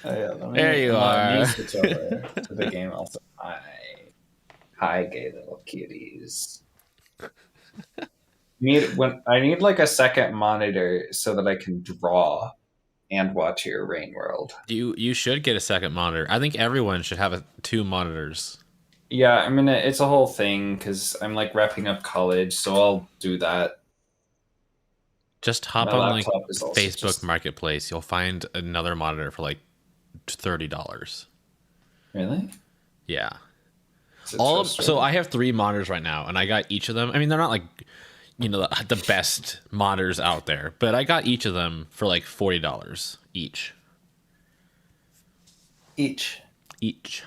Oh, yeah, There you let me are. switch over to the game also. Hi, gay little cuties. I need like a second monitor so that I can draw and watch your Rain World. You should get a second monitor. I think everyone should have two monitors. Yeah, I mean it's a whole thing because I'm like wrapping up college, so I'll do that. Just hop My on like laptop is also Facebook just Marketplace. You'll find another monitor for like $30. really. Yeah. Is it So trustworthy? I have three monitors right now, and I got each of them. I mean, they're not like the best monitors out there, but I got each of them for like $40 each. Each, Each.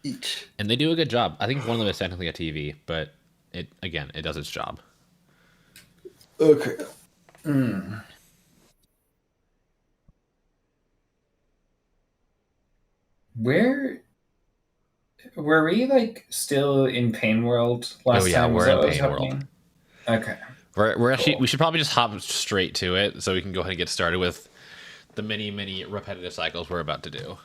each. And they do a good job. I think one of them is technically a TV, but it does its job. Okay. Mm. Where were we like still in Pain World Oh last yeah, time? Was we're that in what was Pain World. happening? Okay, We're actually we cool. should probably just hop straight to it so we can go ahead and get started with the many repetitive cycles we're about to do.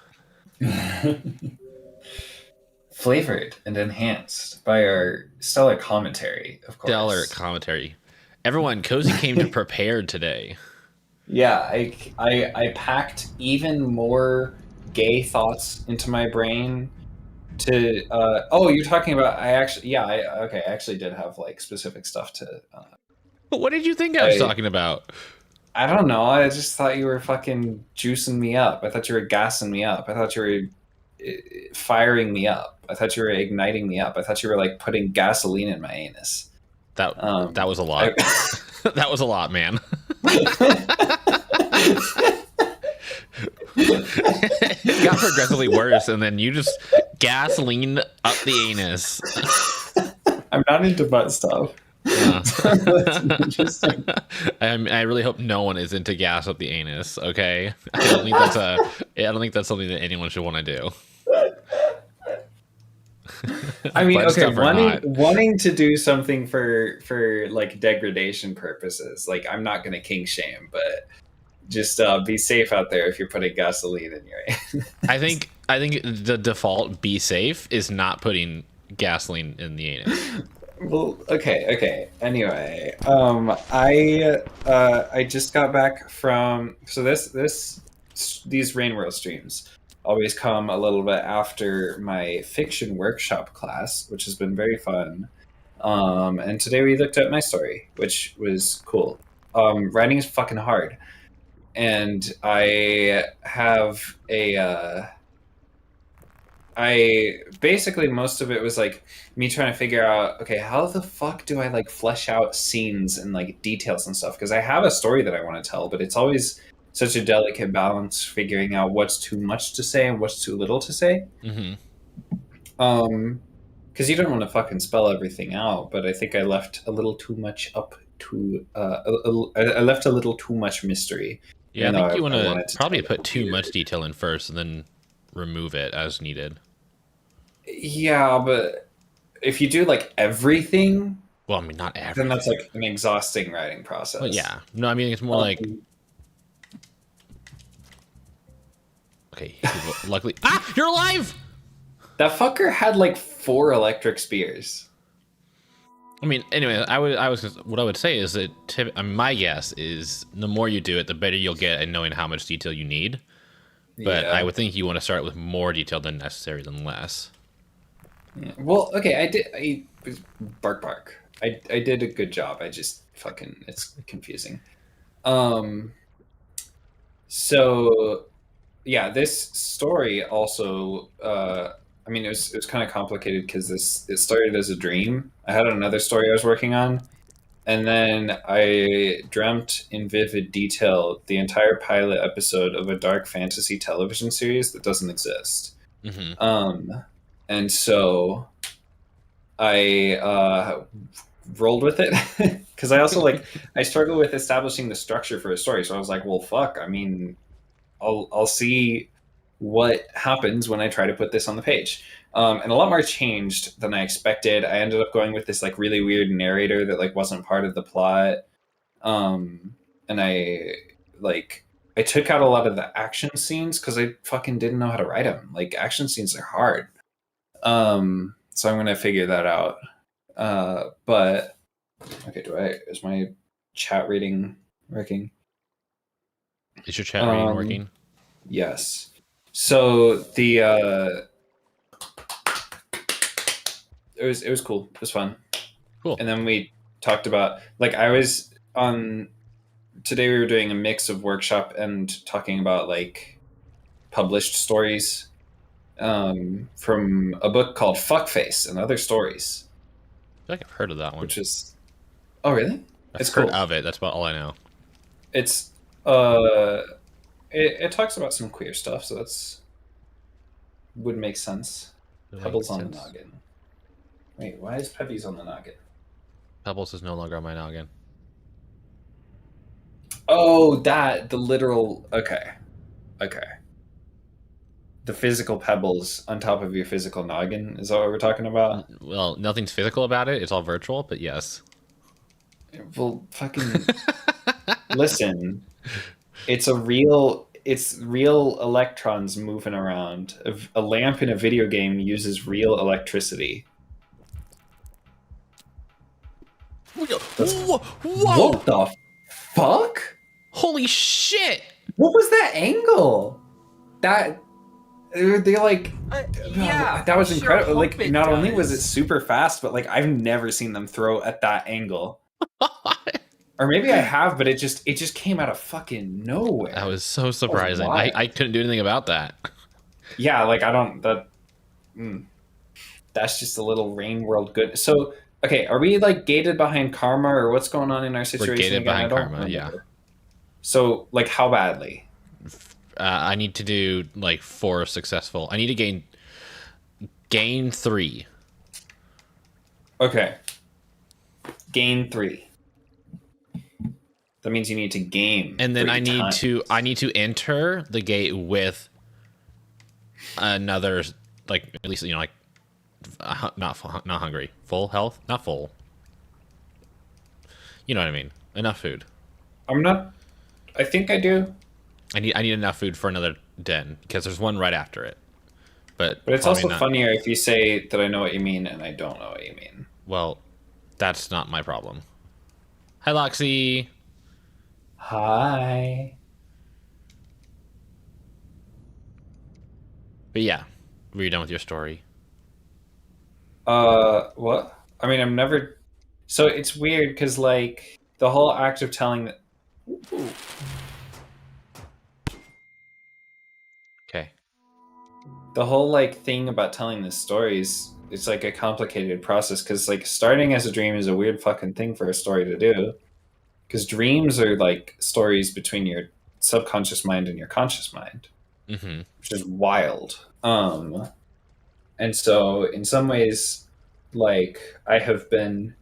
Flavored and enhanced by our stellar commentary, of Stellar course. commentary. Everyone, Cozy came to prepared today. Yeah, I packed even more gay thoughts into my brain to oh, you're talking about I actually yeah, I okay, I actually did have like specific stuff to What did you think I was I talking about? I don't know. I just thought you were fucking juicing me up. I thought you were gassing me up. I thought you were firing me up. I thought you were igniting me up. I thought you were like putting gasoline in my anus. That that was a I, lot. That was a lot, man. It got progressively worse, and then you just gasoline up the anus. I'm not into butt stuff. Uh, That's interesting. I really hope no one is into gas up the anus. Okay, I don't think that's something that anyone should want to do. I mean, Butt okay, stuff or not. wanting to do something for like degradation purposes. Like I'm not gonna kink shame, but just be safe out there if you're putting gasoline in your anus. I think the default be safe is not putting gasoline in the anus. Well, okay. Anyway, I just got back from so these Rain World streams always come a little bit after my fiction workshop class, which has been very fun. And today we looked at my story, which was cool. Writing is fucking hard, and I have a I basically most of it was like me trying to figure out, okay, how the fuck do I like flesh out scenes and like details and stuff? Because I have a story that I want to tell, but it's always such a delicate balance figuring out what's too much to say and what's too little to say. Hmm. Um, because you don't want to fucking spell everything out, but I think I left a little too much up to I left a little too much mystery, Yeah, I even though think you want I to wanted to tell probably like put a too much weird. detail in first, and then remove it as needed. Yeah, but if you do like everything, Well, I mean, not then that's everything. like an exhausting writing Well, process. yeah. No, I mean it's more like Um, okay. Luckily, you're alive. that fucker had like four electric spears. I mean, anyway, what I would say is that my guess is the more you do it, the better you'll get at knowing how much detail you need. But I Yeah. would think you want to start with more detail than necessary than less. Yeah. Well, okay, I did. Bark bark. I did a good job. I just fucking it's confusing. Um. So yeah, this story also. I mean, it was kind of complicated because this it started as a dream. I had another story I was working on, and then I dreamt in vivid detail the entire pilot episode of a dark fantasy television series that doesn't exist. Hmm. Um, and so I rolled with it because I also like I struggle with establishing the structure for a story. So I was like, well, fuck. I mean, I'll see what happens when I try to put this on the page. And a lot more changed than I expected. I ended up going with this like really weird narrator that like wasn't part of the plot. And I like I took out a lot of the action scenes because I fucking didn't know how to write them. Like action scenes are hard. So I'm gonna figure that out. But okay, is my chat reading working? Is your chat reading working? Yes. So the it was cool. It was fun. Cool. And then we talked about like I was on today we were doing a mix of workshop and talking about like published stories from a book called Fuckface and Other Stories. I feel like I've heard of that one. Which is oh really? I've heard of it. That's about all I know. It's it talks about some queer stuff, so that's would make sense. Pebbles on the noggin. Wait, why is Pebbles on the noggin? Pebbles is no longer on my noggin. Oh, the literal. Okay. The physical pebbles on top of your physical noggin is that what we're talking about? Well, nothing's physical about it. It's all virtual, but yes. Well, fucking listen. It's real electrons moving around. A lamp in a video game uses real electricity. Whoa! What the fuck? Holy shit! What was that angle? They're like, yeah, that was incredible. Like, not only was it super fast, but like I've never seen them throw at that angle. Or maybe I have, but it just came out of fucking nowhere. That was so surprising. I couldn't do anything about that. Yeah, like I don't. That's just a little rain world good. So okay, are we like gated behind karma, or what's going on in our situation? We're gated behind karma, yeah. So like, how badly? I need to do like 4 successful. I need to gain 3. Okay. Gain 3. That means you need to game. And then I need to enter the gate with another, like, at least, you know, like, not hungry, full health, not full. You know what I mean? Enough food. I think I do. I need enough food for another den because there's one right after it. But it's also funnier if you say that I know what you mean and I don't know what you mean. Well, that's not my problem. Hi, Loxy. Hi. But yeah, were you done with your story? What? I mean, I'm never. So it's weird because like the whole act of telling that. Ooh. Okay. The whole like thing about telling the stories, it's like a complicated process because like starting as a dream is a weird fucking thing for a story to do. Because dreams are like stories between your subconscious mind and your conscious mind, which is wild. And so in some ways, like I have been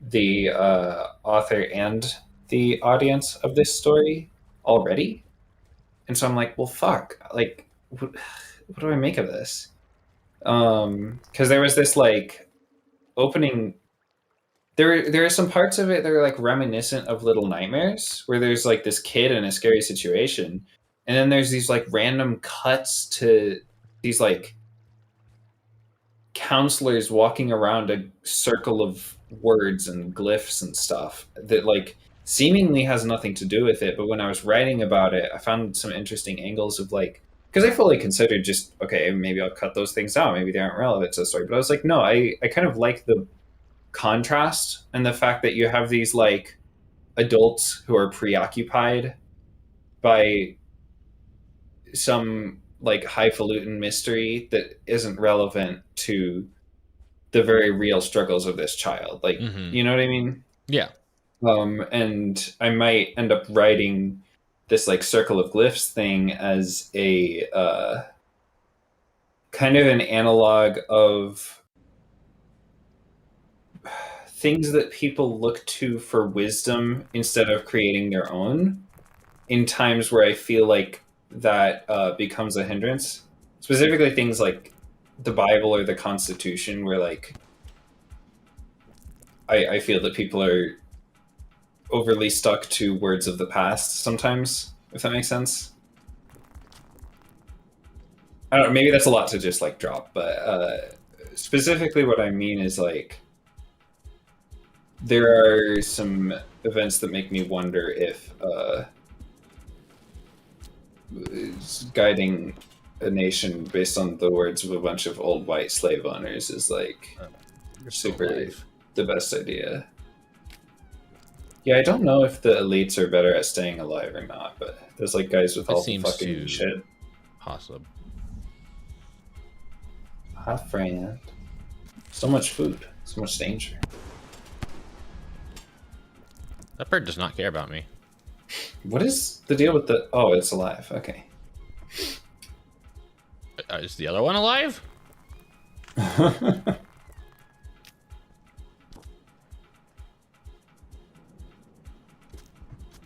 the author and the audience of this story already. And so I'm like, well, fuck, like, what do I make of this? Because there was this like opening. There are some parts of it that are like reminiscent of Little Nightmares, where there's like this kid in a scary situation, and then there's these like random cuts to these like counselors walking around a circle of words and glyphs and stuff that like seemingly has nothing to do with it. But when I was writing about it, I found some interesting angles of like, because I fully considered just, okay, maybe I'll cut those things out. Maybe they aren't relevant to the story. But I was like, no, I kind of like the contrast and the fact that you have these like adults who are preoccupied by some like highfalutin mystery that isn't relevant to the very real struggles of this child. Like, you know what I mean? Yeah. And I might end up writing this like circle of glyphs thing as a kind of an analog of things that people look to for wisdom instead of creating their own in times where I feel like that becomes a hindrance. Specifically things like the Bible or the Constitution, where like I feel that people are overly stuck to words of the past sometimes. if that makes sense. I don't know, maybe that's a lot to just like drop, but specifically what I mean is like there are some events that make me wonder if guiding a nation based on the words of a bunch of old white slave owners is like You're still super alive. the best idea. Yeah, I don't know if the elites are better at staying alive or not, but there's like guys with It all the seems fucking to shit. possible. Hi, friend. So much food, so much danger. That bird does not care about me. What is the deal with the? Oh, it's alive. Okay. Is the other one alive?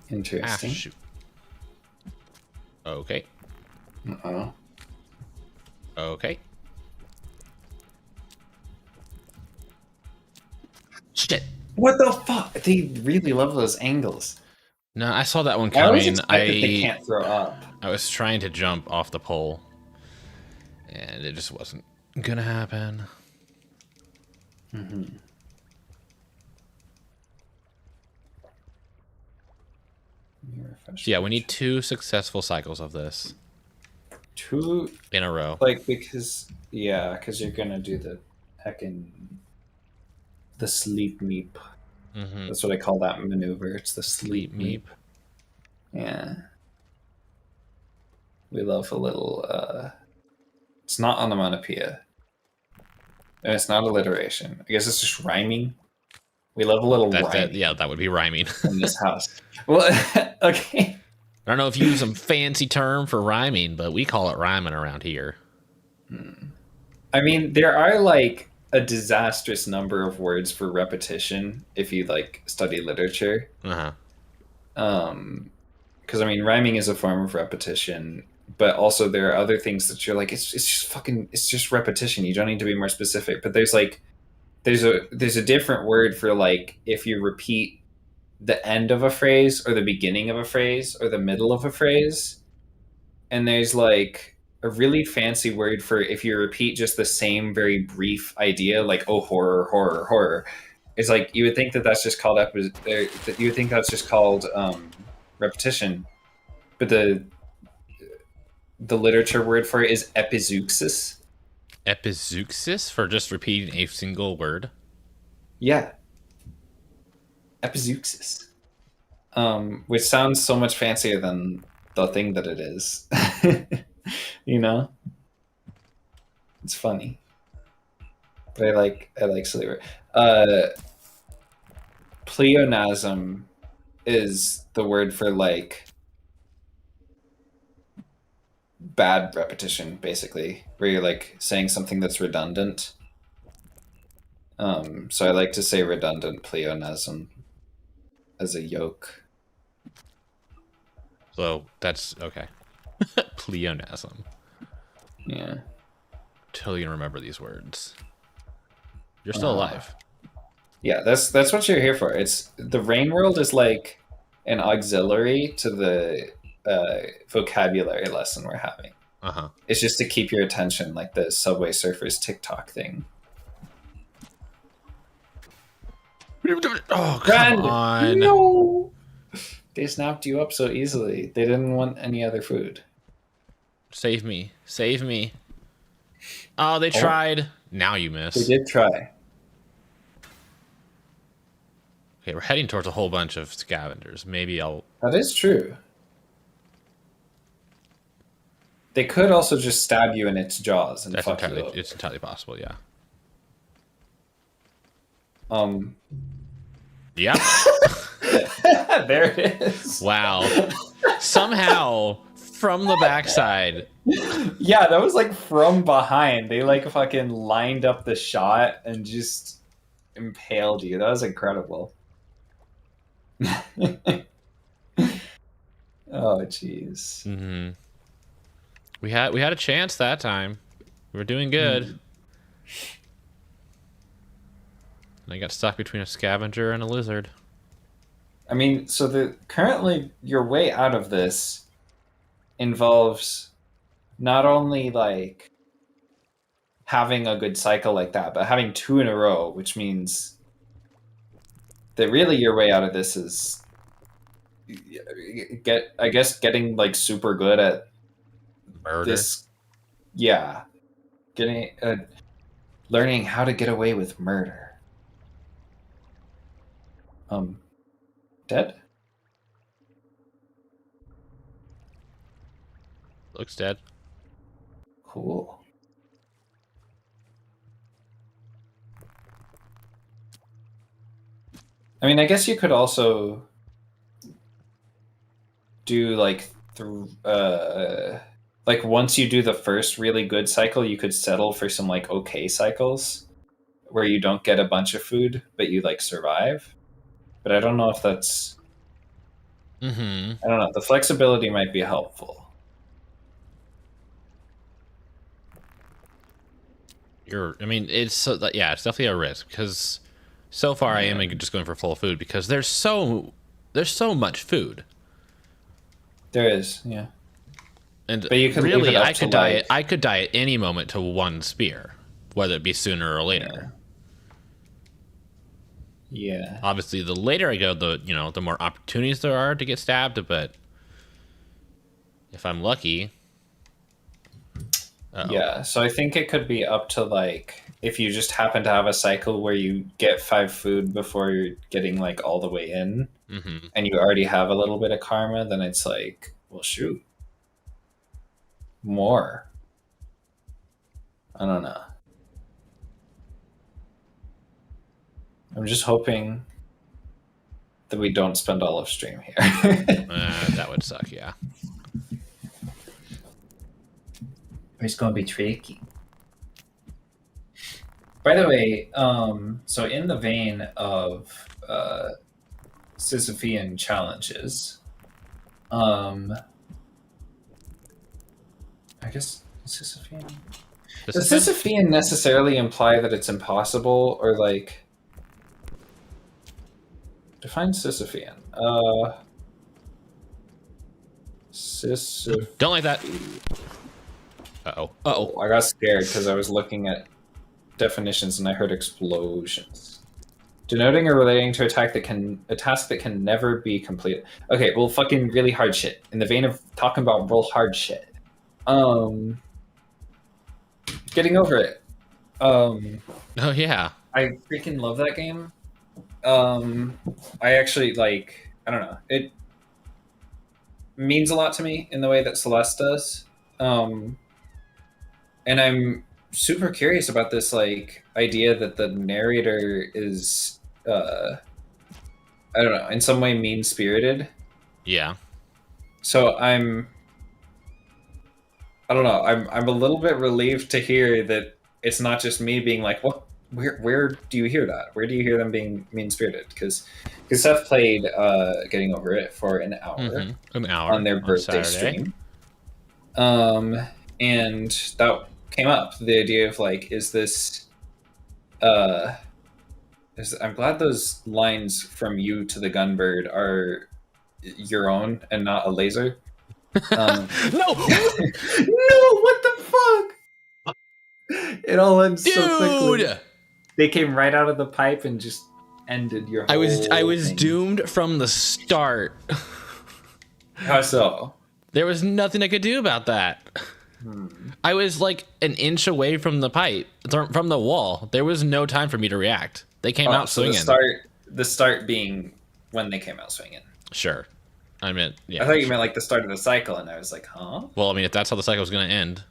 Interesting. Ah, shoot. Okay. Oh. Okay. Shit. What the fuck? They really love those angles. No, I saw that one I always coming. expect that they can't throw up. I was trying to jump off the pole, and it just wasn't gonna happen. Mm-hmm. So yeah, we need 2 successful cycles of this. 2 in a row. Like because you're gonna do the sleep meep. Mm-hmm. That's what I call that maneuver. It's the sleep meep. Yeah. We love a little it's not onomatopoeia. And it's not alliteration. I guess it's just rhyming. We love a little rhyming. Yeah, that would be rhyming. In this house. Well, okay. I don't know if you use some fancy term for rhyming, but we call it rhyming around here. I mean, there are like a disastrous number of words for repetition if you like study literature. Uh-huh. Because I mean, rhyming is a form of repetition, but also there are other things that you're like, it's just repetition. You don't need to be more specific. But there's a different word for like if you repeat the end of a phrase or the beginning of a phrase or the middle of a phrase, and there's like a really fancy word for if you repeat just the same very brief idea, like oh horror horror horror. It's like you would think that that's just called you would think that's just called repetition, but the literature word for it is epizeuxis. Epizeuxis for just repeating a single word. Yeah, epizeuxis, which sounds so much fancier than the thing that it is. You know, it's funny, but I like silly word. Pleonasm is the word for like bad repetition, basically, where you're like saying something that's redundant. So I like to say redundant pleonasm as a yoke. So that's okay. Pleonasm. Yeah. Till you remember these words. You're still alive. Yeah, that's what you're here for. It's the rain world is like an auxiliary to the vocabulary lesson we're having. Uh-huh. It's just to keep your attention, like the Subway Surfers TikTok thing. Oh, come on. No! They snapped you up so easily. They didn't want any other food. Save me. Save me. Oh, they tried. Now you miss. They did try. Okay, we're heading towards a whole bunch of scavengers. Maybe I'll... That is true. They could also just stab you in its jaws and fuck you up. It's entirely possible, yeah. Yeah. There it is. Wow. Somehow, from the backside. Yeah, that was like from behind. They like fucking lined up the shot and just impaled you. That was incredible. Oh, jeez. Mm-hmm. We had a chance that time. We were doing good. And I got stuck between a scavenger and a lizard. I mean, so currently your way out of this involves not only like having a good cycle like that, but having 2 in a row, which means that really your way out of this is getting like super good at Murder. this. Yeah, getting learning how to get away with murder. Dead? Looks dead. Cool. I mean, I guess you could also do like like once you do the first really good cycle, you could settle for some like okay cycles where you don't get a bunch of food, but you like survive. But I don't know if that's. Mm-hmm. I don't know. The flexibility might be helpful. I mean, it's yeah, it's definitely a risk because so far I am just going for full food because there's so much food. There is, yeah. And but you could leave really, it up I to, could die. like, I could die at any moment to one spear, whether it be sooner or later. Yeah. Obviously, the later I go, the more opportunities there are to get stabbed. But if I'm lucky, Yeah, so I think it could be up to like if you just happen to have a cycle where you get 5 food before you're getting like all the way in, and you already have a little bit of karma, then it's like, well, shoot, more. I don't know. I'm just hoping that we don't spend all of stream here. that would suck. Yeah. It's going to be tricky. By the way, so in the vein of Sisyphean challenges, I guess Sisyphean. Does Sisyphean necessarily imply that it's impossible, or like define Sisyphean? Sisyphean. Don't like that. Uh-oh. I got scared because I was looking at definitions and I heard explosions. Denoting or relating to a task that can never be completed. Okay, well, fucking really hard shit. In the vein of talking about real hard shit. Getting over it. Oh yeah. I freaking love that game. I actually like. I don't know. It means a lot to me in the way that Celeste does. And I'm super curious about this like idea that the narrator is I don't know, in some way mean spirited. Yeah. So I don't know, I'm a little bit relieved to hear that it's not just me being like, what, where do you hear that? Where do you hear them being mean spirited? Because Seth played Getting Over It for an hour, on their birthday stream. And that came up, the idea of like, is this I'm glad those lines from you to the gunbird are your own and not a laser. No. No, what the fuck? It all ends so quickly. They came right out of the pipe and just ended your whole I was thing. doomed from the start. How so? There was nothing I could do about that. I was like an inch away from the pipe, from the wall. There was no time for me to react. They came out swinging. The start being when they came out swinging. Sure. I meant, yeah. I thought you meant like the start of the cycle, and I was like, huh? Well, I mean, if that's how the cycle was going to end,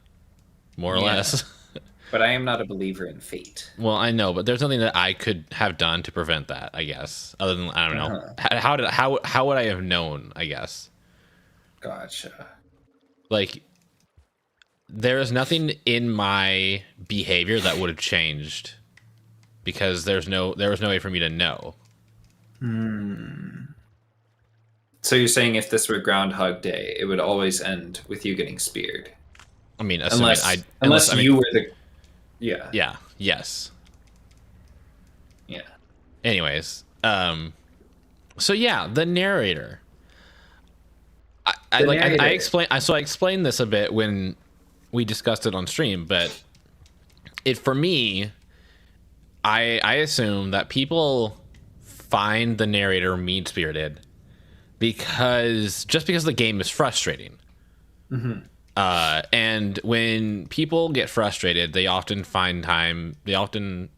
more or less. But I am not a believer in fate. Well, I know, but there's nothing that I could have done to prevent that, I guess. Other than, I don't know. How would I have known, I guess? Gotcha. Like, there is nothing in my behavior that would have changed because there was no way for me to know. So you're saying if this were Groundhog Day, it would always end with you getting speared? I mean, unless you were the... Yeah. Yeah. Yes. Yeah. Anyways, so yeah, the narrator. I the like I narrator. explain. So I explained this a bit when we discussed it on stream, but it for me, I assume that people find the narrator mean spirited because the game is frustrating. Mm-hmm. And when people get frustrated, they often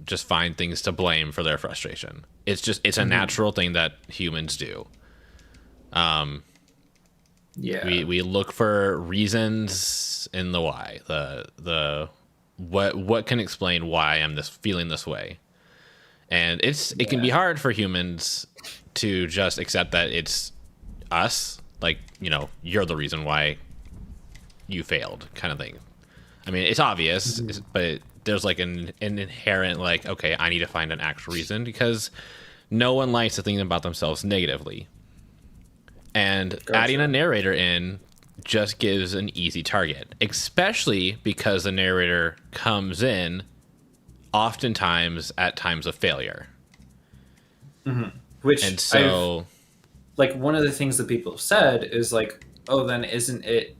just find things to blame for their frustration. It's a natural thing that humans do. Yeah. We look for reasons in the why, the what can explain why I'm feeling this way. And it can be hard for humans to just accept that it's us, like, you're the reason why you failed, kind of thing. I mean, it's obvious, but there's like an inherent, like, okay, I need to find an actual reason, because no one likes to think about themselves negatively. And adding a narrator in just gives an easy target, especially because the narrator comes in oftentimes at times of failure. Which, and so like, one of the things that people have said is like, oh, then isn't it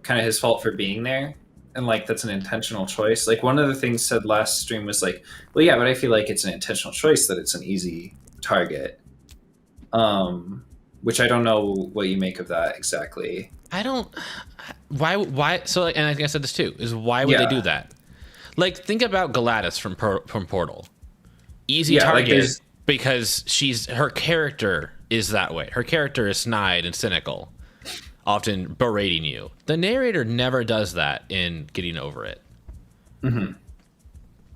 kind of his fault for being there? And like, that's an intentional choice. Like, one of the things said last stream was like, well, yeah, but I feel like it's an intentional choice that it's an easy target. Which I don't know what you make of that exactly. I don't. Why? So, and I think I said this too. Is why would they do that? Like, think about Gladys from Portal. Easy target, like, because her character is that way. Her character is snide and cynical, often berating you. The narrator never does that in Getting Over It. Mm-hmm.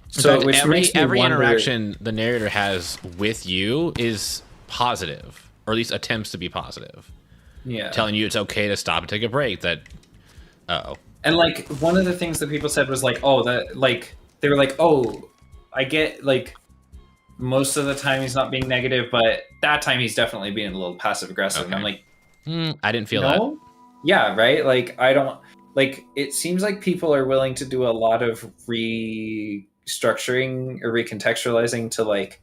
So fact, every interaction the narrator has with you is positive. Or at least attempts to be positive. Yeah. Telling you it's okay to stop and take a break. And like, one of the things that people said was like, oh, that, like, they were like, oh, I get, like, most of the time he's not being negative, but that time he's definitely being a little passive aggressive. Okay. And I'm like, I didn't feel that. Yeah, right? Like, I don't, like, it seems like people are willing to do a lot of restructuring or recontextualizing to, like,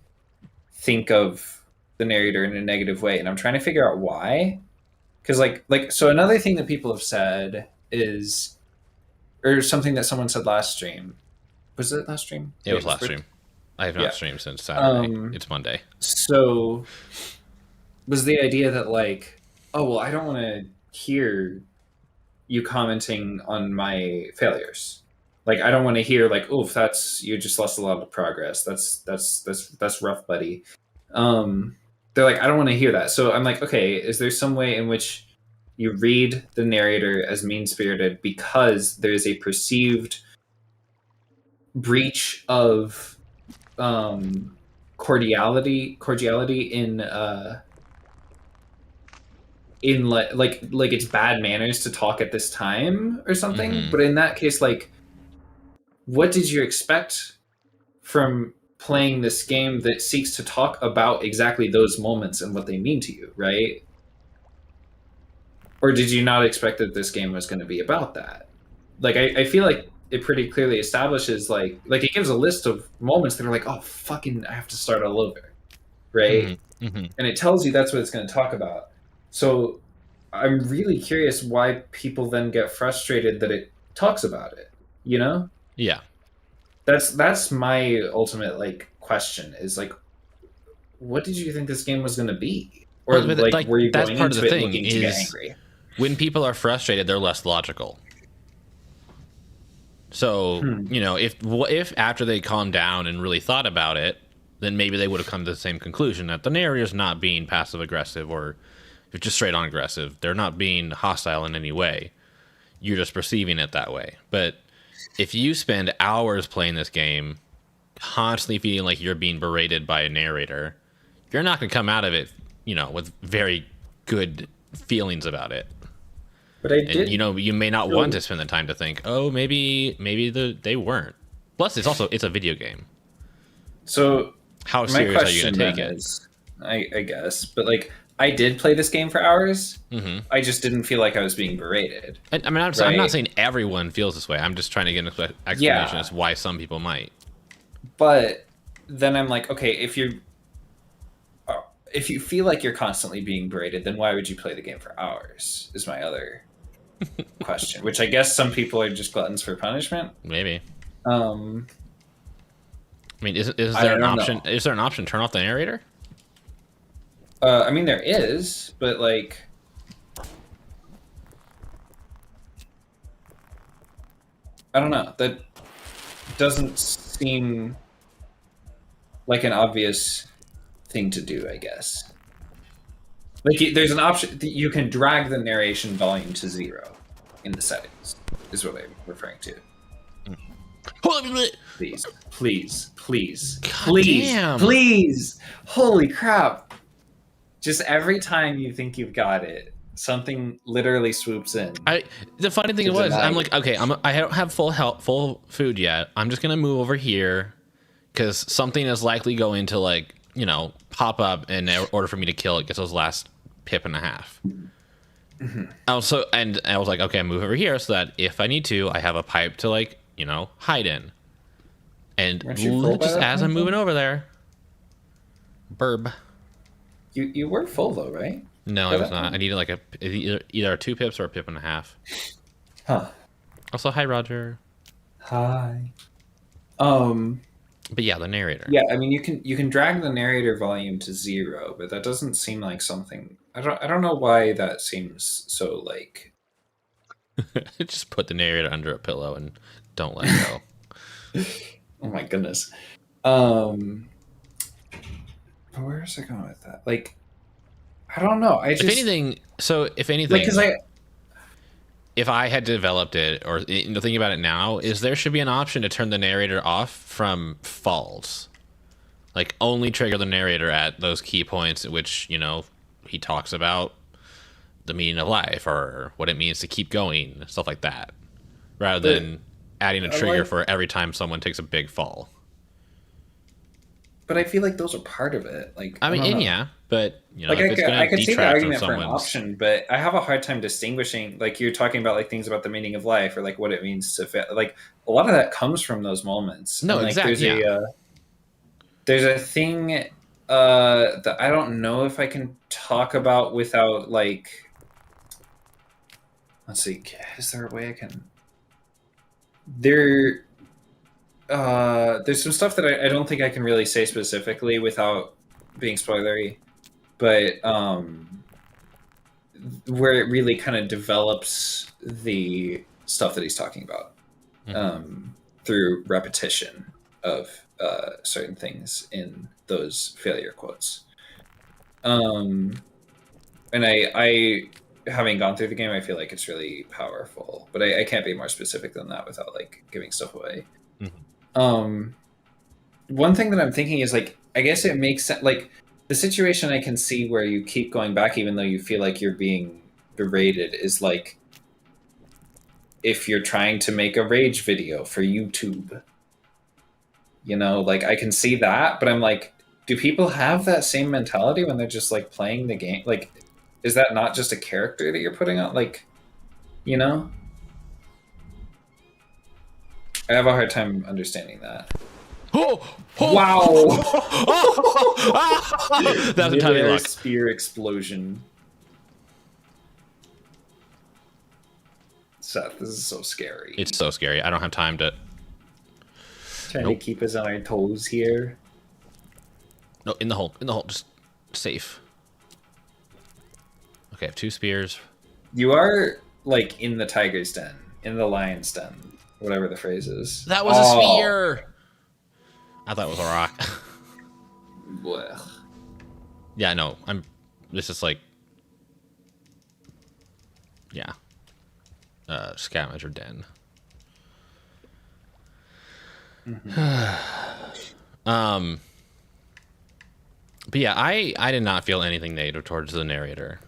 think of the narrator in a negative way, and I'm trying to figure out why. Because like so another thing that people have said is, or something that someone said last stream, was it last stream? It was last stream. I have not streamed since Saturday. It's Monday. So was the idea that like, oh well, I don't want to hear you commenting on my failures. Like, I don't want to hear like, oof, you just lost a lot of progress. That's rough, buddy. They're like, I don't want to hear that. So I'm like, okay, is there some way in which you read the narrator as mean-spirited because there's a perceived breach of cordiality in like it's bad manners to talk at this time or something? Mm-hmm. But in that case, like, what did you expect from playing this game that seeks to talk about exactly those moments and what they mean to you, right? Or did you not expect that this game was going to be about that? Like, I feel like it pretty clearly establishes, like it gives a list of moments that are like, oh, fucking, I have to start all over, right? Mm-hmm. And it tells you that's what it's going to talk about. So I'm really curious why people then get frustrated that it talks about it, you know? Yeah. That's my ultimate like question is like, what did you think this game was going to be? Or like were you going into it looking to get angry? When people are frustrated, they're less logical. So if after they calmed down and really thought about it, then maybe they would have come to the same conclusion that the narrator's not being passive aggressive or just straight on aggressive. They're not being hostile in any way. You're just perceiving it that way. But if you spend hours playing this game, constantly feeling like you're being berated by a narrator, you're not going to come out of it, with very good feelings about it. But I did. You may not want to spend the time to think, oh, maybe they weren't. Plus, it's a video game. So how serious are you going to take it? I guess, but like, I did play this game for hours. Mm-hmm. I just didn't feel like I was being berated. I'm not saying everyone feels this way. I'm just trying to get an explanation as to why some people might. But then I'm like, okay, if you're if you feel like you're constantly being berated, then why would you play the game for hours? Is my other question. Which I guess some people are just gluttons for punishment. Maybe. Um, I mean, is I there an don't option? know. Is there an option to turn off the narrator? I mean, there is, but like, I don't know. That doesn't seem like an obvious thing to do, I guess. Like, there's an option. You can drag the narration volume to 0 in the settings, is what I'm referring to. Please, please, please, God please, damn. please. Holy crap. Just every time you think you've got it, something literally swoops in. The funny thing was, I'm like, okay, I don't have full food yet. I'm just gonna move over here because something is likely going to, like, you know, pop up in order for me to kill it. Gets those last pip and a half. Also, and I was like, okay, I move over here so that if I need to, I have a pipe to, like, you know, hide in. And just as I'm moving over there, burb. You were full though, right? No, I was not. I needed like either 2 pips or a pip and a half. Huh. Also, hi, Roger. Hi. But yeah, the narrator. Yeah, I mean, you can drag the narrator volume to 0, but that doesn't seem like something. I don't know why that seems so like. Just put the narrator under a pillow and don't let it go. Oh my goodness. Where is it going with that? Like, I don't know. If anything, like, if I had developed it, or thinking about it now, is there should be an option to turn the narrator off from falls, like only trigger the narrator at those key points at which, you know, he talks about the meaning of life or what it means to keep going, stuff like that, rather than adding a trigger for every time someone takes a big fall. But I feel like those are part of it. Like, I mean, yeah, but you know, like, I could see the argument for an option, but I have a hard time distinguishing. Like, you're talking about like things about the meaning of life or like what it means to fit. Like, a lot of that comes from those moments. No, and, like, exactly. There's a thing that I don't know if I can talk about without, like, let's see, is there a way I can? There's some stuff that I don't think I can really say specifically without being spoilery, but where it really kind of develops the stuff that he's talking about through repetition of certain things in those failure quotes. And I having gone through the game, I feel like it's really powerful, but I can't be more specific than that without like giving stuff away. One thing that I'm thinking is, like, I guess it makes sense. Like, the situation I can see where you keep going back even though you feel like you're being berated is like if you're trying to make a rage video for YouTube. You know, like, I can see that, but I'm like, do people have that same mentality when they're just like playing the game? Like, is that not just a character that you're putting on? Like, you know? I have a hard time understanding that. Wow! That's a tiny luck. Spear explosion. Seth, this is so scary. It's so scary. I don't have time to. Trying to keep us on our toes here. No, in the hole. In the hole. Just safe. Okay, I have 2 spears. You are, like, in the tiger's den. In the lion's den. Whatever the phrase is. That was a spear! I thought it was a rock. Blech. Yeah, no. This is like... Yeah. Scavenger den. But yeah, I did not feel anything negative towards the narrator.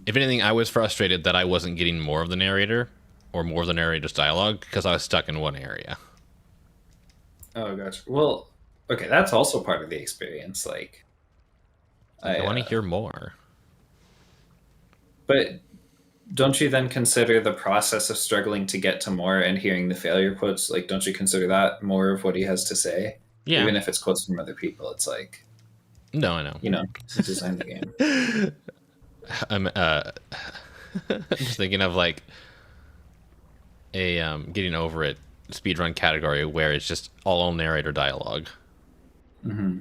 If anything, I was frustrated that I wasn't getting more of the narrator or more of the narrator's dialogue because I was stuck in one area. Oh gosh. Well, okay, that's also part of the experience. Like, I want to hear more. But don't you then consider the process of struggling to get to more and hearing the failure quotes? Like, don't you consider that more of what he has to say? Yeah. Even if it's quotes from other people, it's like. No, I know. You know, to design the game. I'm I'm just thinking of like a getting over it speedrun category where it's just all narrator dialogue, Hmm.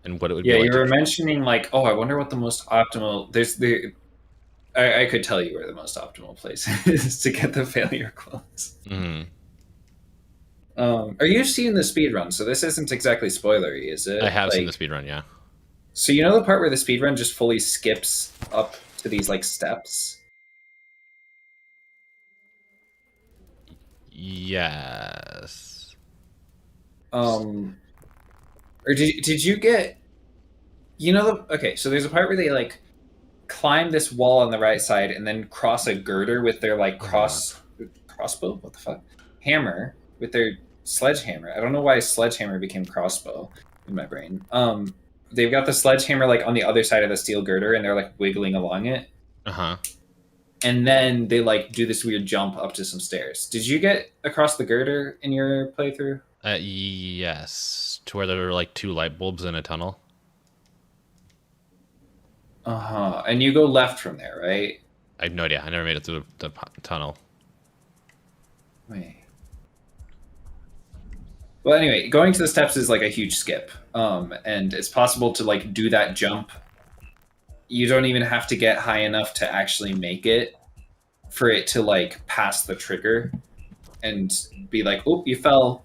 and what it would be Yeah, like you to. were mentioning like, oh, I wonder what the most optimal. I could tell you where the most optimal place is to get the failure quotes. Mhm. Are you seeing the speed run? So this isn't exactly spoilery, is I it? have seen the Like, speedrun, yeah. so you know the part where the speed run just fully skips up to these like steps? Yes. Um, or did you get you know the okay? So there's a part where they like climb this wall on the right side and then cross a girder with their like Hold on. crossbow. What the fuck? Hammer with their sledgehammer. I don't know why sledgehammer became crossbow in my brain. They've got the sledgehammer like on the other side of the steel girder and they're like wiggling along it. Uh-huh. And then they like do this weird jump up to some stairs. Did you get across the girder in your playthrough? Yes. To where there are like two light bulbs in a tunnel. Uh huh. And you go left from there, right? I have no idea. I never made it through the tunnel. Wait. Well, anyway, going to the steps is like a huge skip, and it's possible to like do that jump. You don't even have to get high enough to actually make it for it to like pass the trigger and be like, "Oh, you fell."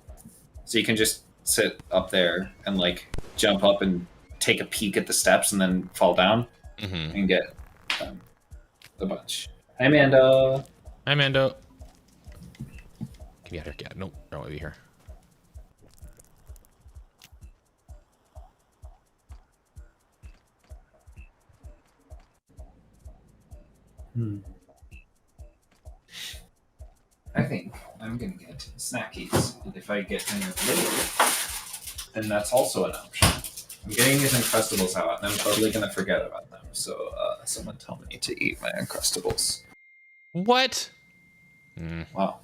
So you can just sit up there and like jump up and take a peek at the steps and then fall down Mm-hmm. and get um, a bunch. Hi, Amanda. Hi, Mando. Get me out of here. Yeah, nope. I don't want to be here. I think I'm gonna get snackies, and if I get any later, then that's also an option. I'm getting these Uncrustables out, and I'm totally gonna forget about them. So someone tell me to eat my Uncrustables. What? Wow,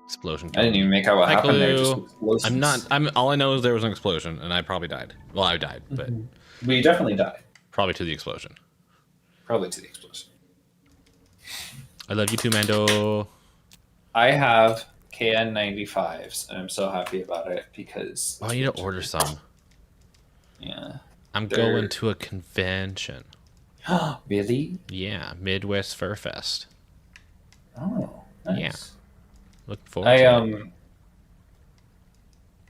Explosion. I didn't even make out what Hi, happened there. Just Clue. explosions. I'm not. All I know is there was an explosion, and I probably died. Well, I died, but We definitely died. probably to the explosion. Probably to the explosion. I love you too, Mando. I have KN95s, and I'm so happy about it because. Oh, I need to order some. Yeah. I'm They're- going to a convention. Really? Yeah, Midwest Fur Fest. Oh, nice. Yeah. Looking forward to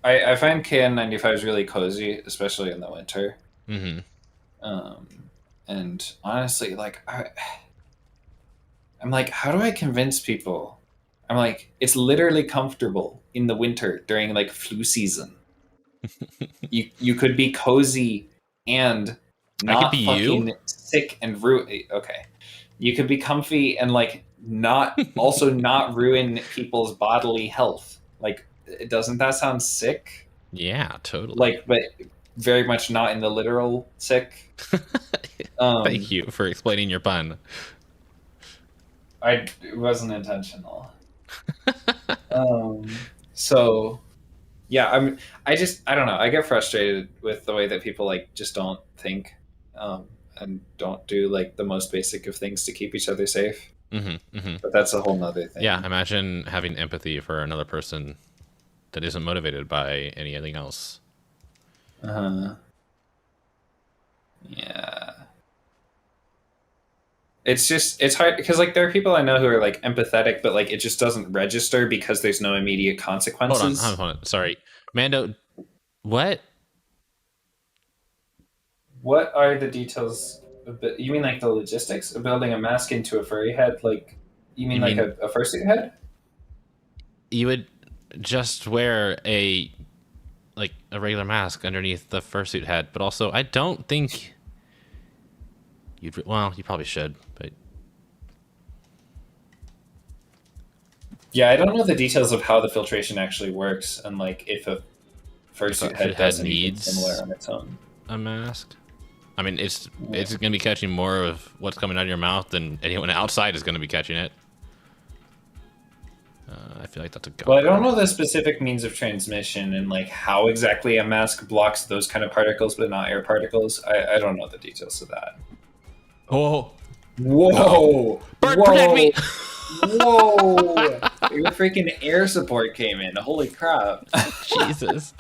it. I find KN95s really cozy, especially in the winter. Mm-hmm. And honestly, like I'm like, how do I convince people? I'm like, it's literally comfortable in the winter during like flu season. you could be cozy and I could not be fucking you. sick and ruin. Okay, you could be comfy and like not also not ruin people's bodily health. Like, doesn't that sound sick? Yeah, totally. Like, but very much not in the literal sick. Thank you for explaining your pun. It wasn't intentional. So yeah, I don't know. I get frustrated with the way that people like just don't think, and don't do like the most basic of things to keep each other safe. Mm-hmm, mm-hmm. But that's a whole nother thing. Yeah, imagine having empathy for another person that isn't motivated by anything else. Yeah. It's hard because like there are people I know who are like empathetic, but like it just doesn't register because there's no immediate consequences. Hold on. Sorry, Mando. What? What are the details? You mean like the logistics of building a mask into a furry head? Like, you mean like a fursuit head? You would just wear a regular mask underneath the fursuit head, but also I don't think you'd. Well, you probably should, but Yeah, I don't know the details of how the filtration actually works, and like if a fursuit head does anything needs similar on its own. A mask. I mean, it's going to be catching more of what's coming out of your mouth than anyone outside is going to be catching it. feel like that's a Well, I don't gunner. know the specific means of transmission and like how exactly a mask blocks those kind of particles, but not air particles. I don't know the details of that. Oh, Whoa! bird, protect me! Whoa! Whoa! Your freaking air support came in. Holy crap! Jesus.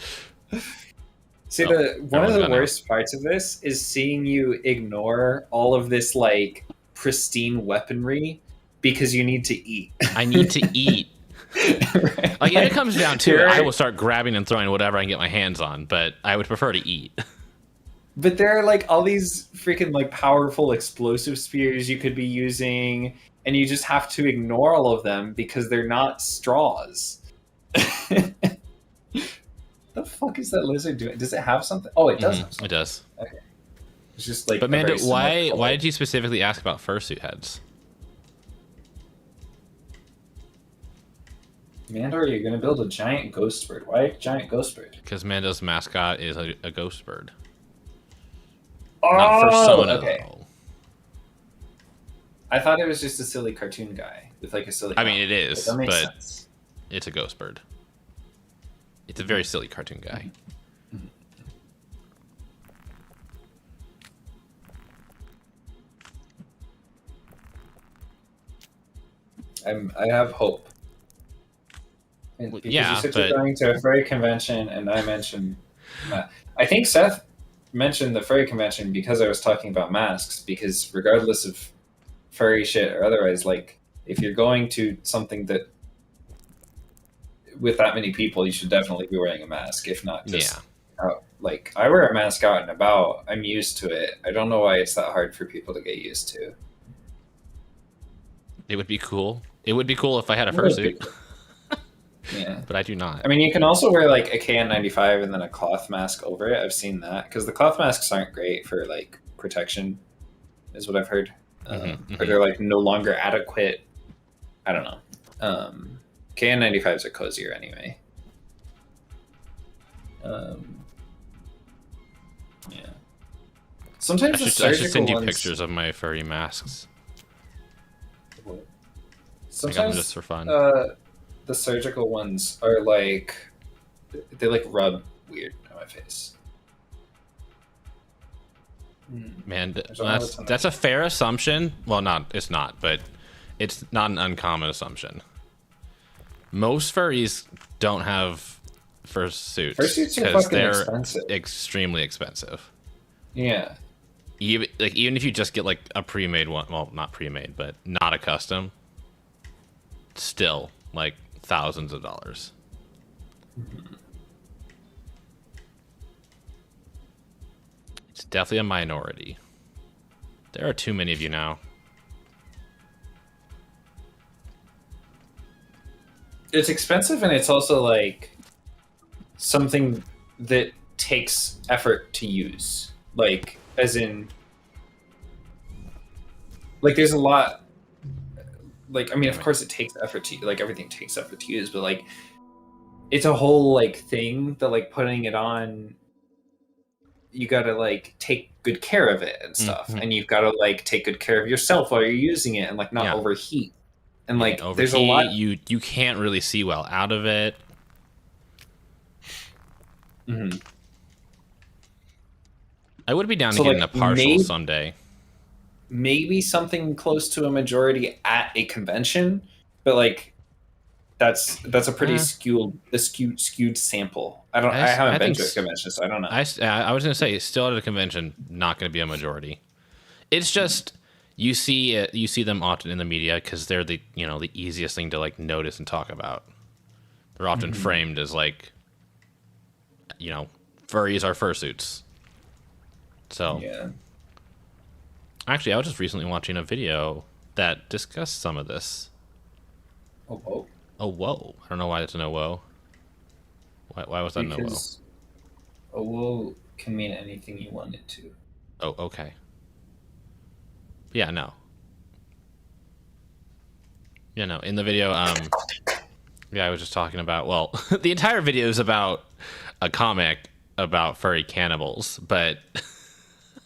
See, Oh, the one of everyone's the gone now. worst parts of this is seeing you ignore all of this like pristine weaponry because you need to eat. I need to eat. Right? Like, if it comes down to it, there I are- will start grabbing and throwing whatever I can get my hands on, but I would prefer to eat. But there are like all these freaking like powerful explosive spears you could be using, and you just have to ignore all of them because they're not straws. The fuck is that lizard doing? Does it have something? Oh, it does have It something. does. It's just like. But a Mando, very similar why color. did you specifically ask about fursuit heads? Mando, are you gonna build a giant ghost bird? Why a giant ghost bird? Because Mando's mascot is a ghost bird. Oh, Not Persona, okay. though. I thought it was just a silly cartoon guy with like a silly. I mean, it mouth. is, That makes but sense. it's a ghost bird. It's a very silly cartoon guy. I have hope. Because yeah, you said but- you're going to a furry convention, and I mentioned. I think Seth mentioned the furry convention because I was talking about masks. Because regardless of furry shit or otherwise, like if you're going to something that with that many people, you should definitely be wearing a mask. If not, just out. Like I wear a mask out and about. I'm used to it. I don't know why it's that hard for people to get used to. It would be cool. It would be cool if I had a It would be fursuit, Yeah. but I do not. I mean, you can also wear like a KN95 and then a cloth mask over it. I've seen that because the cloth masks aren't great for like protection, is what I've heard. Or they're like no longer adequate. I don't know. KN95s are cozier anyway. Yeah. Sometimes the I surgical should send you ones, pictures of my furry masks. I got them Sometimes just for fun. the surgical ones are like they like rub weird on my face. Man, There's a lot of time. that's a fair assumption. Well, it's not, but it's not an uncommon assumption. Most furries don't have fursuits Fursuits are because fucking they're expensive. extremely expensive. Yeah. Even if you just get like a pre-made one, well, not pre-made, but not a custom, still like thousands of dollars. It's definitely a minority. There are too many of you now. It's expensive and it's also like something that takes effort to use. Like as in like there's a lot like I mean of course it takes effort to like everything takes effort to use, but like it's a whole like thing that like putting it on you gotta like take good care of it and stuff. And you've gotta like take good care of yourself while you're using it and like not overheat. And like there's a lot you can't really see well out of it. I would be down to getting a partial someday. Maybe something close to a majority at a convention, but like that's a pretty skewed sample. I haven't been to a convention, so I don't know. I was gonna say still at a convention, not gonna be a majority. It's just you see them often in the media because they're the easiest thing to like notice and talk about. They're often framed as like furries are fursuits. So yeah. Actually, I was just recently watching a video that discussed some of this. Oh whoa. Oh whoa! I don't know why it's an oh whoa. Why was that an oh whoa? Oh whoa can mean anything you want it to. Oh okay. Yeah, no. Yeah, no. In the video, I was just talking about. Well, the entire video is about a comic about furry cannibals, but.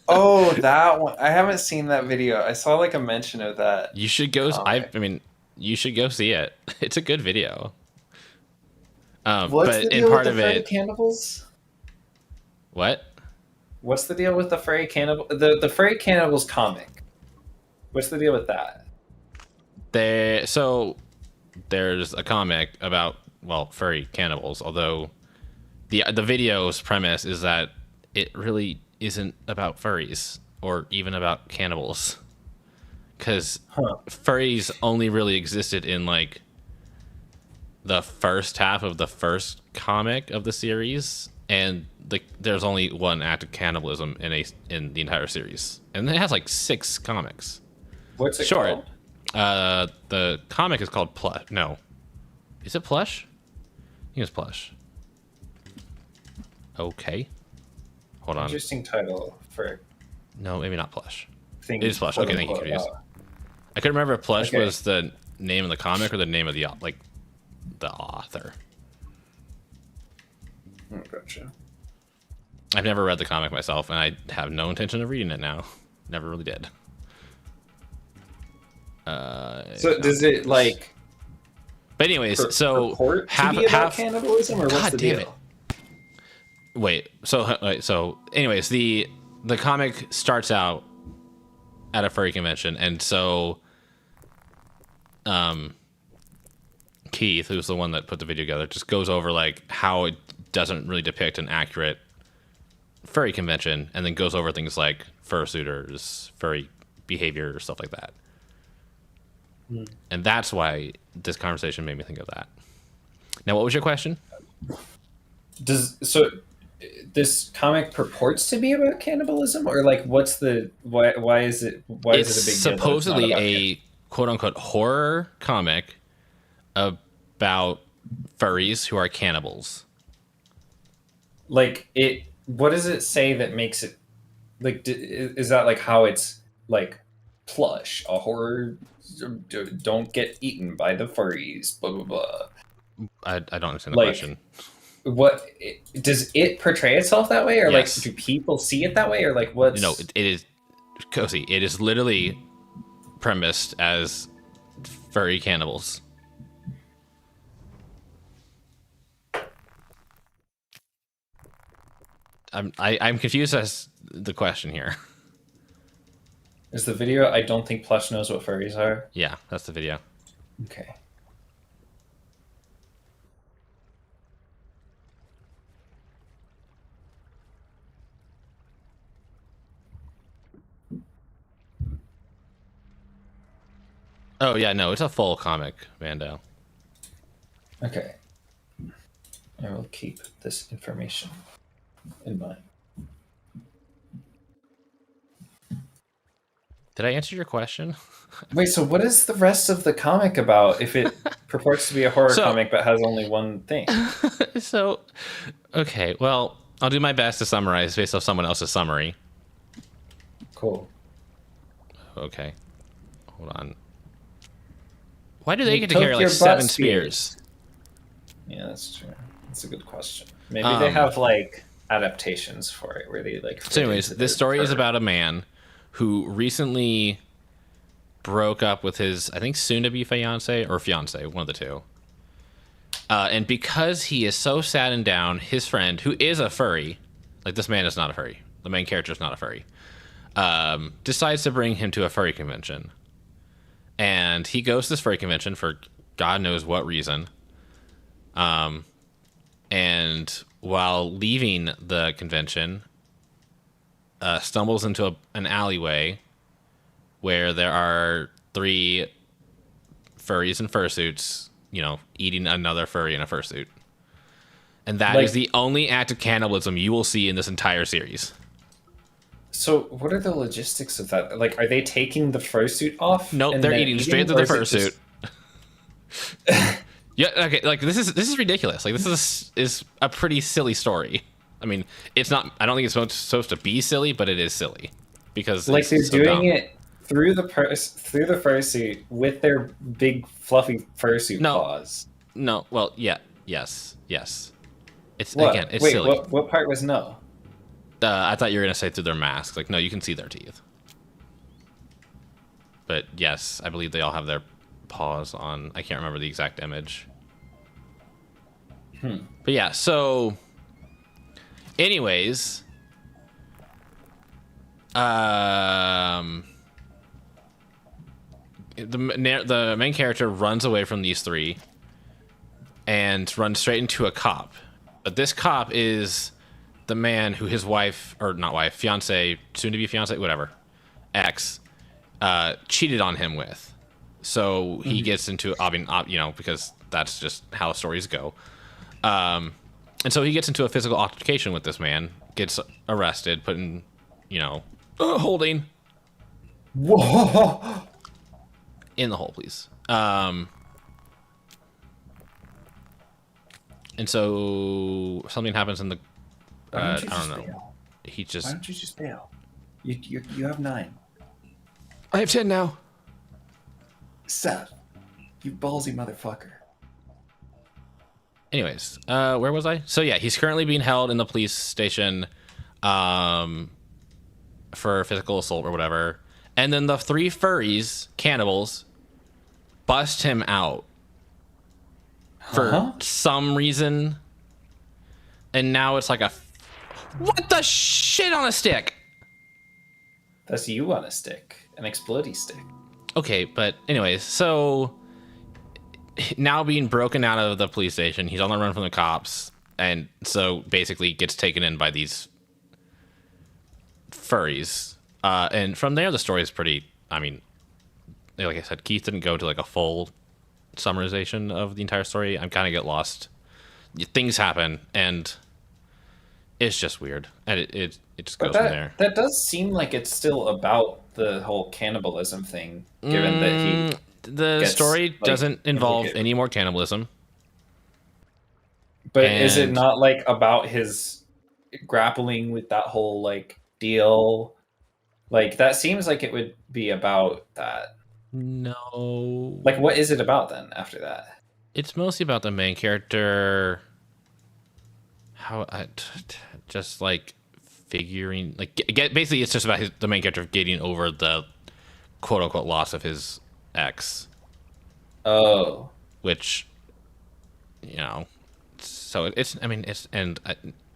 Oh, that one! I haven't seen that video. I saw like a mention of that. You should go. I mean, you should go see it. It's a good video. What's But the in deal with part the of furry it, cannibals? what? What's the deal with the furry cannibal? The furry cannibals comic. What's the deal with that? So there's a comic about, well, furry cannibals, although the video's premise is that it really isn't about furries or even about cannibals, because Huh. furries only really existed in like the first half of the first comic of the series, and there's only one act of cannibalism in the entire series, and it has like 6 comics. What's it Short. called? The comic is called Plush. No, is it Plush? I think it's Plush. Okay, hold on. Interesting title for No, maybe not Plush. thing. It is Plush. Quote Okay, thank you. unquote, Confused. I couldn't remember if Plush Okay. was the name of the comic or the name of the the author. Oh, gotcha. I've never read the comic myself, and I have no intention of reading it now. Never really did. So does it like But anyways, so purport to be about cannibalism, or what's God the damn deal? Wait. So anyways, the comic starts out at a furry convention, and so Keith, who's the one that put the video together, just goes over like how it doesn't really depict an accurate furry convention, and then goes over things like fursuiters, furry behavior, stuff like that. And that's why this conversation made me think of that. Now, what was your question? This comic purports to be about cannibalism, or like what's the why is it a big deal? It's supposedly a quote unquote horror comic about furries who are cannibals. Like it, what does it say that makes it like? Is that like how it's like plush? A horror, don't get eaten by the furries. Blah blah blah. I don't understand the question. What does it portray itself that way, or Yes. like do people see it that way, or like what's? No, it is, Cozy. It is literally premised as furry cannibals. I'm confused as the question here. Is the video? I don't think Plush knows what furries are. Yeah, that's the video. Okay. Oh yeah, no, it's a full comic, Mando. Okay. I will keep this information in mind. Did I answer your question? Wait, so what is the rest of the comic about if it purports to be a horror comic but has only one thing? So, okay, well, I'll do my best to summarize based off someone else's summary. Cool. Okay. Hold on. Why do they get to carry like 7 spears? Yeah, that's true. That's a good question. Maybe they have like adaptations for it where they like. So, anyways, this story is about a man who recently broke up with his, I think, soon-to-be fiance or fiance, one of the two. And because he is so sad and down, his friend, who is a furry, like this man is not a furry. The main character is not a furry. Decides to bring him to a furry convention. And he goes to this furry convention for God knows what reason. And while leaving the convention, stumbles into an alleyway where there are 3 furries in fursuits, you know, eating another furry in a fursuit. And that is the only act of cannibalism you will see in this entire series. So, what are the logistics of that? Like, are they taking the fursuit off? Nope, they're eating straight through the fursuit. Yeah, okay, like this is ridiculous. Like this is a pretty silly story. I mean, it's not. I don't think it's supposed to be silly, but it is silly because like they're so doing dumb. it through the fursuit with their big fluffy fursuit paws. No, well, yeah, yes. It's What? Again, it's Wait, silly. What part was no? I thought you were gonna say through their masks. Like, no, you can see their teeth. But yes, I believe they all have their paws on. I can't remember the exact image. But yeah, so anyways, the main character runs away from these three and runs straight into a cop. But this cop is the man who his wife, or not wife, fiance, soon to be fiance, whatever, ex, cheated on him with. So he gets into, because that's just how stories go. And so he gets into a physical altercation with this man, gets arrested, put in, holding. Whoa! In the hole, please. And so something happens in the. I don't know. Bail? He just. Why don't you just bail? You have 9. I have 10 now. Seth, you ballsy motherfucker. Anyways, where was I? So yeah, he's currently being held in the police station, for physical assault or whatever. And then the 3 furries, cannibals, bust him out for some reason. And now it's like what the shit on a stick? That's you on a stick, an explodey stick. Okay, but anyways, so now being broken out of the police station, he's on the run from the cops, and so basically gets taken in by these furries. And from there, the story is pretty. I mean, like I said, Keith didn't go to like a full summarization of the entire story. I'm kind of get lost. Things happen, and it's just weird, and it just goes from there. That does seem like it's still about the whole cannibalism thing, given that the story doesn't involve any more cannibalism. But is it not like about his grappling with that whole like deal? Like that seems like it would be about that. No. Like what is it about then after that? It's mostly about the main character. Just like figuring like basically it's just about the main character getting over the quote unquote loss of his ex. Oh, which so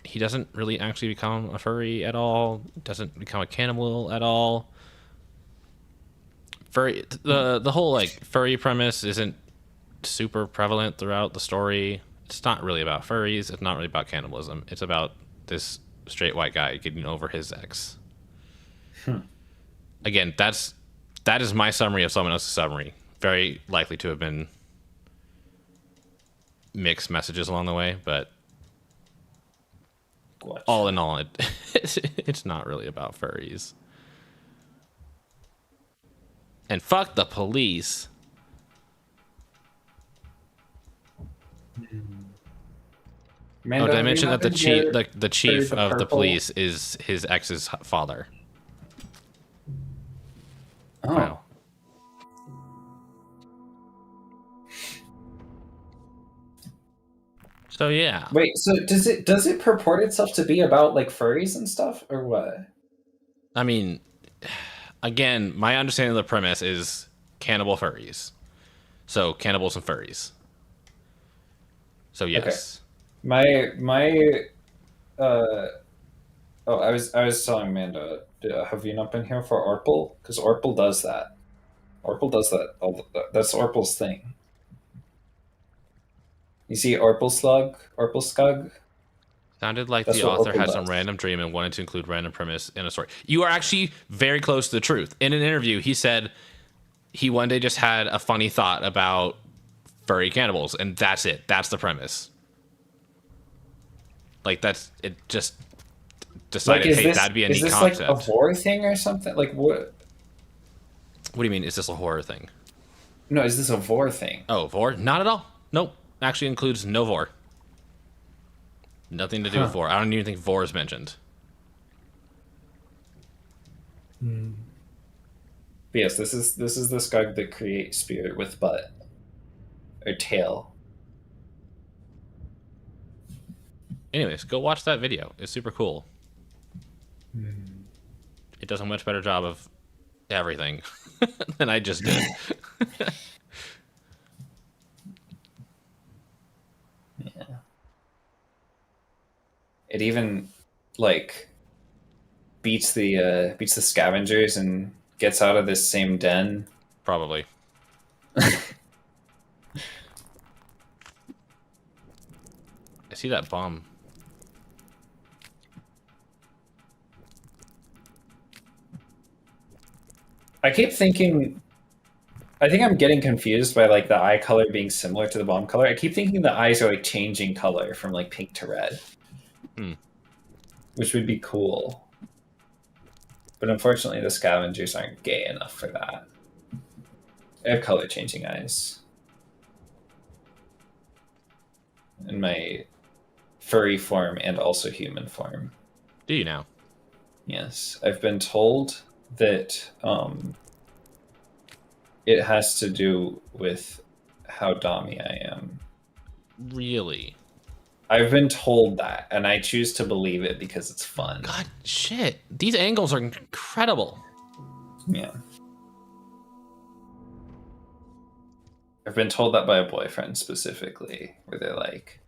he doesn't really actually become a furry at all, doesn't become a cannibal at all. Furry, the whole like furry premise isn't super prevalent throughout the story. It's not really about furries, it's not really about cannibalism, it's about this straight white guy getting over his ex. Again, that is my summary of someone else's summary. Very likely to have been mixed messages along the way, but all in all, it's not really about furries. And fuck the police. Mando, did I mention that the chief of the purple? police is his ex's father? Oh. Wow. So yeah. Wait, so does it purport itself to be about like furries and stuff, or what? I mean, again, my understanding of the premise is cannibal furries. So cannibals and furries. So yes. Okay. I was telling Amanda, have you not been here for Orpal? Because Orpal does that. Orpal does that. That's Orpal's thing. You see Orpal Skug? Sounded like That's the what author Orpal had some does. random dream and wanted to include random premise in a story. You are actually very close to the truth. In an interview, he said he one day just had a funny thought about furry cannibals, and that's it. That's the premise. Like that's it. Just decided, Like, hey, that'd be a neat concept. Is this like a horror thing or something? Like what? What do you mean? Is this a horror thing? No, is this a vor thing? Oh, vor? Not at all. Nope. Actually includes no vor. Nothing to do with vor. I don't even think vor is mentioned. But yes, this is the skug that creates spear with butt or tail. Anyways, go watch that video. It's super cool. It does a much better job of everything than I just did. Yeah. It even like beats the scavengers and gets out of this same den. Probably. I see that bomb. I keep thinking. I think I'm getting confused by like the eye color being similar to the bomb color. I keep thinking the eyes are like changing color from like pink to red, which would be cool. But unfortunately, the scavengers aren't gay enough for that. I have color changing eyes. In my furry form and also human form. Do you now? Yes. I've been told that it has to do with how dommy I am. Really? I've been told that, and I choose to believe it because it's fun. God, shit. These angles are incredible. Yeah. I've been told that by a boyfriend specifically, where they're like,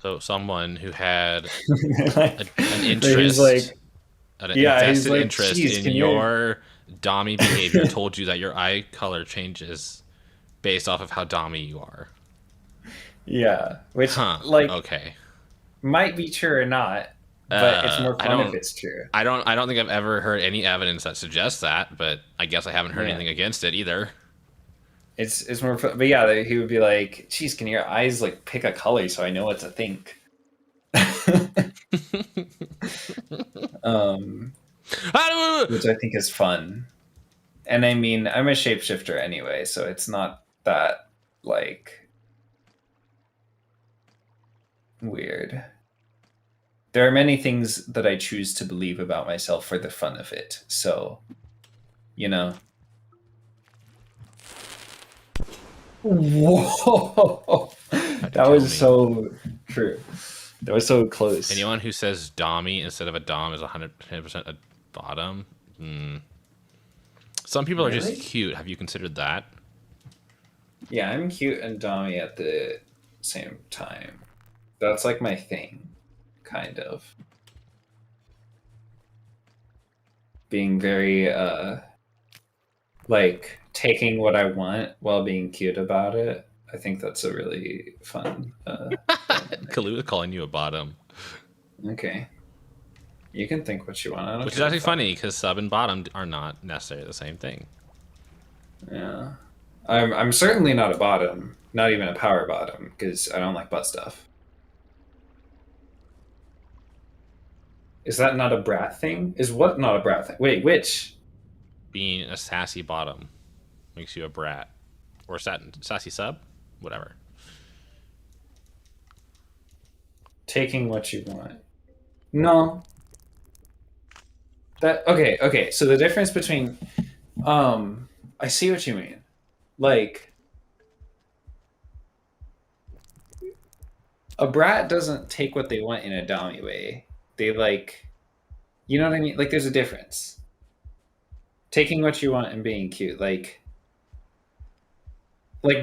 So someone who had like, an interest, he's like, an yeah, invested like, interest in can your dommy behavior told you that your eye color changes based off of how dommy you are. Yeah, which Like okay, might be true or not, but it's more fun if it's true. I don't think I've ever heard any evidence that suggests that, but I guess I haven't heard anything against it either. It's more fun, but yeah, he would be like, "Geez, can your eyes like pick a color so I know what to think?" Which I think is fun. And I mean, I'm a shapeshifter anyway, so it's not that like weird. There are many things that I choose to believe about myself for the fun of it. So, you know. Whoa! That was so true. That was so close. Anyone who says dommy instead of a dom is 100% a bottom. Some people are just cute. Have you considered that? Yeah, I'm cute and dommy at the same time. That's like my thing, kind of. Being very, like, taking what I want while being cute about it. I think that's a really fun. Kalu is calling you a bottom. Okay. You can think what you want. Which is actually funny because sub and bottom are not necessarily the same thing. Yeah. I'm certainly not a bottom, not even a power bottom, because I don't like butt stuff. Is that not a brat thing? Is what not a brat thing? Wait, which? Being a sassy bottom makes you a brat. Or sassy sub? Whatever. Taking what you want. No. Okay, so the difference between I see what you mean. Like a brat doesn't take what they want in a dommy way. They like, you know what I mean? Like there's a difference. Taking what you want and being cute, like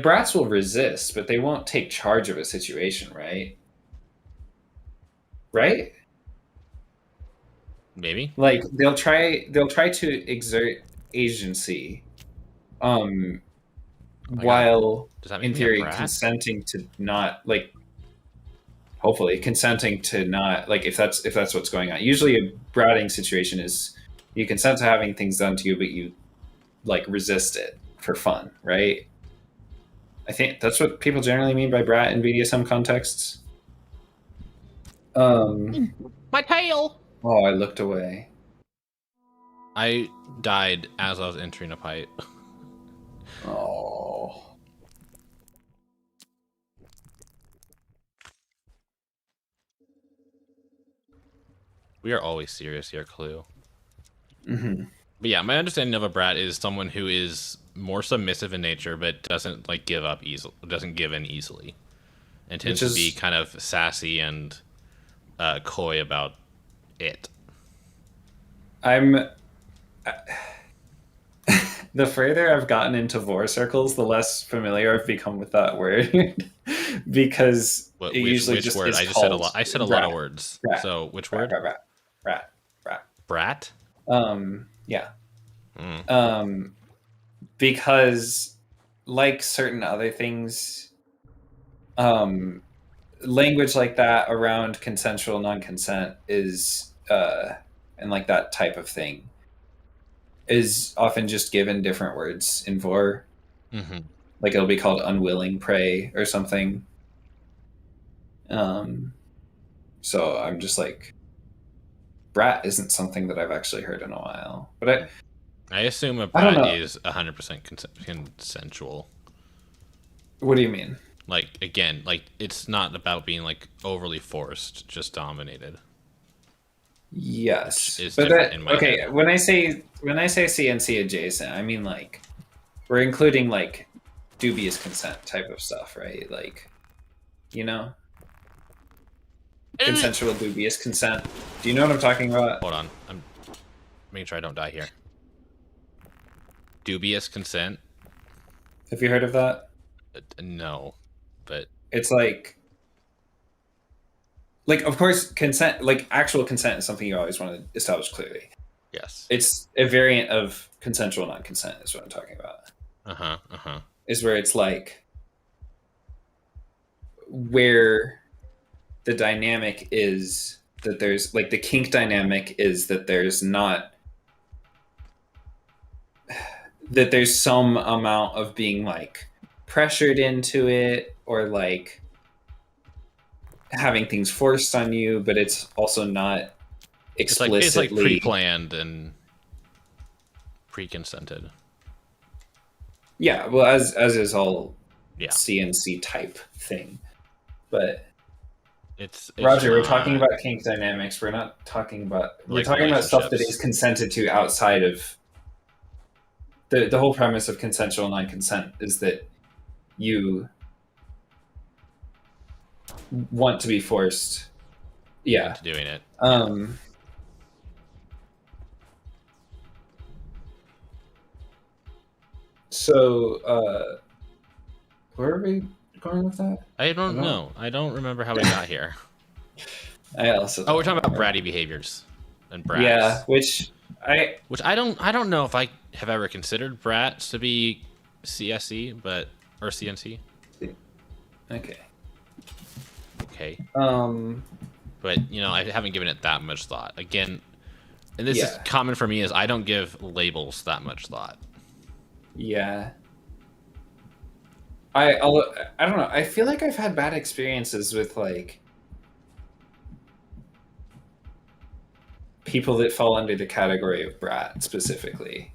brats will resist, but they won't take charge of a situation, right? Right? Maybe. Like they'll try to exert agency while in theory consenting to not like hopefully consenting to not like if that's what's going on. Usually a bratting situation is you consent to having things done to you but you like resist it for fun, right? I think that's what people generally mean by brat in BDSM contexts. My tail. Oh, I looked away. I died as I was entering a pipe. Oh. We are always serious here, Clue. Mm-hmm. But yeah, my understanding of a brat is someone who is more submissive in nature, but doesn't like give up easily, doesn't give in easily, and tends to be kind of sassy and coy about it. The further I've gotten into vor circles, the less familiar I've become with that word. because What it usually which just word? is I just said a called lot. I said a lot of brat, words. brat, So which brat, word? brat, brat, brat, brat. Brat. Yeah. Mm. Um, because like certain other things, um, language like that around consensual non-consent is and like that type of thing is often just given different words in vor. Mm-hmm. Like it'll be called unwilling prey or something. Um, so I'm just like, brat isn't something that I've actually heard in a while. But I assume a I don't brat know. is 100% consensual. What do you mean? Like again, like it's not about being like overly forced, just dominated, which Yes, is but different that in my okay. head. When I say CNC adjacent, I mean like we're including like dubious consent type of stuff, right? Like you know, consensual dubious consent. Do you know what I'm talking about? Hold on, I'm making sure I don't die here. Dubious consent? Have you heard of that? No, but It's like of course consent, like actual consent is something you always want to establish clearly. yes. It's a variant of consensual non-consent is what I'm talking about. Uh huh. Uh huh. Is where it's like where the dynamic is that there's like the kink dynamic is that there's not that there's some amount of being like pressured into it or like having things forced on you, but it's also not It's like explicitly. pre-planned and pre-consented. Yeah, well, as is all Yeah, CNC type thing. But it's Roger, we're talking not about kink dynamics. We're like talking about stuff that is relationships. consented to outside of the whole premise of consensual non-consent is that you want to be forced. Yeah. Into doing it. Yeah. Um so where are we going with that? I I don't don't know. I don't remember how we got here. I also Oh, we're don't talking about remember. bratty behaviors and Yeah, brats. I Which I don't know if I have ever considered brats to be CSE, but or CNC. okay. Okay. Um But I haven't given it that much thought. Again, and this is yeah. common for me is I don't give labels that much thought. Yeah. I don't know. I feel like I've had bad experiences with like people that fall under the category of brat specifically.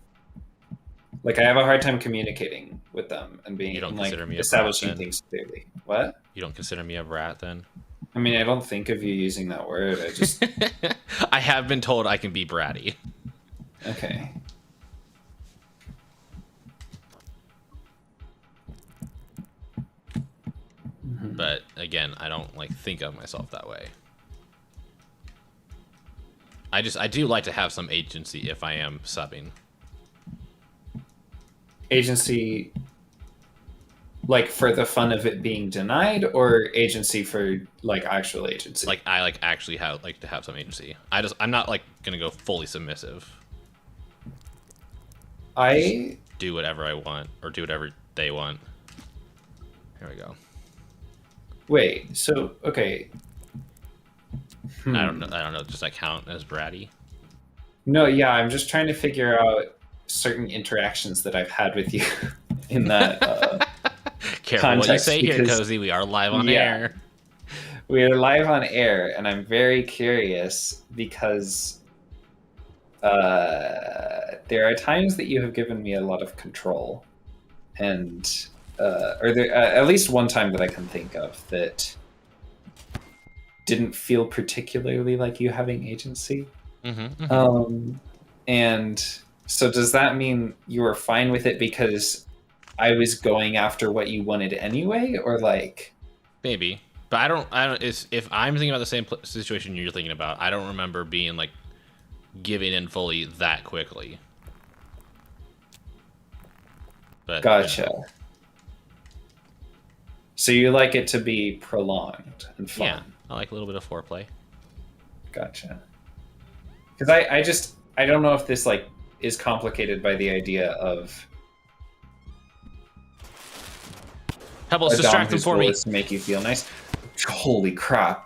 Like I have a hard time communicating with them and You being don't and like consider me a brat establishing then? things clearly. What? You don't consider me a brat then? I mean, I don't think of you using that word. I just I have been told I can be bratty. okay. But again, I don't like think of myself that way. I do like to have some agency if I am subbing. Agency like for the fun of it being denied or agency for like actual agency? Like I actually have like to have some agency. I'm not like gonna go fully submissive. I Do whatever I want or do whatever they want. Here we go. wait, so okay. I don't know. I don't know. Does that count as bratty? No, yeah, I'm just trying to figure out certain interactions that I've had with you in that Careful what you context say here, because Cozy. We are live on yeah, air. we are live on air, and I'm very curious because there are times that you have given me a lot of control, and or there at least one time that I can think of that didn't feel particularly like you having agency. Mm-hmm, mm-hmm. And so does that mean you were fine with it because I was going after what you wanted anyway, or like Maybe, but I don't. If I'm thinking about the same situation you're thinking about, I don't remember being like giving in fully that quickly. But gotcha. So you like it to be prolonged and fun. Yeah, I like a little bit of foreplay. Gotcha. Because I don't know if this like is complicated by the idea of Pebbles, a dom distract them whose for goal me. is to make you feel nice. Holy crap!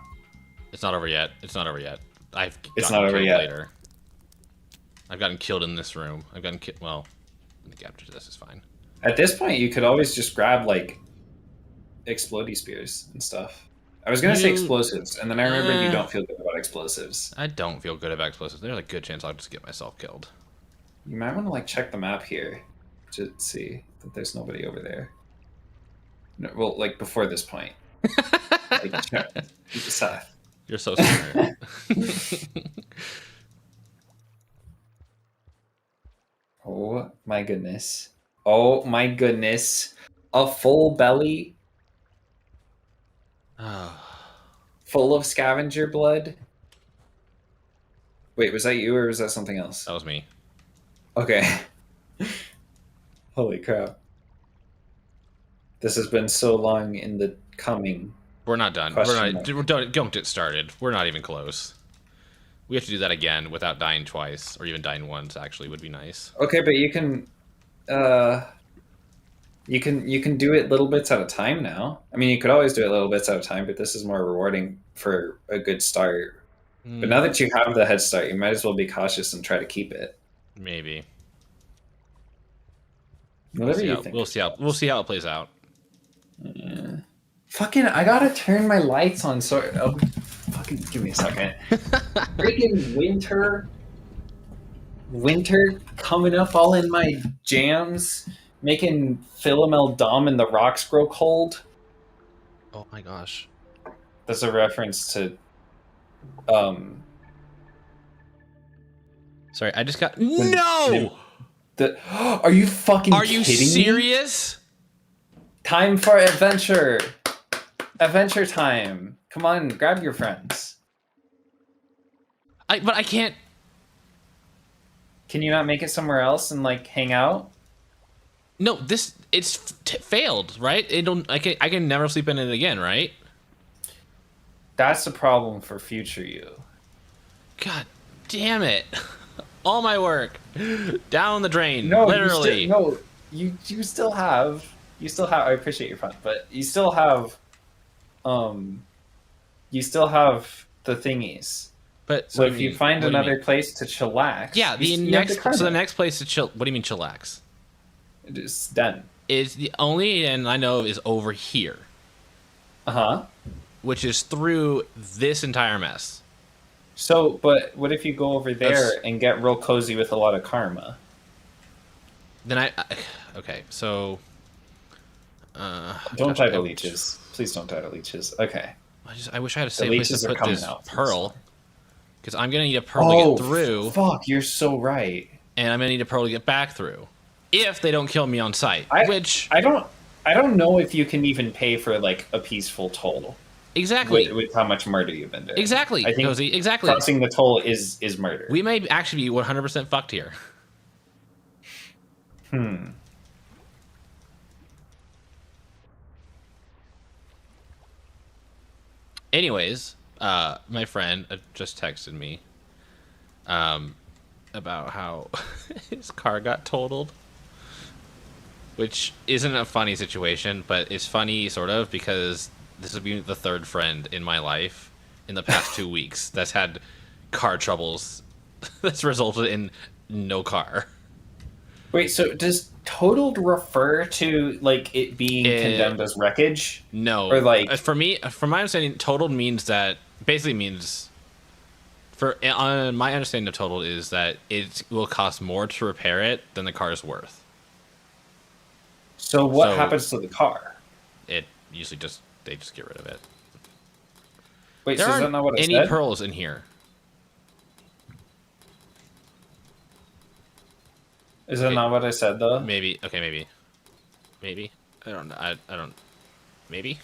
It's not over yet. It's not over yet. It's not over yet. Later. I've gotten killed in this room. I've gotten killed. Well, the gap to this is fine. At this point, you could always just grab like explodey spears and stuff. I was gonna say explosives, and then I remembered you don't feel good about explosives. I don't feel good about explosives. There's a good chance I'll just get myself killed. You might want to like check the map here to see that there's nobody over there. No, well, like before this point. Like, Seth. You're so smart. Oh my goodness. Oh my goodness. A full belly full of scavenger blood. Wait, was that you or was that something else? That was me. Okay. Holy crap. This has been so long in the coming. We're not done. Don't get started. We're not even close. We have to do that again without dying twice, or even dying once. Actually, would be nice. Okay, but you can do it little bits at a time now. I mean, you could always do it little bits at a time, but this is more rewarding for a good start. But now that you have the head start, you might as well be cautious and try to keep it. Maybe. Whatever you think. We'll see how it plays out. Yeah. Fucking, I gotta turn my lights on. So, fucking, give me a second. Freaking winter coming up, all in my jams, making Philomel Dom and the rocks grow cold. Oh my gosh. That's a reference to, Sorry, I just got no. Are you fucking? Are you serious? Time for adventure. Adventure time. Come on, grab your friends. But I can't. Can you not make it somewhere else and like hang out? No, it's failed, right? I can never sleep in it again, right? That's the problem for future you. God damn it. All my work down the drain. No, literally. You still have I appreciate your fun, but you still have the thingies. But so if you find another place to chillax, yeah, the next place to chill. What do you mean chillax? It's done. Is the only inn I know is over here. Which is through this entire mess. So, but what if you go over there and get real cozy with a lot of karma? Then okay, so don't die to leeches. Please don't die to leeches. Okay. I wish I had a safe place to put this pearl. Because I'm gonna need a pearl to get through. Fuck, you're so right. And I'm gonna need a pearl to get back through. If they don't kill me on sight. Which I don't know if you can even pay for like a peaceful toll. Exactly. With how much murder you've been doing. Exactly. I think exactly. Crossing the toll is murder. We may actually be 100% fucked here. Anyways, my friend just texted me about how his car got totaled. Which isn't a funny situation, but it's funny sort of because this has been the third friend in my life in the past 2 weeks that's had car troubles that's resulted in no car. Wait, so does totaled refer to like it being condemned as wreckage? No. Or like from my understanding, totaled means that basically means my understanding of totaled is that it will cost more to repair it than the car is worth. So what happens to the car? It usually they just get rid of it. Wait, so is that not what it said? Any pearls in here? Is that not what I said though? Maybe. Okay, maybe. I don't know. I don't. Maybe.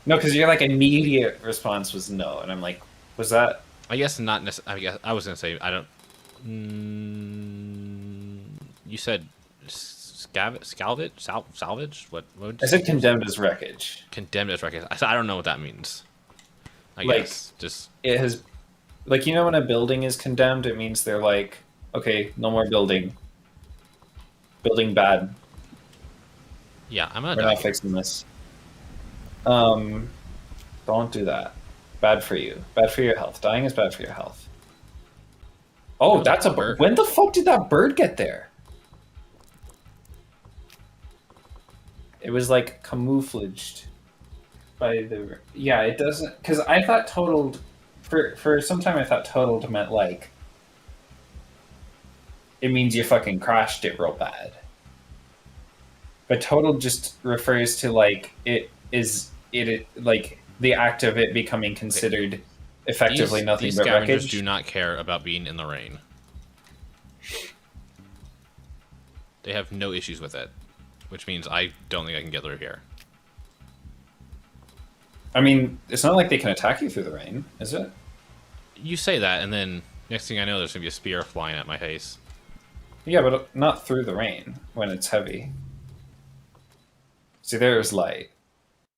No, because your like immediate response was no, and I'm like, was that? I guess not necessarily. I guess I was gonna say I don't. You said salvage? What would I you said say? condemned as wreckage. Condemned as wreckage. I don't know what that means. I Like guess just it has, like you know when a building is condemned, it means they're like, okay, no more building. Building bad. yeah. I'm gonna We're die not here. fixing this. Um, don't do that. Bad for you. Bad for your health. Dying is bad for your health. Oh, That was a that's a bird. when the fuck did that bird get there? It was like camouflaged by the yeah. It doesn't because I thought totaled for some time I thought totaled meant like it means you fucking crashed it real bad. But total just refers to like like the act of it becoming Okay. considered effectively nothing These but scavengers wreckage. do not care about being in the rain. They have no issues with it, which means I don't think I can get through here. I mean, it's not like they can attack you through the rain, is it? You say that, and then next thing I know, there's gonna be a spear flying at my face. Yeah, but not through the rain when it's heavy. See, there's light.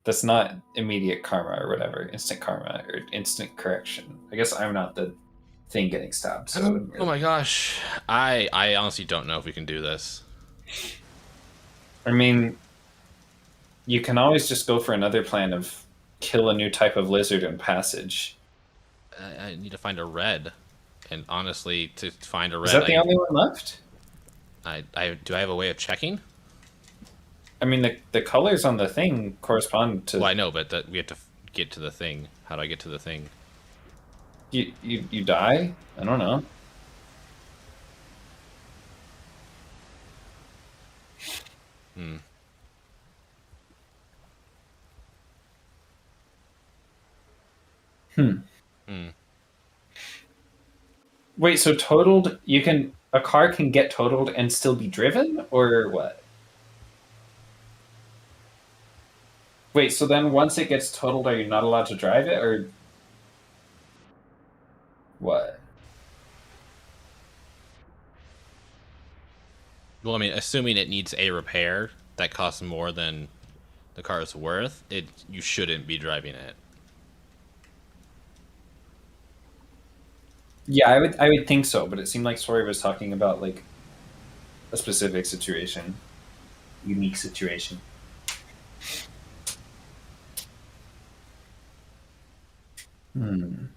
That's not immediate karma or whatever, instant karma or instant correction. I guess I'm not the thing getting stabbed, so I wouldn't really... Oh my gosh, I honestly don't know if we can do this. I mean, you can always just go for another plan of kill a new type of lizard in passage. I need to find a red, and honestly, to find a red, Is that the only one left? do I have a way of checking? I mean, the colors on the thing correspond to... Well, I know, but we have to get to the thing. How do I get to the thing? You die? I don't know. Hmm. Hmm. Wait, so totaled, a car can get totaled and still be driven, or what? Wait, so then once it gets totaled, are you not allowed to drive it, or what? Well, I mean, assuming it needs a repair that costs more than the car is worth, you shouldn't be driving it. Yeah, I would think so, but it seemed like Sori was talking about like a specific situation, unique situation. Hmm.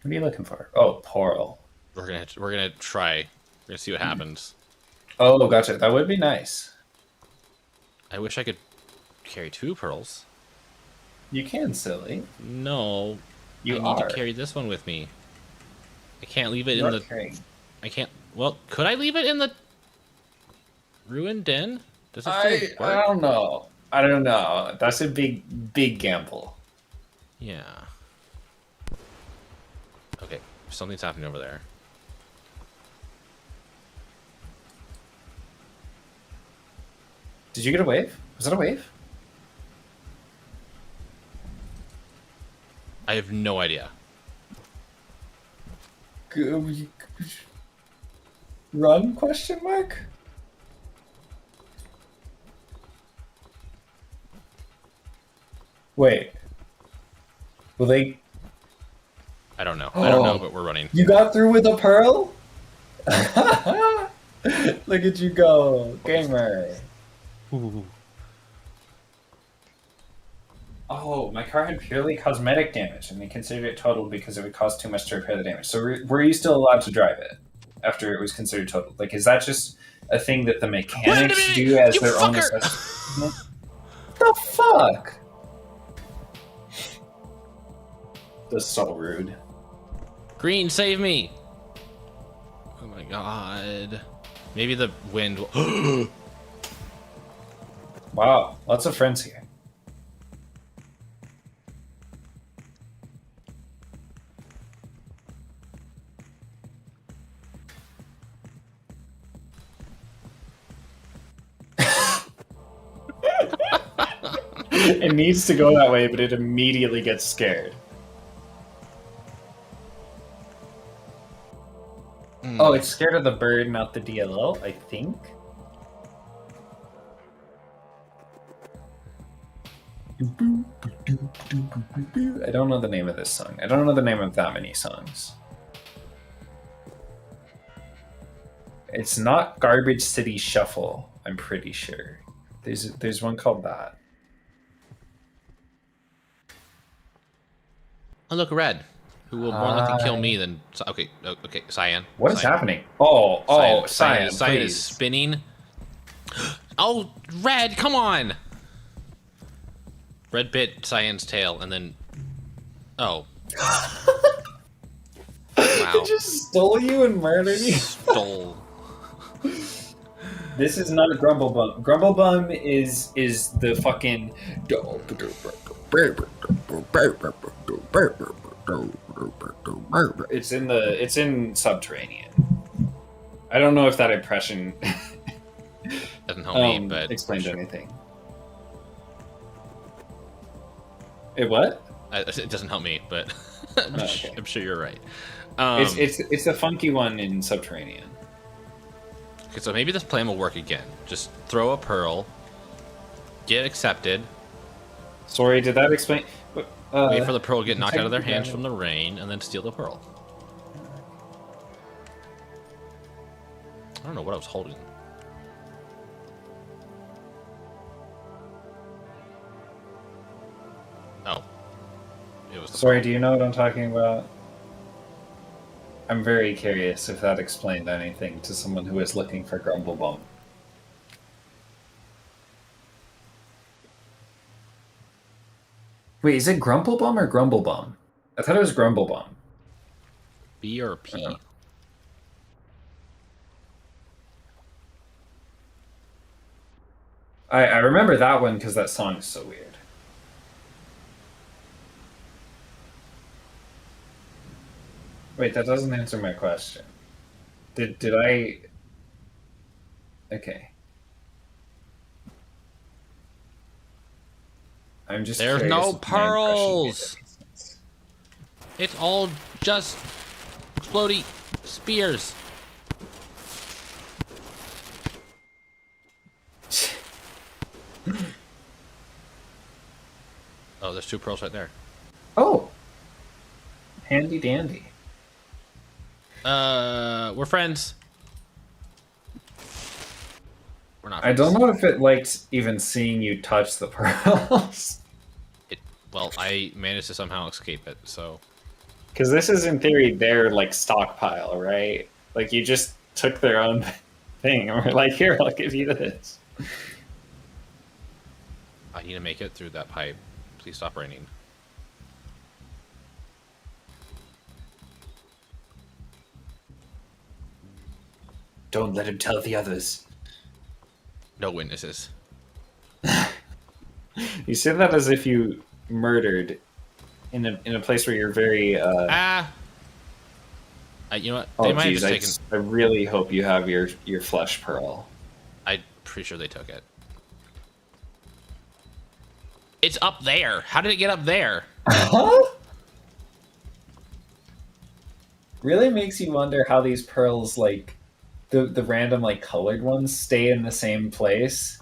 What are you looking for? Oh, Portal. We're gonna try. We're gonna see what happens. Oh, gotcha. That would be nice. I wish I could carry 2 pearls. You can, silly. No, You I need are. to carry this one with me. I can't leave it You're in the. carrying. I can't. Well, could I leave it in the ruined den? Does it still I work? don't know. I don't know. That's a big gamble. Yeah. Okay, something's happening over there. Did you get a wave? Was that a wave? I have no idea. Run? Question mark. Wait. Will they? I don't know. I don't know, but we're running. You got through with a pearl? Look at you go, gamer. Ooh. Oh, my car had purely cosmetic damage, and they considered it totaled because it would cost too much to repair the damage. So were you still allowed to drive it after it was considered totaled? Like, is that just a thing that the mechanics do as their own assessment? The fuck? That's so rude. Green, save me! Oh my god. Maybe the wind will... Wow, lots of friends here. It needs to go that way, but it immediately gets scared. Oh, it's scared of the bird, not the DLL, I think. I don't know the name of this song. I don't know the name of that many songs. It's not Garbage City Shuffle, I'm pretty sure. There's one called that. Oh, look, red. Who will more likely kill me than... Okay, okay, Cyan. What is Cyan. happening? Oh, Cyan, Cyan is please. spinning. Oh, red, come on! Red bit Cyan's tail, and then... Oh. Wow. He just stole you and murdered you? Stole. This is not a Grumble Bum. Grumble Bum is the fucking... It's in Subterranean. I don't know if that impression Doesn't help me, but explains sure. anything. It what? It doesn't help me, but Okay. I'm sure you're right. It's a funky one in Subterranean. Okay, so maybe this plan will work again. Just throw a pearl, get accepted. Sorry, did that explain? Wait for the pearl to get knocked out of their hands from the rain, and then steal the pearl. I don't know what I was holding. Oh. It was the Sorry, do you know what I'm talking about? I'm very curious if that explained anything to someone who is looking for Grumble Bum. Wait, is it Grumble Bum or Grumble Bum? I thought it was Grumble Bum. B or P? I remember that one because that song is so weird. Wait, that doesn't answer my question. Did I... Okay. I'm just There's curious no if my impression made pearls. any sense. It's all just explodey spears. Oh, there's 2 pearls right there. Oh! Handy dandy. We're friends. We're not I friends. don't know if it likes even seeing you touch the pearls. Well, I managed to somehow escape it, so... Because this is, in theory, their, like, stockpile, right? Like, you just took their own thing, and we're like, here, I'll give you this. I need to make it through that pipe. Please stop raining. Don't let him tell the others. No witnesses. You say that as if you murdered in a place where you're very... You know what? They Oh, might geez, have just taken... I really hope you have your flesh pearl. I'm pretty sure they took it. It's up there. How did it get up there? Huh? Really makes you wonder how these pearls, like, the random, like, colored ones stay in the same place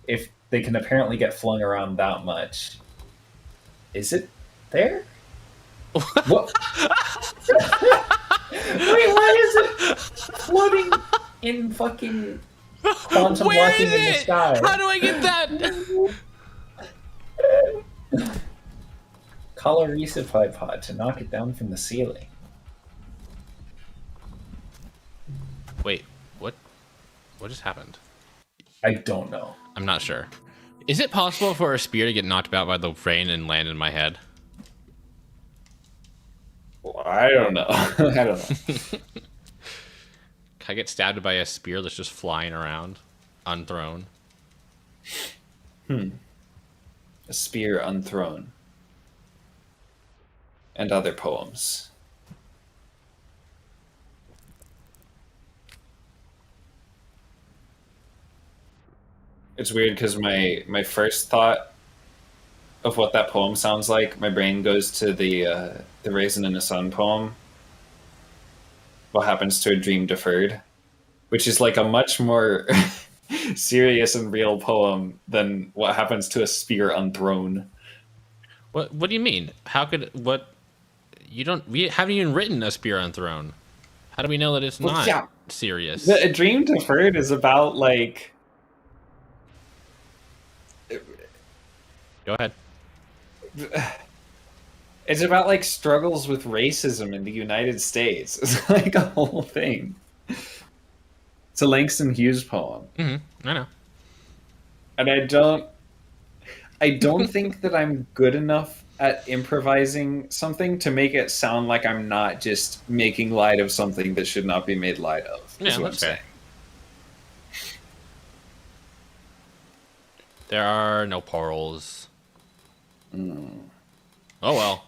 if they can apparently get flung around that much. Is it there? What? Wait, why is it floating in fucking quantum Where blocking is in the it? sky? How do I get that? Call a resupply pod to knock it down from the ceiling. Wait, what? What just happened? I don't know. I'm not sure. Is it possible for a spear to get knocked about by the rain and land in my head? Well, I don't know. I don't know. Can I get stabbed by a spear that's just flying around, unthrown? A spear unthrown. And other poems. It's weird because my first thought of what that poem sounds like, my brain goes to the Raisin in the Sun poem. what happens to a dream deferred, which is like a much more serious and real poem than what happens to a spear unthrown. What do you mean? How could what? You don't. We haven't even written a spear unthrown. How do we know that it's Well, not yeah, serious? a dream deferred is about like Go ahead. it's about like struggles with racism in the United States. It's like a whole thing. It's a Langston Hughes poem, I know. and I don't think that I'm good enough at improvising something to make it sound like I'm not just making light of something that should not be made light of. Yeah, Is what I'm that's fair. saying. There are no pearls. Oh well.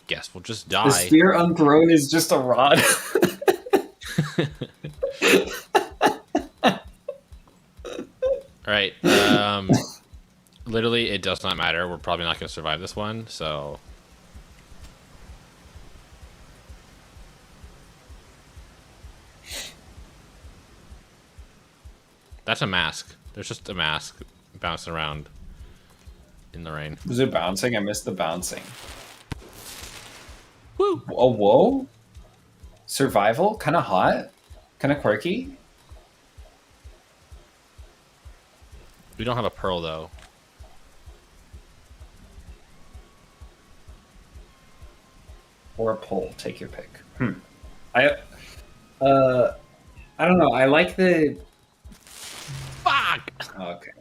Guess we'll just die. The spear unthrown is just a rod. All right. Literally, it does not matter. We're probably not going to survive this one, so. That's a mask. There's just a mask bouncing around in the rain. Was it bouncing? I missed the bouncing. Woo! Oh, whoa! Survival? Kind of hot? Kind of quirky? We don't have a pearl, though. Or a pole. Take your pick. I don't know. I like the... Fuck! Okay.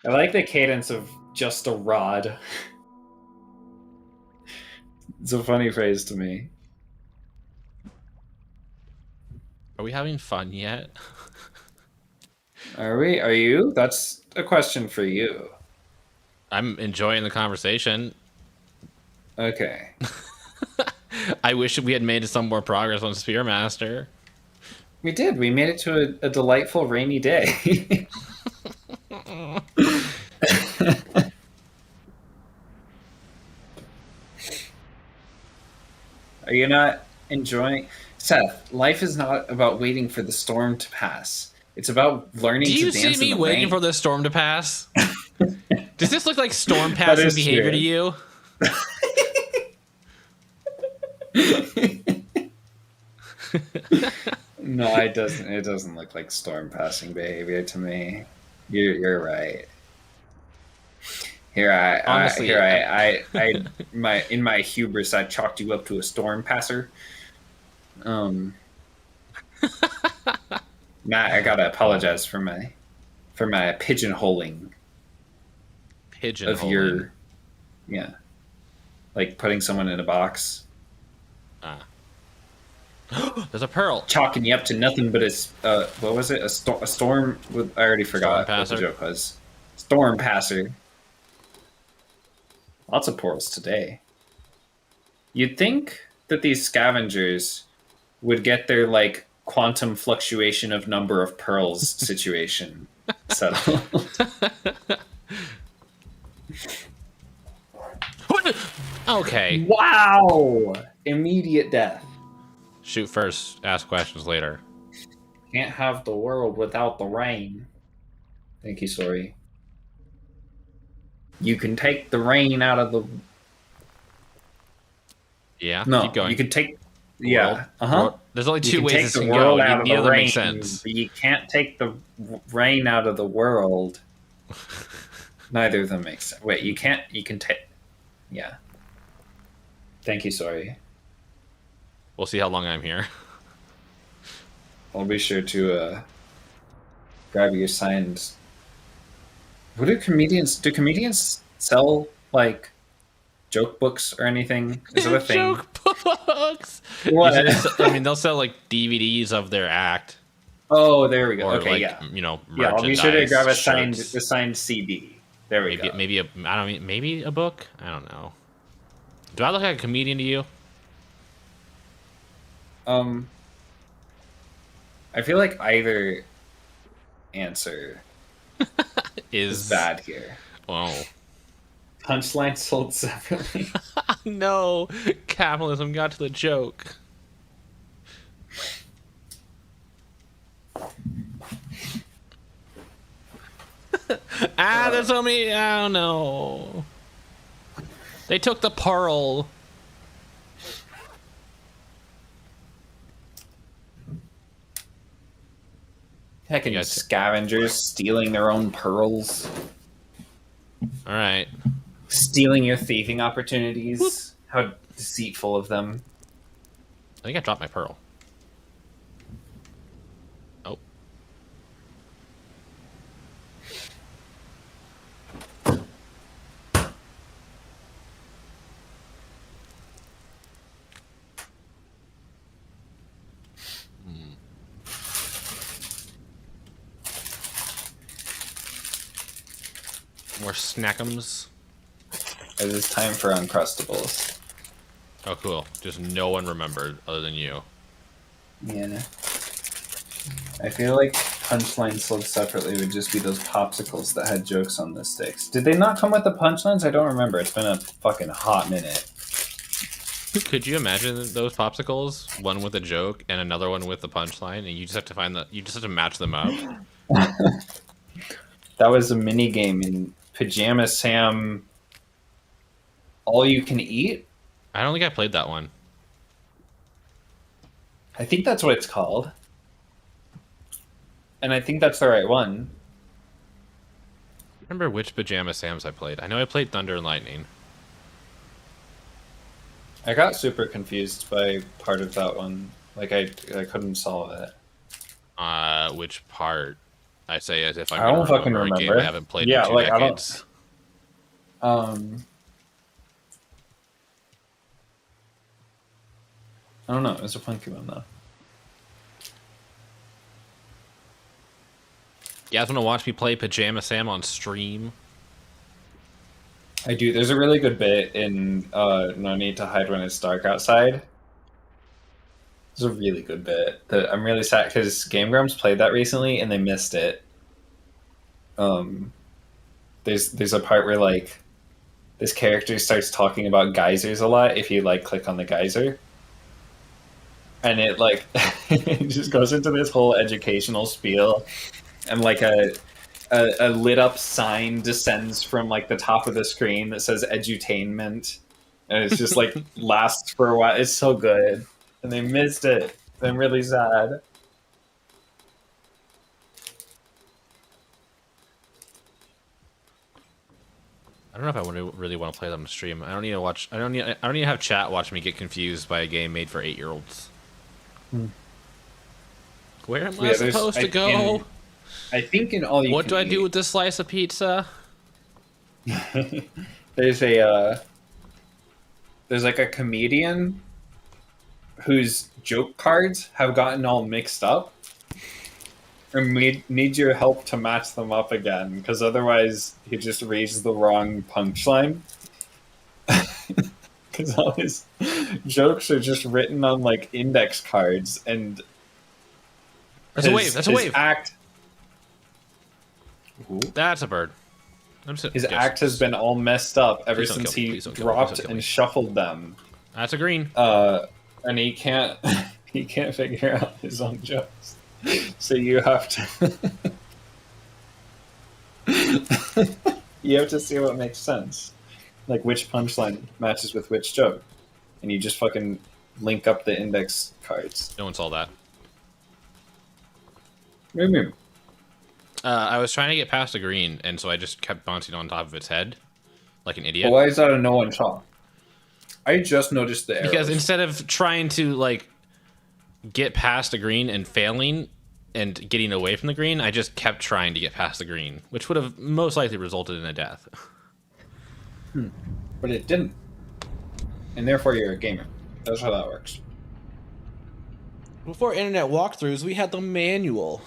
I like the cadence of just a rod. It's a funny phrase to me. Are we having fun yet? Are we? Are you? That's a question for you. I'm enjoying the conversation. Okay. I wish we had made some more progress on Spearmaster. We did. We made it to a delightful rainy day. Are you not enjoying... Seth, life is not about waiting for the storm to pass. It's about learning Do to you dance see in me the waiting rain. for the storm to pass? Does this look like storm passing is behavior true. to you? No, it doesn't. It doesn't look like storm passing behavior to me. You're right. Honestly, In my hubris, I chalked you up to a storm passer. Matt, I gotta apologize for my pigeonholing of your, yeah, like putting someone in a box. There's a pearl. Chalking you up to nothing but a what was it? A storm. I already forgot what the joke was. Storm passer. Lots of pearls today. You'd think that these scavengers would get their like quantum fluctuation of number of pearls situation settled. Okay. Wow! Immediate death. Shoot first, ask questions later. Can't have the world without the rain. Thank you, sorry. You can take the rain out of the... Yeah, No, keep going. you can take... Yeah, there's only two ways this can go. Neither of them make sense. But you can't take the rain out of the world. Neither of them makes sense. Wait, you can't... You can take... Yeah. Thank you, sorry. We'll see how long I'm here. I'll be sure to grab your signed... What do comedians sell, like, joke books or anything? Is that a thing? Joke books! What? I mean, they'll sell, like, DVDs of their act. Oh, there we go. Or, okay, like, yeah. You know, Yeah, I'll be sure to grab a shirts. signed CD. There we go. Maybe maybe a book? I don't know. Do I look like a comedian to you? I feel like either answer is bad here. Oh. Punchline sold separately. No, capitalism got to the joke. There's so many. Oh no. They took the pearl. Heckin' scavengers stealing their own pearls. All right. Stealing your thieving opportunities. Whoop. How deceitful of them. I think I dropped my pearl. Oh. More snackums. It is time for Uncrustables. Oh, cool. Just no one remembered other than you. Yeah. I feel like punchlines sold separately would just be those popsicles that had jokes on the sticks. Did they not come with the punchlines? I don't remember. It's been a fucking hot minute. Could you imagine those popsicles? One with a joke and another one with the punchline, and you just have to find the. You just have to match them up. That was a mini game in Pajama Sam. All You Can Eat. I don't think I played that one. I think that's what it's called, and I think that's the right one. Remember which Pajama Sams I played? I know I played Thunder and Lightning. I got super confused by part of that one. Like I couldn't solve it. Which part? I say as if I don't fucking remember. A game I haven't played in 2 decades. I don't know. It was a funky one though. You guys want to watch me play Pajama Sam on stream? I do. There's a really good bit in No Need to Hide When It's Dark Outside. It's a really good bit that I'm really sad because Game Grumps played that recently and they missed it. There's a part where like this character starts talking about geysers a lot if you like click on the geyser. And it like it just goes into this whole educational spiel, and like a lit up sign descends from like the top of the screen that says edutainment, and it's just like lasts for a while. It's so good, and they missed it. I'm really sad. I don't know if I really want to play them on stream. I don't need to watch. I don't need to have chat watch me get confused by a game made for 8-year-olds. Where am I supposed to go? I think in all you. What do I do with this slice of pizza? There's like a comedian whose joke cards have gotten all mixed up, and we need your help to match them up again, because otherwise he just reads the wrong punchline. Because all his jokes are just written on like index cards, and that's a wave. That's a wave. Act. That's a bird. His act has been all messed up ever since he dropped and shuffled them. That's a green. And he can't figure out his own jokes. So you have to you have to see what makes sense. Like which punchline matches with which joke. And you just fucking link up the index cards. No one saw that. Maybe. I was trying to get past a green, and so I just kept bouncing on top of its head, like an idiot. Well, why is that a no one saw? I just noticed the arrows. Because instead of trying to like get past a green and failing and getting away from the green, I just kept trying to get past the green, which would have most likely resulted in a death. But it didn't. And therefore you're a gamer. That's how that works. Before internet walkthroughs, we had the manual.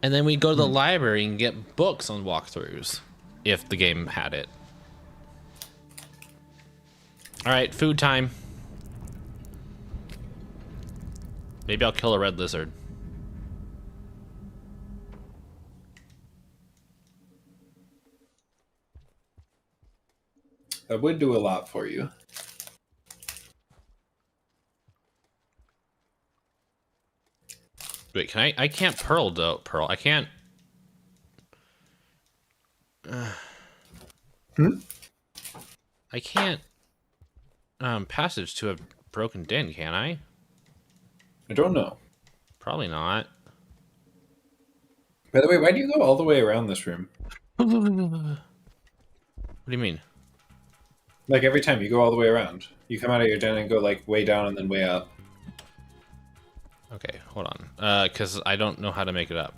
And then we'd go to the library and get books on walkthroughs, if the game had it. Alright, food time. Maybe I'll kill a red lizard. That would do a lot for you. Wait, can I can't pearl though. Pearl. I can't. Hmm? I can't passage to a broken den, can I? I don't know. Probably not. By the way, why do you go all the way around this room? What do you mean? Like every time you go all the way around. You come out of your den and go like way down and then way up. Okay, hold on. Because I don't know how to make it up.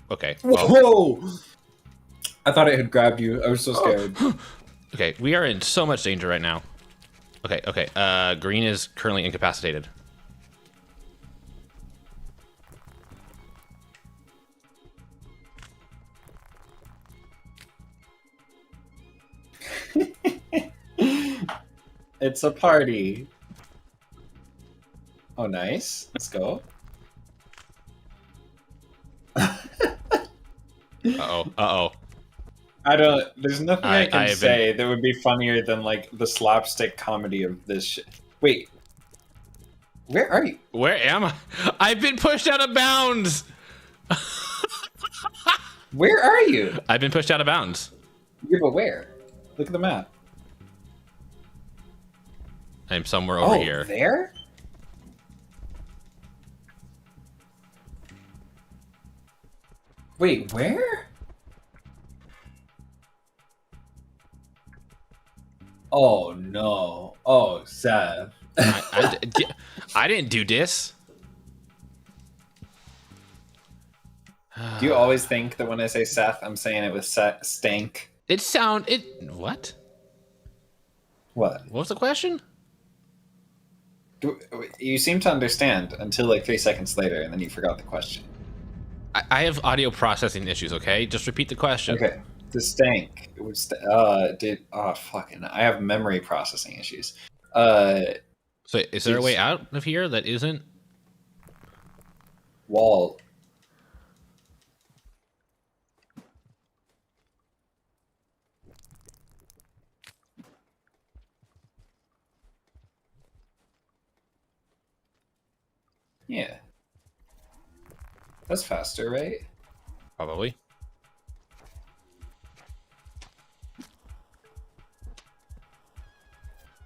Okay. Well, Whoa! I thought it had grabbed you. I was so scared. okay, we are in so much danger right now. Okay, okay. Green is currently incapacitated. It's a party. Oh, nice. Let's go. Uh-oh. Uh-oh. I don't. There's nothing I can have say that would be funnier than like the slapstick comedy of this shit. Wait, where are you? Where am I? I've been pushed out of bounds! Where are you? I've been pushed out of bounds. Yeah, but where? Look at the map. I'm somewhere over Oh, here. there? Wait, where? Oh no. Oh, Seth. I didn't do this. Do you always think that when I say Seth, I'm saying it with stank? What? What? What was the question? You seem to understand until like 3 seconds later, and then you forgot the question. I have audio processing issues, okay? Just repeat the question. Okay. The stank. It was fucking. I have memory processing issues. So is there a way out of here that isn't? Wall. Yeah. That's faster, right? Probably.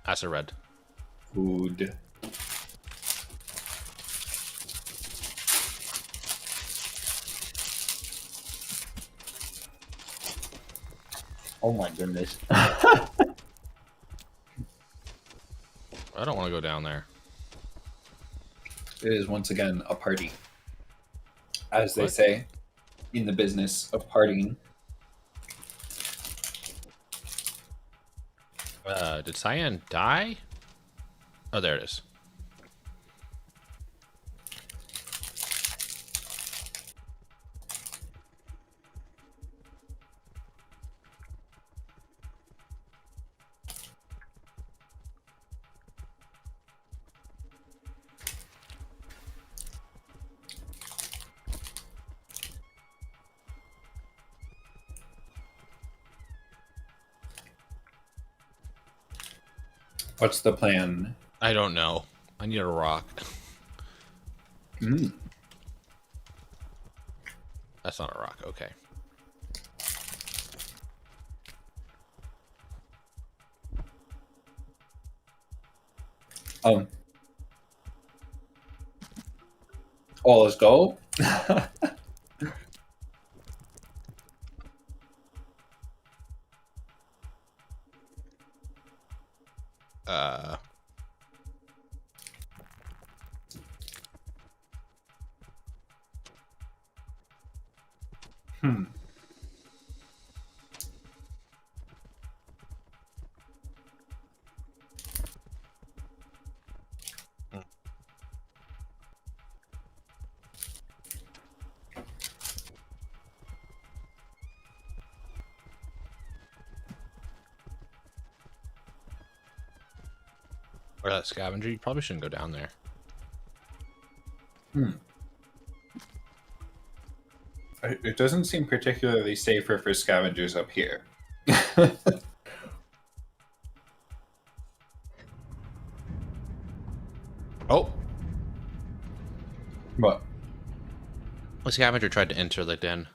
That's a red. Food. Oh my goodness. I don't want to go down there. It is once again a party. As they What? say in the business of partying. Did Cyan die? Oh, there it is. What's the plan? I don't know. I need a rock. Mm. That's not a rock. Okay. Oh, let's go. Uh. Hmm. Or that scavenger. You probably shouldn't go down there. Hmm. It doesn't seem particularly safer for scavengers up here. Oh. What? The scavenger tried to enter the den.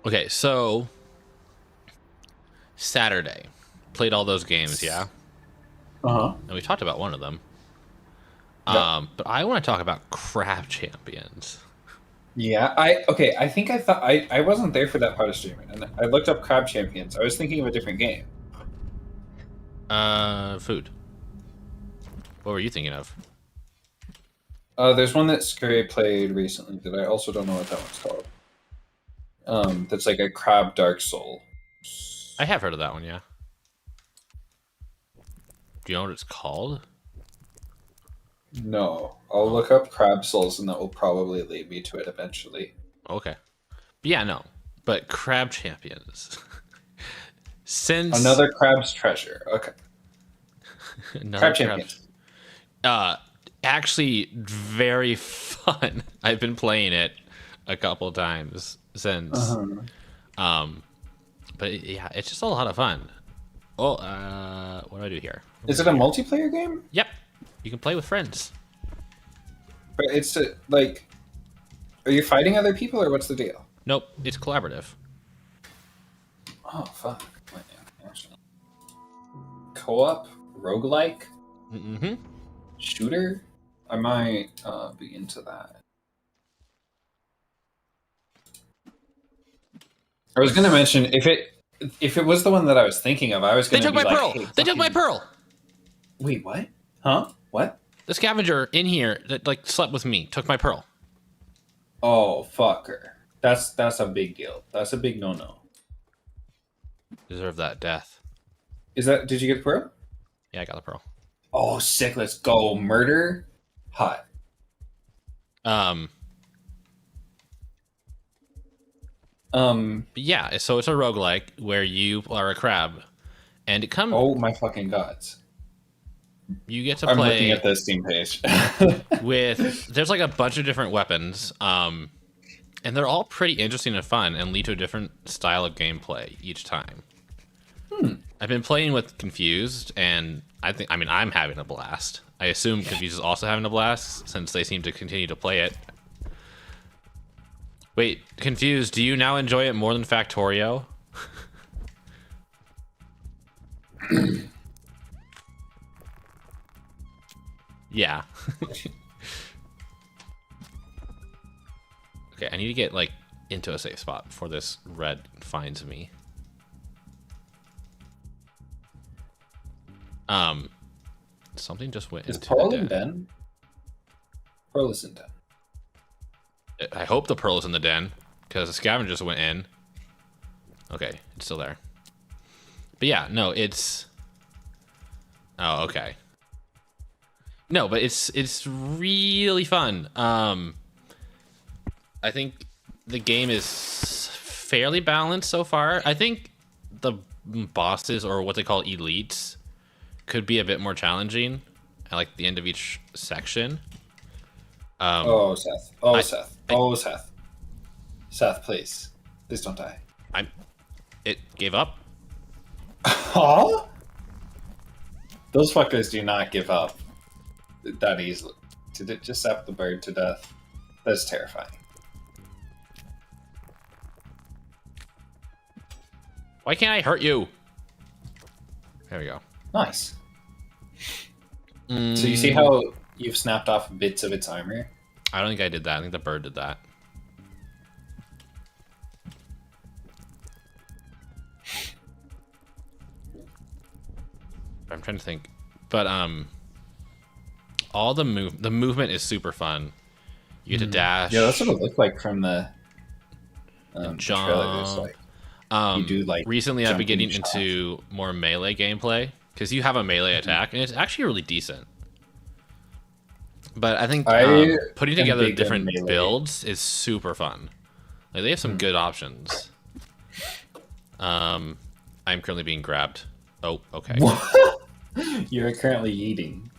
Okay, so Saturday, played all those games, yeah, Uh-huh. and we talked about one of them. Yep. But I want to talk about Crab Champions. Yeah, I think I thought I wasn't there for that part of streaming, and I looked up Crab Champions. I was thinking of a different game. Food. What were you thinking of? There's one that Scurry played recently that I also don't know what that one's called. That's like a crab Dark Soul. I have heard of that one, yeah. Do you know what it's called? No, I'll look up Crab Souls, and that will probably lead me to it eventually. Okay. But yeah, no. But Crab Champions. Since Another Crab's Treasure. Okay. another Crab Champions. Actually very fun. I've been playing it a couple times since. But yeah, it's just a lot of fun. Oh, what do I do here? Is it a multiplayer game? Yep. You can play with friends. But it's like, are you fighting other people or what's the deal? Nope, it's collaborative. Oh fuck! Wait, yeah, actually. Co-op, roguelike, Mm-hmm. shooter. I might be into that. I was gonna mention if it was the one that I was thinking of, I was They gonna took be my like, pearl. hey, They took my pearl. Wait, what? Huh? What? The scavenger in here that like slept with me took my pearl. Oh fucker! That's a big deal. That's a big no. Deserve that death. Is that? Did you get the pearl? Yeah, I got the pearl. Oh, sick! Let's go. Murder, hot. But yeah, so it's a roguelike where you are a crab, and it comes. Oh my fucking gods! You get to I'm play looking at the Steam page. with. There's like a bunch of different weapons, and they're all pretty interesting and fun, and lead to a different style of gameplay each time. I've been playing with Confused, and I'm having a blast. I assume Confused is also having a blast since they seem to continue to play it. Wait, Confused, do you now enjoy it more than Factorio? Yeah. Okay, I need to get like into a safe spot before this red finds me. Something just went Is into Pearl the in den. den? Pearl is in den. I hope the pearl is in the den, because the scavenger just went in. Okay, it's still there. But yeah, no, it's... Oh, okay. No, but it's really fun. I think the game is fairly balanced so far. I think the bosses, or what they call elites, could be a bit more challenging at like the end of each section. Oh, Seth. Oh, Seth. I- Oh, Seth. Seth, please. Please don't die. It gave up. Huh? Those fuckers do not give up that easily. Did it just zap the bird to death? That's terrifying. Why can't I hurt you? There we go. Nice. So you see how you've snapped off bits of its armor? I don't think I did that. I think the bird did that. I'm trying to think. But all the movement is super fun. You get to dash. Yeah, that's what it looked like from the jump. trailer. There's like you do like recently I've been jumping getting shots. into more melee gameplay because you have a melee attack and it's actually really decent. But I think putting am together big on different melee. builds is super fun. Like they have some good options. I'm currently being grabbed. Oh, okay. You're currently eating.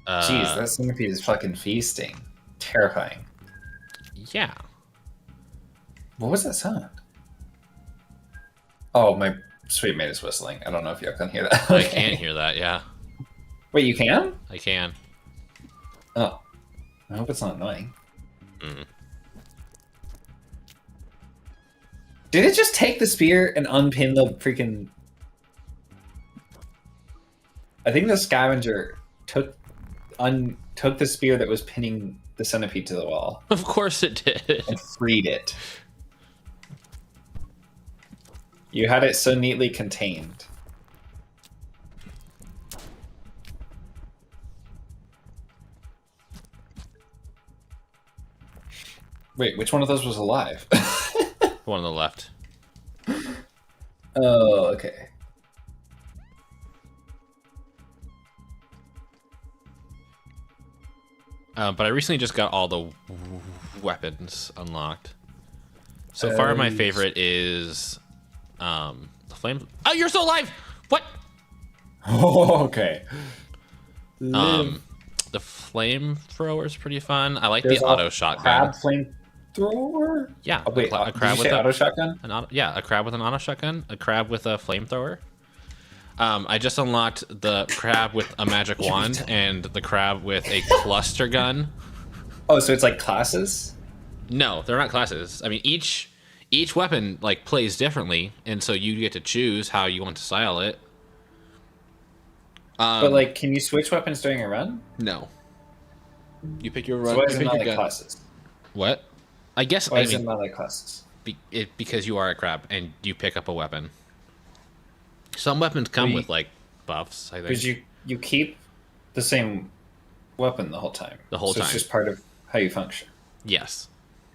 Jeez, that centipede is fucking feasting. Terrifying. Yeah. What was that sound? Oh, my sweet mate is whistling. I don't know if y'all can hear that. I can hear that. Yeah, Wait, you can? I can. Oh, I hope it's not annoying. Mm. Did it just take the spear and unpin the freaking... I think the scavenger took the spear that was pinning the centipede to the wall. Of course it did. And freed it. You had it so neatly contained. Wait, which one of those was alive? One on the left. Oh, okay. But I recently just got all the weapons unlocked. So far, my favorite is the flame. Oh, you're still alive! What? Oh, okay. The flamethrower is pretty fun. I like There's the auto shotgun. Crab flamethrower? Yeah, Oh, wait, a did crab you with say auto shotgun? a crab with an auto shotgun, a crab with a flamethrower. I just unlocked the crab with a magic wand and the crab with a cluster gun. Oh, so it's like classes? No, they're not classes. I mean, each weapon like plays differently, and so you get to choose how you want to style it. But like, can you switch weapons during a run? No. You pick your run. So why You is it pick not your like gun. classes? What? I guess Why is it not like classes? because you are a crab and you pick up a weapon. Some weapons come with like buffs. I think Because you keep the same weapon the whole time. The whole so time. It's just part of how you function. Yes.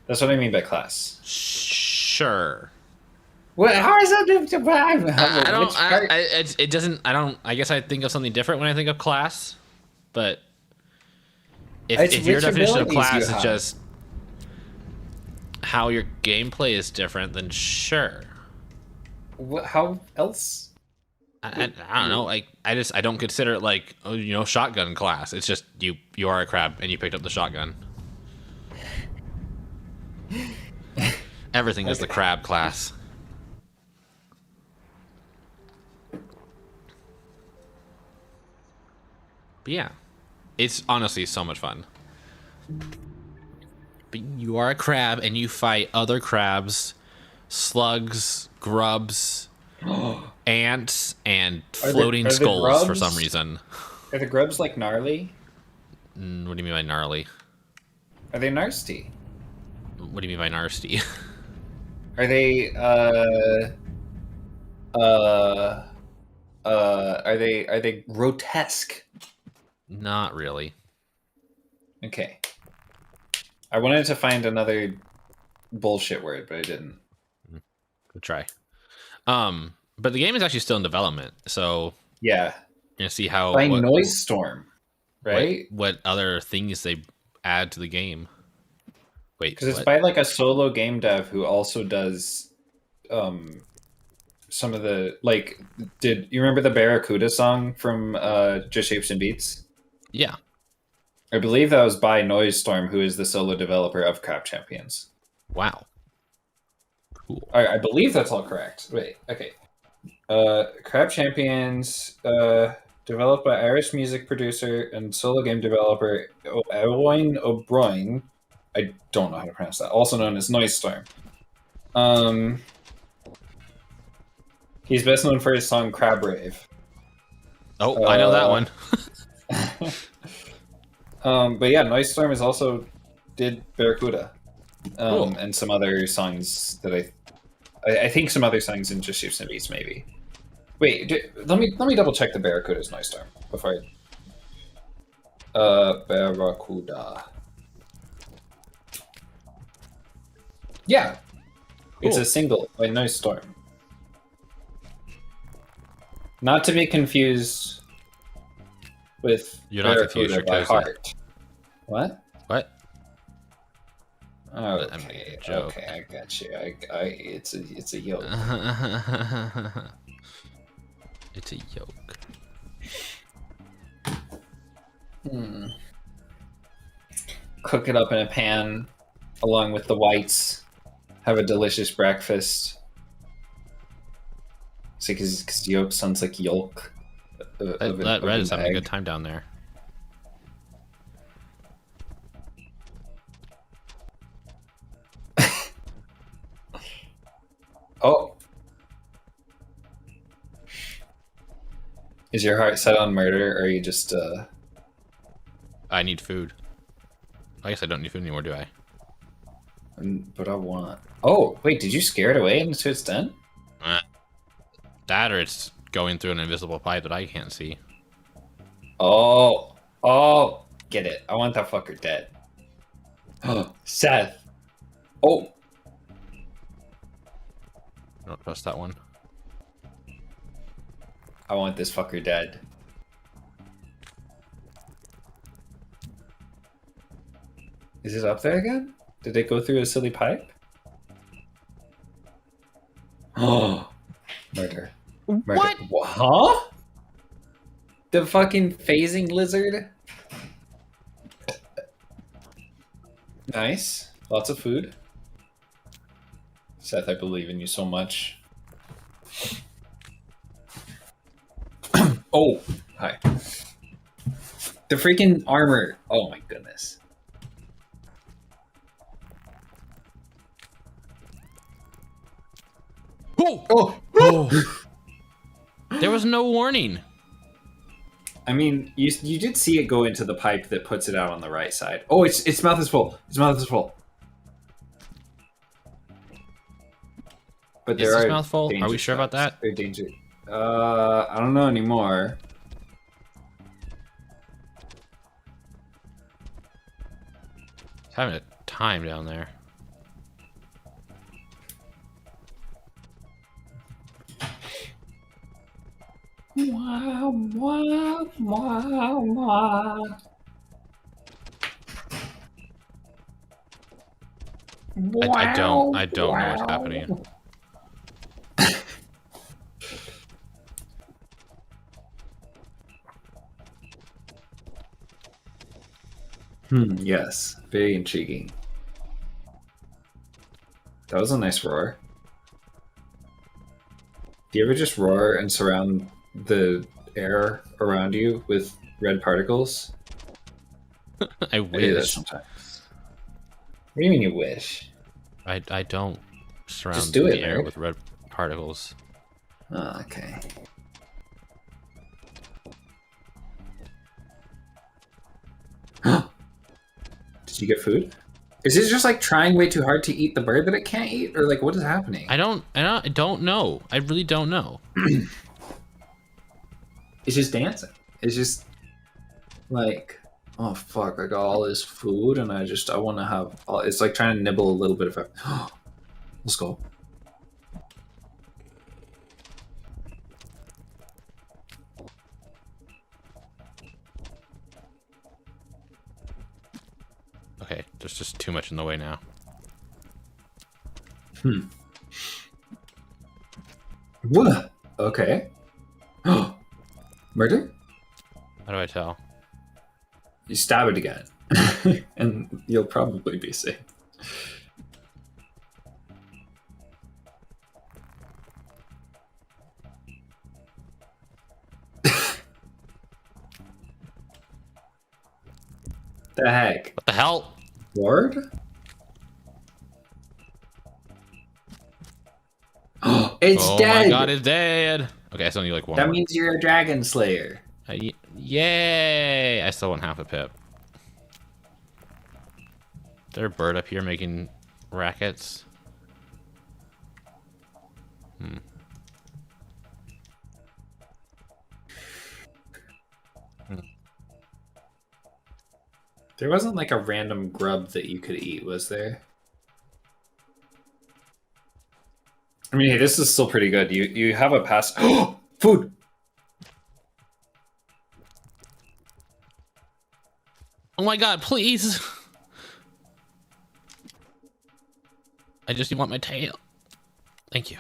That's what I mean by class. Sure. What? How is that? I don't. It doesn't. I don't. I guess I think of something different when I think of class, but if your definition of class is just how your gameplay is different, then sure. How else? I don't know. Like I don't consider it like shotgun class. It's just you are a crab and you picked up the shotgun. Everything is the crab class. But yeah, it's honestly so much fun. But you are a crab and you fight other crabs, slugs, grubs, ants, and floating skulls for some reason. Are the grubs like gnarly? What do you mean by gnarly? Are they nasty? What do you mean by nasty? Are they are they grotesque? Not really. Okay. I wanted to find another bullshit word, but I didn't. Good try. But the game is actually still in development, so yeah, you see how by Noise Storm, right? What other things they add to the game? Wait, because it's by like a solo game dev who also does some of the like. Did you remember the Barracuda song from Just Shapes and Beats? Yeah, I believe that was by Noise Storm, who is the solo developer of Crab Champions. Wow, cool. I believe that's all correct. Wait, okay. Crab Champions, developed by Irish music producer and solo game developer Eoin O'Brien. I don't know how to pronounce that. Also known as Noise Storm. He's best known for his song Crab Rave. Oh, I know that one. But yeah, Noise Storm is also did Barracuda, Cool. and some other songs that I think some other songs in Just Shapes and Beats maybe. Wait, let me double check the Barracuda's Noise Storm before I. Barracuda. Yeah, it's Cool. a single by Noise Storm. Not to be confused with You're not confused, Barracuda you're by cozy. Heart. What? What? Okay, joke. okay, I got you. It's a yoke. It's a yoke. Cook it up in a pan along with the whites. Have a delicious breakfast. See, because yolk sounds like yolk. That red is having a good time down there. Is your heart set on murder, or are you just I need food. I guess I don't need food anymore, do I? but I want. Oh, wait, did you scare it away and so it's done? That or it's going through an invisible pipe that I can't see. Oh, oh, get it. I want that fucker dead. Oh, Seth. Oh, I don't trust that one. I want this fucker dead. Is it up there again? Did it go through a silly pipe? Oh, murder. Murder. What? Huh? The fucking phasing lizard? Nice. Lots of food. Seth, I believe in you so much. Oh, hi. The freaking armor. Oh my goodness. Oh! Oh! Oh! There was no warning. I mean, you did see it go into the pipe that puts it out on the right side. Oh, its mouth is full. Its mouth is full. But Is this mouth full? Are we sure about that? Danger. I don't know anymore. It's having a time down there. Wow, wow, wow, wow. I don't know what's happening. Yes, very intriguing. That was a nice roar. Do you ever just roar and surround the air around you with red particles? I I do that wish. sometimes. What do you mean you wish? I don't surround Just do the it, air right? with red particles. Oh, okay. Did you get food? Is it just like trying way too hard to eat the bird that it can't eat, or like what is happening? I don't know. I really don't know. It's just dancing. It's just like, oh fuck! I got all this food, and I want to have. All, it's like trying to nibble a little bit of it. Let's go. Okay, there's just too much in the way now. What? Okay. Murder? How do I tell? You stab it again, and you'll probably be safe. The heck? What the hell? Ward? Oh, it's Oh dead! my god, it's dead! Okay, I still need like one That more. means you're a dragon slayer. Yay! I still want half a pip. Is there a bird up here making rackets? There wasn't like a random grub that you could eat, was there? I mean, hey, this is still pretty good. You have a pass. Oh, food. Oh my god, please! I just want my tail. Thank you.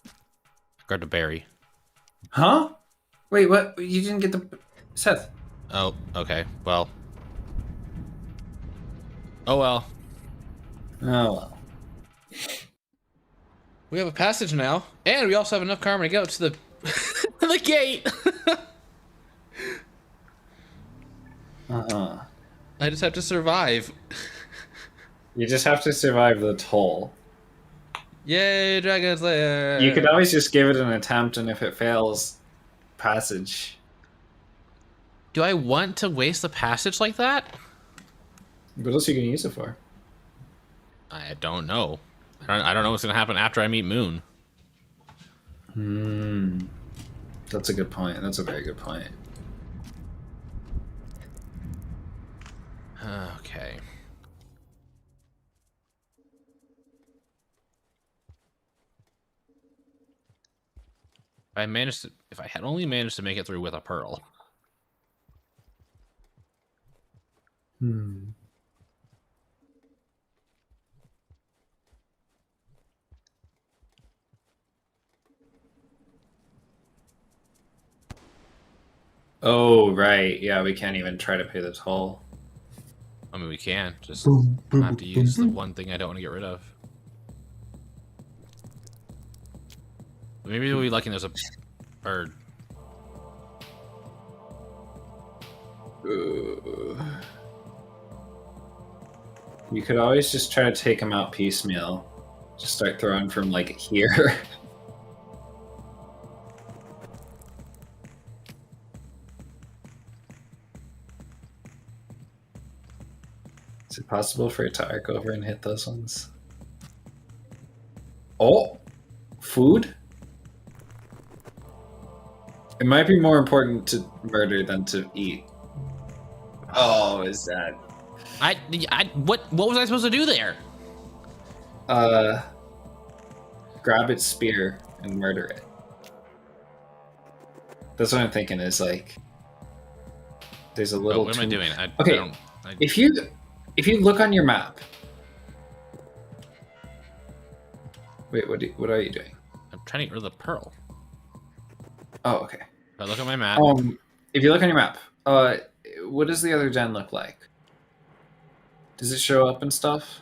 I grabbed a berry. Huh? Wait, what? You didn't get the Seth? Oh, okay. Well. Oh well. Oh well. We have a passage now, and we also have enough karma to get up to the the gate. Uh-huh. I just have to survive. You just have to survive the toll. Yay, Dragon Slayer! You could always just give it an attempt, and if it fails, passage. Do I want to waste the passage like that? What else are you gonna use it for? I don't know. I don't know what's gonna happen after I meet Moon. That's a good point. That's a very good point. Okay. If I had only managed to make it through with a pearl. Oh, right. Yeah, we can't even try to pay the toll. I mean, we can. Just have to use the one thing I don't want to get rid of. Maybe we'll be lucky there's a bird. You could always just try to take him out piecemeal. Just start throwing from, like, here. Is it possible for it to arc over and hit those ones? Oh! Food? It might be more important to murder than to eat. Oh, is that... What was I supposed to do there? Grab its spear and murder it. That's what I'm thinking is, like... There's a little... What am I doing? Okay, if you look on your map... Wait, what are you doing? I'm trying to get rid of the pearl. Oh, okay. If I look at my map. If you look on your map, what does the other den look like? Does it show up and stuff?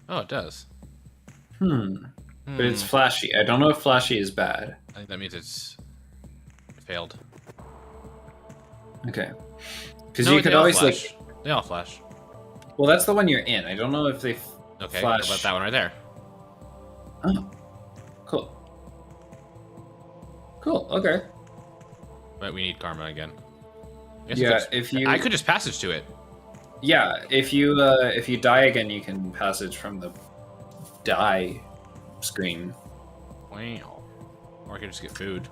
Oh, it does. But it's flashy. I don't know if flashy is bad. I think that means it failed. Okay. Because you could always flash. They all flash. Well, that's the one you're in. I don't know if they okay, flash. What about that one right there? Oh, cool. Cool. Okay. But we need karma again. Yeah, I could just passage to it. Yeah, if you die again, you can passage from the die screen. Wow. Or I could just get food.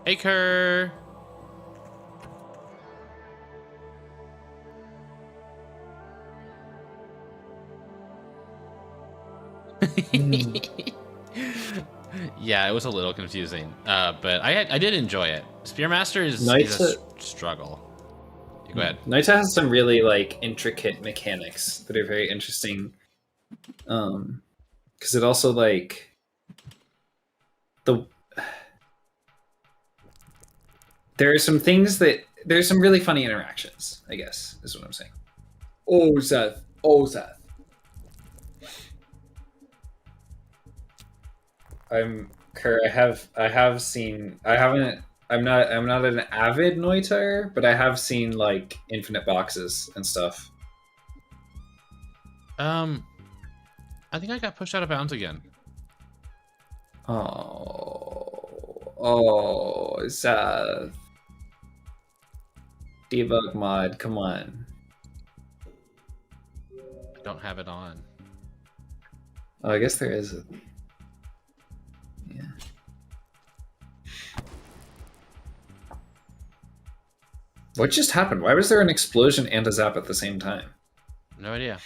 Acre. Yeah, it was a little confusing, but I did enjoy it. Spearmaster is a struggle. Go ahead. Naita has some really like intricate mechanics that are very interesting. Because it also like there's some really funny interactions, I guess, is what I'm saying. Oh, Seth. I'm not an avid Noiter, but I have seen like infinite boxes and stuff. I think I got pushed out of bounds again. Oh, Seth. Debug mod, come on. I don't have it on. Oh, I guess there is a... Yeah. What just happened? Why was there an explosion and a zap at the same time? No idea.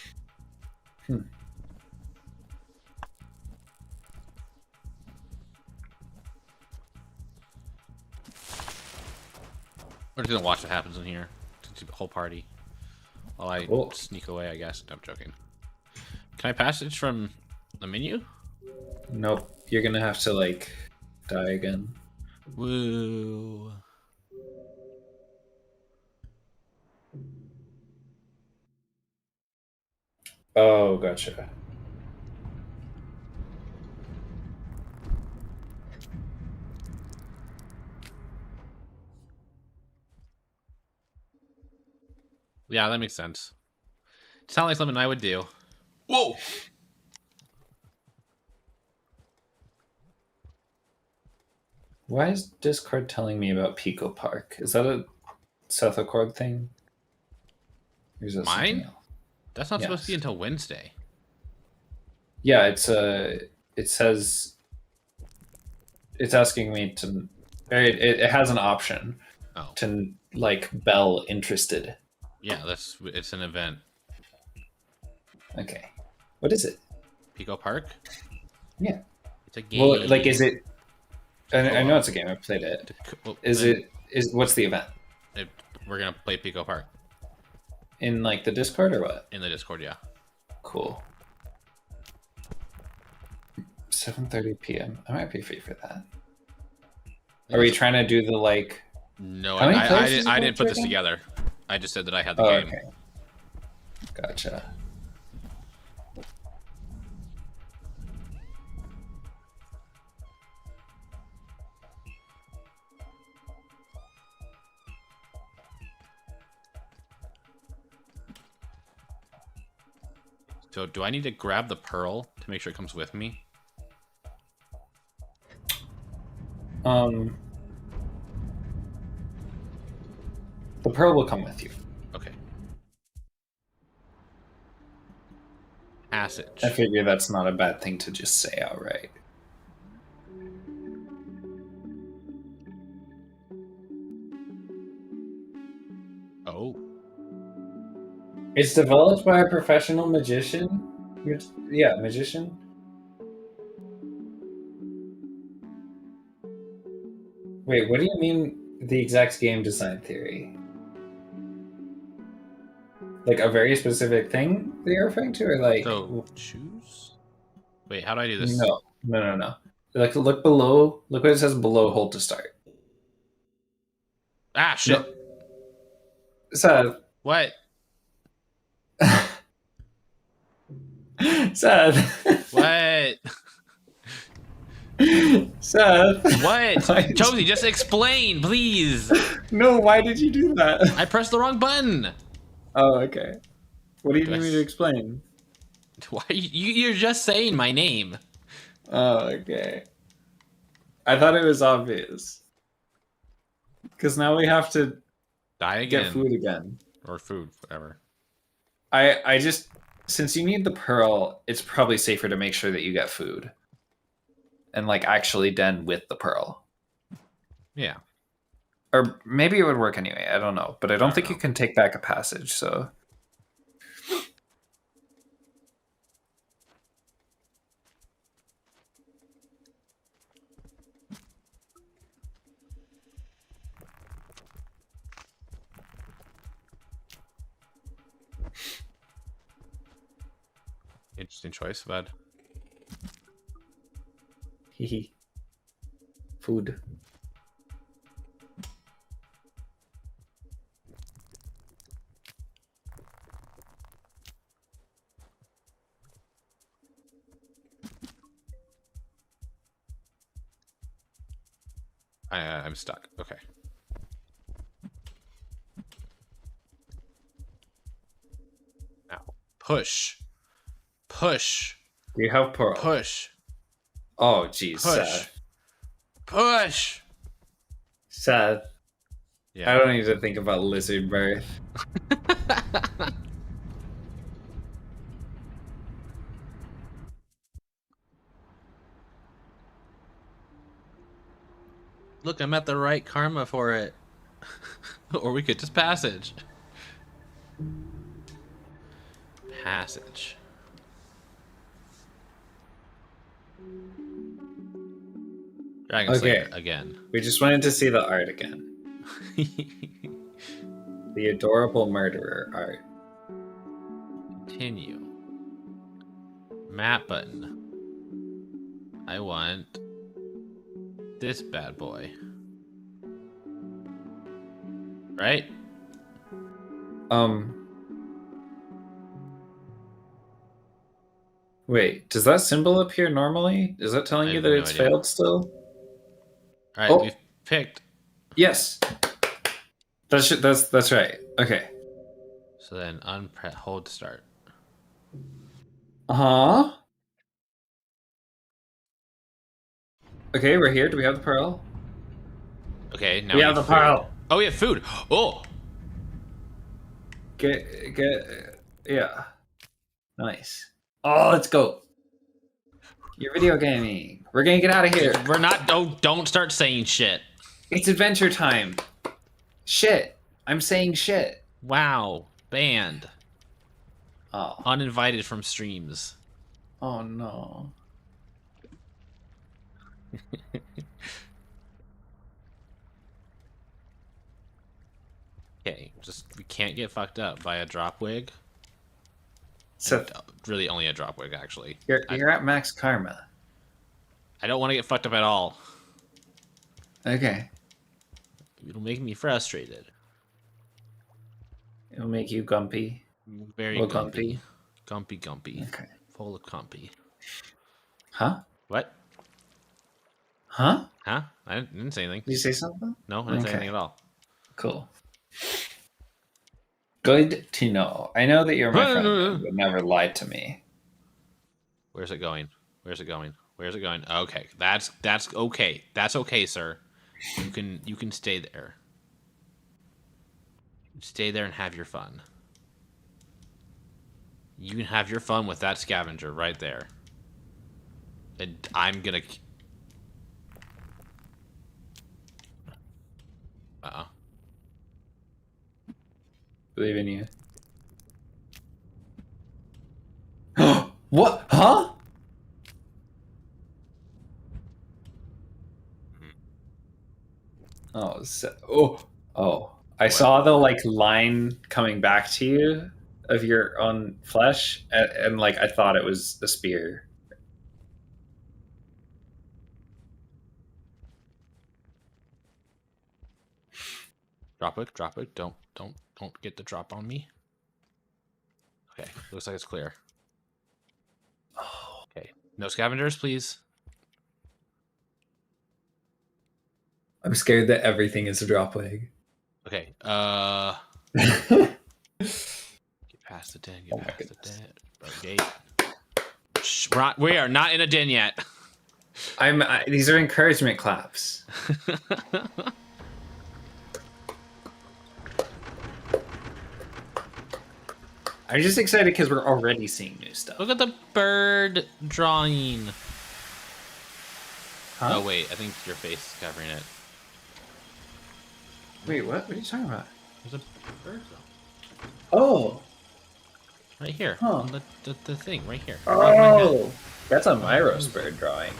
We're just gonna watch what happens in here. The whole party. While I sneak away, I guess. No, I'm joking. Can I passage from the menu? Nope. You're gonna have to, like, die again. Woo. Oh, gotcha. Yeah, that makes sense. Sound like something I would do. Whoa! Why is Discord telling me about Pico Park? Is that a South Accord thing? Or is that something Mine? else? That's not supposed to be Yes. until Wednesday. Yeah, it says it's asking me to. It has an option Oh, to like bell interested. yeah, it's an event. Okay, what is it? Pico Park? Yeah. It's a Well, like, is game it? to I know co-op. it's a game. I've played it. Well, Is then it? Is what's the event we're gonna play Pico Park in like the Discord or what? in the Discord, yeah. Cool. 7:30 p.m. I might be free for that. Are we trying to do the like? No, How many I players didn't. does it I go didn't to put this again? together. I just said that I had the Oh, game. okay. Gotcha. So, do I need to grab the pearl to make sure it comes with me? Um, the pearl will come with you. Okay. Passage. I figure that's not a bad thing to just say outright. Oh. It's developed by a professional magician. Yeah, magician. Wait, what do you mean the exact game design theory? Like a very specific thing that you're referring to, or like So, choose? Wait, how do I do this? no. Like look below. Look what it says below. Hold to start. Ah, shit. No, Seth. What? Seth. What? Seth. What? Josie, just explain, please. No, why did you do that? I pressed the wrong button. Oh, okay. What do you Do need me to explain? Why you're just saying my name? Oh, okay. I thought it was obvious. Because now we have to Die again. get food again. Or food, whatever. I just, since you need the pearl, it's probably safer to make sure that you get food. And like actually den with the pearl. Yeah. Or maybe it would work anyway. I don't know. But I don't think you can take back a passage, so. Interesting choice, bud. Hehe. Food. I'm stuck. Okay. Now, push. Push. Do you have pearl? Push. Oh, geez, Push. Seth. Push. Seth. Yeah. I don't need to think about lizard birth. Look, I'm at the right karma for it. Or we could just passage. Passage. Dragon Slayer again. We just wanted to see the art again. The adorable murderer art. Continue. Map button. I want this bad boy. Right? Wait, does that symbol appear normally? Is that telling you that it's failed still? Alright, we've picked. Yes. That's right. Okay. So then hold start. Uh-huh. Okay, we're here. Do we have the pearl? Okay, now We we have need the food. pearl. Oh, we have food. Oh, Yeah. Nice. Oh, let's go. You're video gaming. We're gonna get out of here. we're not. Don't start saying shit. It's adventure time. Shit. I'm saying shit. Wow, banned, Oh. uninvited from streams. Oh no. Okay, just we can't get fucked up by a drop wig. So Really, only a drop wig actually. you're at max karma. I don't want to get fucked up at all. Okay. It'll make me frustrated. It'll make you gumpy. Very gumpy. Gumpy. Okay. Full of gumpy. Huh? What? Huh? Huh? I didn't say anything. Did you say something? No, I didn't say anything at all. Cool. Good to know. I know that you're my friend and would never lie to me. Where's it going? Where's it going? Where's it going? Okay, that's okay. That's okay, sir. You can stay there. Stay there and have your fun. You can have your fun with that scavenger right there. And I'm gonna. Believe in you. What? Huh? Oh, oh. I saw the like line coming back to you of your own flesh, and like I thought it was a spear. Drop it. Don't get the drop on me. Okay, looks like it's clear. Okay, no scavengers, please. I'm scared that everything is a drop leg. Okay, get past the den. Get past the den. Okay. Shh, we are not in a den yet. These are encouragement claps. I'm just excited because we're already seeing new stuff. Look at the bird drawing. Huh? Oh wait, I think your face is covering it. Wait, what? What are you talking about? There's a bird though. Oh. Right here. Huh. On the thing, right here. Oh. That's a Myros bird drawing.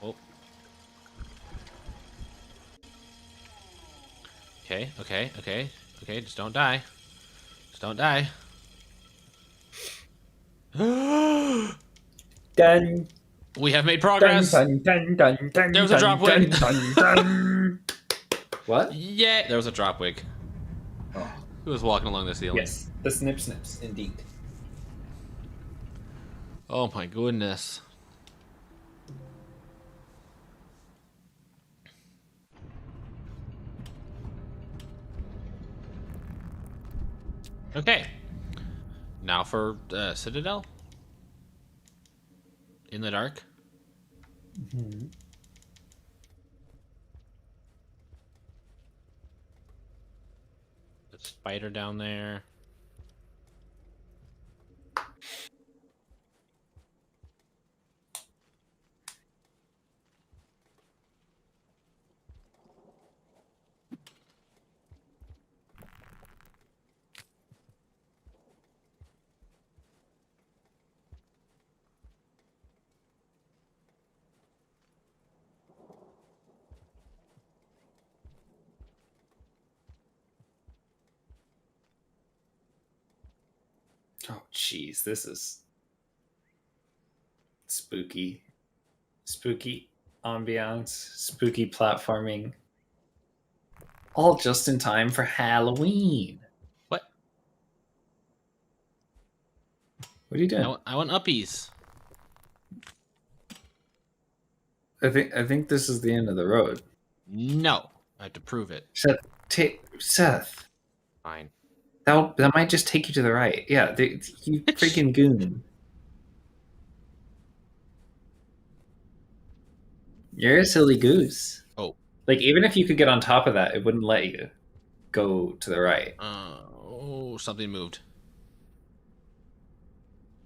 Oh. Okay. Just don't die. Just don't die. Dun. We have made progress. Dun, dun, dun, dun, There was a drop wig. What? Yeah, there was a drop wig. Oh. Who was walking along the ceiling? Yes, the snips, indeed. Oh my goodness. Okay. Now for Citadel. In the dark. Mm-hmm. The spider down there. Oh, jeez, this is spooky. Spooky ambiance, spooky platforming. All just in time for Halloween. What? What are you doing? I want uppies. I think this is the end of the road. No. I have to prove it. Shut Seth. Fine. That might just take you to the right. Yeah, you freaking goon. You're a silly goose. Oh. Like, even if you could get on top of that, it wouldn't let you go to the right. Oh, something moved.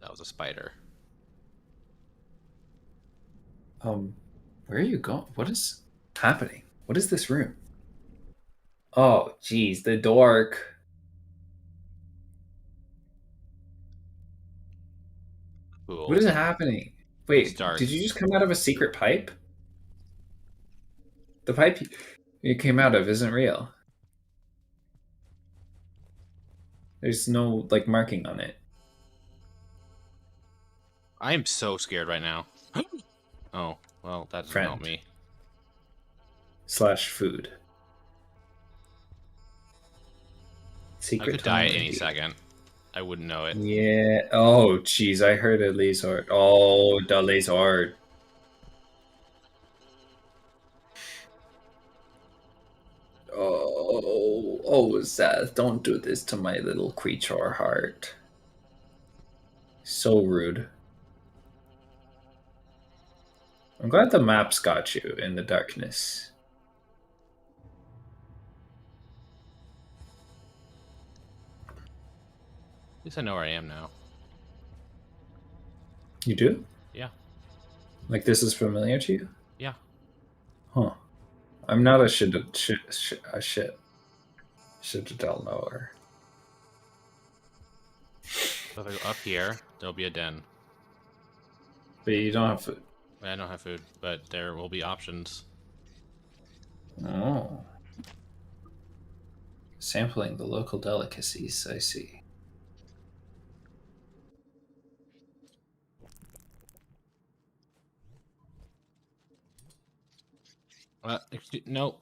That was a spider. Where are you going? What is happening? What is this room? Oh, geez, the dork. Cool. What is happening? Wait, dark. did you just come out of a secret pipe? The pipe you came out of isn't real. There's no, like, marking on it. I am so scared right now. Oh, well, that doesn't help me. / food. Secret I could die at tunnel any indeed. second. I wouldn't know it. Yeah. Oh, jeez, I heard a lizard. Oh, the lizard. Oh, Seth, don't do this to my little creature heart. So rude. I'm glad the maps got you in the darkness. At least I know where I am now. You do? Yeah. Like, this is familiar to you? Yeah. Huh. I'm not a citadel knower. So if I go up here, there'll be a den. But you don't have food. I don't have food, but there will be options. Oh. Sampling the local delicacies, I see. No,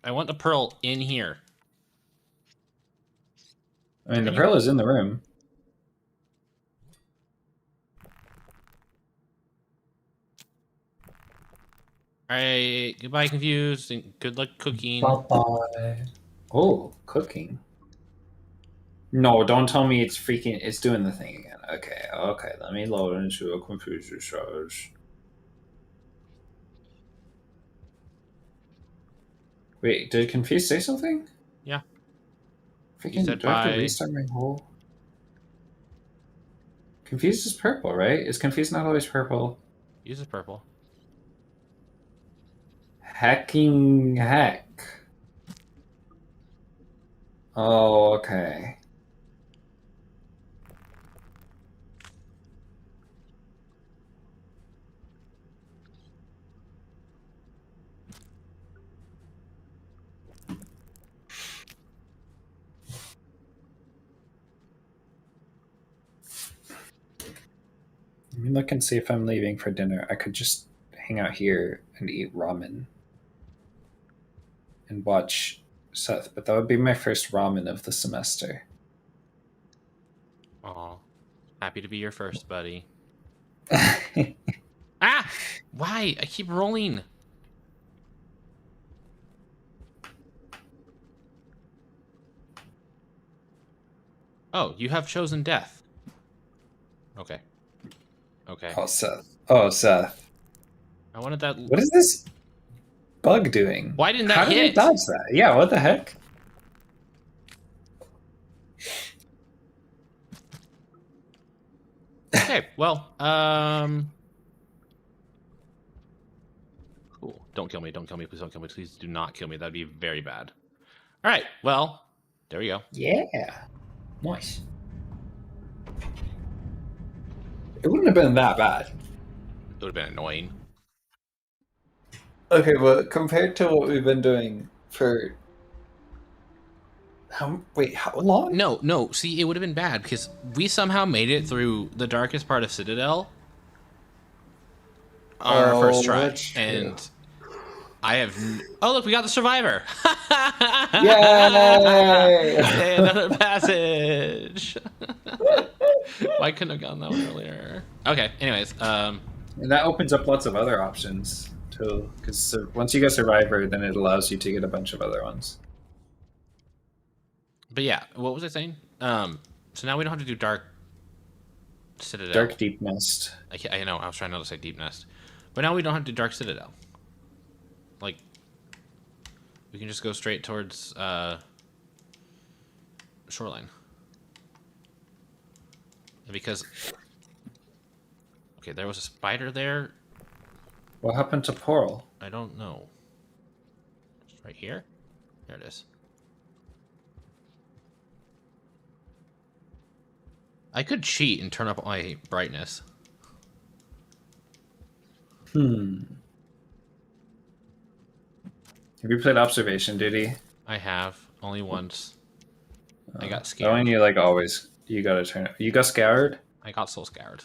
I want the pearl in here. I mean, the pearl is in the room. Alright, goodbye, confused, and good luck cooking. Bye-bye. Oh, cooking. No, don't tell me it's doing the thing again. Okay, let me load into a computer search. Wait, did Confused say something? Yeah. Freaking, said do I have bye. to restart my whole... Confused is purple, right? Is Confused not always purple? Uses purple. Hacking heck. Oh, okay. Let me look and see if I'm leaving for dinner. I could just hang out here and eat ramen and watch Seth, but that would be my first ramen of the semester. Aw. Happy to be your first, buddy. Ah! Why? I keep rolling. Oh, you have chosen death. Okay. Okay. Oh, Seth. I wanted that. What is this bug doing? Why didn't that How hit? did it dodge that? Yeah, what the heck? Okay, well, cool. Don't kill me, don't kill me, please don't kill me. Please do not kill me. That'd be very bad. All right, well, there we go. Yeah. Nice. It wouldn't have been that bad. It would have been annoying. Okay, well, compared to what we've been doing for... how long? No, see, it would have been bad because we somehow made it through the darkest part of Citadel on our first try. And I have... Oh, look, we got the survivor! Yay! Hey, another passage! Why couldn't I have gotten that one earlier? Okay, anyways. And that opens up lots of other options, too. Because once you get Survivor, then it allows you to get a bunch of other ones. But yeah, what was I saying? So now we don't have to do Dark Dark Citadel. Deep Mist. I know, I was trying not to say Deep Nest. But now we don't have to do Dark Citadel. Like, we can just go straight towards Shoreline. Because, okay, there was a spider there. What happened to Portal? I don't know. It's right here? There it is. I could cheat and turn up my brightness. Have you played Observation Duty? I have. Only once. I got That scared. one you like always. You gotta turn it. You got scared? I got so scared.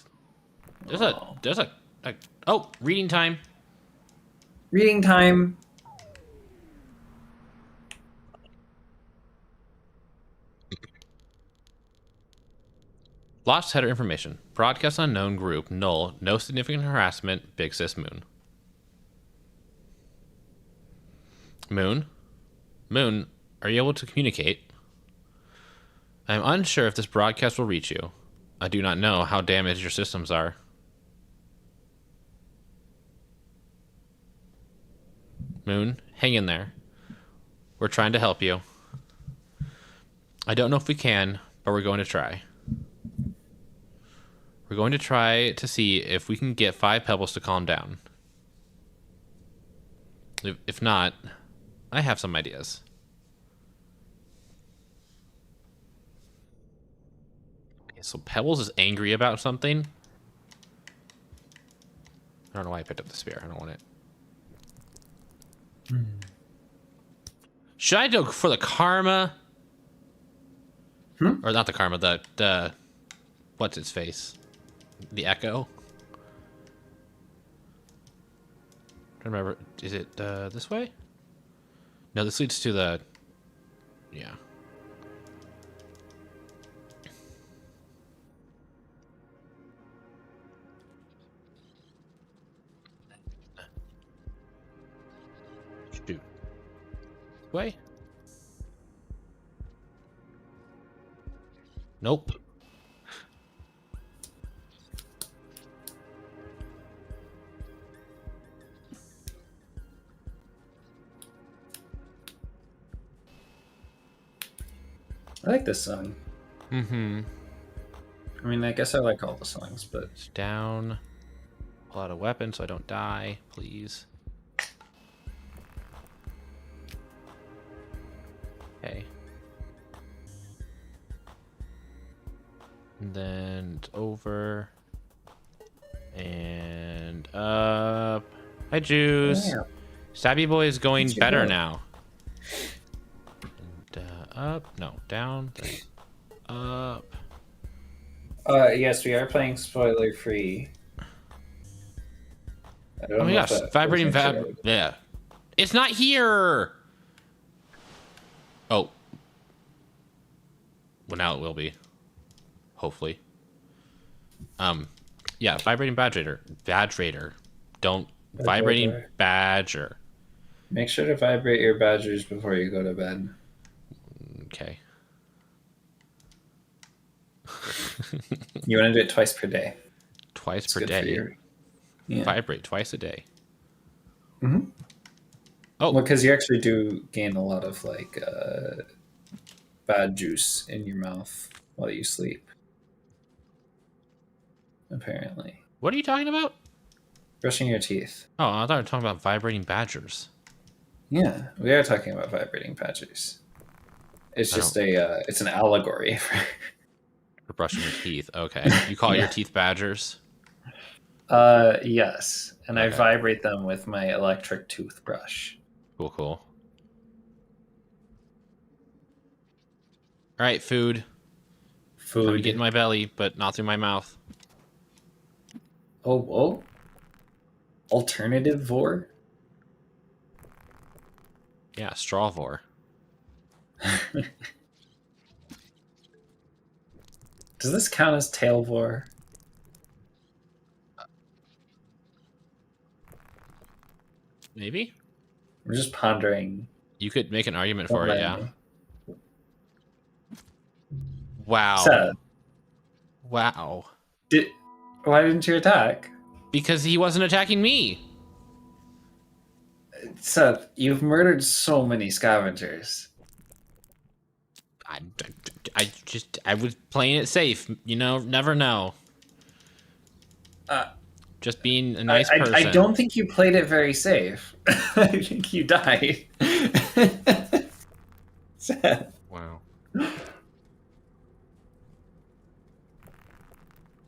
Oh. There's a oh, reading time. Reading time. Lost header information. Broadcast unknown group. Null. No significant harassment. Big Sis Moon. Moon? Moon, are you able to communicate? I am unsure if this broadcast will reach you. I do not know how damaged your systems are. Moon, hang in there. We're trying to help you. I don't know if we can, but we're going to try. We're going to try to see if we can get 5 pebbles to calm down. If not, I have some ideas. Okay, so Pebbles is angry about something. I don't know why I picked up the spear. I don't want it. Should I go for the karma? Or not the karma, the what's its face? The echo? I don't remember. Is it this way? No, this leads to the... Yeah. Shoot. This way? Nope. I like this song. Mm-hmm. I mean, I guess I like all the songs, but It's down. Pull out a weapon so I don't die, please. Okay. And then it's over. And up. Hi, Juice. yeah. Stabby Boy is going Where'd you better go? now. And, up. No, down. Then up. Yes, we are playing spoiler free. I don't Oh my know if gosh. that Vibrating makes it vab. right. Yeah. It's not here. Oh. Well, now it will be. Hopefully. Yeah, vibrating badger. Badger. Don't vibrating Badger. badger. Make sure to vibrate your badgers before you go to bed. Okay. You want to do it twice per day. Twice It's per good for day. your... Yeah. Vibrate twice a day. Mm-hmm. Oh, Well, because you actually do gain a lot of like bad juice in your mouth while you sleep. Apparently, what are you talking about? brushing your teeth. Oh, I thought we were talking about vibrating badgers. Yeah, we are talking about vibrating badgers. It's I just it's an allegory for. For brushing your teeth. Okay. You call your teeth badgers? Yes, and I Okay. vibrate them with my electric toothbrush. Cool, cool. All right, food. Trying to Food. get in my belly, but not through my mouth. Oh, whoa. Alternative vor. Yeah, strawvore. Does this count as tail vor? Maybe? I'm just pondering. You could make an argument for it, yeah. Wow. Seth, Wow. did why didn't you attack? Because he wasn't attacking me. Seth, you've murdered so many scavengers. I, I was playing it safe. You know, never know. Uh, Just being a I, nice I person. don't think you played it very safe. I think you died. Seth, Wow.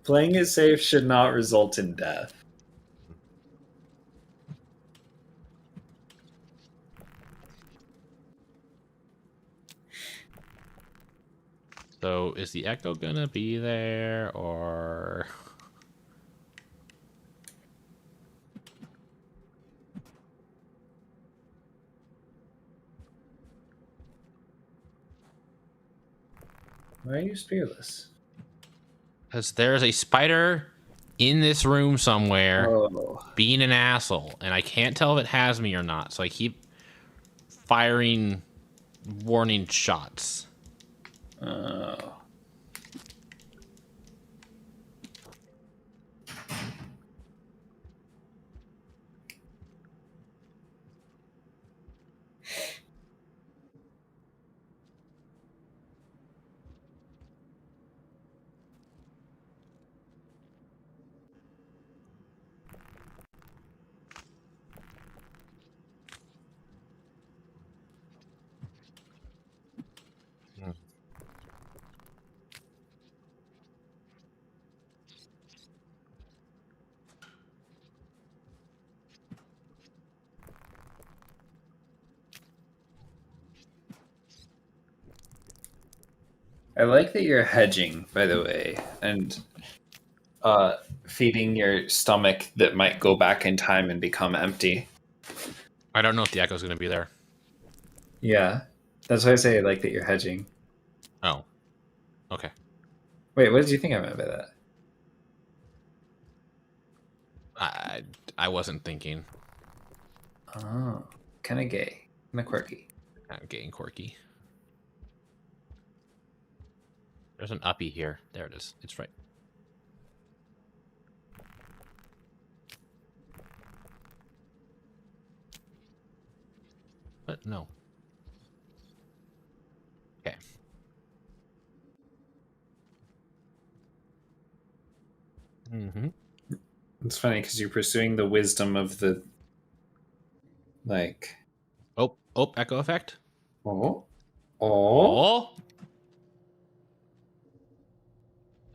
playing it safe should not result in death. So is the echo gonna be there or? Why are you spearless? Because there's a spider in this room somewhere Oh. being an asshole, and I can't tell if it has me or not. So I keep firing warning shots. Oh. I like that you're hedging, by the way, and feeding your stomach that might go back in time and become empty. I don't know if the echo's gonna be there. Yeah, that's why I say I like that you're hedging. Oh, okay. Wait, what did you think I meant by that? I I wasn't thinking. Oh, kind of gay, kind of quirky. I'm getting quirky. There's an uppy here. There it is. It's right. But no. Okay. Mm-hmm. It's funny because you're pursuing the wisdom of the like. Oh, echo effect. Oh, oh, Oh.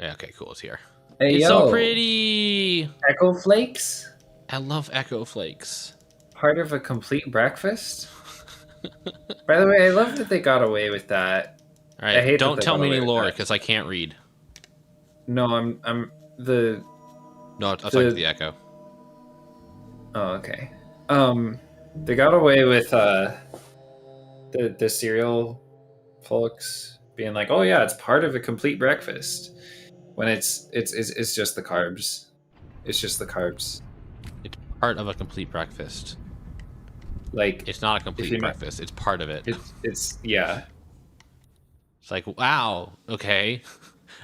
Yeah, okay, cool. It's here. hey It's so yo, pretty. Echo Flakes, I love echo flakes. part of a complete breakfast. By the way, I love that they got away with that. All I right, hate that don't they tell got me away any with lore that. because I can't read. No, I'm the No, I'll talk to the echo. Oh, okay. They got away with the cereal folks being like, "Oh yeah, it's part of a complete breakfast," when it's just the carbs. It's just the carbs. It's part of a complete breakfast. Like It's not a if complete you're not, breakfast. It's part of it. it's yeah. It's like, wow, okay.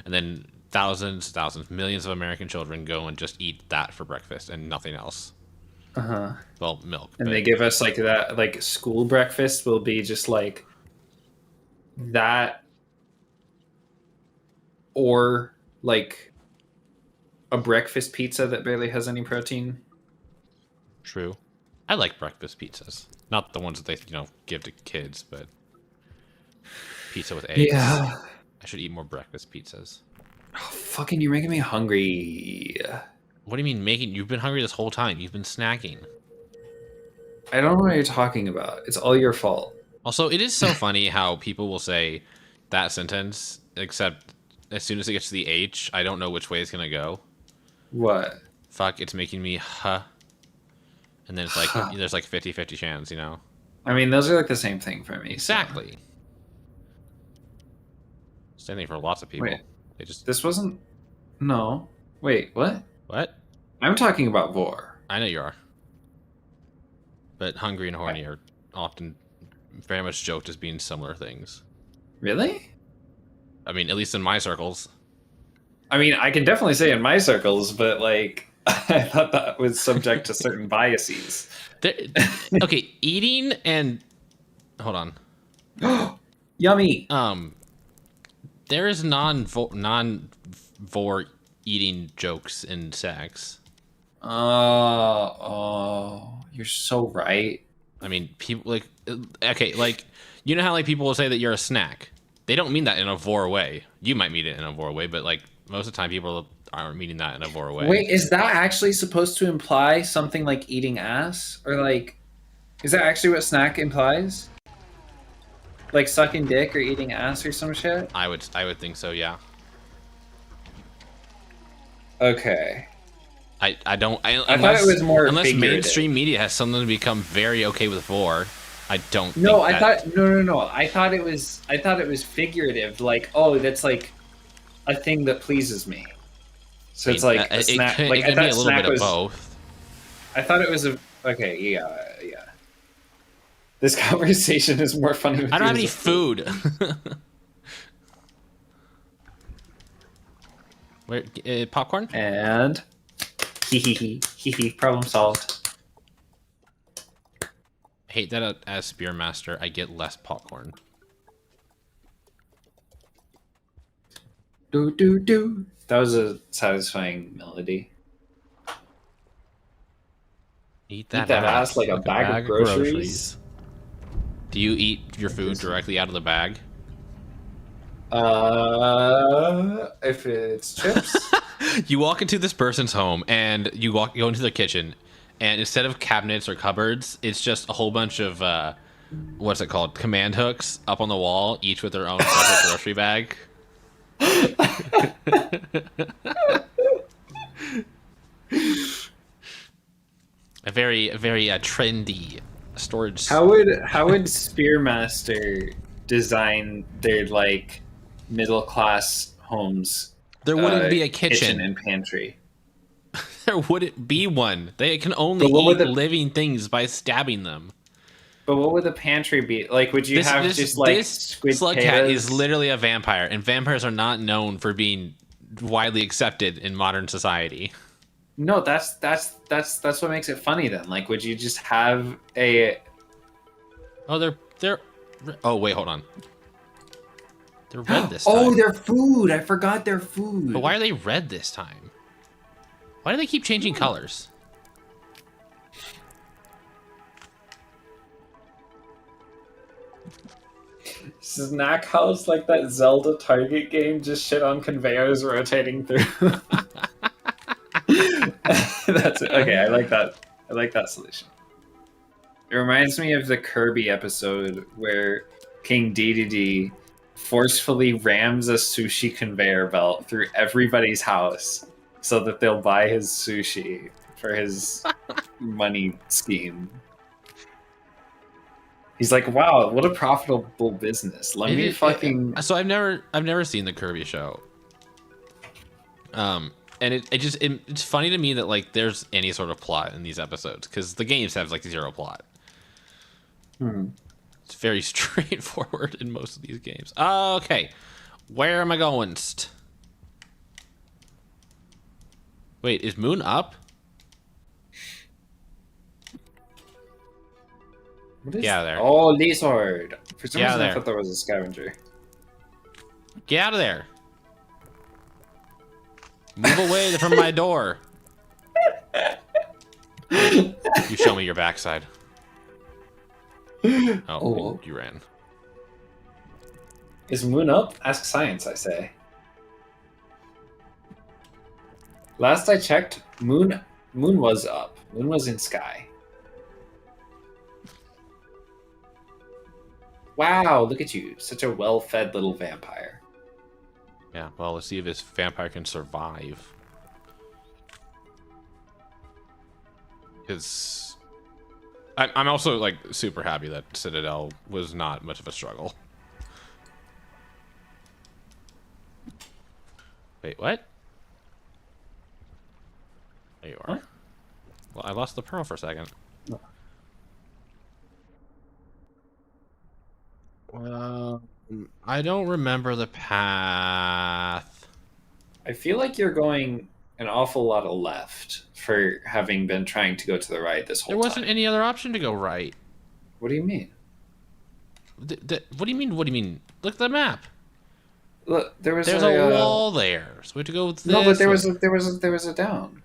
And then thousands, millions of American children go and just eat that for breakfast and nothing else. Uh huh. Well, milk. And But they give us like that. Like school breakfast will be just like that, or like a breakfast pizza that barely has any protein. true. I like breakfast pizzas. Not the ones that they, give to kids, but pizza with eggs. Yeah. I should eat more breakfast pizzas. Oh, fucking, you're making me hungry. What do you mean making? You've been hungry this whole time. You've been snacking. I don't know what you're talking about. It's all your fault. Also, it is so funny how people will say that sentence, except as soon as it gets to the H, I don't know which way it's going to go. What? Fuck, it's making me huh. And then it's like, there's like 50-50 chance, I mean, those are like the same thing for me. Exactly. So. Same thing for lots of people. Wait, They just. this wasn't. No. Wait, what? What? I'm talking about Vor. I know you are. But hungry and horny are often very much joked as being similar things. Really? I mean, at least in my circles. I mean, I can definitely say in my circles, but like, I thought that was subject to certain biases. There, okay, eating and hold on. Yummy. There is vor eating jokes in sex. Oh, you're so right. I mean, people like okay, like you know how like people will say that you're a snack. They don't mean that in a vor way. You might mean it in a vor way, but like most of the time, people aren't meaning that in a vor way. Wait, is that actually supposed to imply something like eating ass, or like, is that actually what snack implies? Like sucking dick or eating ass or some shit? I would think so. Yeah. Okay. I thought it was more unless figurative. mainstream media has something to become very okay with vor. I don't. No, think I thought no. I thought it was figurative. Like, oh, that's like a thing that pleases me. So it's like a snack. It Like I could be thought a little snack bit was. of both. I thought it was a. Okay, yeah. This conversation is more funny. With I don't you have as any a food. Where popcorn? And hee. Problem solved. I hate that as Spearmaster, I get less popcorn. Do. That was a satisfying melody. Eat that ass like a bag of groceries. Do you eat your food directly out of the bag? If it's chips. You walk into this person's home and you go into their kitchen, and instead of cabinets or cupboards, it's just a whole bunch of what's it called? Command hooks up on the wall, each with their own separate grocery bag. A very trendy storage. How would Spearmaster design their like middle class homes? There wouldn't be a kitchen and pantry. There wouldn't be one. They can only eat living things by stabbing them. But what would the pantry be? Like, would you have just like this squid slugcat potatoes? is literally a vampire, and vampires are not known for being widely accepted in modern society. No, that's what makes it funny then. Like, would you just have a? Oh, they're. Oh wait, hold on. They're red this time. Oh, they're food. I forgot they're food. But why are they red this time? Why do they keep changing colors? Snack house like that Zelda Target game, just shit on conveyors rotating through. That's it. Okay, I like that. I like that solution. It reminds me of the Kirby episode where King Dedede forcefully rams a sushi conveyor belt through everybody's house so that they'll buy his sushi for his money scheme. He's like, "Wow, what a profitable business! Let me fucking." So I've never seen the Kirby show. And it's funny to me that like there's any sort of plot in these episodes because the games have like zero plot. It's very straightforward in most of these games. Okay, where am I going? Wait, is Moon up? Get out of there. Oh, lizard. For some reason, there. I thought there was a scavenger. Get out of there. Move away from my door. You show me your backside. Oh, you ran. Is Moon up? Ask science, I say. Last I checked, Moon was up. Moon was in sky. Wow, look at you. Such a well-fed little vampire. Yeah, well, let's see if this vampire can survive. Because I'm also like super happy that Citadel was not much of a struggle. Wait, what? There you are. Huh? Well, I lost the pearl for a second. I don't remember the path. I feel like you're going an awful lot of left for having been trying to go to the right this There whole wasn't time. any other option to go right. What do you mean? What do you mean? What do you mean? Look at the map. Look, there was There's a wall there, so we have to go no, but this way. there was a down.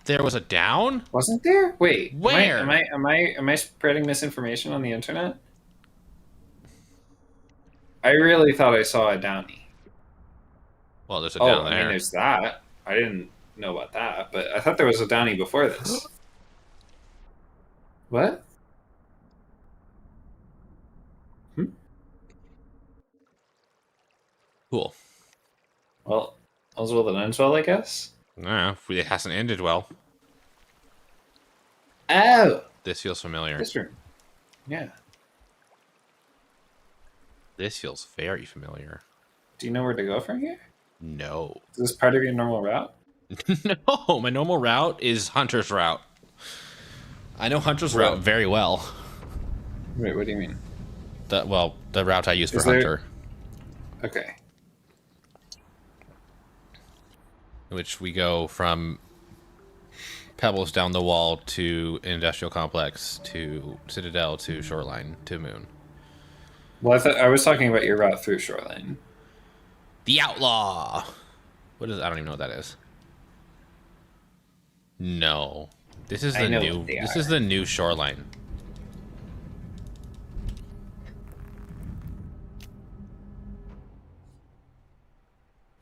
There was a down? Wasn't there? Wait, Where? am I spreading misinformation on the internet? I really thought I saw a downy. Well, there's a Oh, down I mean, there. there's that. I didn't know about that, but I thought there was a downy before this. What? Hmm? Cool. Well, all's well that ends well, I guess. Nah, it hasn't ended well. Oh, This feels familiar. this room. Yeah. This feels very familiar. Do you know where to go from here? No. Is this part of your normal route? No, my normal route is Hunter's route. I know Hunter's route very well. Wait, what do you mean? The route I use for Is there- Hunter. Okay. Which we go from Pebbles down the wall to Industrial Complex to Citadel to Shoreline to Moon. Well, I thought I was talking about your route through Shoreline. The Outlaw! What is I don't even know what that is. No. This is the new this is the new Shoreline.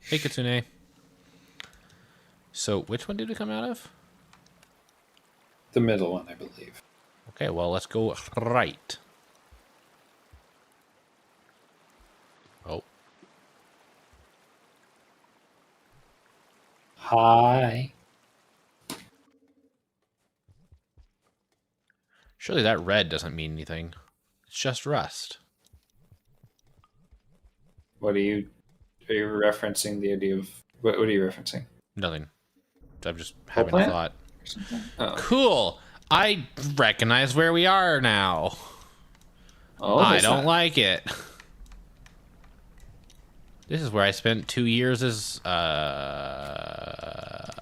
Hey Kitsune. So which one did we come out of? The middle one, I believe. Okay, well let's go right. Oh. Hi. Surely that red doesn't mean anything. It's just rust. What are you referencing the idea of what are you referencing? Nothing. I'm just having a plant? thought. Oh. Cool. I recognize where we are now. Oh, I don't like it. This is where I spent 2 years as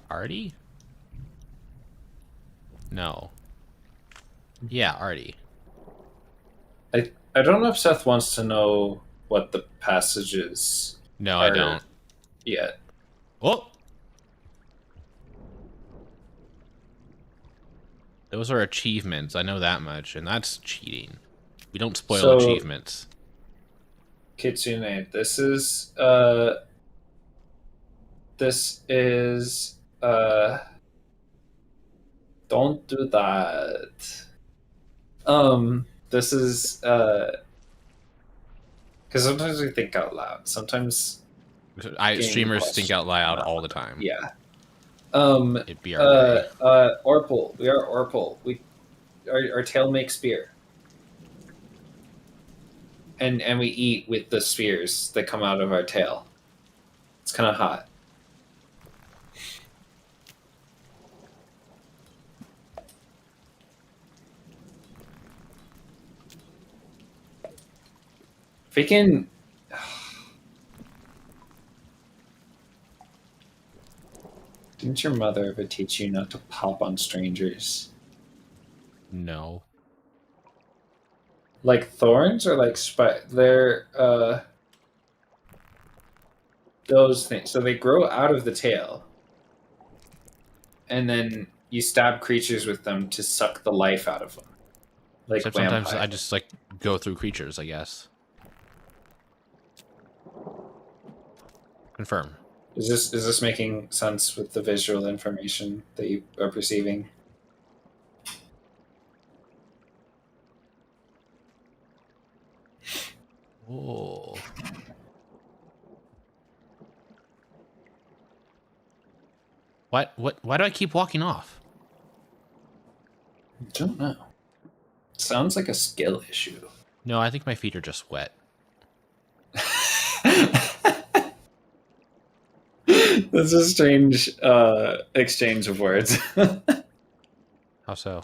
Artie? No. Yeah, Artie. I don't know if Seth wants to know what the passages No, I don't. yet. Oh. Those are achievements. I know that much, and that's cheating. We don't spoil achievements. Kitsune, this is don't do that. This is because sometimes we think out loud. Sometimes Streamers think out loud all the time. Yeah. It'd be our way. Orpal. We are Orpal. Our tail makes spear. And we eat with the spears that come out of our tail. It's kind of hot. If we can... Didn't your mother ever teach you not to pop on strangers? No. Like thorns or like they're those things. So they grow out of the tail. And then you stab creatures with them to suck the life out of them. Like Except sometimes I just like go through creatures, I guess. Confirm. Is this making sense with the visual information that you are perceiving? Oh. What? Why do I keep walking off? I don't know. Sounds like a skill issue. No, I think my feet are just wet. That's a strange exchange of words. How so?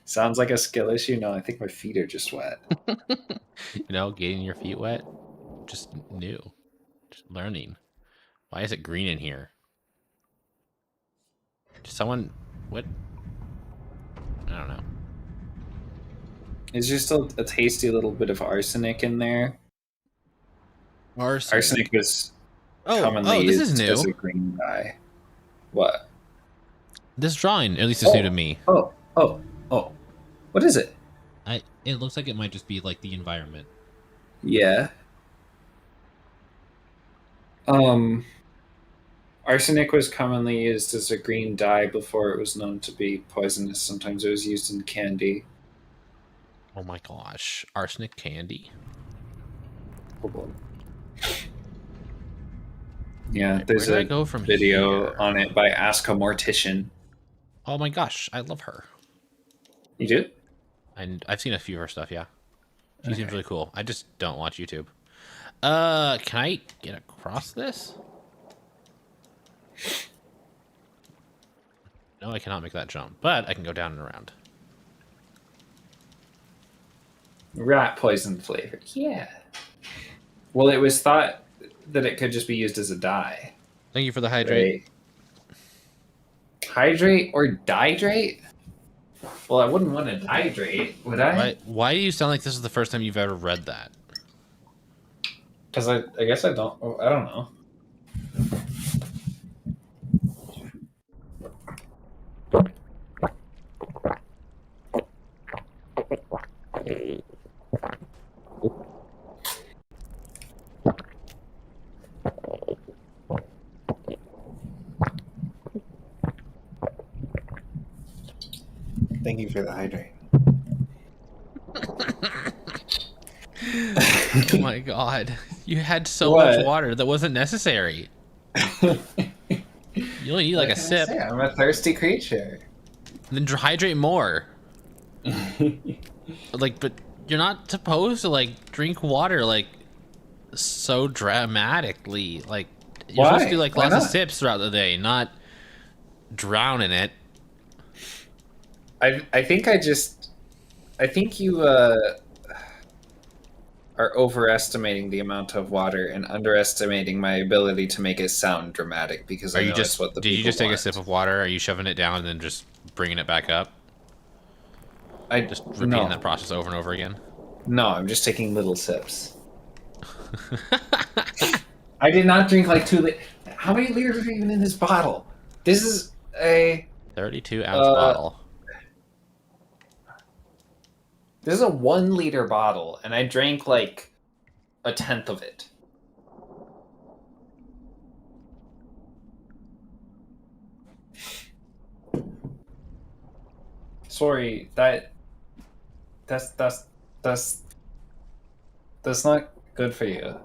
Sounds like a skill issue. No, I think my feet are just wet. You know, getting your feet wet. just new. Just learning. Why is it green in here? Someone, what? I don't know. Is there still a tasty little bit of arsenic in there? Arsenic was commonly this is used new. as a green dye. What? This drawing, at least, is new to me. Oh. What is it? It looks like it might just be like the environment. Yeah. Arsenic was commonly used as a green dye before it was known to be poisonous. Sometimes it was used in candy. Oh my gosh. Arsenic candy? Yeah, Right, there's where a did I go from video here? on it by Ask a Mortician. Oh my gosh, I love her. You do? And I've seen a few of her stuff, yeah. She seems really cool. I just don't watch YouTube. Can I get across this? No, I cannot make that jump, but I can go down and around. Rat poison flavor. Yeah. Well, it was thought that it could just be used as a dye. Thank you for the hydrate. Right? Hydrate or dihydrate? Well, I wouldn't want to dihydrate, would I? Why do you sound like this is the first time you've ever read that? Because I guess I don't know. Thank you for the hydrate. Oh my god. You had so What? much water that wasn't necessary. You only need like a sip. I'm a thirsty creature. Then hydrate more. Like, but you're not supposed to like drink water like so dramatically. Like, you're supposed to do like lots of sips throughout the day, not drown in it. I think you are overestimating the amount of water and underestimating my ability to make it sound dramatic, because I know that's what the people Did you just take want. a sip of water? Are you shoving it down and then just bringing it back up? Just repeating that process over and over again? No, I'm just taking little sips. I did not drink like 2 liters. How many liters are even in this bottle? This is a 32-ounce bottle. This is a 1 liter bottle, and I drank like 1/10 of it. Sorry, that's not good for you.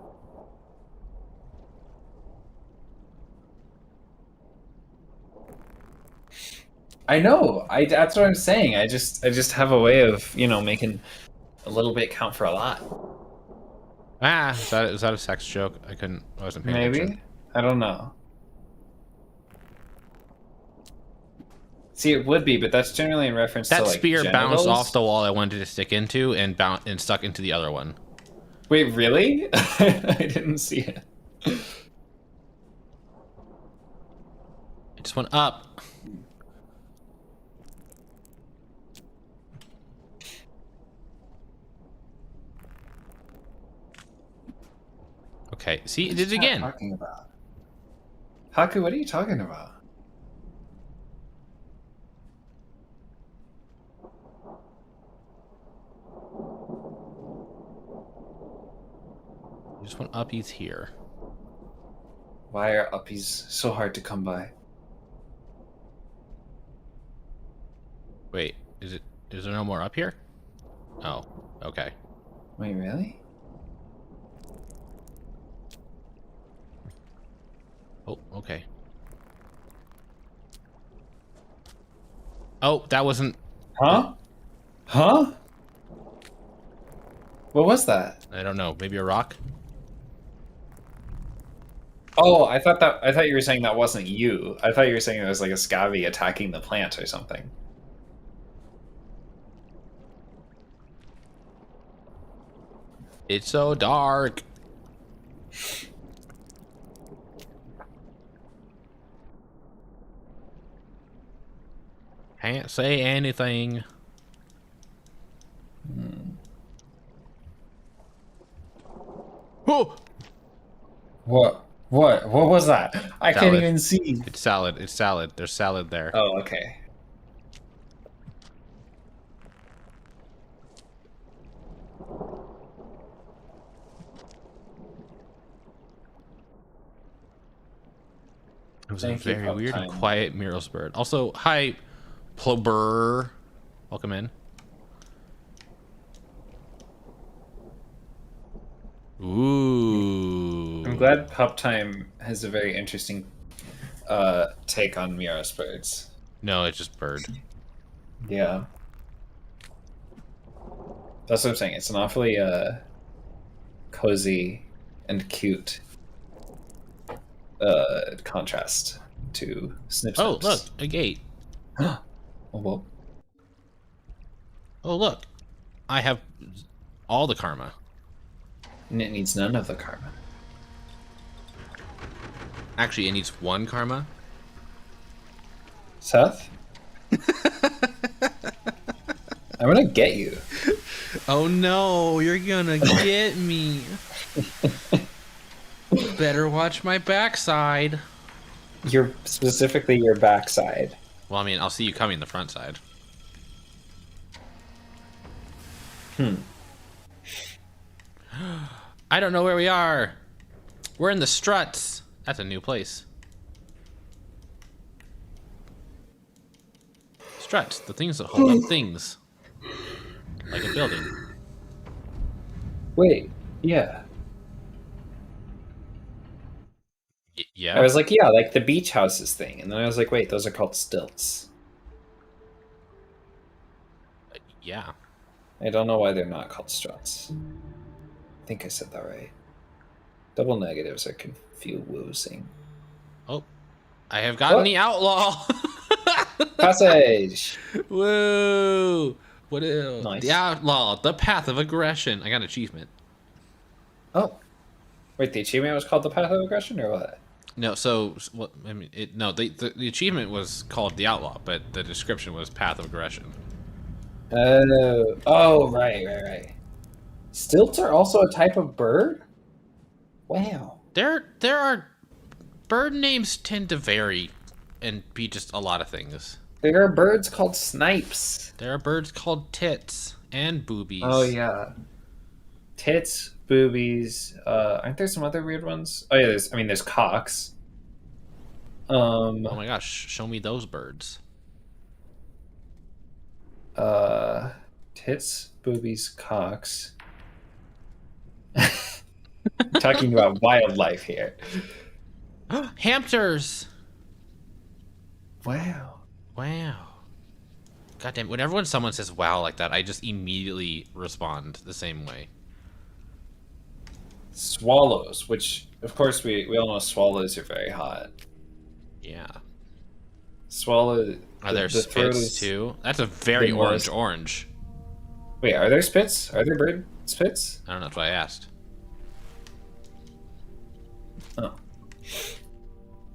I know. That's what I'm saying. I just have a way of, making a little bit count for a lot. Is that a sex joke? I wasn't paying attention. Maybe? I don't know. See, it would be, but that's generally in reference to like spear genitals. bounced off the wall I wanted to stick into and stuck into the other one. Wait, really? I didn't see it. It just went up. Okay, see, it did it again. What are you talking about? Haku, what are you talking about? Just went uppies here. Why are uppies so hard to come by? Wait, is there no more up here? Oh, okay. Wait, really? Oh, okay. Oh, that wasn't... Huh? Huh? What was that? I don't know. Maybe a rock? Oh, I thought you were saying that wasn't you. I thought you were saying it was like a scabby attacking the plant or something. It's so dark. Can't say anything. Oh! What was that? I can't Salad. even see. It's salad. It's salad. There's salad there. Oh, okay. It was Thank a you, very Pop weird and Time. quiet Murals bird. Also, hi, Plober. Welcome in. Ooh. I'm glad Pop Time has a very interesting take on Mia's birds. No, it's just bird. Yeah. That's what I'm saying. It's an awfully cozy and cute contrast to Snip Oh, Snips. look, a gate. Oh, well. Oh, look. I have all the karma. And it needs none of the karma. Actually, it needs one karma. Seth? I'm gonna get you. Oh no, you're gonna get me. Better watch my backside. Specifically your backside. Well, I mean, I'll see you coming the front side. I don't know where we are. We're in the struts. That's a new place. Struts, the things that hold up things. Like a building. Wait, yeah. Yeah? I was like, yeah, like the beach houses thing. And then I was like, wait, those are called stilts. Yeah. I don't know why they're not called struts. I think I said that right. Double negatives are confusing. Oh. I have gotten What? the outlaw. Passage! Whoa. What is Nice. The outlaw, the path of aggression. I got an achievement. Oh. Wait, the achievement was called the Path of Aggression or what? No, so what? I mean, the achievement was called the outlaw, but the description was path of aggression. Oh, right. Stilts are also a type of bird? Wow. There are bird names tend to vary and be just a lot of things. There are birds called snipes. There are birds called tits and boobies. Oh, yeah. Tits, boobies. Aren't there some other weird ones? Oh, yeah, there's cocks. Oh my gosh, show me those birds. Tits, boobies, cocks. Talking about wildlife here. Hamsters. Wow. Wow. Goddamn, whenever someone says wow like that, I just immediately respond the same way. Swallows, which, of course, we all know swallows are very hot. Yeah. Swallow. Are there the throat spits is- too? That's a very the orange most- orange. Wait, are there spits? Are there bird spits? I don't know, that's what I asked. Oh.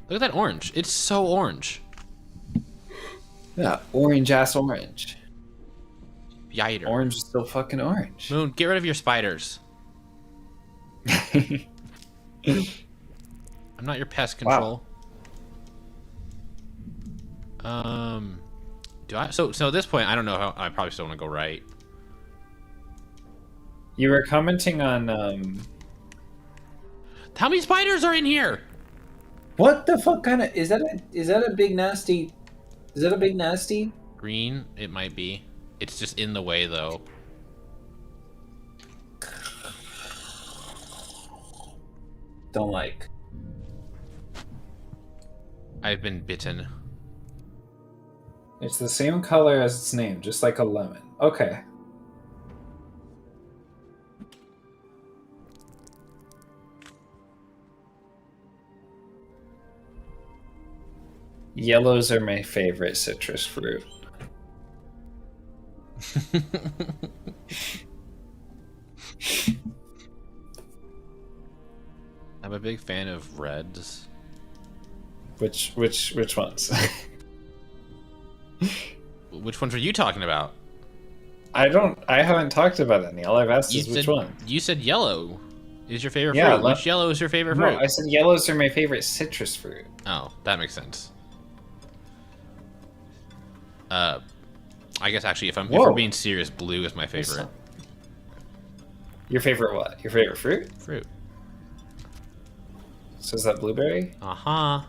Look at that orange. It's so orange. Yeah, orange-ass orange. Yider. Orange is still fucking orange. Moon, get rid of your spiders. I'm not your pest control. Do I? So at this point, I don't know how. I probably still want to go right. You were commenting on, How many spiders are in here? What the fuck kind of... Is that a big nasty... Is that a big nasty? Green, it might be. It's just in the way, though. Don't like. I've been bitten. It's the same color as its name, just like a lemon. Okay. Yellows are my favorite citrus fruit. I'm a big fan of reds. Which ones? Which ones are you talking about? I haven't talked about any. All I've asked is which one. You said yellow is your favorite Yeah, fruit. Which yellow is your favorite No, fruit? I said yellows are my favorite citrus fruit. Oh, that makes sense. I guess actually, if we're being serious, blue is my favorite. Your favorite what? Your favorite fruit? Fruit. So is that blueberry? Uh-huh.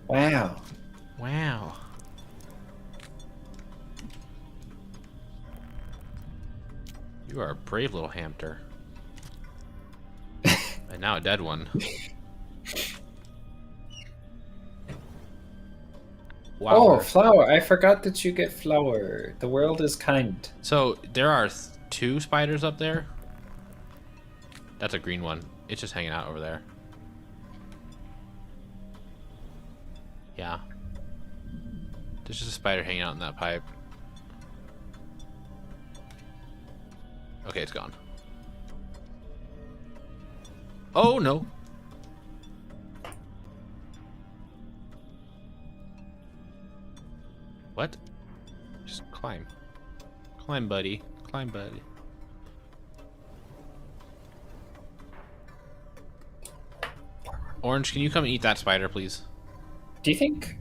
Wow. Wow. You are a brave little hamster. And now a dead one. Wow. Oh, flower. I forgot that you get flower. The world is kind. So there are 2 spiders up there. That's a green one. It's just hanging out over there. Yeah. There's just a spider hanging out in that pipe. Okay, it's gone. Oh, no. What? Just climb. Climb, buddy. Climb, buddy. Orange, can you come and eat that spider, please? Do you think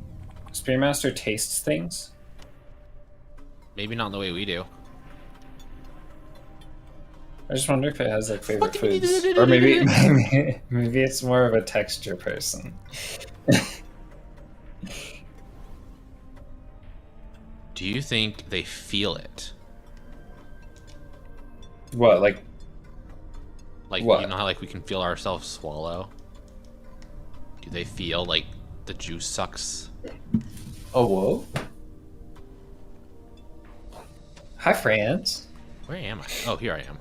Spearmaster tastes things? Maybe not the way we do. I just wonder if it has like favorite foods, or maybe it's more of a texture person. Do you think they feel it? What, like what? You know how like we can feel ourselves swallow? Do they feel like the juice sucks? Oh, whoa. Hi, friends. Where am I? Oh, here I am.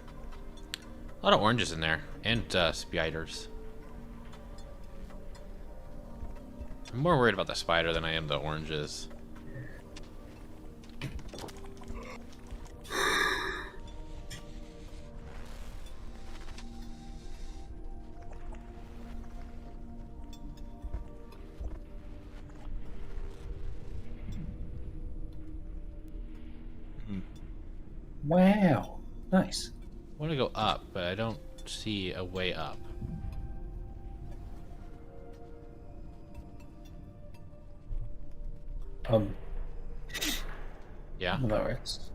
A lot of oranges in there, and spiders. I'm more worried about the spider than I am the oranges. Wow. Nice. I want to go up, but I don't see a way up. Yeah? Well, that works.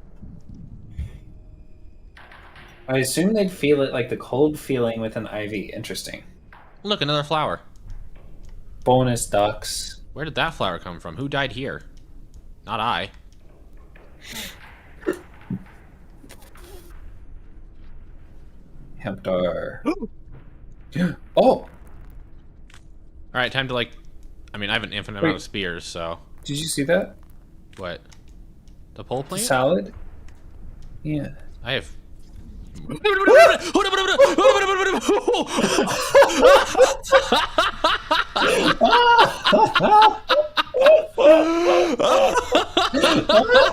I assume they'd feel it like the cold feeling with an IV. Interesting. Look, another flower. Bonus ducks. Where did that flower come from? Who died here? Not I. Hamster. Oh! All right, time to like. I mean, I have an infinite amount of spears, so. Did you see that? What? The pole plant? Salad? Yeah. I have.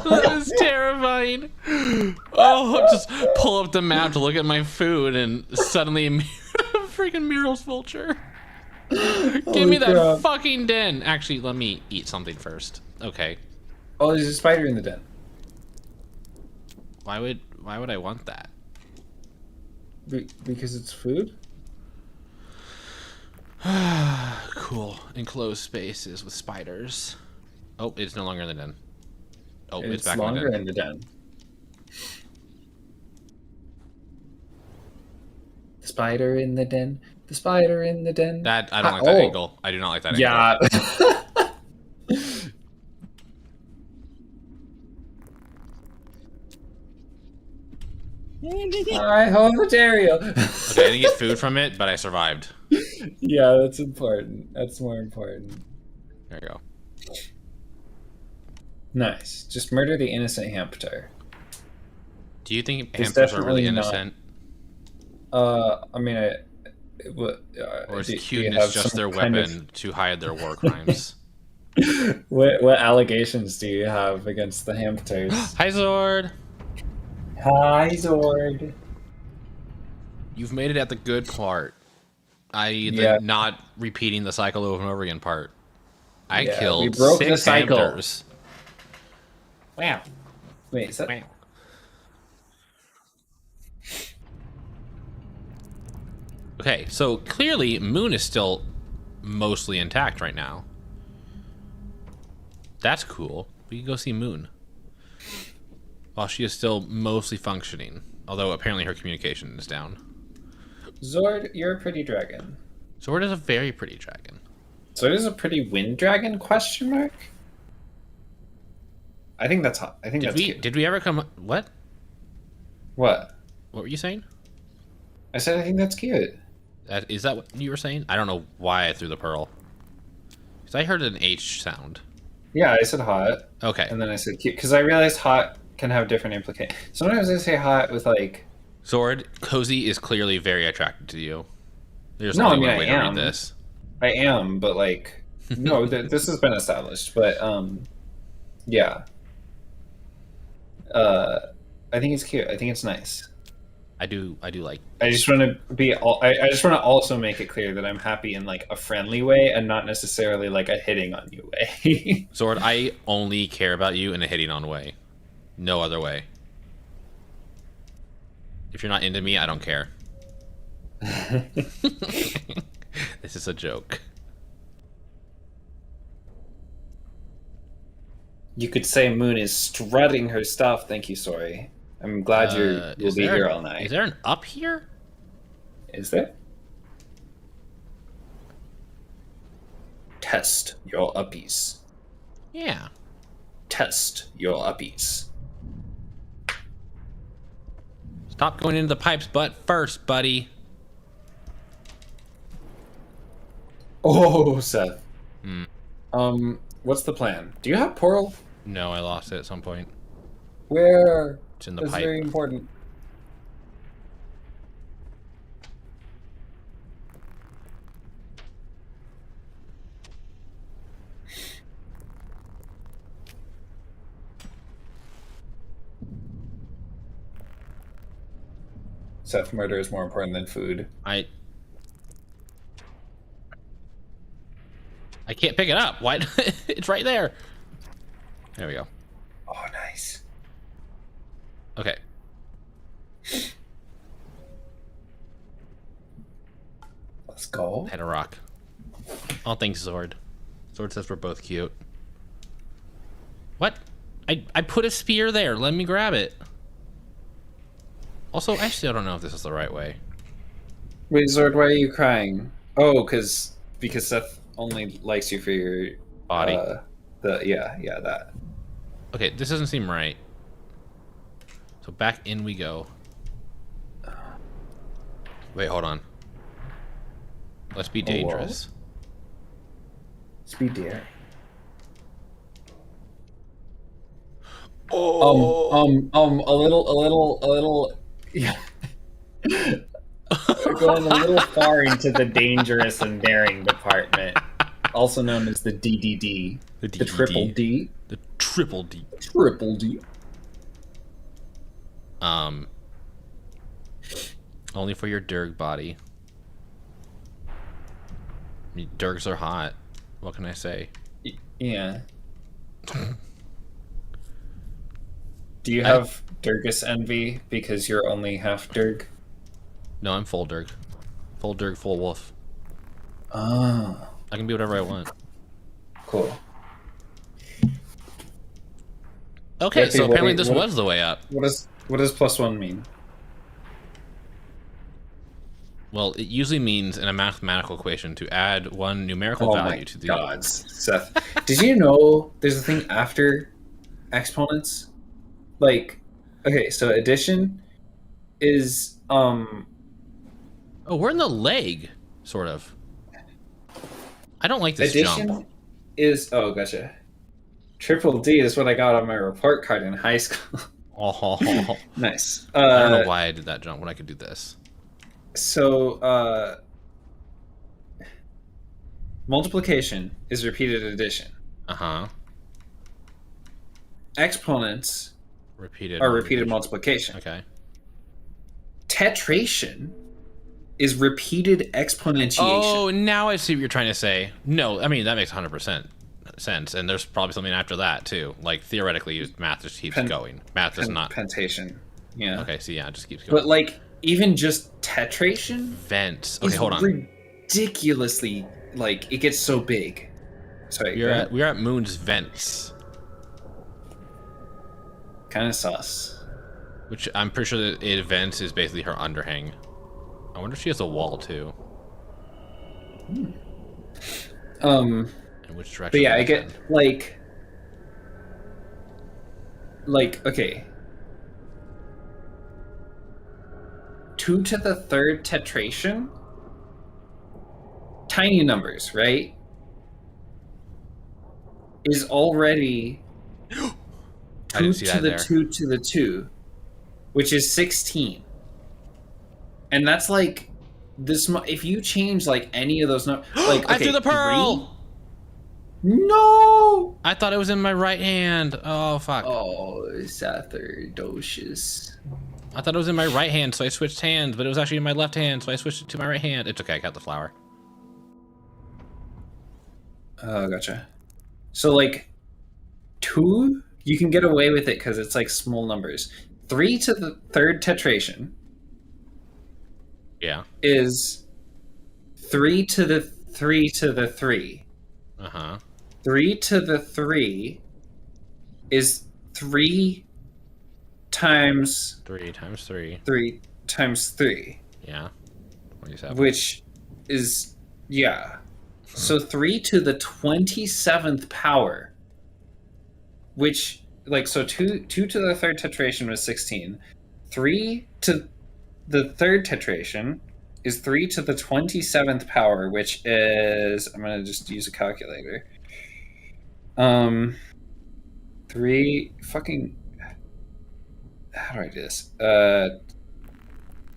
That was terrifying. Oh, just pull up the map to look at my food, and suddenly a freaking Mural's vulture. Give me that crap. fucking den. Actually, let me eat something first. Okay. Oh, there's a spider in the den. Why would I want that? Because it's food? Cool. Enclosed spaces with spiders. Oh, it's no longer in the den. Oh, it's back longer in the den. in the den. The spider in the den. The spider in the den. That I don't like that angle. I do not like that angle. Yeah. I hold material. Okay, I didn't get food from it, but I survived. Yeah, that's important. That's more important. There you go. Nice. Just murder the innocent hamster. Do you think It's hamsters are really definitely not- innocent? I mean, Or is do you cuteness have just some their kind weapon to hide their war crimes? what allegations do you have against the hamsters? Hi, Zord! Hi, Zord. You've made it at the good part. The not repeating the cycle over and over again part. I Yeah, we killed broke the 6 cycle. hamsters. Wow. Wait, is that... Wow. Okay, so clearly Moon is still mostly intact right now. That's cool. We can go see Moon. While she is still mostly functioning. Although apparently her communication is down. Zord, you're a pretty dragon. Zord is a very pretty dragon. Zord is a pretty wind dragon, question mark? I think that's hot. I think that's cute. Did we ever come... What? What? What were you saying? I said I think that's cute. Is that what you were saying? I don't know why I threw the pearl. Because I heard an H sound. Yeah, I said hot. Okay. And then I said cute. Because I realized hot can have different implications. Sometimes I say hot with like... Zord, Cozy is clearly very attracted to you. There's No, only I mean, one way to read this. I am, but like... No, this has been established. But, yeah. I think it's cute. I think it's nice. I do like... I just want to be... I just want to also make it clear that I'm happy in like a friendly way and not necessarily like a hitting on you way. Zord, I only care about you in a hitting on way. No other way. If you're not into me, I don't care. This is a joke. You could say Moon is strutting her stuff. Thank you, sorry. I'm glad you'll be here all night. Is there an up here? Is there? Test your uppies. Yeah. Test your uppies. Stop going into the pipe's butt first, buddy. Oh, Seth. What's the plan? Do you have Pearl? No, I lost it at some point. Where? It's in the That's pipe. very important. Seth, murder is more important than food. I can't pick it up. Why? It's right there. There we go. Oh, nice. Okay. Let's go. Hit a rock. Oh, thanks, Zord. Zord says we're both cute. What? I put a spear there. Let me grab it. Also, actually, I don't know if this is the right way. Wait, Zord, why are you crying? Oh, because Seth only likes you for your Body. Yeah, that. Okay, this doesn't seem right. So back in we go. Wait, hold on. Let's be dangerous. Speed deer. Oh. A little. Yeah. We're going a little far into the dangerous and daring department, also known as the DDD. The triple D. The triple D. Triple D. Only for your Durg body. I mean, Durgs are hot. What can I say? Yeah. Do you have Durgus envy because you're only half Durg? No, I'm full Durg. Full Durg, full wolf. Oh. I can be whatever I want. Cool. Okay, so apparently this was the way up. What does +1 mean? Well, it usually means in a mathematical equation to add one numerical value to the... Oh my God, Seth. Did you know there's a thing after exponents? Like, okay, so addition is, Oh, we're in the leg, sort of. I don't like this addition jump. Is, oh, gotcha. Triple D is what I got on my report card in high school. Oh. Nice. I don't know why I did that jump when I could do this. So, multiplication is repeated addition. Uh-huh. Exponents Repeated are repeated multiplication. Okay. Tetration is repeated exponentiation. Oh, now I see what you're trying to say. No, I mean, that makes 100% sense. And there's probably something after that, too. Like, theoretically, math just keeps going. Math is not... Pentation. Yeah. Okay, so yeah, it just keeps going. But, like, even just tetration... Vents. Okay, hold on. Ridiculously, like, it gets so big. Sorry, we're at Moon's vents. Kind of sus. Which I'm pretty sure that it vents is basically her underhang. I wonder if she has a wall too. In which direction? But yeah, I get like okay. 2 to the 3rd tetration. Tiny numbers, right? Is already 2 to the 2 to the 2, which is 16. And that's like this. If you change like any of those numbers, like okay, I threw the pearl. 3? No, I thought it was in my right hand. Oh fuck. Oh, sacerdosis. I thought it was in my right hand, so I switched hands, but it was actually in my left hand, so I switched it to my right hand. It's okay. I got the flower. Oh, gotcha. So like 2, you can get away with it because it's like small numbers. 3 to the 3rd tetration. Yeah. Is 3 to the 3 to the 3. 3 to the 3 is 3 times 3 times 3. 3 times 3. Yeah. 27. Which is yeah. So 3 to the 27th power. Which like so 2 to the 3rd tetration was 16. 3 to the 3rd tetration is 3 to the 27th power, which is... I'm going to just use a calculator. 3 fucking... How do I do this?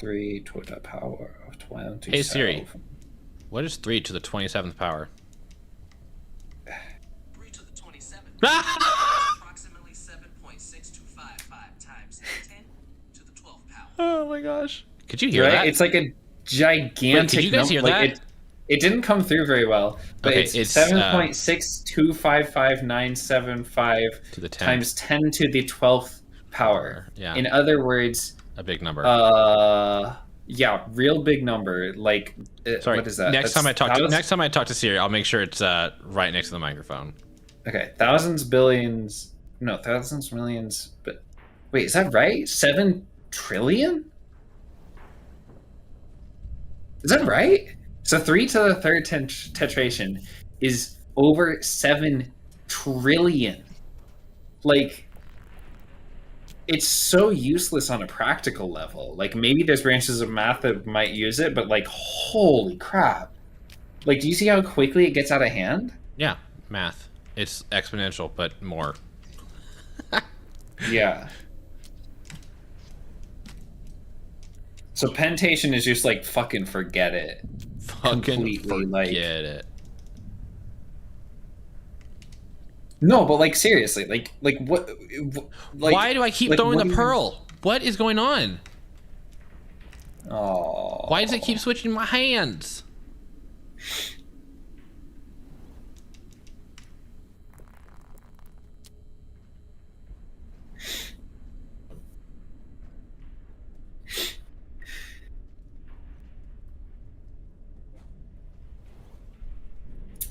3 to the power of 20. Hey Siri, what is 3 to the 27th power? 3 to the 27th. Approximately 7.6255 times 10 to the 12th power. Oh my gosh. Could you hear that? It's like a gigantic... Wait, did you guys hear that? It didn't come through very well, but okay, it's 7.6255,975 to the 10. times 10 to the 12th power. Yeah. In other words, a big number. Yeah, real big number. Like, sorry. What is that? Next time I talk to Siri, I'll make sure it's right next to the microphone. Okay, thousands, billions, no, thousands, millions. But wait, is that right? 7 trillion? Is that right? So 3 to the 3rd tetration is over 7 trillion. Like, it's so useless on a practical level. Like, maybe there's branches of math that might use it, but like, holy crap. Like, do you see how quickly it gets out of hand? Yeah, math. It's exponential, but more. Yeah. So pentation is just like, fucking forget it. Fucking forget it. No, but like seriously, like what? Like, why do I keep throwing the pearl? What is going on? Oh. Why does it keep switching my hands?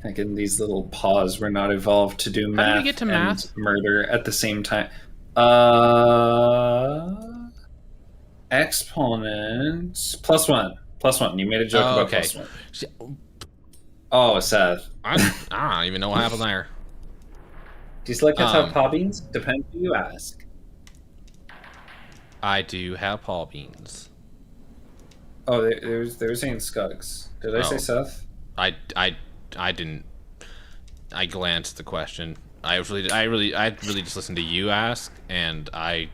Like in these little paws were not evolved to do math. How did we get to math? And murder at the same time. Exponents +1. +1. You made a joke about okay. +1. Oh, Seth. I don't even know what happened there. Do slugcats have paw beans? Depends who you ask. I do have paw beans. Oh, they were saying scugs. Did I say Seth? I didn't. I glanced at the question. I really just listened to you ask, and I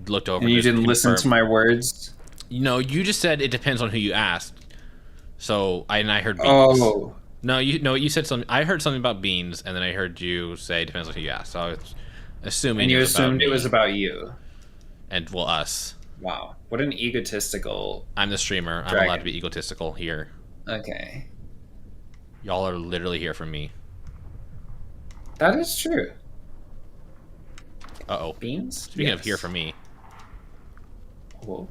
looked over. And you didn't listen to my words? No, you just said it depends on who you asked. So I heard beans. Oh. No, you said something. I heard something about beans, and then I heard you say it depends on who you asked. So I was assuming. And you assumed it was about you. And well, us. Wow, what an egotistical I'm the streamer. I'm dragon. allowed to be egotistical here. Okay, Y'all are literally here for me. that is true. Uh-oh. Beans? Speaking of here for me. Whoa.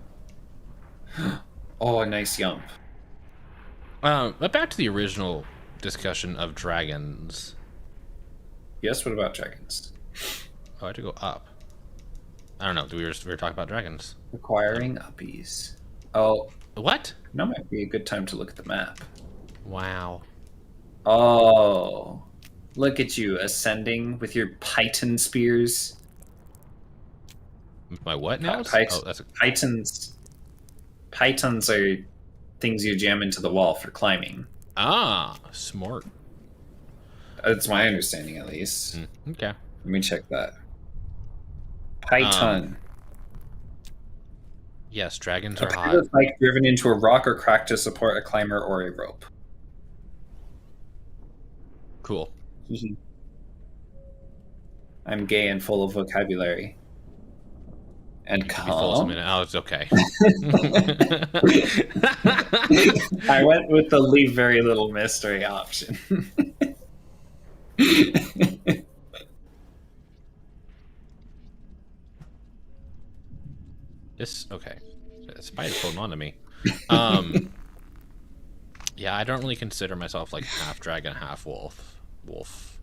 Oh, a nice yump. But back to the original discussion of dragons. Yes, what about dragons? Oh, I had to go up. I don't know. We were talking about dragons. Acquiring uppies. Oh, What? now might be a good time to look at the map. Wow. Oh, look at you ascending with your python spears. My what now? Oh, that's a... Pythons are things you jam into the wall for climbing. Ah, smart. That's my understanding, at least. Okay. Let me check that. Python. Yes, dragons A are hot. pilot bike driven into a rock or crack to support a climber or a rope. Cool. I'm gay and full of vocabulary. And Be full calm. Oh, it's okay. I went with the leave very little mystery option. Okay. The spider's holding on to me. Yeah, I don't really consider myself like half dragon, half wolf. Wolf.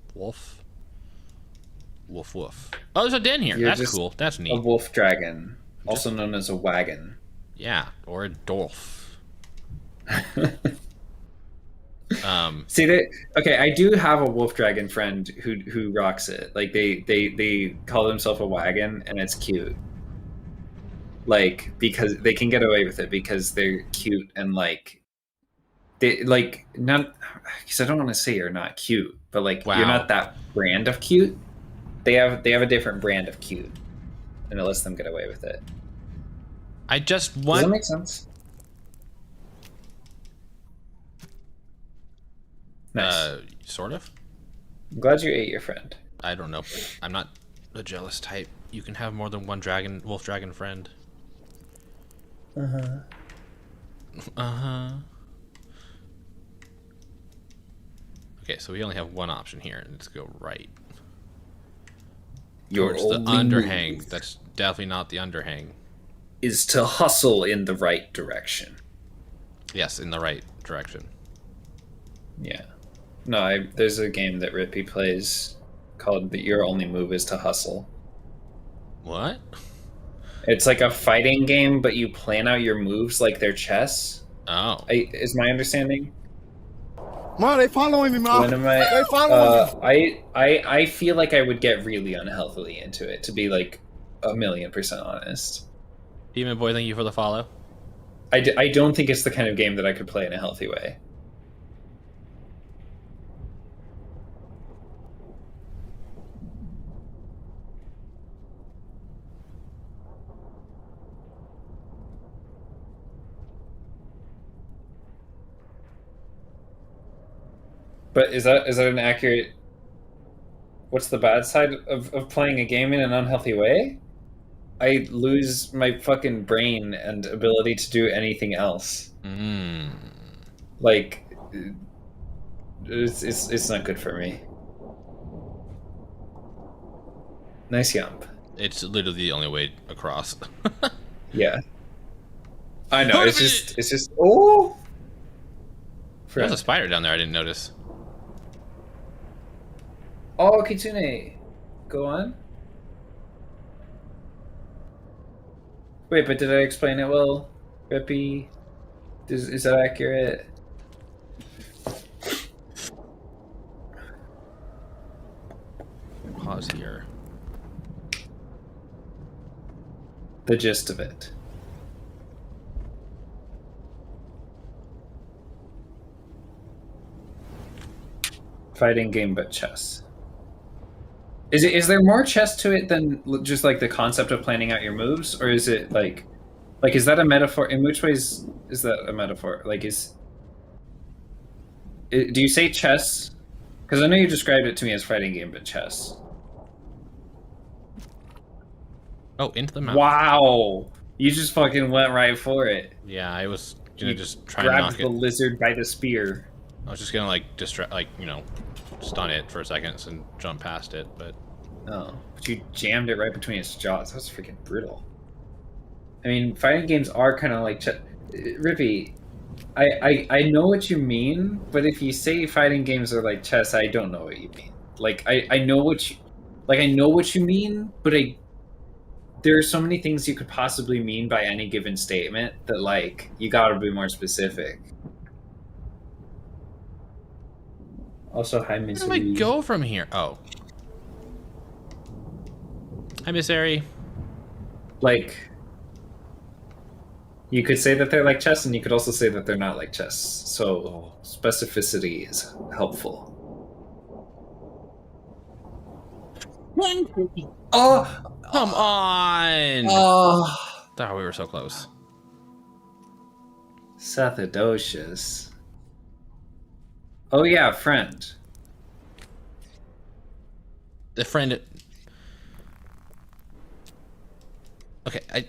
Oh, there's a den here. You're That's just cool. That's a neat. wolf dragon, also known as a wagon. Yeah, or a dwarf. See that? Okay, I do have a wolf dragon friend who rocks it. Like they call themselves a wagon, and it's cute. Like because they can get away with it because they're cute and like they like not. Because I don't want to say you're not cute, but like Wow. you're not that brand of cute. They have a different brand of cute, and it lets them get away with it. I just Does want. that make sense? Nice. Sort of. I'm glad you ate your friend. I don't know. I'm not a jealous type. You can have more than one wolf dragon friend. Okay, so we only have one option here. Let's go right. Towards the underhang. Move That's definitely not the underhang. is to hustle in the right direction. Yes, in the right direction. Yeah. No, there's a game that Rippy plays called Your Only Move is to Hustle. What? It's like a fighting game, but you plan out your moves like they're chess. Oh. Is my understanding? Ma, they following me, Ma. When am I? They following me. I feel like I would get really unhealthily into it, to be like 1,000,000% honest. Demon Boy, thank you for the follow. I don't think it's the kind of game that I could play in a healthy way. But is that an accurate? What's the bad side of playing a game in an unhealthy way? I lose my fucking brain and ability to do anything else. Like, it's not good for me. Nice yump. It's literally the only way across. Yeah. I know. It's just. Oh. There's a spider down there. I didn't notice. Oh, Kitsune. Go on. Wait, but did I explain it well, Rippy? Is that accurate? Pause here. The gist of it. Fighting game, but chess. Is there more chess to it than just like the concept of planning out your moves, or is it like is that a metaphor? In which ways is that a metaphor? Like, do you say chess? Because I know you described it to me as fighting game, but chess. Oh, into the mouth. Wow, You just fucking went right for it. Yeah, I was gonna You just try and grabbed knock the it. lizard by the spear. I was just gonna like distract, like stun it for a second and jump past it, but Oh, but you jammed it right between its jaws. That's freaking brutal. I mean, fighting games are kind of like Rippy. I know what you mean, but if you say fighting games are like chess, I don't know what you mean. Like I know what you I know what you mean, but there are so many things you could possibly mean by any given statement that like you gotta be more specific. Also, hi where do I Misery. go from here? Oh, hi Miss Airy. Like, you could say that they're like chess, and you could also say that they're not like chess. So specificity is helpful. Oh, Come on! oh, Thought we were so close. Sathadocious. Oh yeah, friend. The friend. Okay,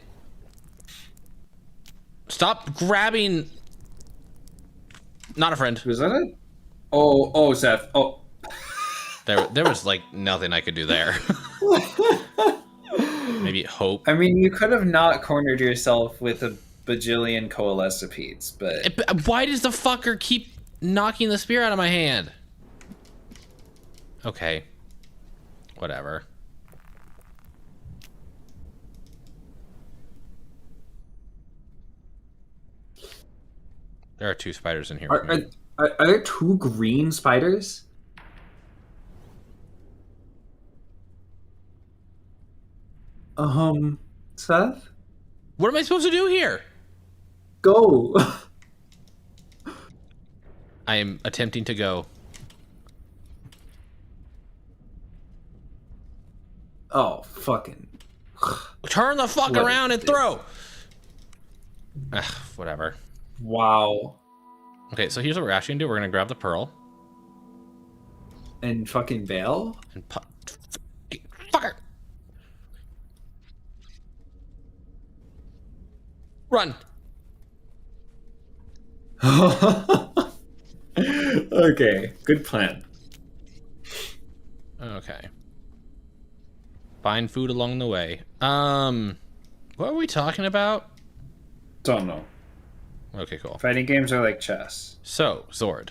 stop grabbing. Not a friend. Was that it? Oh, Seth. Oh. There was like nothing I could do there. Maybe hope. I mean, you could have not cornered yourself with a bajillion coalescipedes, but Why does the fucker keep knocking the spear out of my hand? Okay. Whatever. There are 2 spiders in here. Are there 2 green spiders? Seth? What am I supposed to do here? Go! I am attempting to go. Oh, fucking. Turn the fuck What around and is this? throw! Ugh, whatever. Wow. Okay, so here's what we're actually gonna do. We're gonna grab the pearl. And fucking bail? And fucker! Run! Okay, good plan. Okay. Find food along the way. What are we talking about? Don't know. Okay, cool. Fighting games are like chess. So, Zord.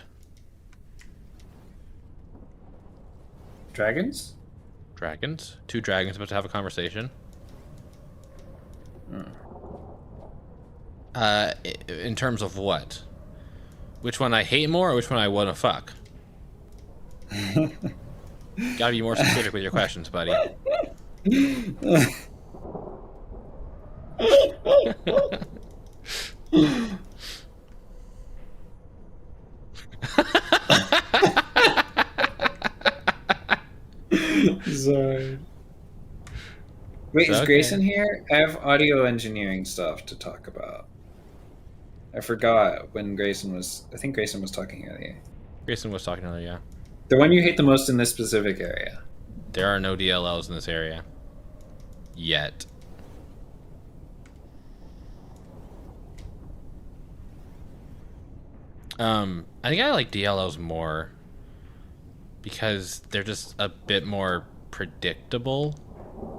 Dragons? Dragons. 2 dragons about to have a conversation. In terms of what? Which one I hate more or which one I want to fuck? Gotta be more specific with your questions, buddy. Sorry. Wait, is Okay. Grayson here? I have audio engineering stuff to talk about. I forgot when Grayson was. I think Grayson was talking earlier. Grayson was talking earlier, yeah. The one you hate the most in this specific area. There are no DLLs in this area. Yet. I think I like DLLs more because they're just a bit more predictable.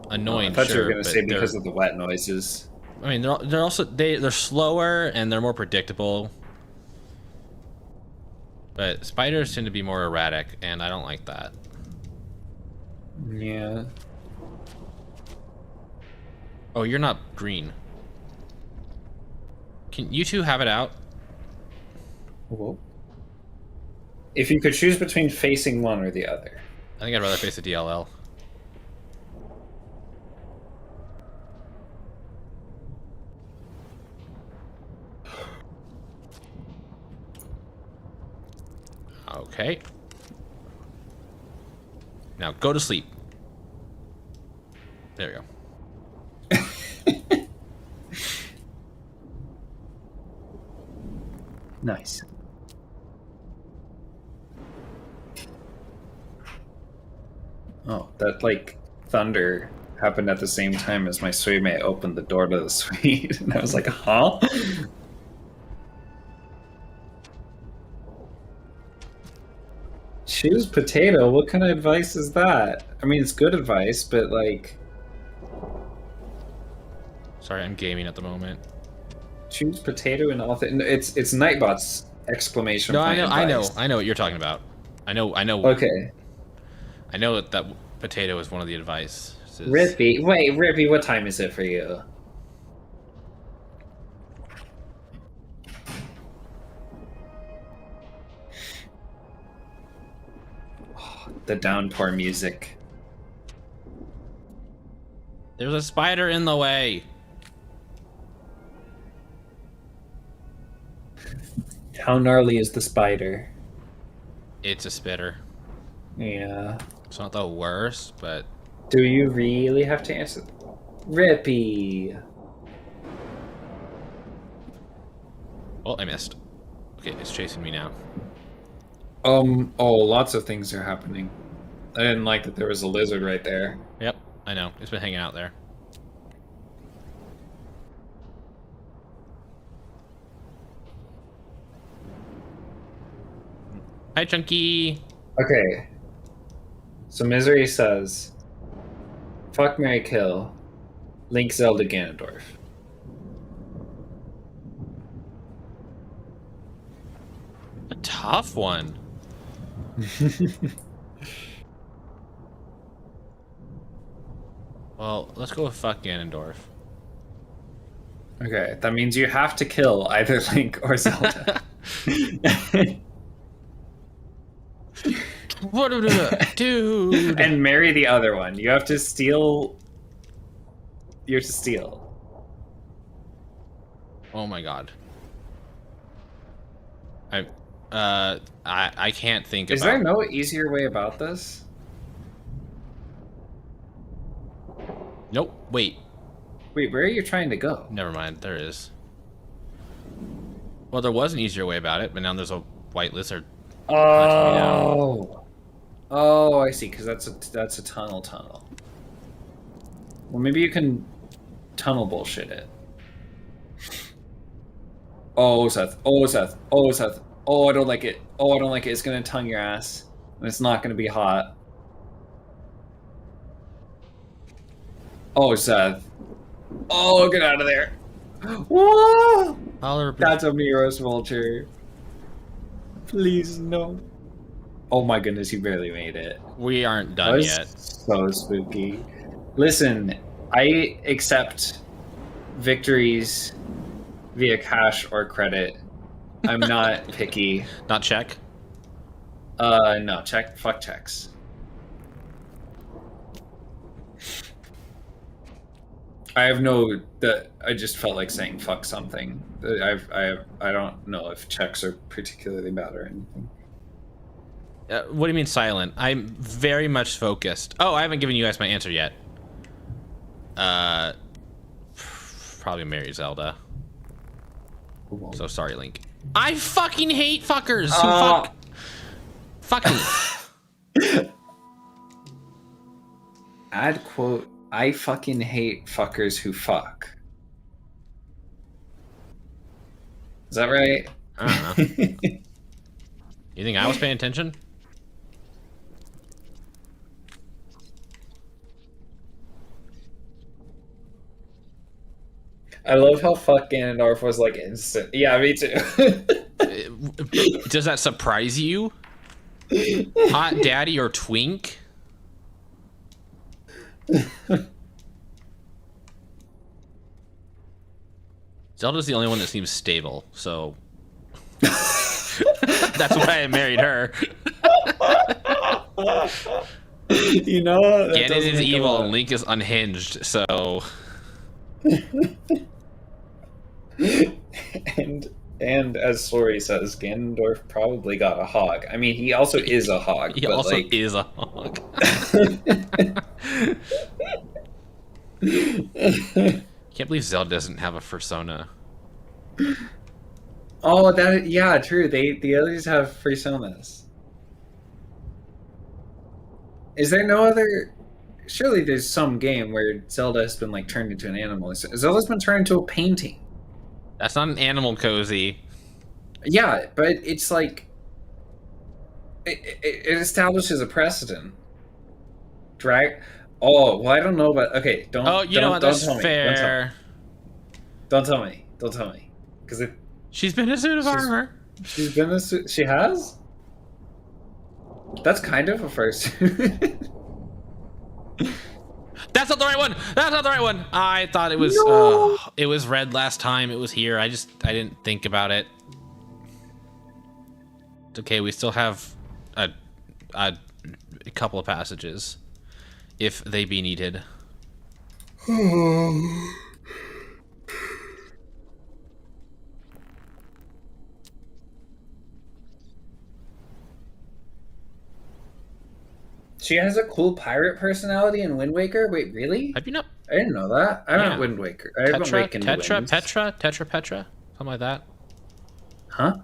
Annoying, I thought you sure, were going to but say because of the wet noises. I mean, they're also they're slower and they're more predictable. But spiders tend to be more erratic, and I don't like that. Yeah. Oh, you're not green. Can you 2 have it out? Whoa. If you could choose between facing one or the other. I think I'd rather face a DLL. Okay. Now go to sleep. There we go. Nice. Oh, that like thunder happened at the same time as my suite mate opened the door to the suite, and I was like, huh? Choose potato? What kind of advice is that? I mean, it's good advice, but like... Sorry, I'm gaming at the moment. Choose potato and all things. It's Nightbot's exclamation No, point I know advice. what you're talking about. I know. Okay. I know that potato is one of the advice. Rippy, wait, Rippy, what time is it for you? Oh, the downpour music. There's a spider in the way. How gnarly is the spider? It's a spitter. Yeah. It's not the worst, but... Do you really have to answer? Rippy. Oh, I missed. Okay, it's chasing me now. Oh, lots of things are happening. I didn't like that there was a lizard right there. Yep, I know. It's been hanging out there. Hi, Chunky. Okay. So Misery says, fuck, marry, kill, Link, Zelda, Ganondorf. A tough one. Well, let's go with fuck Ganondorf. Okay, that means you have to kill either Link or Zelda. What dude? And marry the other one. You have to steal. You have to steal. Oh my god. I can't think Is about... there no easier way about this? Nope. Wait. Wait, where are you trying to go? Never mind. There is. Well, there was an easier way about it, but now there's a white lizard. Oh. Oh, I see. Because that's a tunnel. Well, maybe you can tunnel bullshit it. Oh, Seth. Oh, Seth. Oh, Seth. Oh, I don't like it. Oh, I don't like it. It's gonna tongue your ass, and it's not gonna be hot. Oh, Seth. Oh, get out of there. Whoa! That's a Miros vulture. Please, no. Oh my goodness, you barely made it. We aren't That done was yet. so spooky. Listen, I accept victories via cash or credit. I'm not picky. Not check? No, fuck checks. I have no, I just felt like saying fuck something. I don't know if checks are particularly bad or anything. What do you mean silent? I'm very much focused. Oh, I haven't given you guys my answer yet. Probably marry Zelda. So sorry, Link. I fucking hate fuckers who fuck me. Add quote, I fucking hate fuckers who fuck. Is that right? I don't know. You think I was paying attention? I love how fuck Ganondorf was like instant. Yeah, me too. Does that surprise you? Hot daddy or twink? Zelda's the only one that seems stable, so that's why I married her. You know, Ganon is evil and Link is unhinged, so. And as Sori says, Ganondorf probably got a hog. I mean, he also is a hog. He but also like... is a hog. Can't believe Zelda doesn't have a persona. Oh, yeah, true. The others have personas. Is there no other surely there's some game where Zelda has been like turned into an animal. Zelda's been turned into a painting. That's not an animal, Cozy. Yeah, but it's like it establishes a precedent. Drag. Oh, well, I don't know about. Okay, don't. Oh, you know what? Don't That's tell me. fair. Don't tell me. Don't tell me. Because She's been in a suit of armor. she's been a. She has. That's kind of a first. That's not the right one. That's not the right one. I thought it was. No! It was red last time. It was here. I didn't think about it. It's okay. We still have a couple of passages, if they be needed. She has a cool pirate personality in Wind Waker. Wait, really? Have you not? I didn't know that. I haven't Yeah. Wind Waker. I haven't Wakened Winds. Petra, something like that. Huh?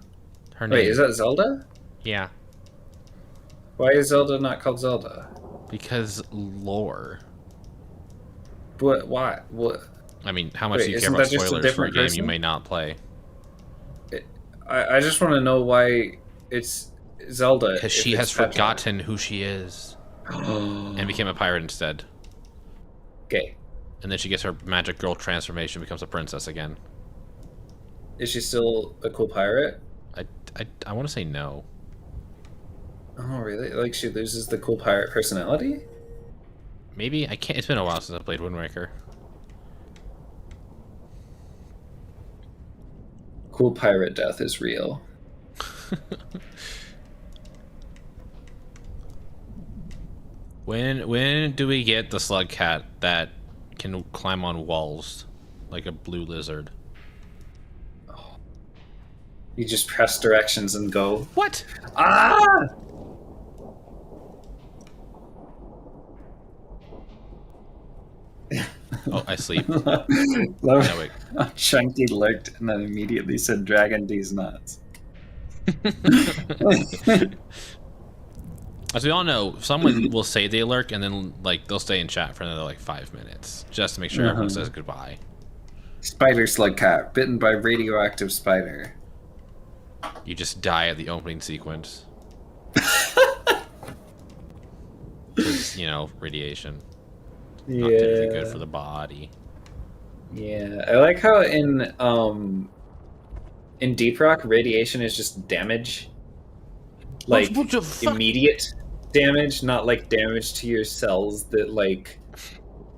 Her name. Wait, is that Zelda? Yeah, Why is Zelda not called Zelda? because lore. What? Why? What? I mean, how much Wait, do you care isn't about that just a spoilers for a different game you person? may not play? I just want to know why it's Zelda. Because if she it's has Petra. forgotten who she is and became a pirate instead. Okay. And then she gets her magic girl transformation, becomes a princess again. Is she still a cool pirate? I want to say no. Oh, really? Like she loses the cool pirate personality? Maybe I can't. It's been a while since I played Wind Waker. Cool pirate death is real. When do we get the slugcat that can climb on walls like a blue lizard? You just press directions and go. What? Ah! Oh, I sleep. Love Yeah, wait. how Chunky looked and then immediately said Dragon D's nuts. As we all know, someone will say they lurk and then like they'll stay in chat for another like 5 minutes just to make sure everyone says goodbye. Spider slugcat, bitten by radioactive spider. You just die at the opening sequence. Because, you know, radiation. Not typically good for the body. Yeah, I like how in Deep Rock, radiation is just damage, like What the fuck? immediate damage, not like damage to your cells that like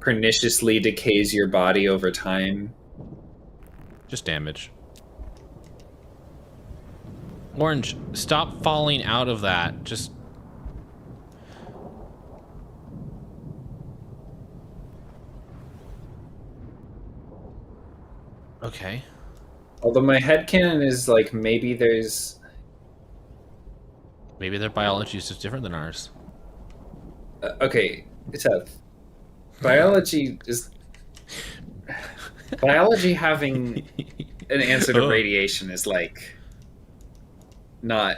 perniciously decays your body over time. Just damage. Orange, stop falling out of that. Just... Okay. Although my headcanon is like maybe there's Maybe their biology is just different than ours. okay, Seth. Biology is biology having an answer to radiation is like not.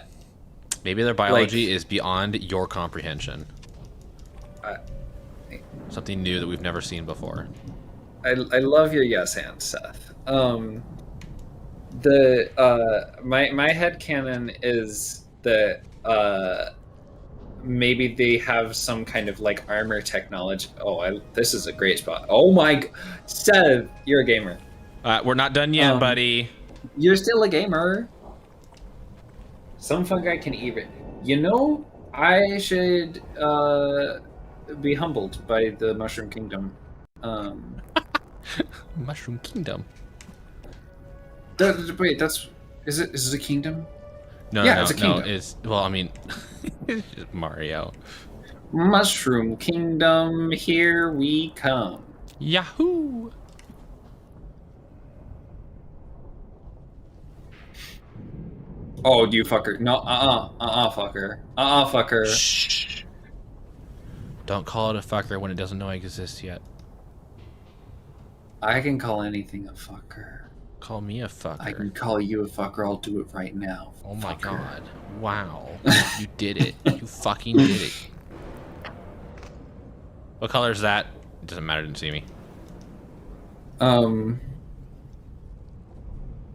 Maybe their biology is beyond your comprehension. Something new that we've never seen before. I love your yes hand, Seth. My headcanon is that maybe they have some kind of like armor technology. Oh, this is a great spot. Oh my, Seth, you're a gamer. We're not done yet, buddy. You're still a gamer. Some fungi can even. You know, I should be humbled by the Mushroom Kingdom. Mushroom Kingdom. Wait, is it a kingdom? No, Yeah, no, it's a no. kingdom. It's well, I mean, it's just Mario. Mushroom Kingdom, here we come. Yahoo! Oh, you fucker! No, fucker! Fucker! Shh. Don't call it a fucker when it doesn't know I exist yet. I can call anything a fucker. Call me a fucker. I can call you a fucker. I'll do it right now. Oh my fucker. god! Wow! You did it! You fucking did it! What color is that? It doesn't matter. Didn't see me.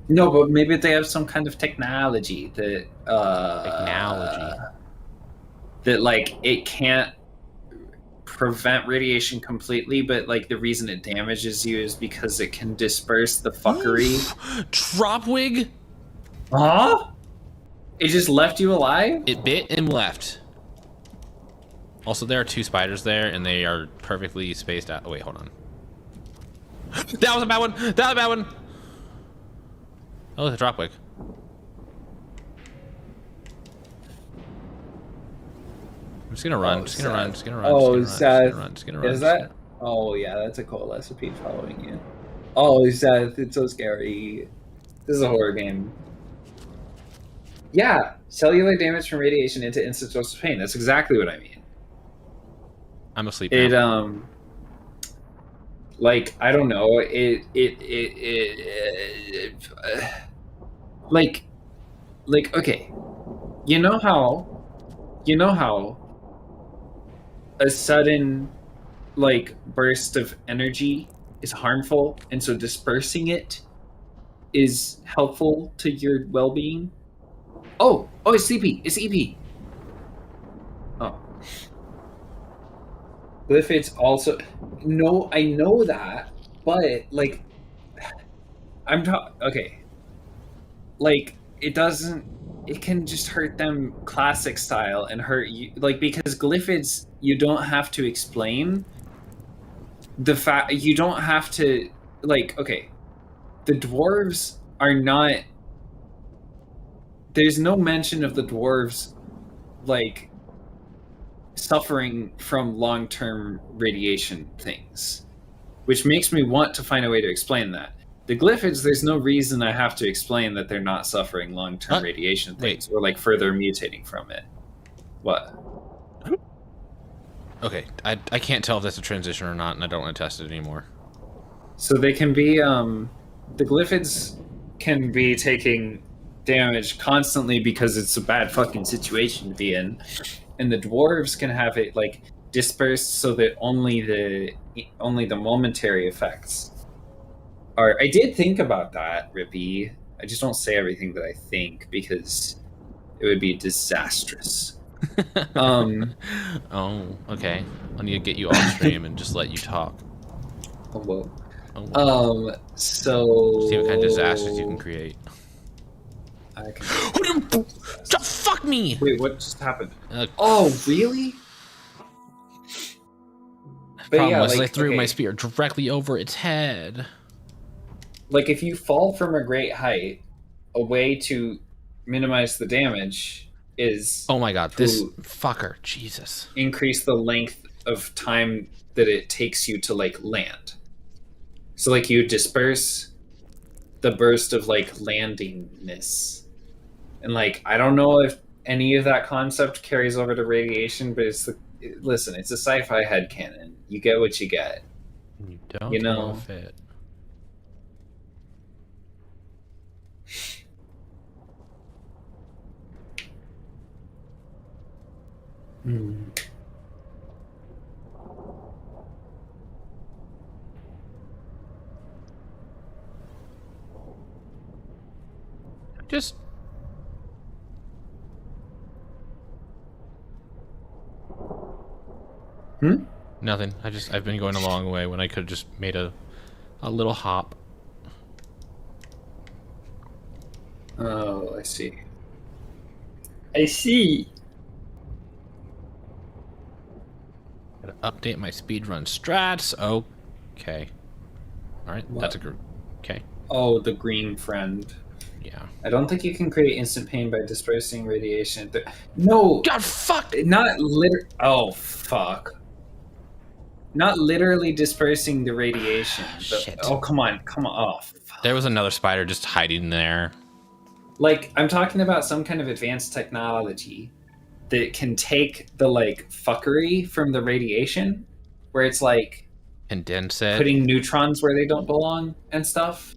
No, but maybe they have some kind of technology that Technology. that like it can't prevent radiation completely, but like the reason it damages you is because it can disperse the fuckery. Dropwig? Huh? It just left you alive? It bit and left. Also, there are 2 spiders there, and they are perfectly spaced out. Oh, wait, hold on. That was a bad one. That was a bad one. Oh, the dropwig. I'm just gonna run. Just gonna run. Just gonna run. Oh, just gonna Seth. run. Just gonna run. Is that? Oh, yeah, that's a coalesce following you. Oh, Seth, it's so scary. This is a horror game. Yeah, cellular damage from radiation into instant dose of pain. That's exactly what I mean. I'm asleep It now. like I don't know. Like okay. You know how a sudden like burst of energy is harmful, and so dispersing it is helpful to your well-being. Oh, it's CP. It's EP. Oh. Glyphids also... No, I know that, but, like... I'm talking... Okay. Like, it doesn't... It can just hurt them classic style and hurt you... Like, because glyphids, you don't have to explain the fact... You don't have to... Like, okay. The dwarves are not... There's no mention of the dwarves, like, suffering from long-term radiation things, which makes me want to find a way to explain that. The glyphids, there's no reason I have to explain that they're not suffering long-term radiation things or, like, further mutating from it. What? Okay, I can't tell if that's a transition or not, and I don't want to test it anymore. So they can be, the glyphids can be taking damage constantly because it's a bad fucking situation to be in, and the dwarves can have it like dispersed so that only the momentary effects are... I did think about that, Rippy. I just don't say everything that I think because it would be disastrous. Oh, okay. I need to get you off stream and just let you talk. Oh, whoa. Oh, so see what kind of disasters you can create. I can... Fuck me! Wait, what just happened? Oh, really? But Problem yeah, was like, I threw okay, my spear directly over its head. like if you fall from a great height, a way to minimize the damage is... Oh my god, this fucker, Jesus. Increase the length of time that it takes you to, like, land. So, like, you disperse the burst of, like, landingness. And, like, I don't know if any of that concept carries over to radiation, but it's the... Listen, it's a sci-fi headcanon. You get what you get. You don't You know? fit. Just... Nothing. I've been going a long way when I could have just made a little hop. Oh, I see. I see. Gotta update my speedrun strats. Okay. Alright, that's a group. Okay. Oh, the green friend. Yeah. I don't think you can create instant pain by dispersing radiation. No! God, fuck! Not Oh, fuck. Not literally dispersing the radiation. But, Shit. oh, come on. Oh, fuck. There was another spider just hiding there. Like, I'm talking about some kind of advanced technology that can take the, like, fuckery from the radiation, where it's, like, Condense it. putting neutrons where they don't belong and stuff.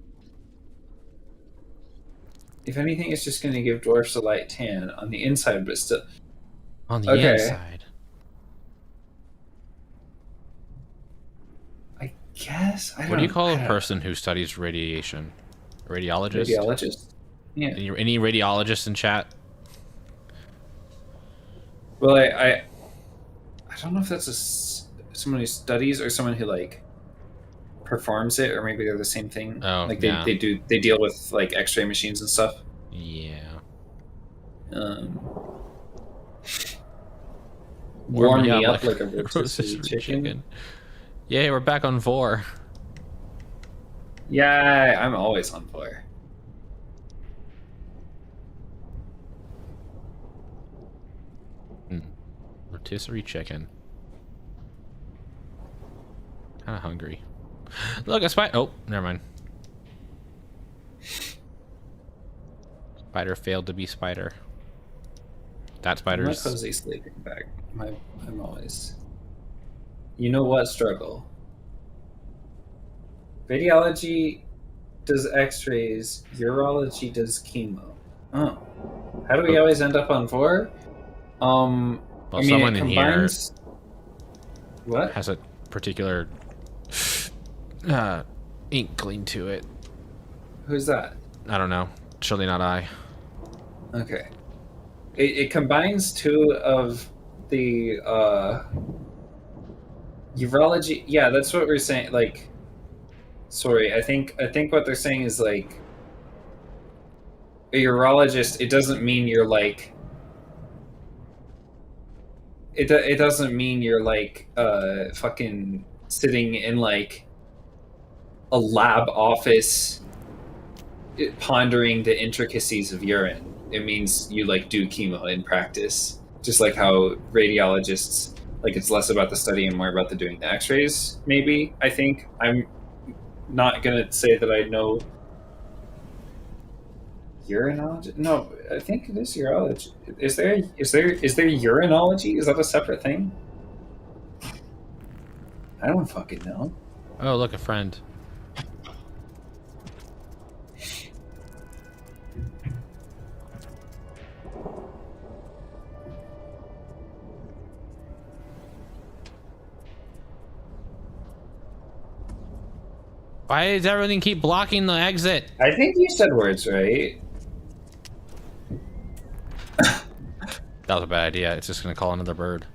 If anything, it's just going to give dwarfs a light tan on the inside, but still... On the inside. guess. What do you call a person who studies radiation? Radiologist? Radiologist? Yeah. Any radiologists in chat? Well, I don't know if that's someone who studies or someone who like performs it, or maybe they're the same thing. Oh, like yeah. they deal with like X-ray machines and stuff. Yeah. Warm me up like a rotisserie chicken. Yay, we're back on 4. Yeah, I'm always on 4. Rotisserie chicken. Kind of hungry. Look, a spider. Oh, never mind. Spider failed to be spider. That spider's. My cozy sleeping bag. I'm always. You know what? Struggle. Radiology does X-rays. Urology does chemo. Oh, how do we always end up on 4? Well, I mean, someone it in here combines... What? has a particular inkling to it. Who's that? I don't know. Surely not I. Okay. It combines 2 of the urology. Yeah, that's what we're saying. Like, sorry, I think what they're saying is like a urologist. It doesn't mean you're like. It doesn't mean you're like fucking sitting in like a lab office pondering the intricacies of urine. It means you like do chemo in practice, just like how radiologists, like, it's less about the study and more about the doing the X-rays. Maybe, I think. I'm not gonna say that I know urinology. No, I think it is urology. Is there urinology? Is that a separate thing? I don't fucking know. Oh, look, a friend. Why does everything keep blocking the exit? I think you said words right. That was a bad idea. It's just gonna call another bird.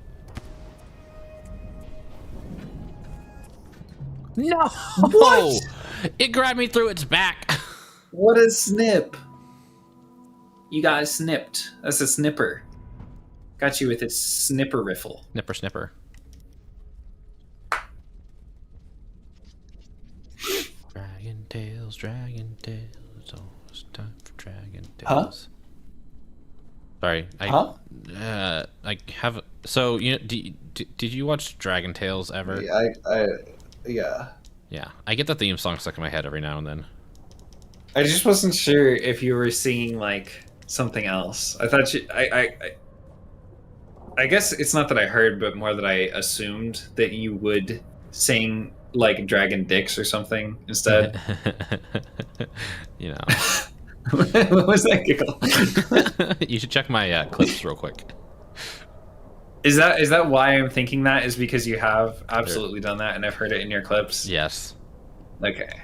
No! What? It grabbed me through its back. What a snip! You got snipped. That's a snipper. Got you with its snipper riffle. Nipper snipper. Dragon Tales. Oh, it's time for Dragon Tales. Sorry, I have. So you know, did you watch Dragon Tales ever? Yeah. Yeah, I get the theme song stuck in my head every now and then. I just wasn't sure if you were singing like something else. I thought you. I guess it's not that I heard, but more that I assumed that you would sing like Dragon Dicks or something instead. You know. What was that giggle? You should check my clips real quick. Is that why I'm thinking that? Is because you have absolutely done that and I've heard it in your clips? Yes. Okay.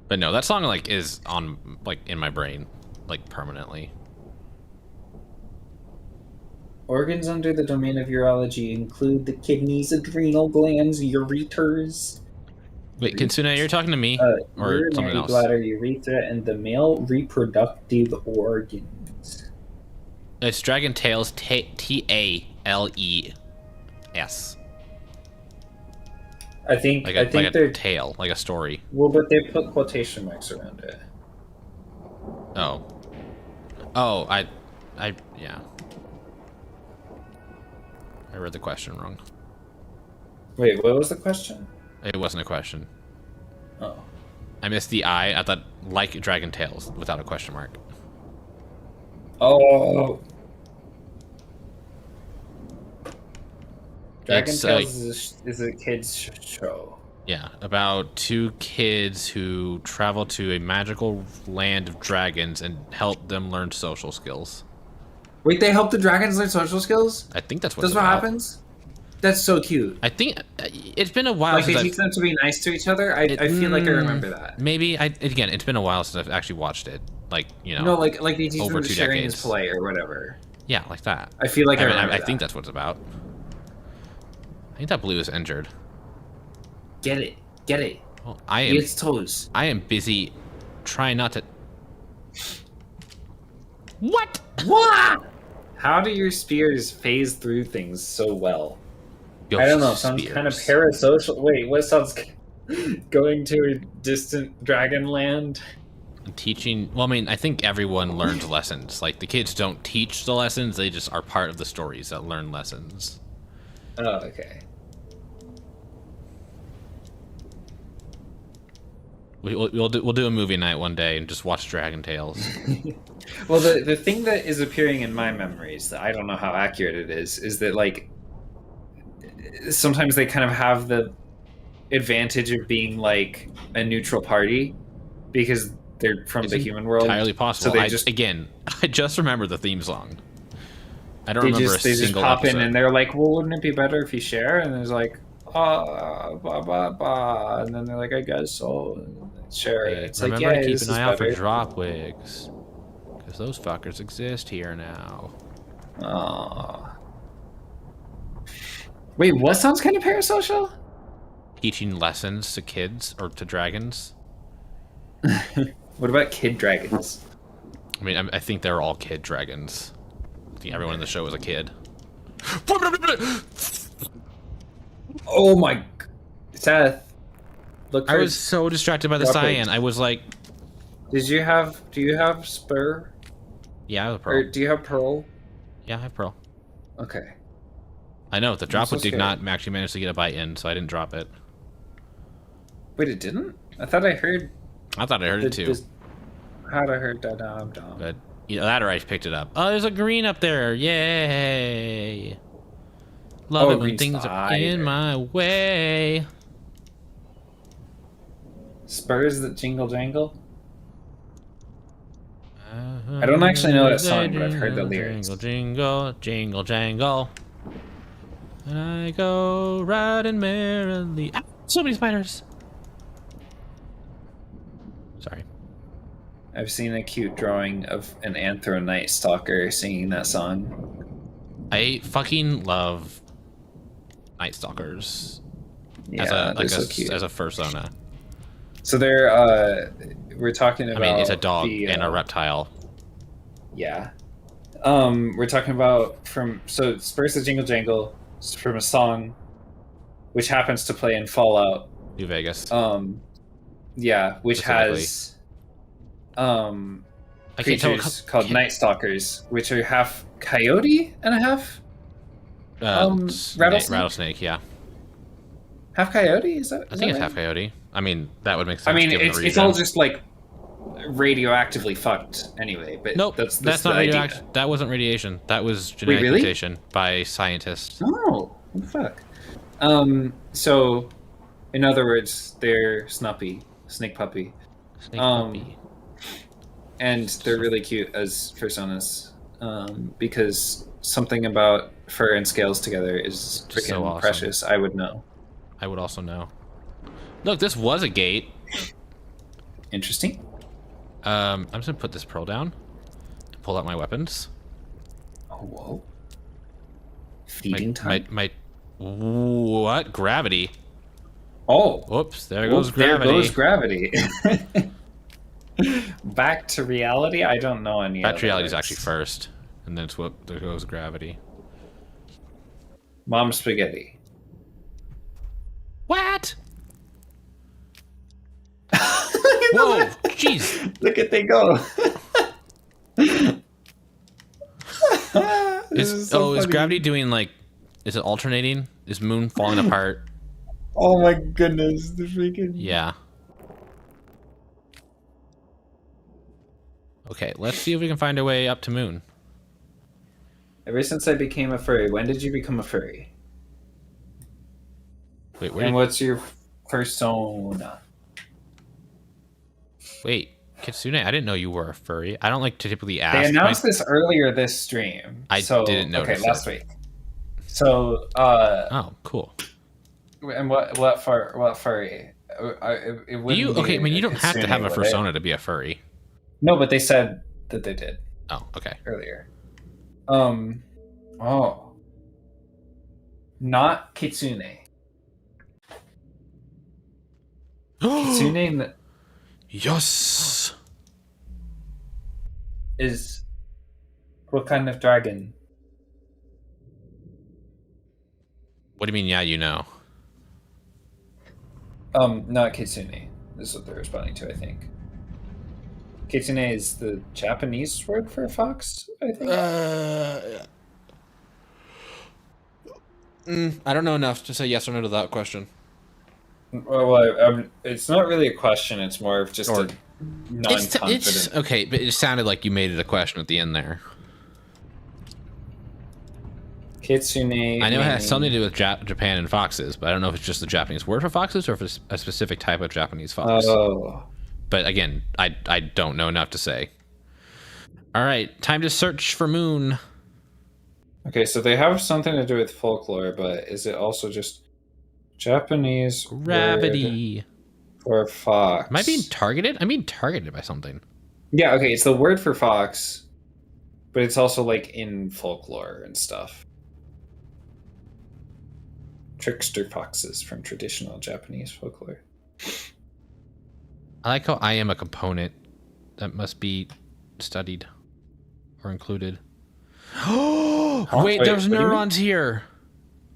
But no, that song like is on like in my brain like permanently. Organs under the domain of urology include the kidneys, adrenal glands, ureters. Wait, Kitsune, you're talking to me or something else? Bladder, urethra, and the male reproductive organs. It's Dragon Tales, Tales. I think they're a tale, like a story. Well, but they put quotation marks around it. Oh, yeah. I read the question wrong. Wait, what was the question? It wasn't a question. Oh. I missed the I. I thought like Dragon Tales without a question mark. Oh. Dragon Tales is a kid's show. Yeah, about 2 kids who travel to a magical land of dragons and help them learn social skills. Wait, they help the dragons learn social skills? I think that's what That's what happens? That's so cute. I think it's been a while Like they since teach them to be nice to each other. I feel like I remember that. Maybe again, it's been a while since I've actually watched it. Like, you know, No, like they teach over them that 2 sharing decades. is polite or whatever. Yeah, like that. I feel like I remember I that. think that's what it's about. I think that blue is injured. Get it. Get it. Well, Its toes. I am busy trying not to. What? What? How do your spears phase through things so well? I don't know. Sounds kind of parasocial. Wait, what sounds going to a distant dragon land? Teaching. Well, I mean, I think everyone learns lessons. Like the kids don't teach the lessons; they just are part of the stories that learn lessons. Oh, okay. We'll do a movie night one day and just watch Dragon Tales. Well, the thing that is appearing in my memories that I don't know how accurate it is that like sometimes they kind of have the advantage of being like a neutral party because they're from the human world. Entirely possible. So I just remember the theme song. I don't remember they a just single pop episode. in and they're like, well, wouldn't it be better if you share? And there's like, blah blah blah, and then they're like, I guess so. And share. Hey, It's remember like, yeah, to keep this an is eye out for better. drop wigs, because those fuckers exist here now. Aw. Wait, what sounds kind of parasocial? Teaching lessons to kids or to dragons. What about kid dragons? I mean, I think they're all kid dragons. I think everyone in the show was a kid. Oh my, Seth. Look, I was so distracted by the drop cyan. wigs. I was like, Do you have spur? yeah, I have a Or pearl. do you have pearl? Yeah, I have pearl. Okay. I know the drop so did scared. not actually manage to get a bite in, so I didn't drop it. Wait, it didn't? I thought I heard. I thought I heard it too, How'd I heard that? I'm dumb. but either that or I picked it up. Oh, there's a green up there! Yay! Love Oh, it when green things are spider. in my way. Spurs that jingle jangle? I don't actually know that song, but I've heard the lyrics. Jingle, jingle, jingle, jangle. And I go riding merrily. Ah, so many spiders. Sorry. I've seen a cute drawing of an Anthro Night Stalker singing that song. I fucking love Night Stalkers Yeah, they're so cute. as a fursona. So they're we're talking about. I mean, it's a dog the, and a reptile. Yeah. We're talking about so Spurs of Jingle Jangle is from a song which happens to play in Fallout. New Vegas. Yeah, which Specifically. has I can't tell. creatures called Night Stalkers, which are half coyote and a half rattlesnake? Rattlesnake. Yeah, half coyote. Is that? I is think that it's right? half coyote. I mean, that would make sense. I mean, given the it's all region. just like radioactively fucked anyway. But Nope, that's not the idea. radioactive. That wasn't radiation. That was genetic really? mutation by scientists. Oh, what the fuck. So, in other words, they're Snuppy, snake puppy, Snake Um, puppy. and they're really cute as personas. Because something about fur and scales together is Just freaking so awesome. precious. I would know. I would also know. Look, this was a gate. Interesting. I'm just gonna put this pearl down. Pull out my weapons. Oh, whoa. Feeding time. My what? Gravity. Oh. Whoops, there goes Whoop, there gravity. goes gravity. Back to reality? I don't know any Back to other reality is words. actually first, and then it's whoop, there goes gravity. Mom spaghetti. What? Whoa, jeez. Look at they go. Is gravity doing like, is it alternating? Is moon falling apart? Oh my goodness, the freaking. Yeah. Okay, let's see if we can find our way up to moon. Ever since I became a furry, when did you become a furry? Wait, where And did, what's your persona? wait, Kitsune, I didn't know you were a furry. I don't like to typically They ask. announced this earlier this stream. I didn't notice Okay, last it. week. So, Oh, cool. and what furry? It wouldn't Okay, I mean, be you don't have to have a would it? persona to be a furry. No, but they said that they did Oh, okay. earlier. Oh, not kitsune. Kitsune Yes. is what kind of dragon? What do you mean? Yeah, you know. Not kitsune. This is what they're responding to, I think. Kitsune is the Japanese word for fox, I think. I don't know enough to say yes or no to that question. Well, it's not really a question. It's more of just a non-confident. It's okay, but it sounded like you made it a question at the end there. Kitsune. I know it has something to do with Japan and foxes, but I don't know if it's just the Japanese word for foxes or if it's a specific type of Japanese fox. Oh. But again, I don't know enough to say. All right, time to search for moon. Okay, so they have something to do with folklore, but is it also just Japanese gravity word for fox? Am I being targeted? I'm being targeted by something. Yeah, okay, it's the word for fox, but it's also like in folklore and stuff. Trickster foxes from traditional Japanese folklore. I like how I am a component that must be studied or included. Oh, wait, there's neurons here.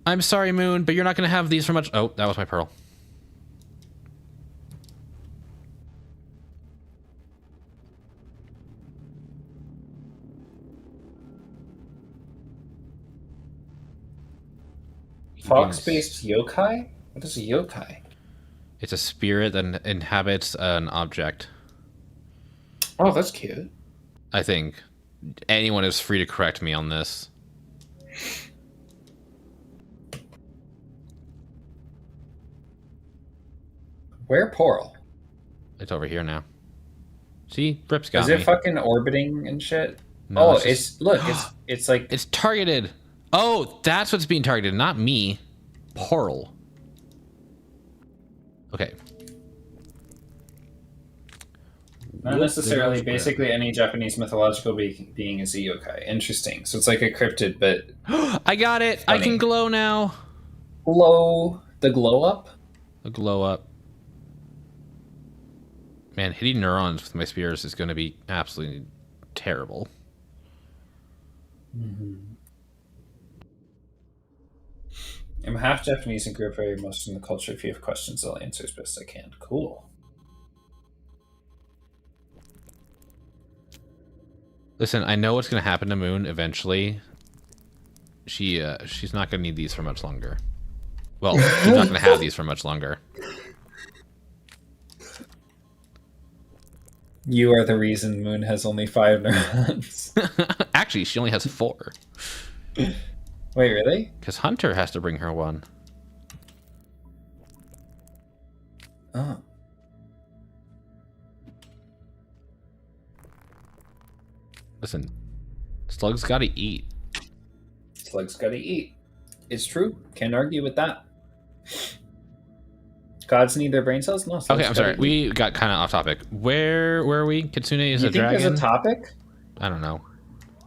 I'm sorry, Moon, but you're not going to have these for much. Oh, that was my pearl. Fox-based yokai? What is a yokai? It's a spirit that inhabits an object. Oh, that's cute. I think. Anyone is free to correct me on this. Where Pearl? It's over here now. See, Brip's got Is me. it fucking orbiting and shit? No, oh, it's look, it's like it's targeted. Oh, that's what's being targeted, not me. Pearl. Okay. not necessarily. Basically, any Japanese mythological being is a yokai. Interesting. So it's like a cryptid, but I got it. funny. I can glow now. Glow the glow up. A glow up. Man, hitting neurons with my spears is going to be absolutely terrible. I'm half Japanese and grew up very immersed in the culture. If you have questions, I'll answer as best I can. Cool. Listen, I know what's going to happen to Moon eventually. She's not going to need these for much longer. Well, she's not going to have these for much longer. You are the reason Moon has only 5 neurons. Actually, she only has 4. Wait, really? Because Hunter has to bring her 1. Oh. Listen, slugs gotta eat. Slugs gotta eat. It's true. Can't argue with that. Gods need their brain cells? No. Okay, I'm sorry. We got kind of off topic. Where are we? Kitsune is you a think dragon? there's a topic? I don't know.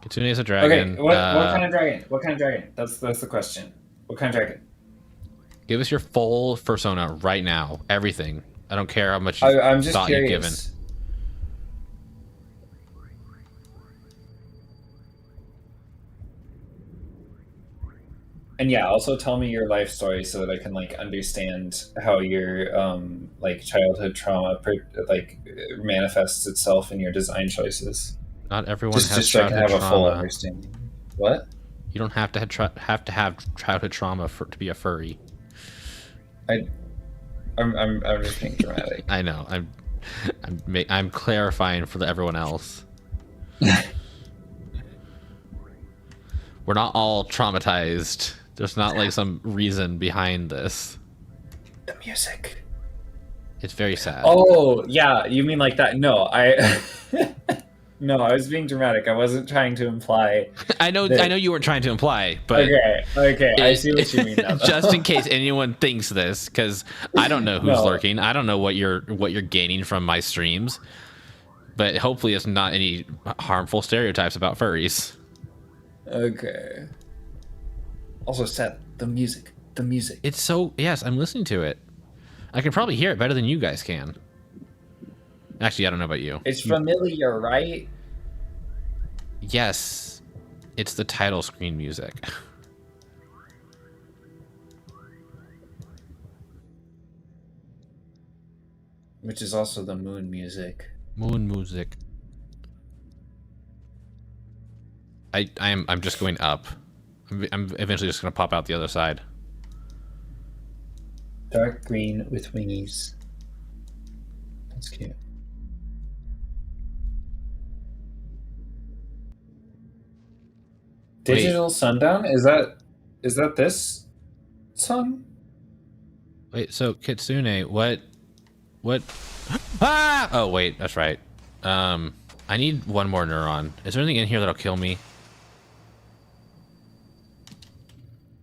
Kitsune is a dragon. Okay, what kind of dragon? What kind of dragon? That's the question. What kind of dragon? Give us your full persona right now. Everything. I don't care how much I'm just thought curious. you've given. And yeah, also tell me your life story so that I can like understand how your like childhood trauma manifests itself in your design choices. Not everyone has just so I can childhood have a full trauma. understanding. What? You don't have to have childhood trauma to be a furry. I'm just being dramatic. I know. I'm clarifying for everyone else. We're not all traumatized. There's not like some reason behind this. The music. It's very sad. Oh yeah, you mean like that? No, No, I was being dramatic. I wasn't trying to imply. I know you weren't trying to imply, but Okay, I see what you mean now. Just in case anyone thinks this, because I don't know who's lurking. I don't know what you're gaining from my streams, but hopefully it's not any harmful stereotypes about furries. Okay. Also, Seth, the music. It's so, yes, I'm listening to it. I can probably hear it better than you guys can. Actually, I don't know about you. It's familiar, right? Yes, it's the title screen music. Which is also the moon music. Moon music. I'm just going up. I'm eventually just gonna pop out the other side. Dark green with wingies. That's cute. Digital Sundown? Is that this song? Wait, so Kitsune, what? Ah! Oh wait, that's right. I need one more neuron. Is there anything in here that'll kill me?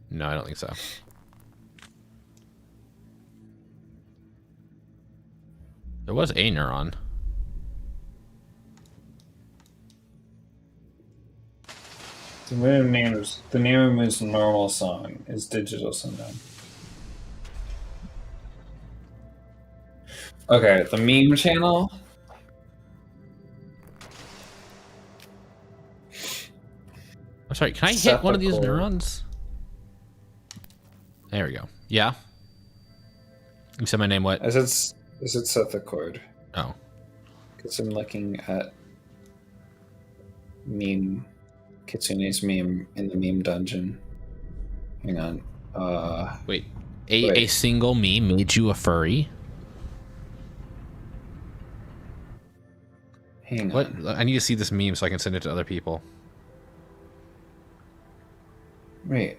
No, I don't think so. There was a neuron. The name of Moon's normal song is Digital Sundown. Okay, the meme channel. I'm sorry, can I hit one of these neurons? There we go. Yeah. You said my name what? I said Seth Accord. Oh. Because I'm looking at Kitsune's meme in the meme dungeon. Hang on. Wait. A single meme made you a furry? Hang what? on. I need to see this meme so I can send it to other people. Wait,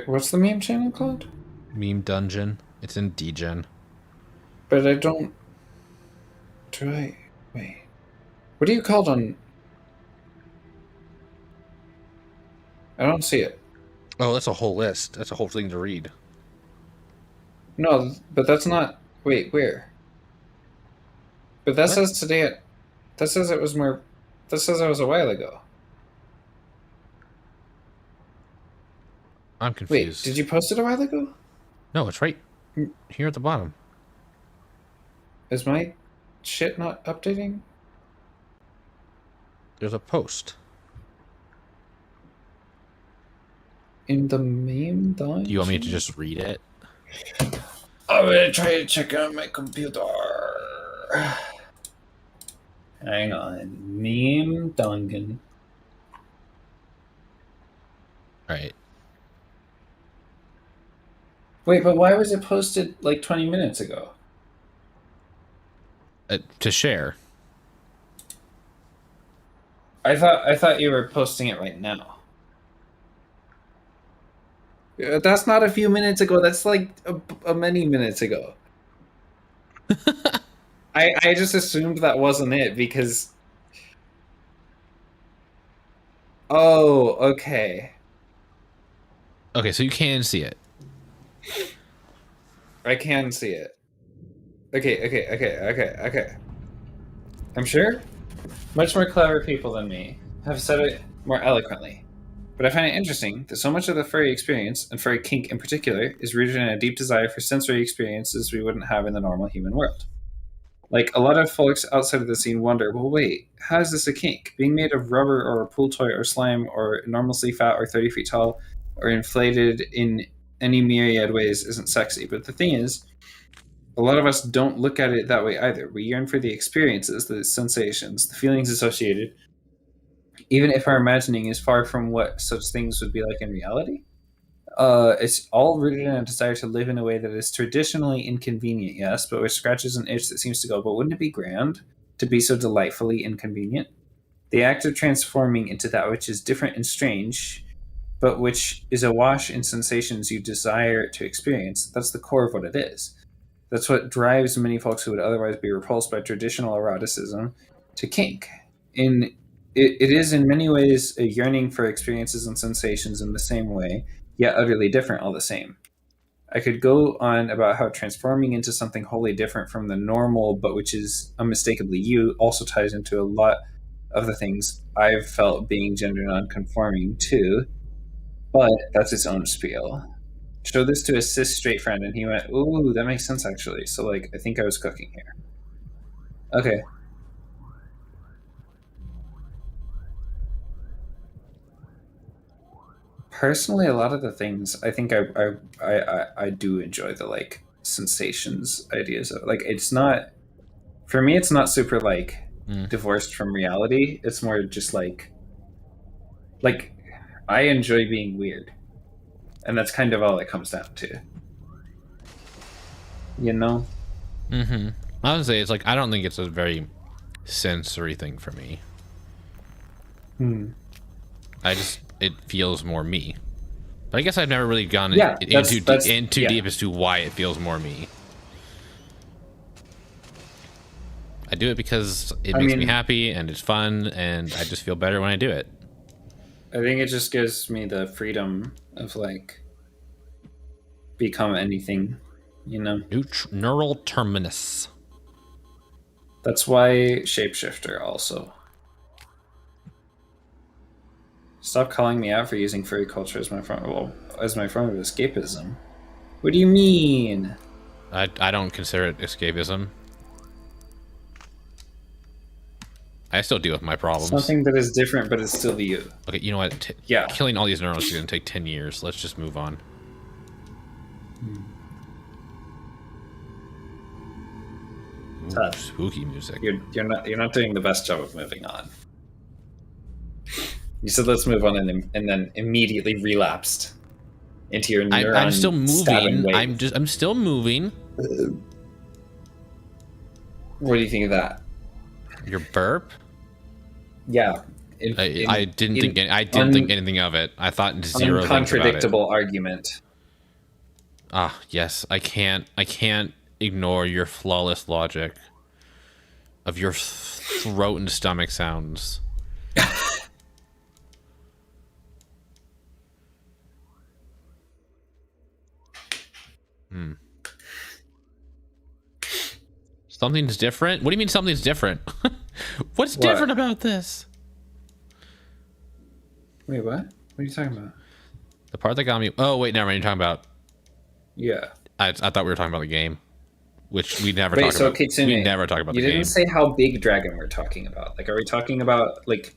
what's the meme channel called? Meme Dungeon. It's in Degen. But I don't... Wait. What are you called on... I don't see it. Oh, that's a whole list. That's a whole thing to read. No, but that's not... Wait, where? But that says today at... That says it was more... That says it was a while ago. I'm confused. Wait, did you post it a while ago? No, it's right here at the bottom. Is my shit not updating? There's a post. In the meme dungeon? Do you want me to just read it? I'm gonna try to check out my computer. Hang on. Meme dungeon. Alright. Wait, but why was it posted like 20 minutes ago? To share. I thought you were posting it right now. That's not a few minutes ago. That's like a many minutes ago. I just assumed that wasn't it because... Oh, okay. Okay, so you can see it. I can see it. Okay. I'm sure much more clever people than me have said it more eloquently. But I find it interesting that so much of the furry experience, and furry kink in particular, is rooted in a deep desire for sensory experiences we wouldn't have in the normal human world. Like, a lot of folks outside of the scene wonder, well, wait, how is this a kink? Being made of rubber or a pool toy or slime or enormously fat or 30 feet tall or inflated in any myriad ways isn't sexy. But the thing is, a lot of us don't look at it that way either. We yearn for the experiences, the sensations, the feelings associated, even if our imagining is far from what such things would be like in reality. It's all rooted in a desire to live in a way that is traditionally inconvenient, yes, but which scratches an itch that seems to go, but wouldn't it be grand to be so delightfully inconvenient? The act of transforming into that which is different and strange, but which is awash in sensations you desire to experience, that's the core of what it is. That's what drives many folks who would otherwise be repulsed by traditional eroticism to kink. it is in many ways a yearning for experiences and sensations in the same way, yet utterly different all the same. I could go on about how transforming into something wholly different from the normal, but which is unmistakably you, also ties into a lot of the things I've felt being gender nonconforming too, but that's its own spiel. Show this to a cis straight friend, and he went, "Ooh, that makes sense actually." So, like, I think I was cooking here. Okay. Personally, a lot of the things I think I do enjoy the like sensations ideas of like it's not for me it's not super like divorced from reality. It's more just like I enjoy being weird, and that's kind of all it comes down to. You know? Mm-hmm. I would say it's like I don't think it's a very sensory thing for me. It feels more me. But I guess I've never really gone in too deep as to why it feels more me. I do it because it makes me happy and it's fun and I just feel better when I do it. I think it just gives me the freedom of like become anything, you know? Neural terminus. That's why shapeshifter also. Stop calling me out for using furry culture as my form of escapism. What do you mean? I don't consider it escapism. I still deal with my problems. Something that is different, but it's still you. Okay, you know what? Yeah. Killing all these neurons is going to take 10 years. Let's just move on. Ooh, spooky music. You're not doing the best job of moving on. You said let's move on, and then immediately relapsed into your neuron. I'm still moving. I'm still moving. What do you think of that? Your burp? Yeah. I didn't think anything of it. I thought zero things about it. Uncontradictable argument. Ah, yes. I can't ignore your flawless logic of your throat and stomach sounds. Something's different? What do you mean something's different? What's different about this? Wait, what? What are you talking about? The part that got me... Oh, wait, never mind. You're talking about... Yeah. I thought we were talking about the game, which we never talk about. Kitsune, we never talk about the game. You didn't say how big dragon we're talking about. Like, are we talking about, like,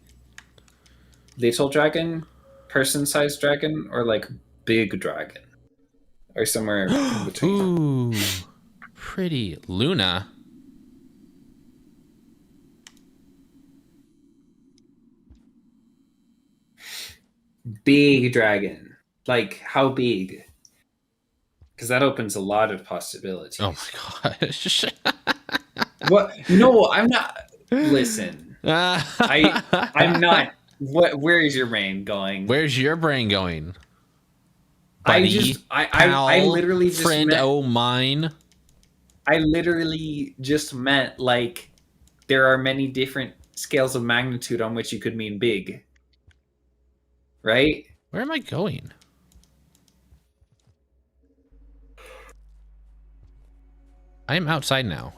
little dragon, person-sized dragon, or, like, big dragon? Or somewhere in between? Ooh, pretty. Luna. Big dragon. Like, how big? Because that opens a lot of possibilities. Oh my gosh. What? No, I'm not. Listen. I'm not. Where is your brain going? Where's your brain going? Buddy, I literally just friend o' mine. I literally just meant like there are many different scales of magnitude on which you could mean big. Right? Where am I going? I am outside now.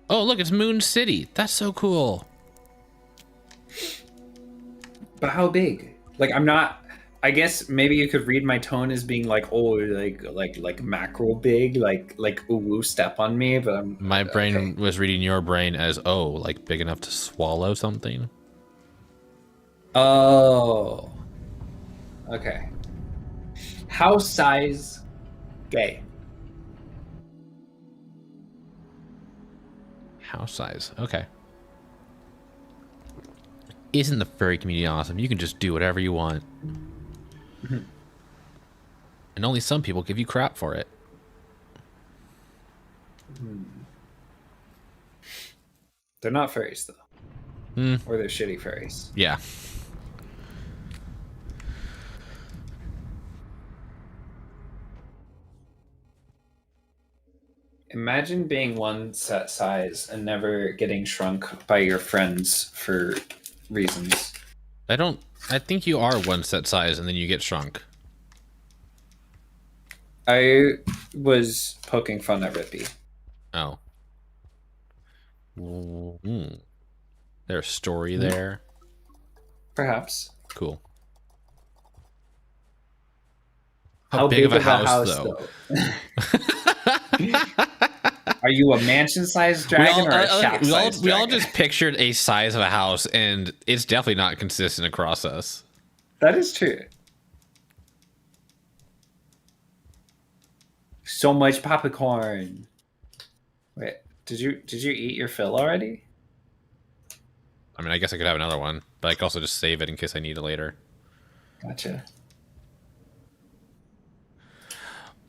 Oh, look, it's Moon City. That's so cool. But how big? Like, I'm not... I guess maybe you could read my tone as being like, oh, like macro big, like ooh, step on me. But my brain was reading your brain as like big enough to swallow something. Oh, okay. House size, gay. House size, okay. Isn't the furry community awesome? You can just do whatever you want. And only some people give you crap for it. They're not furries, though. Or they're shitty furries. Yeah. Imagine being one set size and never getting shrunk by your friends for reasons. I think you are one set size and then you get shrunk. I was poking fun at Rippy. Oh. Mm. There's a story there. Perhaps. Cool. How big of a house though? Are you a mansion-sized dragon or a shack-sized we all dragon? just pictured a size of a house, and it's definitely not consistent across us. That is true. So much popcorn. Wait, did you eat your fill already? I mean, I guess I could have another one, but I could also just save it in case I need it later. Gotcha.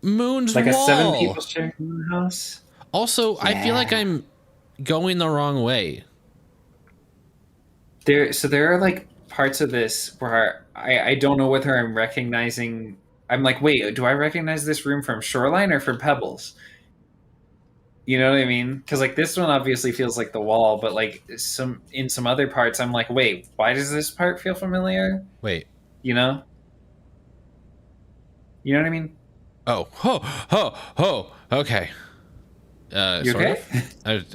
Moon's Like wall. a 7 people sharing moon house? Also, I feel like I'm going the wrong way. There are like parts of this where I don't know whether I'm recognizing. I'm like, wait, do I recognize this room from Shoreline or from Pebbles? You know what I mean? Because like this one obviously feels like the wall, but like some other parts, I'm like, wait, why does this part feel familiar? Wait. You know? You know what I mean? Oh, okay. You sort okay? of.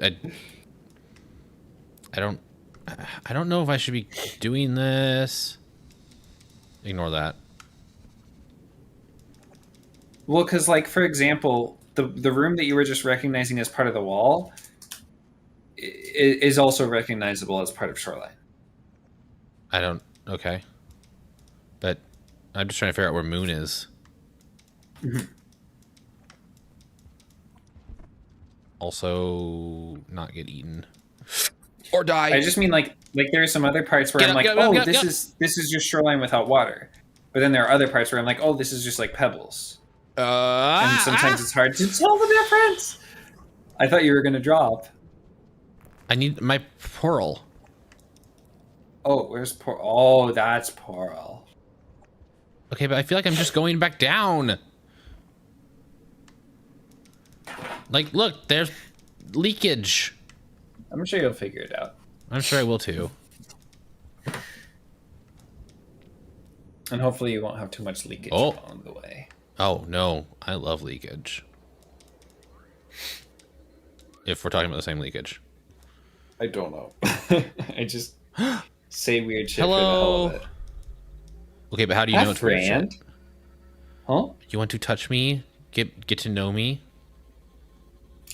I don't know if I should be doing this. Ignore that. Well, because like for example, the room that you were just recognizing as part of the wall is also recognizable as part of Shoreline. Okay. But I'm just trying to figure out where Moon is. Mm-hmm. Also, not get eaten. Or die. I just mean like there are some other parts where I'm like, this is just Shoreline without water. But then there are other parts where I'm like, oh, this is just like Pebbles. And sometimes it's hard to tell the difference. I thought you were going to drop. I need my pearl. Oh, where's Pearl? Oh, that's Pearl. Okay, but I feel like I'm just going back down. Like, look, there's leakage. I'm sure you'll figure it out. I'm sure I will too. And hopefully you won't have too much leakage along the way. Oh, no. I love leakage. If we're talking about the same leakage. I don't know. I just say weird shit Hello. for the hell of it. Okay, but how do you know it's weird shit? Huh? You want to touch me? Get to know me?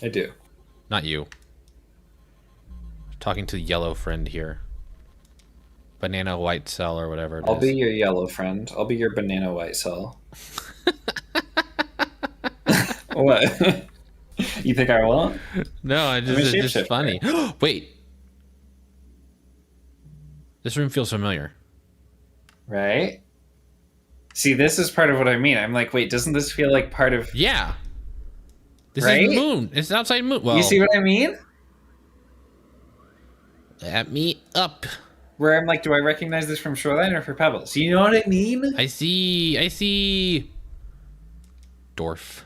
I do. Not you. Talking to the yellow friend here. Banana white cell or whatever it is. I'll be your yellow friend. I'll be your banana white cell. What? You think I won't? No, it's just funny. Wait. This room feels familiar. Right? See, this is part of what I mean. I'm like, wait, doesn't this feel like part of... Yeah. This right? is Moon. It's outside Moon. Well, you see what I mean? Let me up. Where I'm like, do I recognize this from Shoreline or from Pebbles? You know what I mean? I see. Dwarf.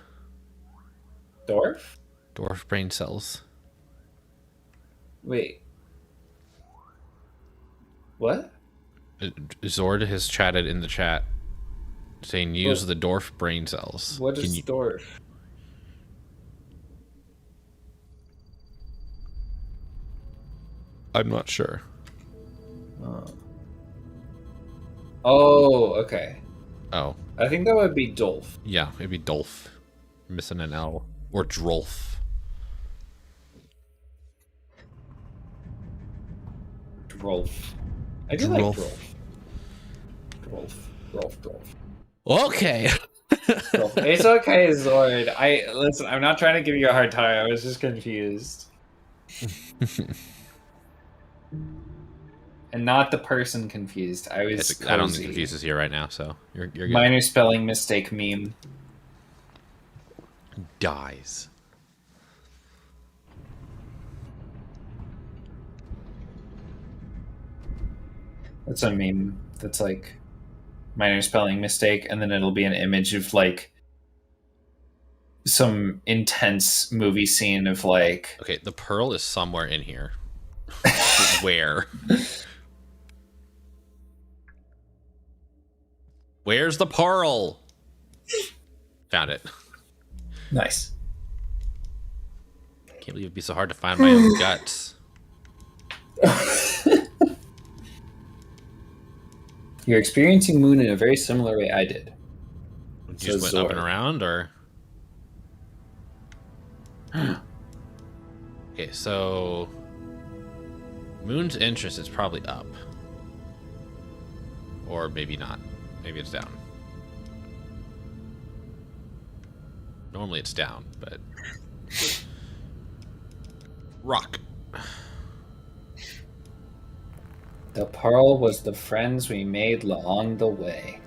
Dwarf? Dwarf brain cells. Wait. What? Zord has chatted in the chat saying use the dwarf brain cells. What is dwarf? I'm not sure. Oh, okay. Oh. I think that would be Dolph. Yeah, it'd be Dolph. Missing an L. Or Drolf. Drolf. I do like Drolf. Drolf. Okay. It's okay, Zord. Listen, I'm not trying to give you a hard time. I was just confused. And not the person confused. I was I don't think confused is here right now, so you're good. Minor spelling mistake meme. Dies. That's a meme that's like minor spelling mistake, and then it'll be an image of like some intense movie scene of like. Okay, the pearl is somewhere in here. Where? Where's the pearl? Found it. Nice. Can't believe it'd be so hard to find my own guts. You're experiencing Moon in a very similar way I did. You just went up and around, or? Okay, so Moon's interest is probably up, or maybe not. Maybe it's down. Normally it's down, but rock. The pearl was the friends we made along the way.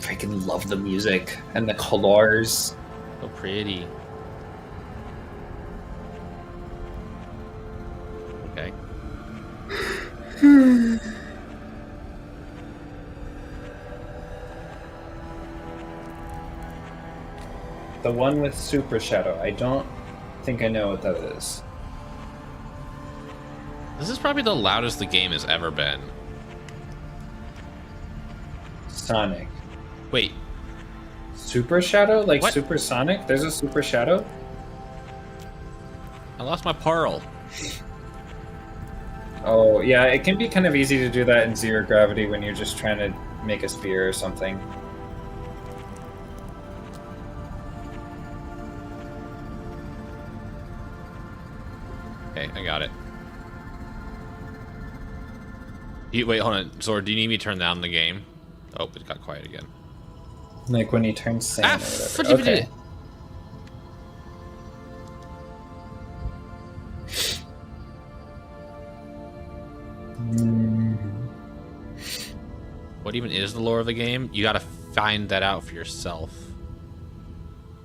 Freaking love the music and the colors. So pretty. Okay. The one with super shadow. I don't think I know what that is. This is probably the loudest the game has ever been. Sonic. Wait. Super shadow? Like What? supersonic? There's a super shadow? I lost my pearl. Oh, yeah, it can be kind of easy to do that in zero gravity when you're just trying to make a sphere or something. Okay, I got it. Wait, hold on. Zord, do you need me to turn down the game? Oh, it got quiet again. Like when you turn sand or whatever. Okay. What even is the lore of the game? You gotta find that out for yourself.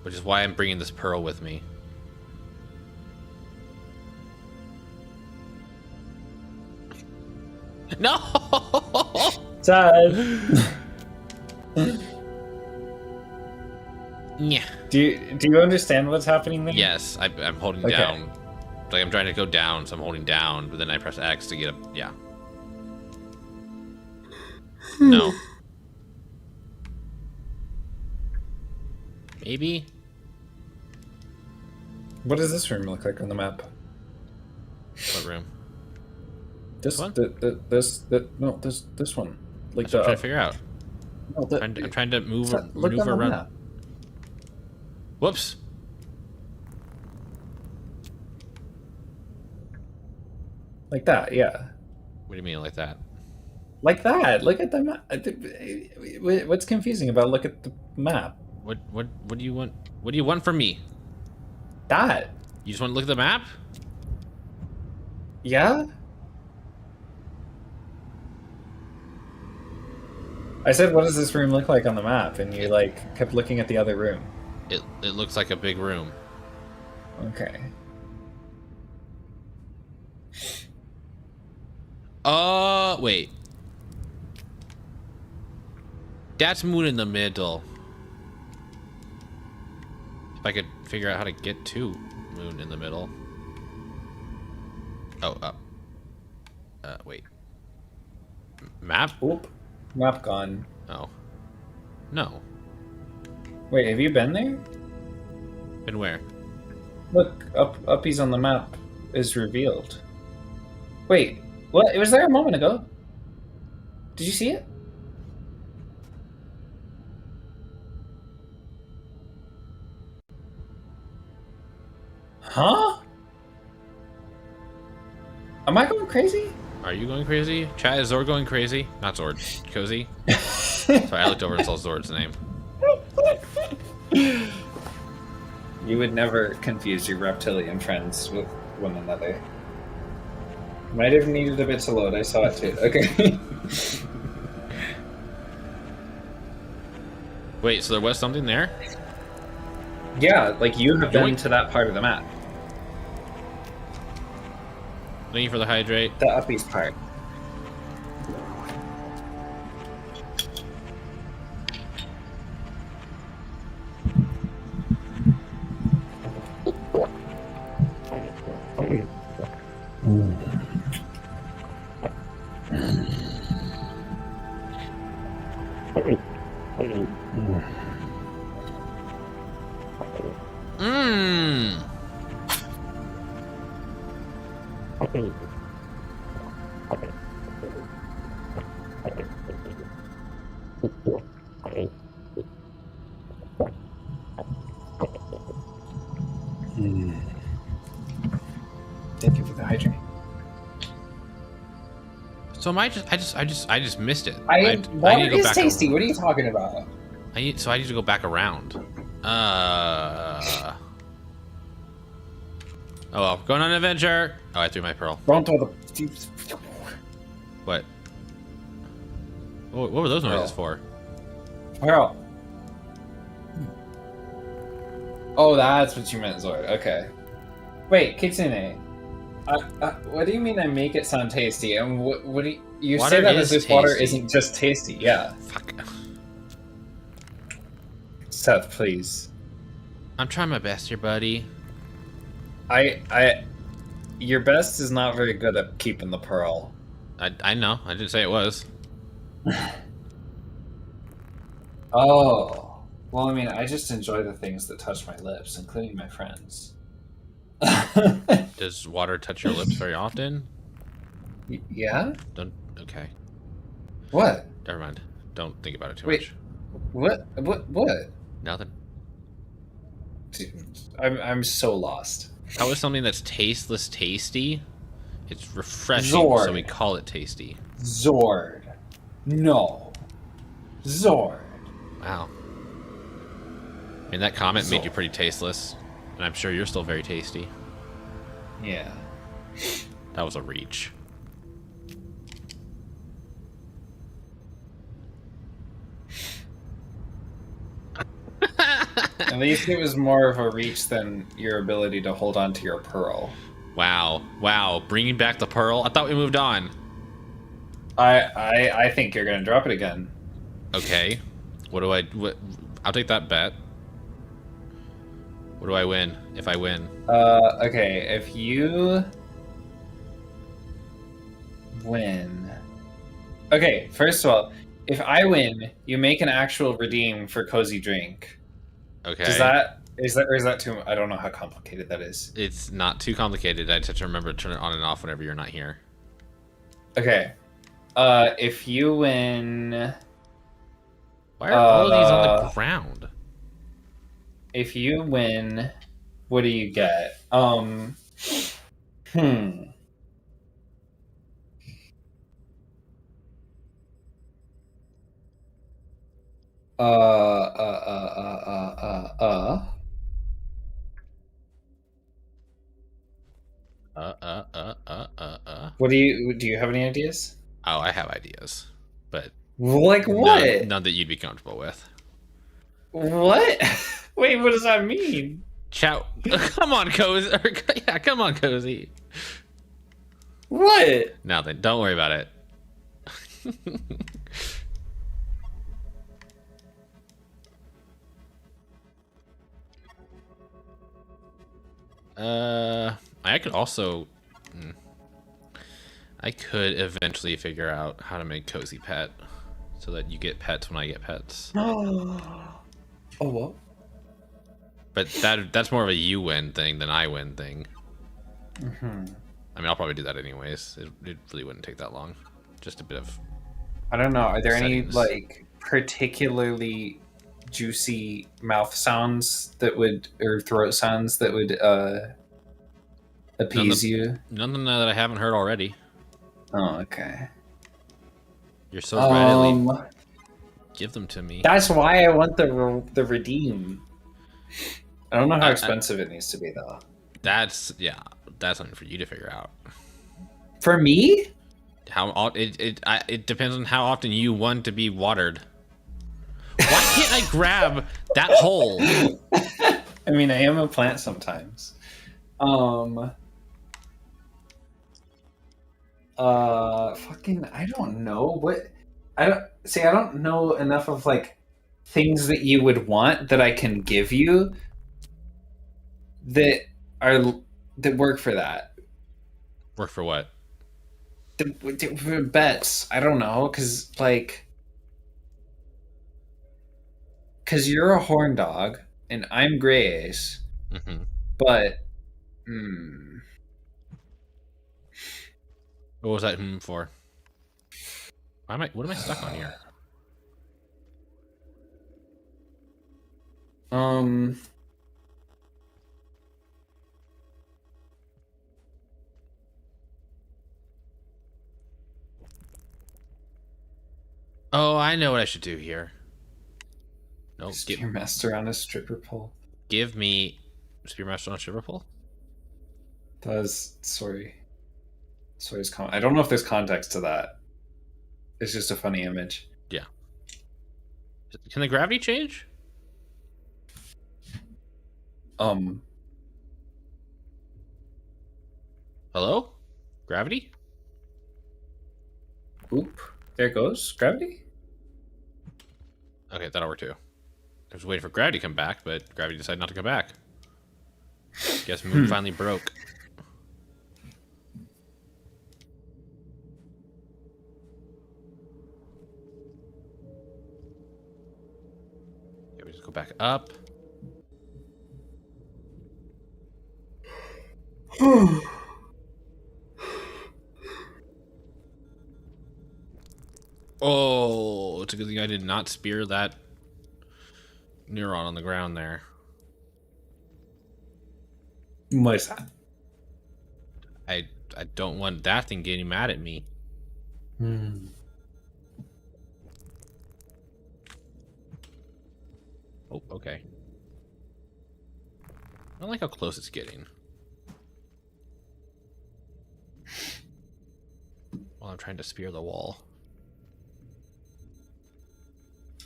Which is why I'm bringing this pearl with me. No! Sad. Yeah. Do you understand what's happening there? Yes, I'm holding Okay. down. Like I'm trying to go down, so I'm holding down, but then I press X to get up. Yeah. No. Maybe. What does this room look like on the map? What room? This What? This one. Like That's what I'm trying to figure out. no, I'm trying to move look on maneuver the around. map. Whoops. Like that, yeah. What do you mean like that? Like that. Look at the map. What's confusing about look at the map? What do you want? What do you want from me? That. You just want to look at the map? Yeah? I said, what does this room look like on the map? And you, like, kept looking at the other room. It looks like a big room. Okay. Wait. That's Moon in the middle. If I could figure out how to get to Moon in the middle. Oh, up. Wait. Map? Oop. Map gone. Oh. No. Wait, have you been there? Been where? Look, uppies on the map is revealed. Wait, what? It was there a moment ago. Did you see it? Huh? Am I going crazy? Are you going crazy? Chat, is Zord going crazy? Not Zord. Cozy? Sorry, I looked over and saw Zord's name. You would never confuse your reptilian friends with one another. Might have needed a bit to load, I saw it too. Okay. Wait, so there was something there? Yeah, like you have been Yoink. to that part of the map. Thank you for the hydrate. The uppies part. Mmm. Thank you for the hydrate. So am I just missed it. Water need to go is back tasty. around. What are you talking about? I need to go back around. Oh well, going on an adventure. Oh, I threw my pearl. Don't throw the. What? What were those noises for? Pearl. Oh, that's what you meant, Zord. Okay. Wait, Kitsune. What do you mean I make it sound tasty? And what do you Water say that is this water tasty. isn't just tasty? Yeah. Fuck. Seth, please. I'm trying my best here, buddy. Your best is not very good at keeping the pearl. I know. I didn't say it was. Oh. Well, I mean, I just enjoy the things that touch my lips, including my friends. Does water touch your lips very often? Yeah? Don't. Okay. What? Never mind. Don't think about it too Wait. much. What? Nothing. Dude, I'm so lost. How is something that's tasteless tasty? It's refreshing, Zord. so we call it tasty. Zord. No. Zord. Wow. I mean, that comment made Zord. you pretty tasteless, and I'm sure you're still very tasty. Yeah. That was a reach. At least it was more of a reach than your ability to hold on to your pearl. Wow. Bringing back the pearl? I thought we moved on. I think you're gonna drop it again. Okay. I'll take that bet. What do I win if I win? Okay, if you win. Okay, first of all, if I win, you make an actual redeem for cozy drink. Okay. Is that too? I don't know how complicated that is. It's not too complicated. I just have to remember to turn it on and off whenever you're not here. Okay. If you win, Why are all of these on the ground? if you win, what do you get? What do you have any ideas? Oh, I have ideas, but Like what? none that you'd be comfortable with. What? Wait, what does that mean? Chow, come on, cozy. Yeah, come on, cozy. What? Nothing. Don't worry about it. I could also. I could eventually figure out how to make cozy pet, so that you get pets when I get pets. Oh, what? But that's more of a you win thing than I win thing. Mm-hmm. I mean, I'll probably do that anyways. It really wouldn't take that long. Just a bit of. I don't know. Are there Settings. any like particularly juicy mouth sounds that would, or throat sounds that would appease you? Nothing that I haven't heard already. Oh, okay. You're so readily. Give them to me. That's why I want the redeem. I don't know how expensive it needs to be though. That's something for you to figure out. For me? It depends on how often you want to be watered. Why can't I grab that hole? I mean, I am a plant sometimes. Fucking, I don't know what. I don't know enough of like things that you would want that I can give you that are that work for that. Work for what? For bets. I don't know, because you're a horn dog and I'm gray ace, Mm-hmm. but What was that for? What am I stuck on here? Oh, I know what I should do here. Nope. Spearmaster on a stripper pole. Give me Spearmaster on a stripper pole? Sorry's I don't know if there's context to that. It's just a funny image. Yeah. Can the gravity change? Hello? Gravity? Oop. There it goes. Gravity? Okay, that'll work too. I was waiting for gravity to come back, but gravity decided not to come back. Guess Moon finally broke. Okay, we just go back up. Oh, it's a good thing I did not spear that neuron on the ground there. What is that? I don't want that thing getting mad at me. Oh, okay. I don't like how close it's getting. While I'm trying to spear the wall.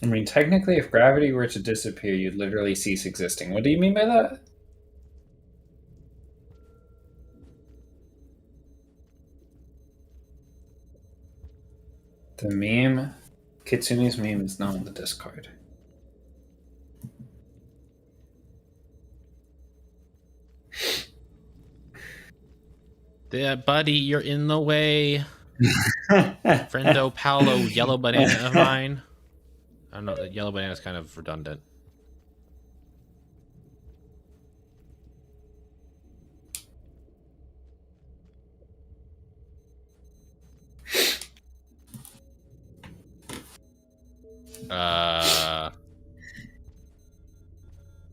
I mean, technically, if gravity were to disappear, you'd literally cease existing. What do you mean by that? The meme, Kitsune's meme, is not on the Discord. Yeah, buddy, you're in the way. Friendo Paolo, yellow banana of mine. I don't know, the yellow banana is kind of redundant.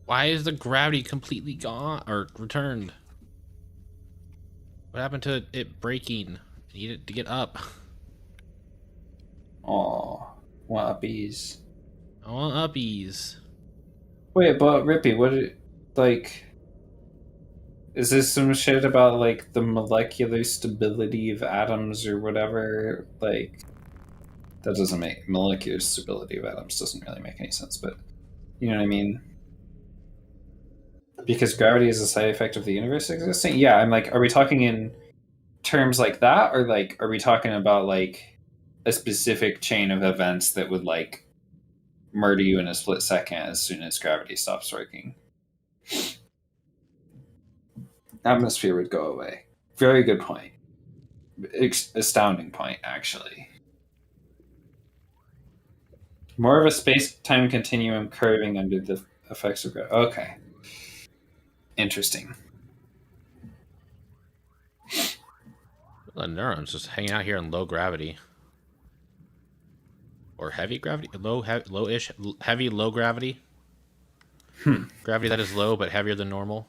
Why is the gravity completely gone or returned? What happened to it breaking? I need it to get up. Aw, wappies. I want uppies. Wait, but Rippy, is this some shit about, the molecular stability of atoms or whatever? That doesn't make... Molecular stability of atoms doesn't really make any sense, but... You know what I mean? Because gravity is a side effect of the universe existing? Yeah, I'm are we talking in terms like that? Or, are we talking about, a specific chain of events that would, murder you in a split second as soon as gravity stops working? Atmosphere would go away. Very good point. Astounding point, actually. More of a space-time continuum curving under the effects of gravity. Okay. Interesting. The neurons just hanging out here in low gravity. Or heavy gravity? Low-ish? Heavy, low gravity? Gravity that is low but heavier than normal.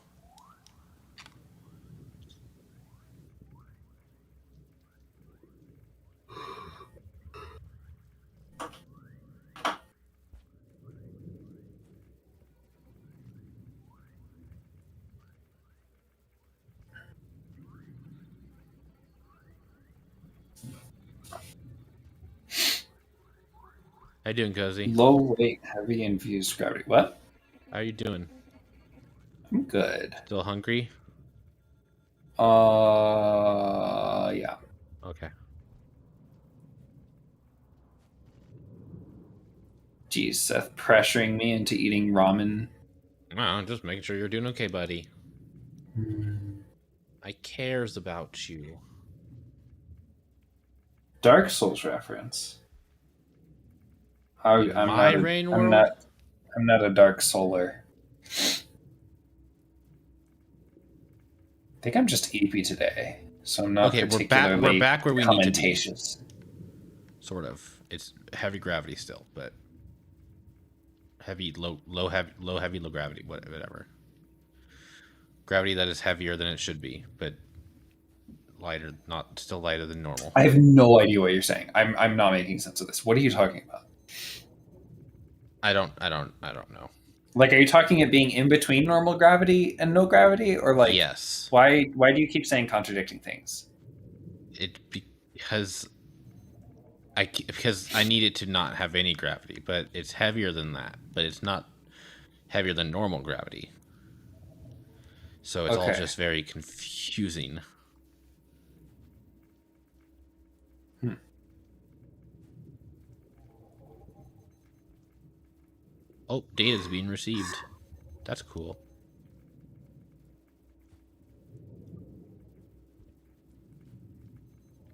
How you doing, Cozy? Low weight, heavy infused gravity. What? How you doing? I'm good. Still hungry? Yeah. Okay. Geez, Seth pressuring me into eating ramen. Well, just making sure you're doing okay, buddy. I cares about you. Dark Souls reference. I'm My not. rain I'm world? not. I'm not a Dark Souler. I think I'm just EP today, so I'm not Okay, particularly we're back where we need to be. commentacious. Sort of. It's heavy gravity still, but heavy, low gravity, whatever. Gravity that is heavier than it should be, but lighter, not still lighter than normal. I have no idea what you're saying. I'm not making sense of this. What are you talking about? I don't know. Like, are you talking it being in between normal gravity and no gravity, or like, yes? Why do you keep saying contradicting things? Because I need it to not have any gravity, but it's heavier than that. But it's not heavier than normal gravity. So it's all Okay. just very confusing. Oh, data's being received. That's cool.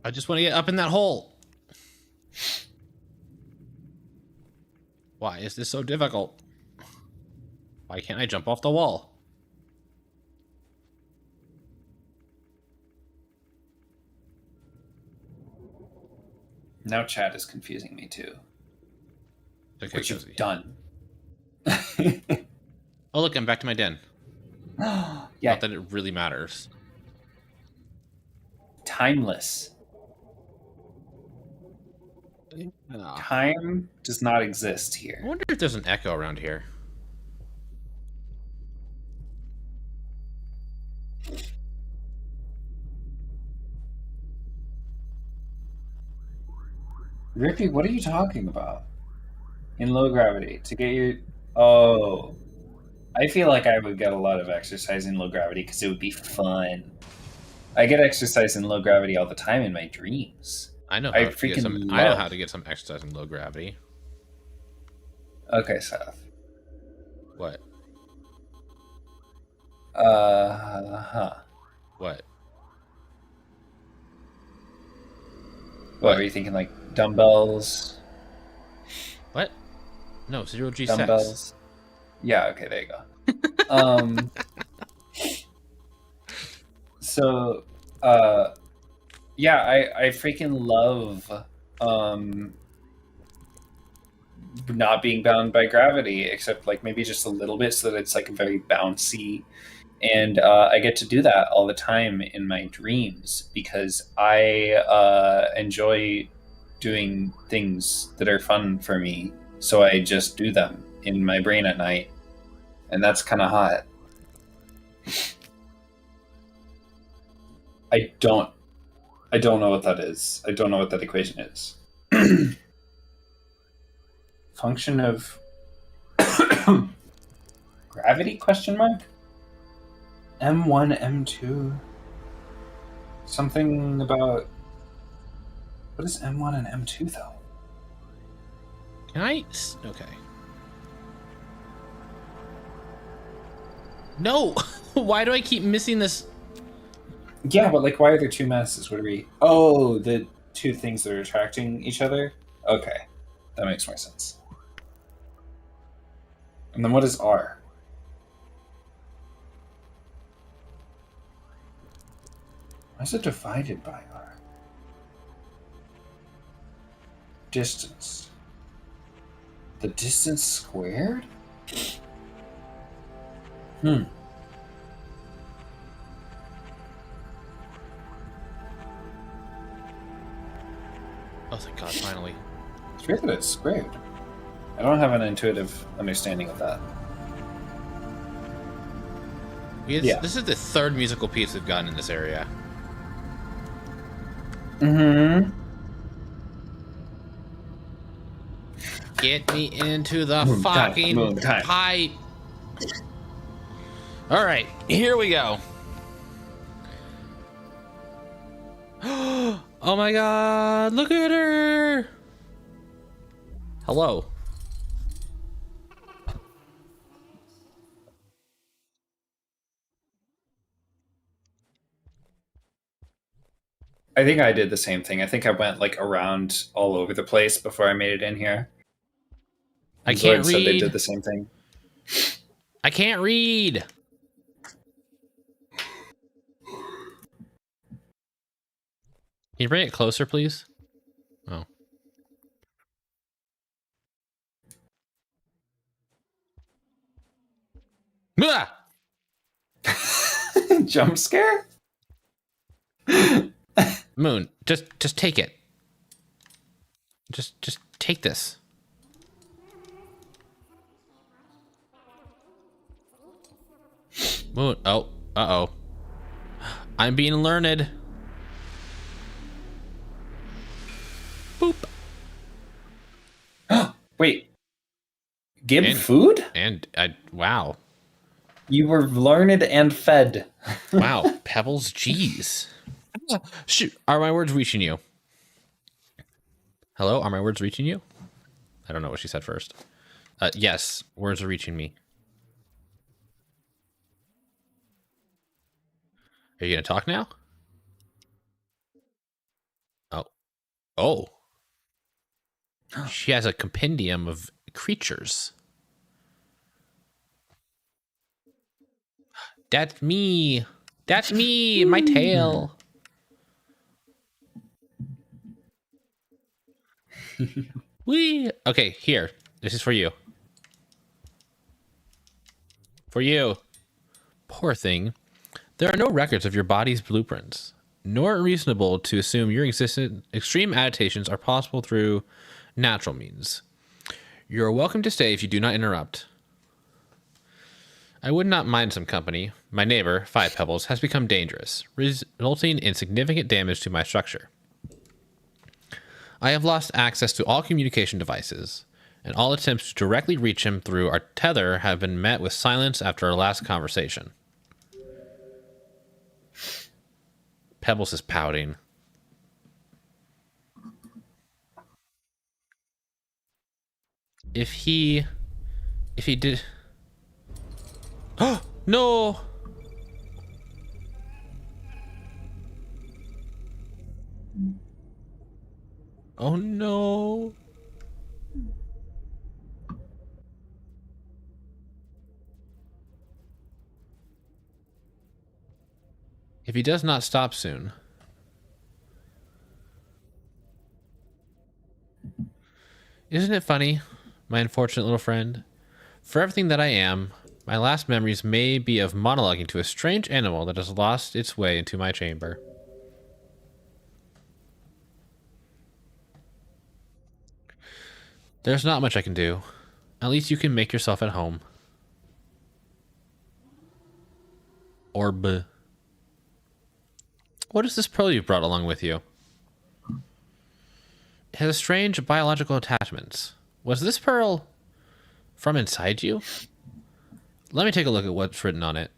I just want to get up in that hole. Why is this so difficult? Why can't I jump off the wall? Now chat is confusing me too. Okay, Which you've done. Oh, look, I'm back to my den. Yeah. Not that it really matters. Timeless. Time does not exist I here. wonder if there's an echo around here. Rippy, what are you talking about? In low gravity to get you. Oh, I feel like I would get a lot of exercise in low gravity because it would be fun. I get exercise in low gravity all the time in my dreams. I know I how to get some. freaking I know love- how to get some exercise in low gravity. Okay, Seth. What? Huh. What? What are you thinking? Like dumbbells? What? No, 0G Dumbbells? sex. Yeah. Okay. There you go. So, yeah, I freaking love not being bound by gravity, except like maybe just a little bit, so that it's like very bouncy. And I get to do that all the time in my dreams because I enjoy doing things that are fun for me. So I just do them in my brain at night, and that's kind of hot. I don't know what that is. I don't know what that equation is. Function of gravity? Question mark. M1, M2. Something about what is M1 and M2 though? Can I? Okay. No! Why do I keep missing this? Yeah, but like, why are there two masses? What are we? Oh, the two things that are attracting each other. Okay, that makes more sense. And then what is R? Why is it divided by R? Distance. The distance squared? Hmm. Oh, thank God, finally. It's weird that it's squared. I don't have an intuitive understanding of that. Yeah. This is the third musical piece we've gotten in this area. Mm-hmm. Get me into the Moon time, fucking moon time. pipe. All right, here we go. Oh my God, look at her. Hello. I think I did the same thing. I think I went like around all over the place before I made it in here. I And can't Zord said they did read. the same thing. I can't read. Can you bring it closer, please? Oh. Ah! Jump scare? Moon, just take it. Just take this. Moon. Oh. Uh-oh. I'm being learned. Boop. Wait. Give And food? And wow. You were learned and fed. Wow. Pebbles, jeez. Shoot. Are my words reaching you? Hello? Are my words reaching you? I don't know what she said first. Yes, words are reaching me. Are you gonna talk now? Oh. Oh. She has a compendium of creatures. That's me. That's me. My tail. Wee. Okay, here. This is for you. For you. Poor thing. There are no records of your body's blueprints, nor reasonable to assume your existent extreme adaptations are possible through natural means. You are welcome to stay if you do not interrupt. I would not mind some company. My neighbor, 5 Pebbles, has become dangerous, resulting in significant damage to my structure. I have lost access to all communication devices, and all attempts to directly reach him through our tether have been met with silence after our last conversation. Pebbles is pouting. If he did... Oh, no! Oh, no. If he does not stop soon... Isn't it funny, my unfortunate little friend? For everything that I am, my last memories may be of monologuing to a strange animal that has lost its way into my chamber. There's not much I can do. At least you can make yourself at home. Orb. What is this pearl you brought along with you? It has strange biological attachments. Was this pearl from inside you? Let me take a look at what's written on it.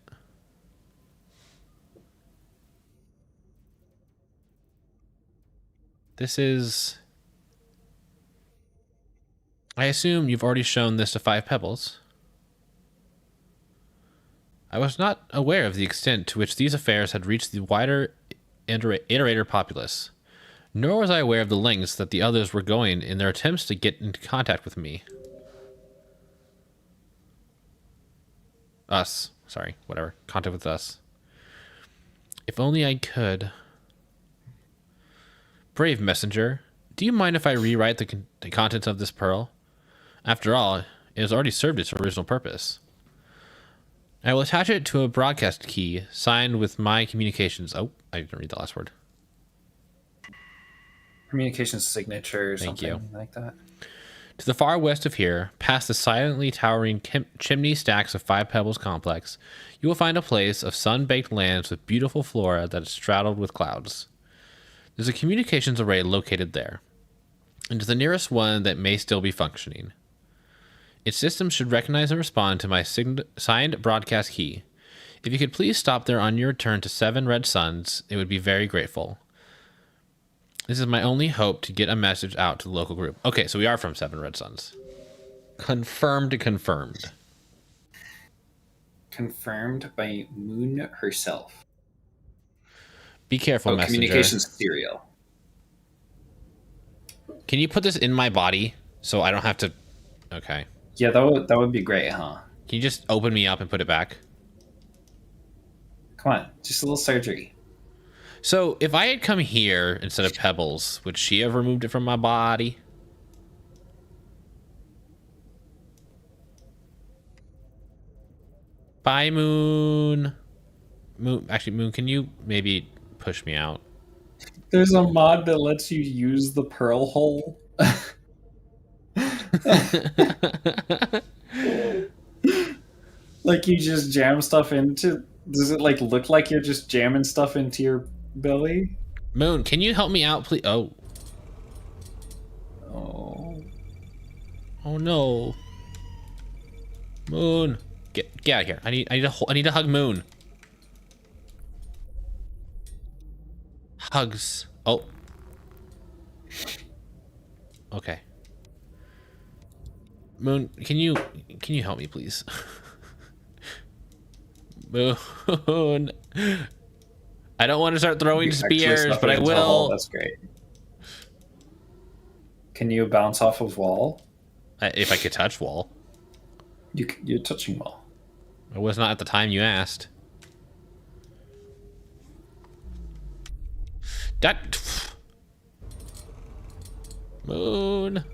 This is... I assume you've already shown this to 5 Pebbles. I was not aware of the extent to which these affairs had reached the wider iterator populace, nor was I aware of the lengths that the others were going in their attempts to get into contact with me. Us. Sorry, whatever. Contact with us. If only I could. Brave messenger, do you mind if I rewrite the contents of this pearl? After all, it has already served its original purpose. I will attach it to a broadcast key signed with my communications. Oh, I didn't read the last word. Communications signature or Thank something you. like that. To the far west of here, past the silently towering chimney stacks of 5 Pebbles complex, you will find a place of sun-baked lands with beautiful flora that is straddled with clouds. There's a communications array located there, and to the nearest one that may still be functioning. Its system should recognize and respond to my signed broadcast key. If you could please stop there on your return to 7 Red Suns, it would be very grateful. This is my only hope to get a message out to the local group. Okay, so we are from 7 Red Suns. Confirmed. Confirmed by Moon herself. Be careful, messenger. Communications serial. Can you put this in my body so I don't have to? Okay. Yeah, that would be great, huh? Can you just open me up and put it back? Come on, just a little surgery. So if I had come here instead of Pebbles, would she have removed it from my body? Bye, Moon. Moon, actually, Moon, can you maybe push me out? There's a mod that lets you use the pearl hole. Like you just jam stuff into. Does it like look like you're just jamming stuff into your belly? Moon, can you help me out, please? Oh. Oh. Oh no. Moon, get out of here. I need to hug Moon. Hugs. Oh. Okay. Moon, can you help me, please? Moon. I don't want to start throwing spears, but I will. That's great. Can you bounce off of wall? If I could touch wall. You're touching wall. It was not at the time you asked. That Moon.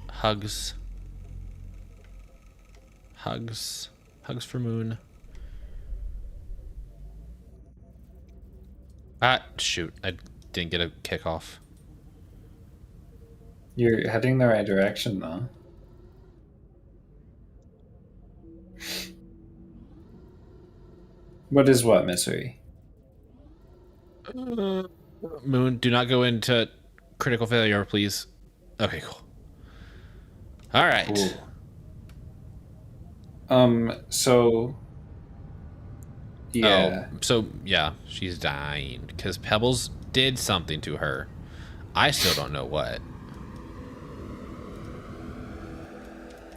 Hugs. Hugs. Hugs for Moon. Ah, shoot. I didn't get a kickoff. You're heading the right direction, though. What is what, Misery? Moon, do not go into critical failure, please. Okay, cool. All right. Cool. So... Yeah. Oh, so, yeah, she's dying because Pebbles did something to her. I still don't know what.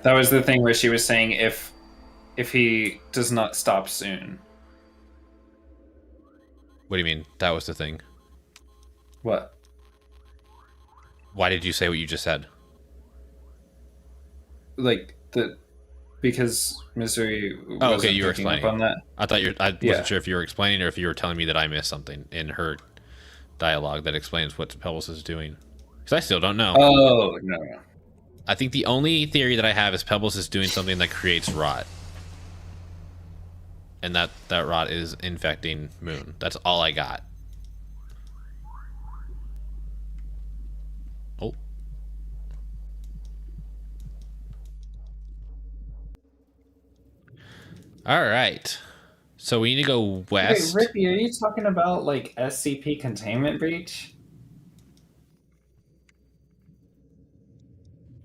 That was the thing where she was saying if he does not stop soon. What do you mean? That was the thing. What? Why did you say what you just said? Like because Misery Oh, okay, you were explaining. on that. I wasn't sure if you were explaining or if you were telling me that I missed something in her dialogue that explains what Pebbles is doing. Because I still don't know. Oh, no. I think the only theory that I have is Pebbles is doing something that creates rot. And that rot is infecting Moon. That's all I got. Oh. All right. So we need to go west. Wait, Rippy, are you talking about like SCP containment breach?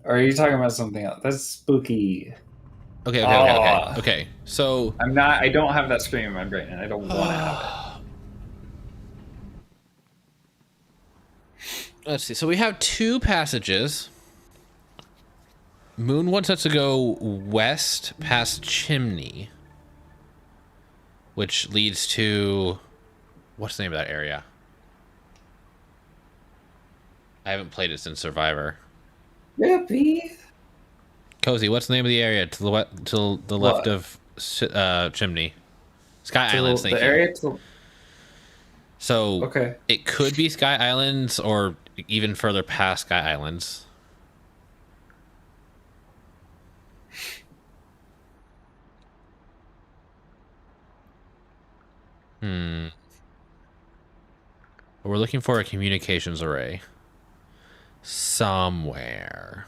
Or are you talking about something else? That's spooky. Okay. So I don't have that screen in my brain and I don't want to have it. Let's see. So we have two passages. Moon wants us to go west past Chimney, which leads to... What's the name of that area? I haven't played it since Survivor. Rippy. Cozy, what's the name of the area to the left of Chimney? Sky Islands, thank you. The area to... So okay. It could be Sky Islands or even further past Sky Islands. We're looking for a communications array somewhere.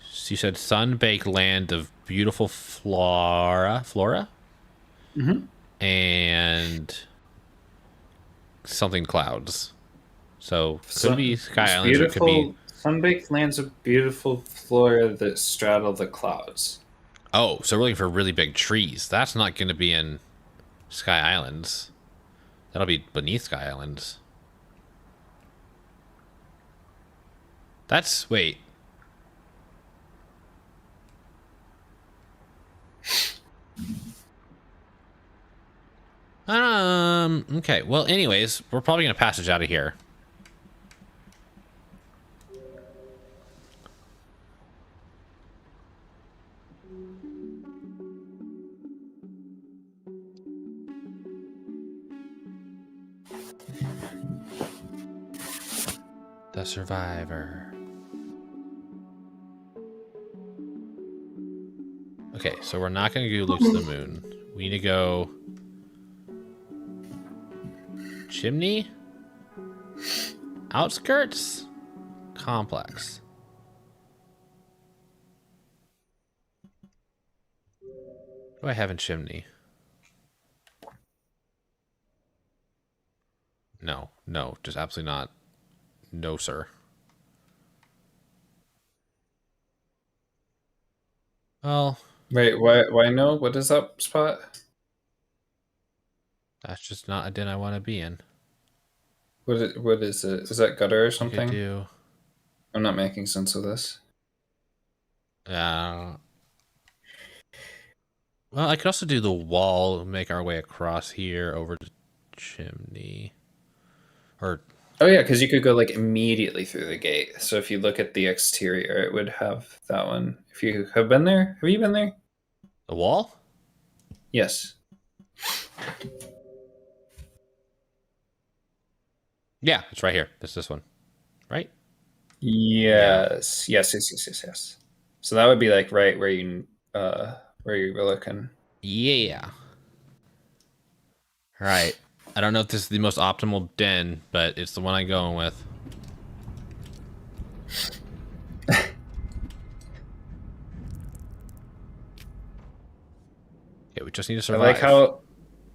So you said sun-baked land of beautiful flora? Mm-hmm. And something clouds. So could be Sky Islands or it could be... Sun-baked lands of beautiful flora that straddle the clouds. Oh, so we're looking for really big trees. That's not going to be in Sky Islands. That'll be beneath Sky Islands. That's... Wait. Okay. Well, anyways, we're probably gonna passage out of here. The survivor. Okay, so we're not gonna go loot to the moon. We need to go chimney, outskirts, complex. What do I have in chimney? No, no, just absolutely not. No, sir. Well, Wait, why no? What is that spot? that's just not a den I want to be in. What is it? Is that gutter or You could something? do. I'm not making sense of this. Well, I could also do the wall, make our way across here over to chimney. Or Oh yeah, because you could go like immediately through the gate. So if you look at the exterior, it would have that one. If you have been there, have you been there? the wall? Yes. Yeah, it's right here. It's this one. Right? Yes. Yes. So that would be like right where you were looking. Yeah. All right. I don't know if this is the most optimal den, but it's the one I'm going with. Okay, we just need to I survive. like how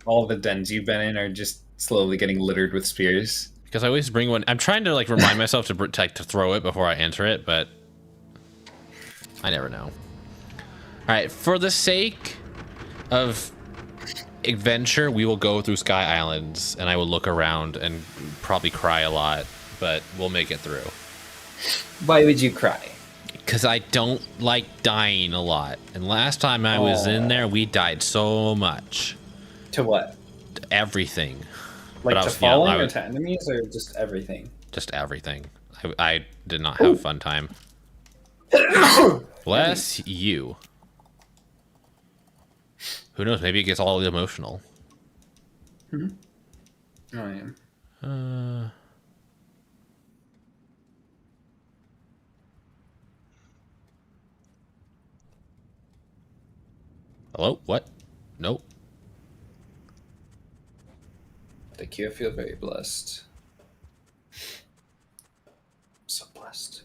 all the dens you've been in are just slowly getting littered with spears. Because I always bring one. I'm trying to like remind myself to to throw it before I enter it, but I never know. All right, for the sake of adventure, we will go through Sky Islands, and I will look around and probably cry a lot, but we'll make it through. Why would you cry? Because I don't like dying a lot. And last time I was in there, we died so much. To what? Everything. Like But to falling or to enemies or just everything? Just everything. I did not have a fun time. Bless you. Who knows? Maybe it gets all emotional. Oh, yeah. Hello? What? Nope. Thank you. I feel very blessed. So blessed.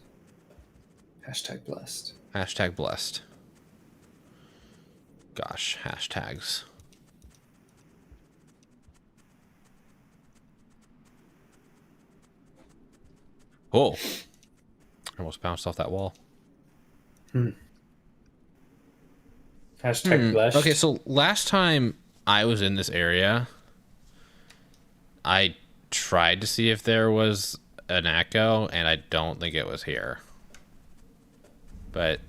Hashtag blessed. Hashtag blessed. Gosh, hashtags. Oh. I almost bounced off that wall. Hashtag blessed. Okay, so last time I was in this area, I tried to see if there was an echo, and I don't think it was here. But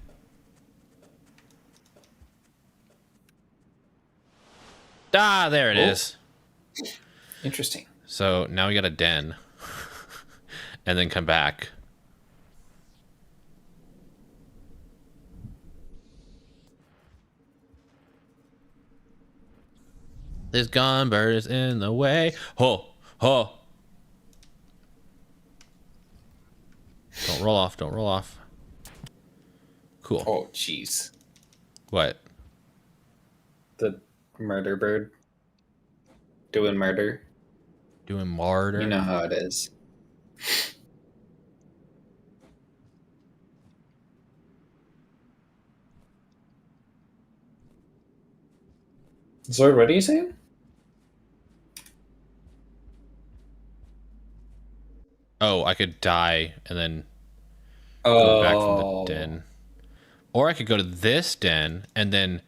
there it is. Interesting. So now we got a den. And then come back. This gunbird is in the way. Ho, ho. Don't roll off. Don't roll off. Cool. Oh, jeez. What? The murder bird. Doing murder. Doing martyr? You know how it is. Zord, what are you saying? Oh, I could die and then go back from the den. Or I could go to this den and then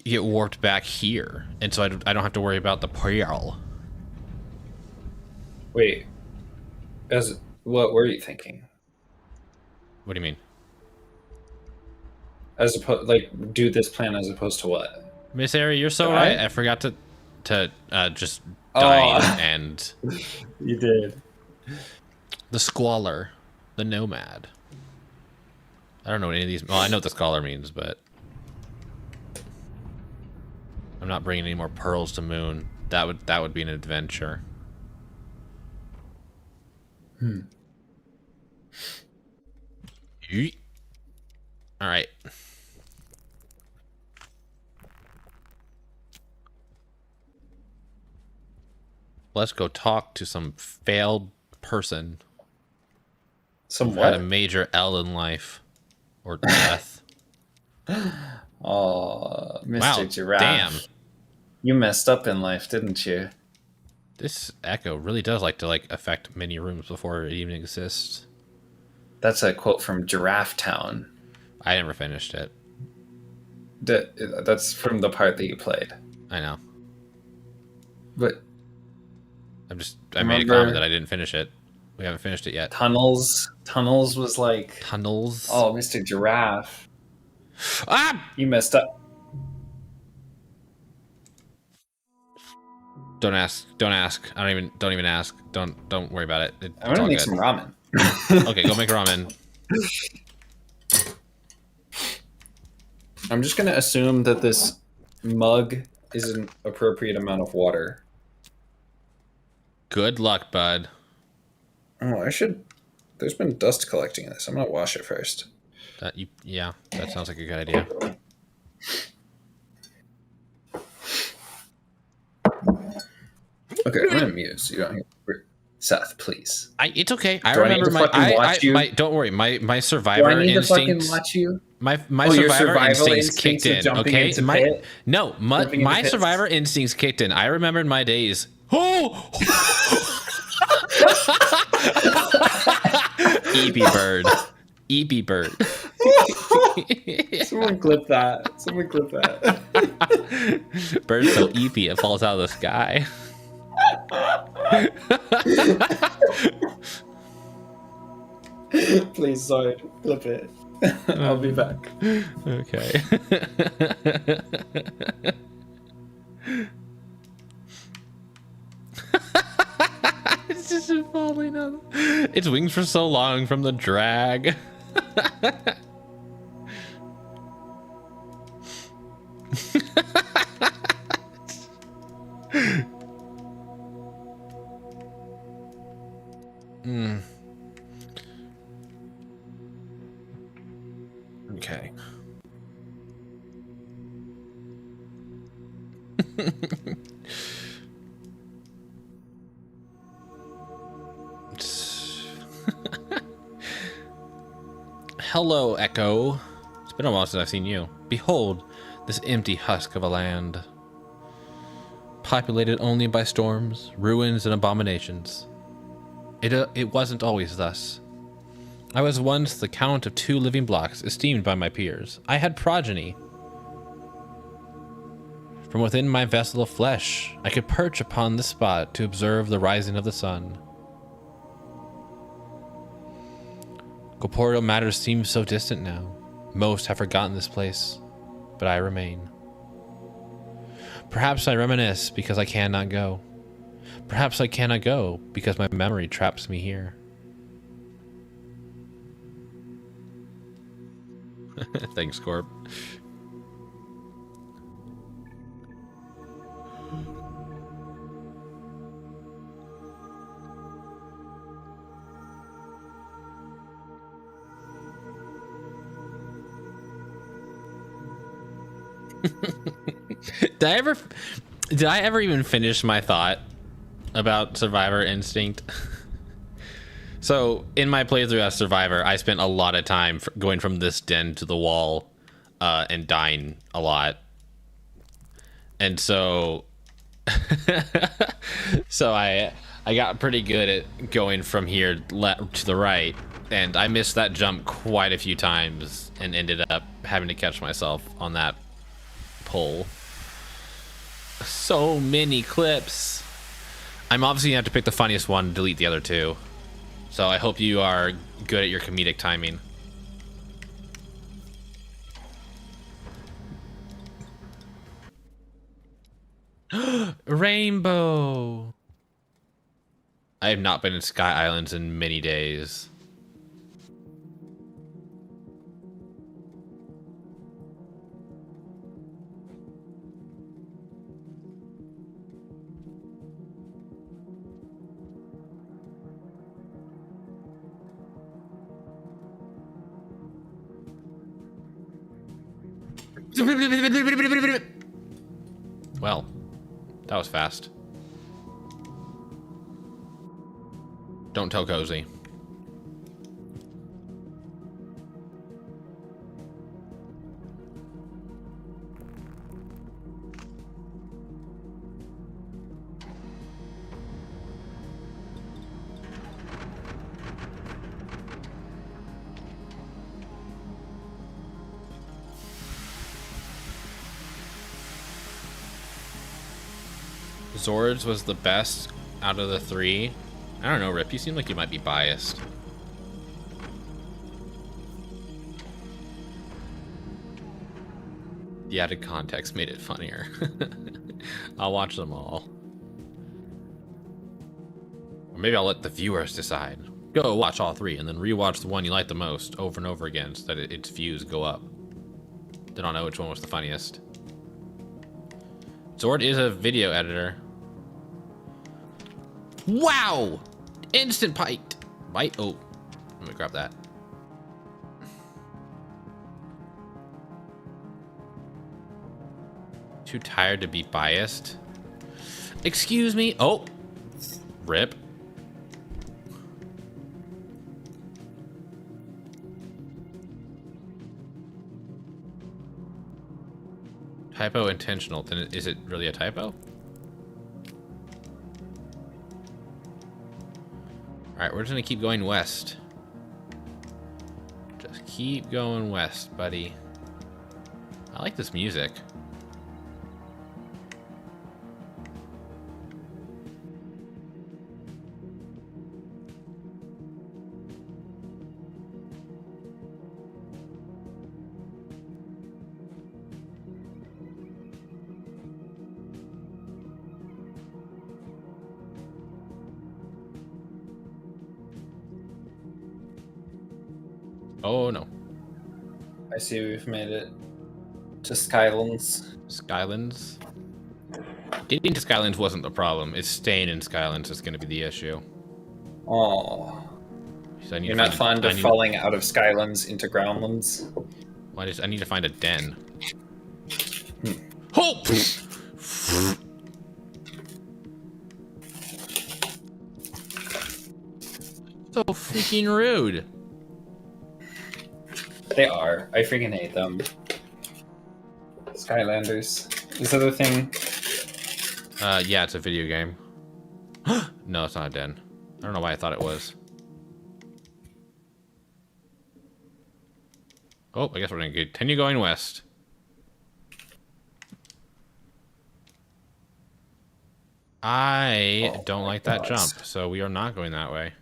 get warped back here. And so I don't have to worry about the peril. Wait. What were you thinking? What do you mean? As opposed, like, do this plan as opposed to what? Miss Ari, you're so Right? right. I forgot to just dine and You did. the squalor, the nomad. I don't know what any of these. Well, I know what the scholar means, but I'm not bringing any more pearls to Moon. That would be an adventure. Yeet. All right. Let's go talk to some failed person Some who had a what? major L in life or death. Oh, Mr. Wow, Giraffe. damn. You messed up in life, didn't you? This echo really does like to affect many rooms before it even exists. That's a quote from Giraffe Town. I never finished it. That's from the part that you played. I know. But I made a comment that I didn't finish it. We haven't finished it yet. Tunnels was like, Tunnels. oh, Mr. Giraffe, Ah! you messed up. Don't ask. Don't ask. Don't even ask. Don't worry about it. I'm gonna make some ramen. Okay, go make ramen. I'm just gonna assume that this mug is an appropriate amount of water. Good luck, bud. Oh, I should. There's been dust collecting in this. I'm gonna wash it first. Yeah, that sounds like a good idea. Okay, I'm gonna mute so you don't hear. Seth, please. It's okay. I Do I need remember to fucking watch you? don't worry. My Do survivor I need to instincts. fucking watch you? My your survivor survival instincts kicked of in. jumping Okay, into pit? Jumping into my pits? survivor instincts kicked in. I remembered my days. Oh, Eepy bird, Eepy bird. Someone clip that. Someone clip that. Bird's so eepy it falls out of the sky. Please, sorry. Clip it. I'll be back. Okay. It's just falling out. Its wings for so long from the drag. Okay. Hello, Echo. It's been a while since I've seen you. Behold, this empty husk of a land, populated only by storms, ruins, and abominations. It wasn't always thus. I was once the count of 2 living blocks, esteemed by my peers. I had progeny. From within my vessel of flesh, I could perch upon this spot to observe the rising of the sun. Corporeal matter seems so distant now. Most have forgotten this place, but I remain. Perhaps I reminisce because I cannot go. Perhaps I cannot go because my memory traps me here. Thanks, Corp. Did I ever even finish my thought about Survivor Instinct? So in my playthrough as Survivor, I spent a lot of time going from this den to the wall and dying a lot. And so I got pretty good at going from here to the right, and I missed that jump quite a few times and ended up having to catch myself on that pull. So many clips. I'm obviously gonna have to pick the funniest one and delete the other 2. So I hope you are good at your comedic timing. Rainbow. I have not been in Sky Islands in many days. Well, that was fast. Don't tell Cozy. Zords was the best out of the three. I don't know, Rip. You seem like you might be biased. The added context made it funnier. I'll watch them all. Or maybe I'll let the viewers decide. Go watch all three and then rewatch the one you like the most over and over again so that its views go up. Then I'll know which one was the funniest. Zord is a video editor. Wow! Instant bite. Bite. Oh, let me grab that. Too tired to be biased. Excuse me. Oh, Rip. Typo intentional. Then is it really a typo? Alright, we're just gonna keep going west. Just keep going west, buddy. I like this music. Oh no. I see we've made it to Skylands. Skylands? Getting to Skylands wasn't the problem. It's staying in Skylands that's going to be the issue. Oh. So You're not fond of falling out of Skylands into Groundlands? I need to find a den. Hope! So freaking rude. They are. I freaking hate them. Skylanders. Is that a thing? Yeah, it's a video game. No, it's not a den. I don't know why I thought it was. Oh, I guess we're gonna continue going west. I don't like that jump, so we are not going that way.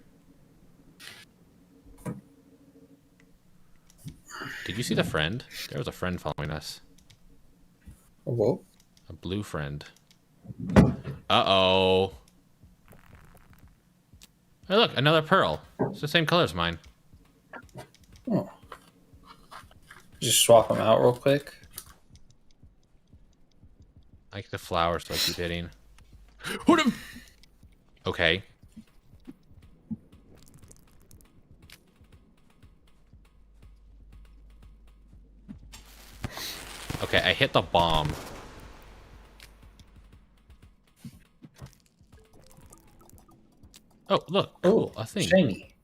Did you see the friend? There was a friend following us. Whoa. A blue friend. Uh-oh. Hey, look, another pearl. It's the same color as mine. Oh. Just swap them out real quick. I like the flowers, so I keep hitting. Okay. Okay, I hit the bomb. Oh, look. Cool. A thing. Shiny.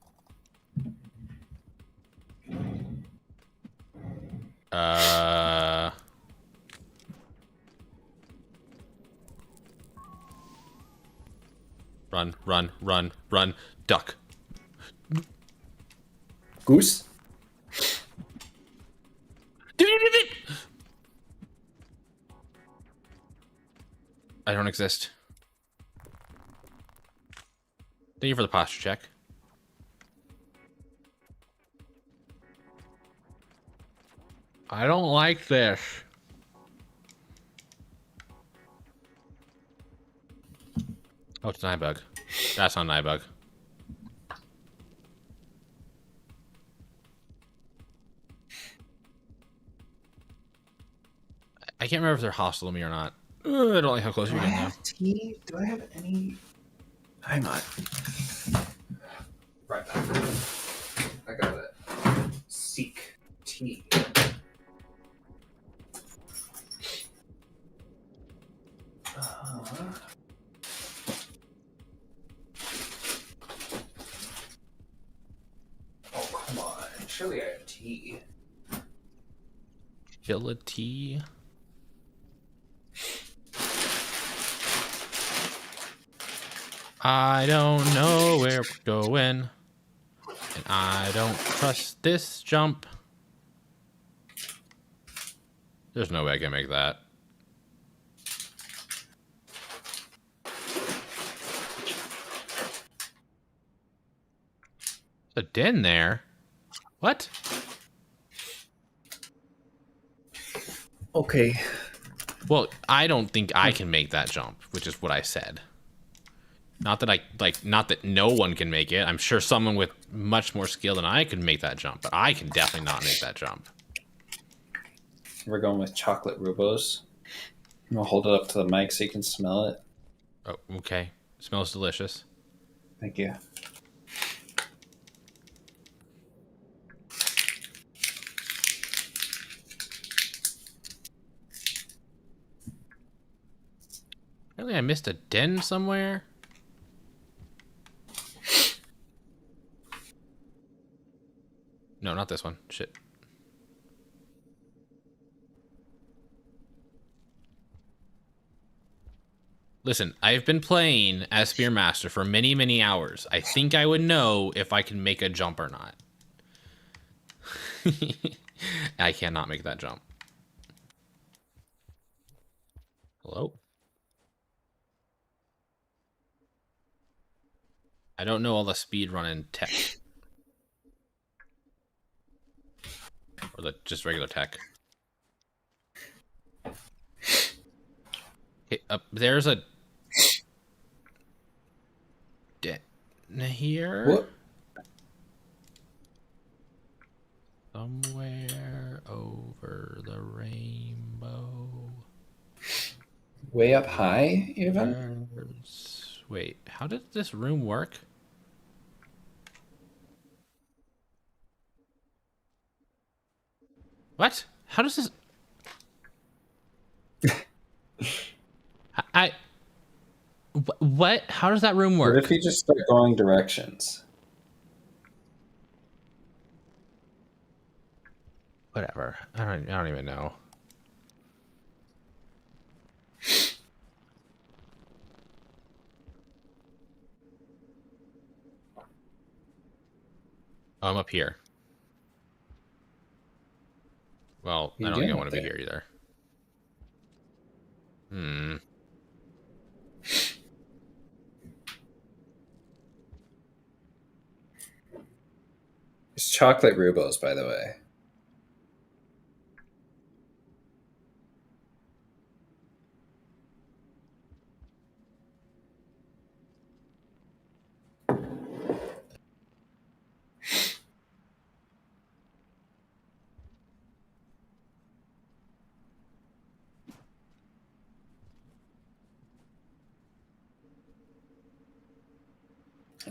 Run, run, run, run. Duck. Goose? I don't exist. Thank you for the posture check. I don't like this. Oh, it's an eye bug. That's not an eye bug. I can't remember if they're hostile to me or not. I don't like how close you're getting now. Tea? Do I have any? Hang on. Right back. I got it. Seek tea. Oh, come on. Surely I have tea. Agility. I don't know where we're going, and I don't trust this jump. There's no way I can make that. There's a den there. What? Okay. Well, I don't think I can make that jump, which is what I said. Not that not that no one can make it. I'm sure someone with much more skill than I could make that jump, but I can definitely not make that jump. We're going with chocolate Rubos. I'll hold it up to the mic so you can smell it. Oh, okay. Smells delicious. Thank you. Apparently I missed a den somewhere. No, not this one. Shit. Listen, I've been playing as Spearmaster for many, many hours. I think I would know if I can make a jump or not. I cannot make that jump. Hello? I don't know all the speedrunning tech. Or the just regular tech. Okay, there's a den here. What? Somewhere over the rainbow. Way up high, even? Wait, how did this room work? What? How does this... What? How does that room work? What if you just start going directions? Whatever. I don't even know. Oh, I'm up here. Well, I don't think I want to be here either. It's chocolate Rubos, by the way.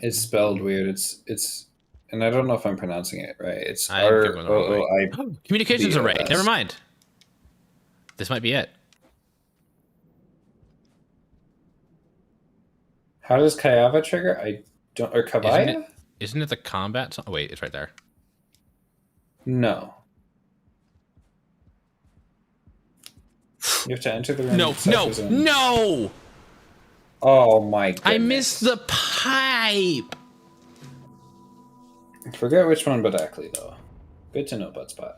It's spelled weird. It's, and I don't know if I'm pronouncing it right. It's R-O-O-I. Communications array. Never mind. This might be it. How does Kayava trigger? I don't. Or Kabaya? Isn't it the combat? Oh, wait, it's right there. No. You have to enter the room. No! Oh my goodness. I missed the pipe. Forget which one, but Ackley, though. Good to know, Budspot.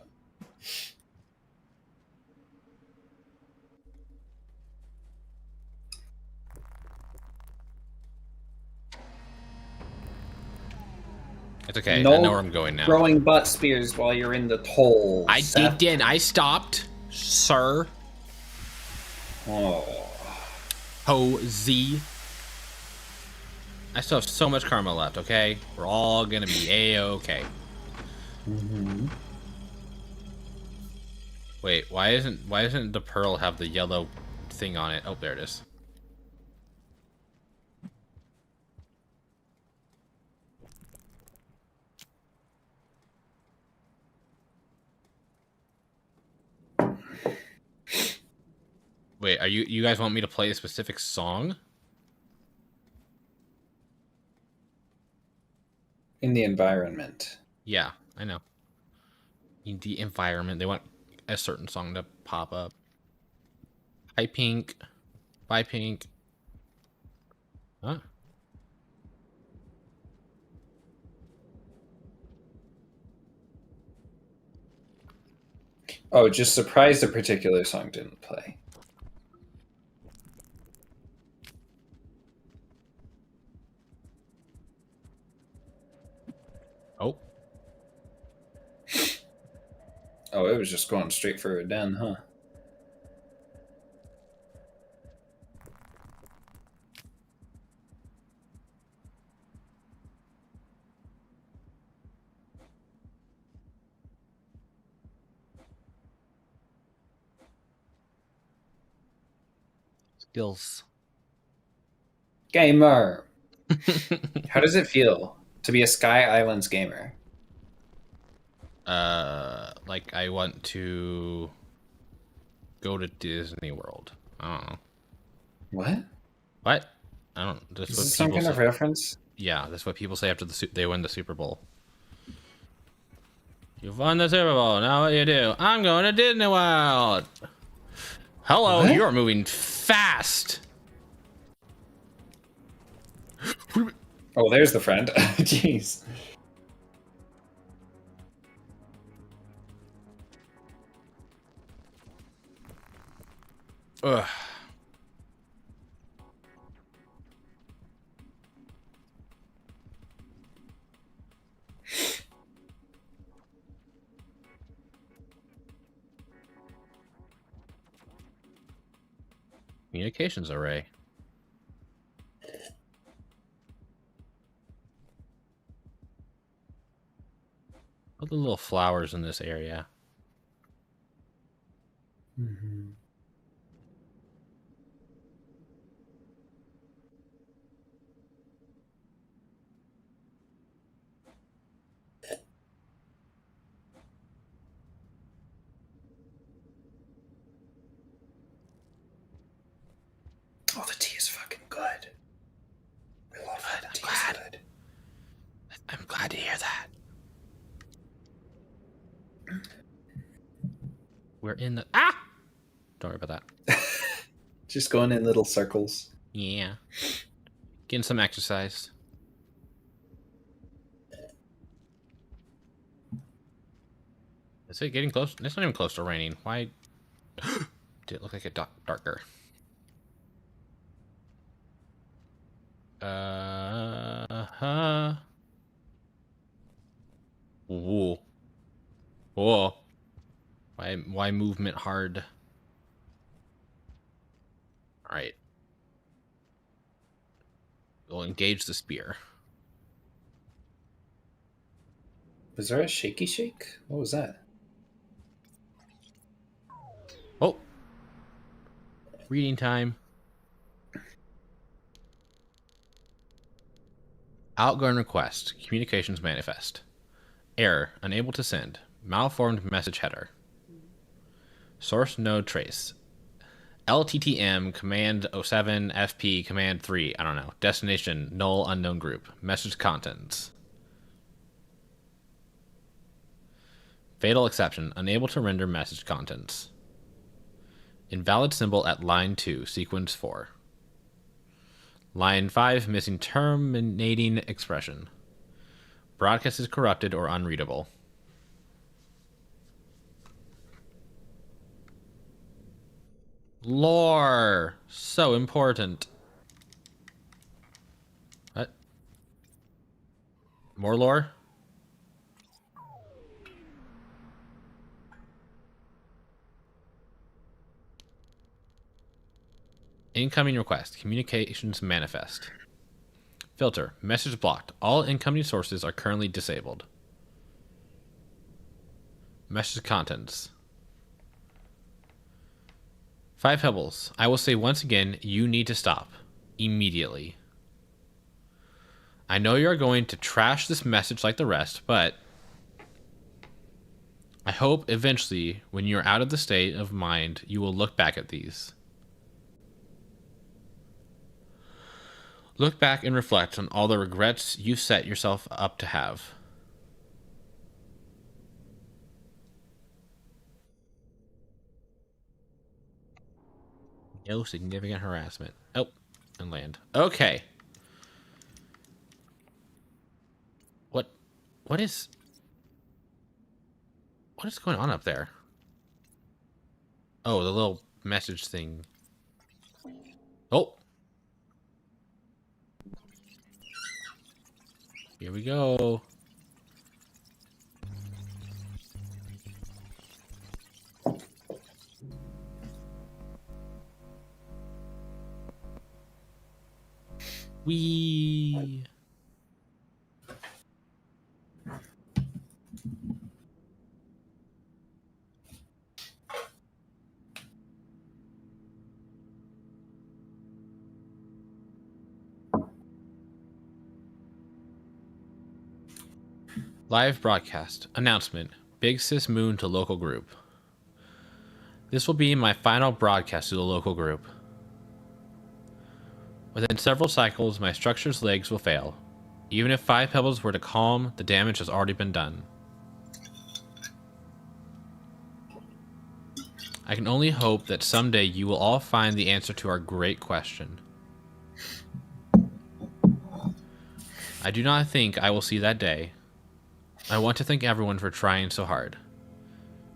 It's okay. No I know where I'm going now. throwing butt spears while you're in the hole. I did. I stopped, sir. Oh. Ho Z. I still have so much karma left, okay? We're all gonna be A-okay. Mm-hmm. Wait, why doesn't the pearl have the yellow thing on it? Oh, there it is. Wait, are you guys want me to play a specific song? In the environment. Yeah, I know. In the environment, they want a certain song to pop up. Hi, Pink. Bye, Pink. Huh? Oh, just surprised a particular song didn't play. Oh. Oh, it was just going straight for a den, huh? Skills. Gamer! How does it feel to be a Sky Islands gamer? Like I want to go to Disney World. I don't know. What? What? I don't. That's Is what this some people kind say. of reference? Yeah, that's what people say after they win the Super Bowl. You've won the Super Bowl. Now what do you do? I'm going to Disney World. Hello, What? you're moving fast. Oh, there's the friend. Jeez. Ugh. Communications array. All the little flowers in this area. Mm-hmm. Oh, the tea is fucking good. I love it. The tea is good. I'm glad to hear that. We're in the Don't worry about that. Just going in little circles. Yeah. Getting some exercise. Is it getting close? It's not even close to raining. Why did it look like it darker? Whoa. Whoa. Why movement hard? Alright. We'll engage the spear. Was there a shaky shake? What was that? Oh. Reading time. Outgoing request. Communications manifest. Error. Unable to send. Malformed message header. Source node trace. LTTM command 07 FP command 3. I don't know. Destination null unknown group. Message contents. Fatal exception. Unable to render message contents. Invalid symbol at line 2, sequence 4. Line 5, missing terminating expression. Broadcast is corrupted or unreadable. Lore! So important. What? More lore? Incoming request. Communications manifest. Filter. Message blocked. All incoming sources are currently disabled. Message contents. 5 pebbles. I will say once again, you need to stop. Immediately. I know you're going to trash this message like the rest, but I hope eventually, when you're out of the state of mind, you will look back at these. Look back and reflect on all the regrets you set yourself up to have. No significant harassment. Oh, and land. Okay. What is going on up there? Oh, the little message thing. Oh. Here we go. Wee. Live broadcast. Announcement. Big Sis Moon to local group. This will be my final broadcast to the local group. Within several cycles, my structure's legs will fail. Even if 5 pebbles were to calm, the damage has already been done. I can only hope that someday you will all find the answer to our great question. I do not think I will see that day. I want to thank everyone for trying so hard.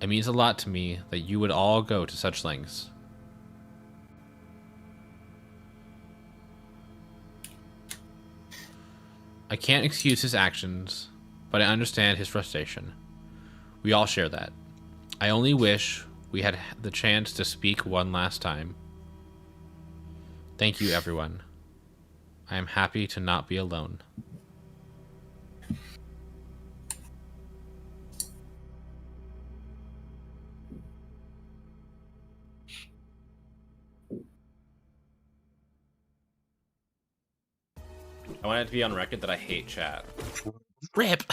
It means a lot to me that you would all go to such lengths. I can't excuse his actions, but I understand his frustration. We all share that. I only wish we had the chance to speak one last time. Thank you, everyone. I am happy to not be alone. I want it to be on record that I hate chat. RIP!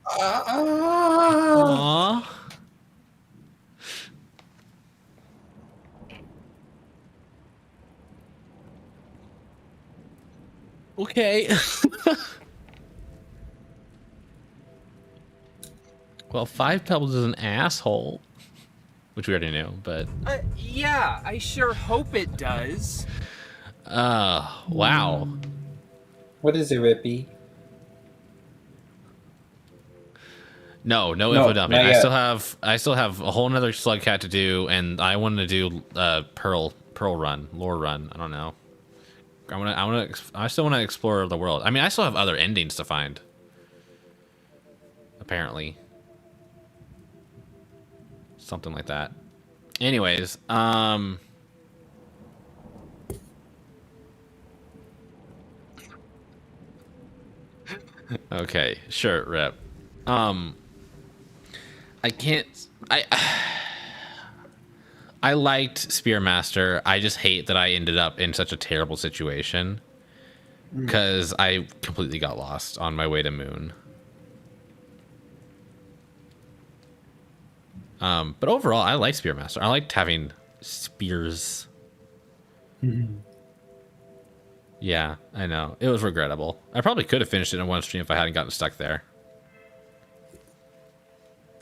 Aww. Okay. Well, 5 pebbles is an asshole. Which we already knew, but... Yeah, I sure hope it does. Wow. What is it, Rippy? No info dumping. I still have a whole nother slugcat to do, and I want to do Pearl run, lore run. I don't know. I still want to explore the world. I mean, I still have other endings to find. Apparently. Something like that. Anyways, okay, sure, rep. I liked Spearmaster. I just hate that I ended up in such a terrible situation because I completely got lost on my way to Moon. But overall, I like Spearmaster. I liked having spears. Yeah, I know. It was regrettable. I probably could have finished it in one stream if I hadn't gotten stuck there.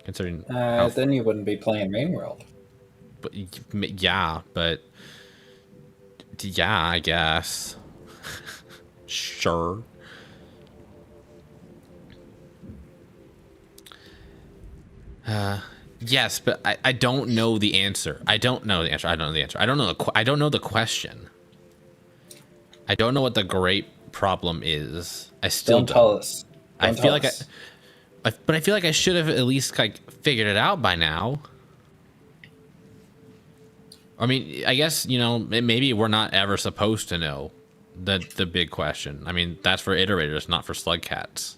Considering then you wouldn't be playing Main World. But yeah, I guess. Sure. Yes, but I don't know the answer. I don't know the answer. I don't know the answer. I don't know the question. I don't know what the great problem is. I still don't. Tell us. I feel like but I feel like I should have at least like figured it out by now. I mean, I guess, maybe we're not ever supposed to know the big question. I mean, that's for iterators, not for slugcats.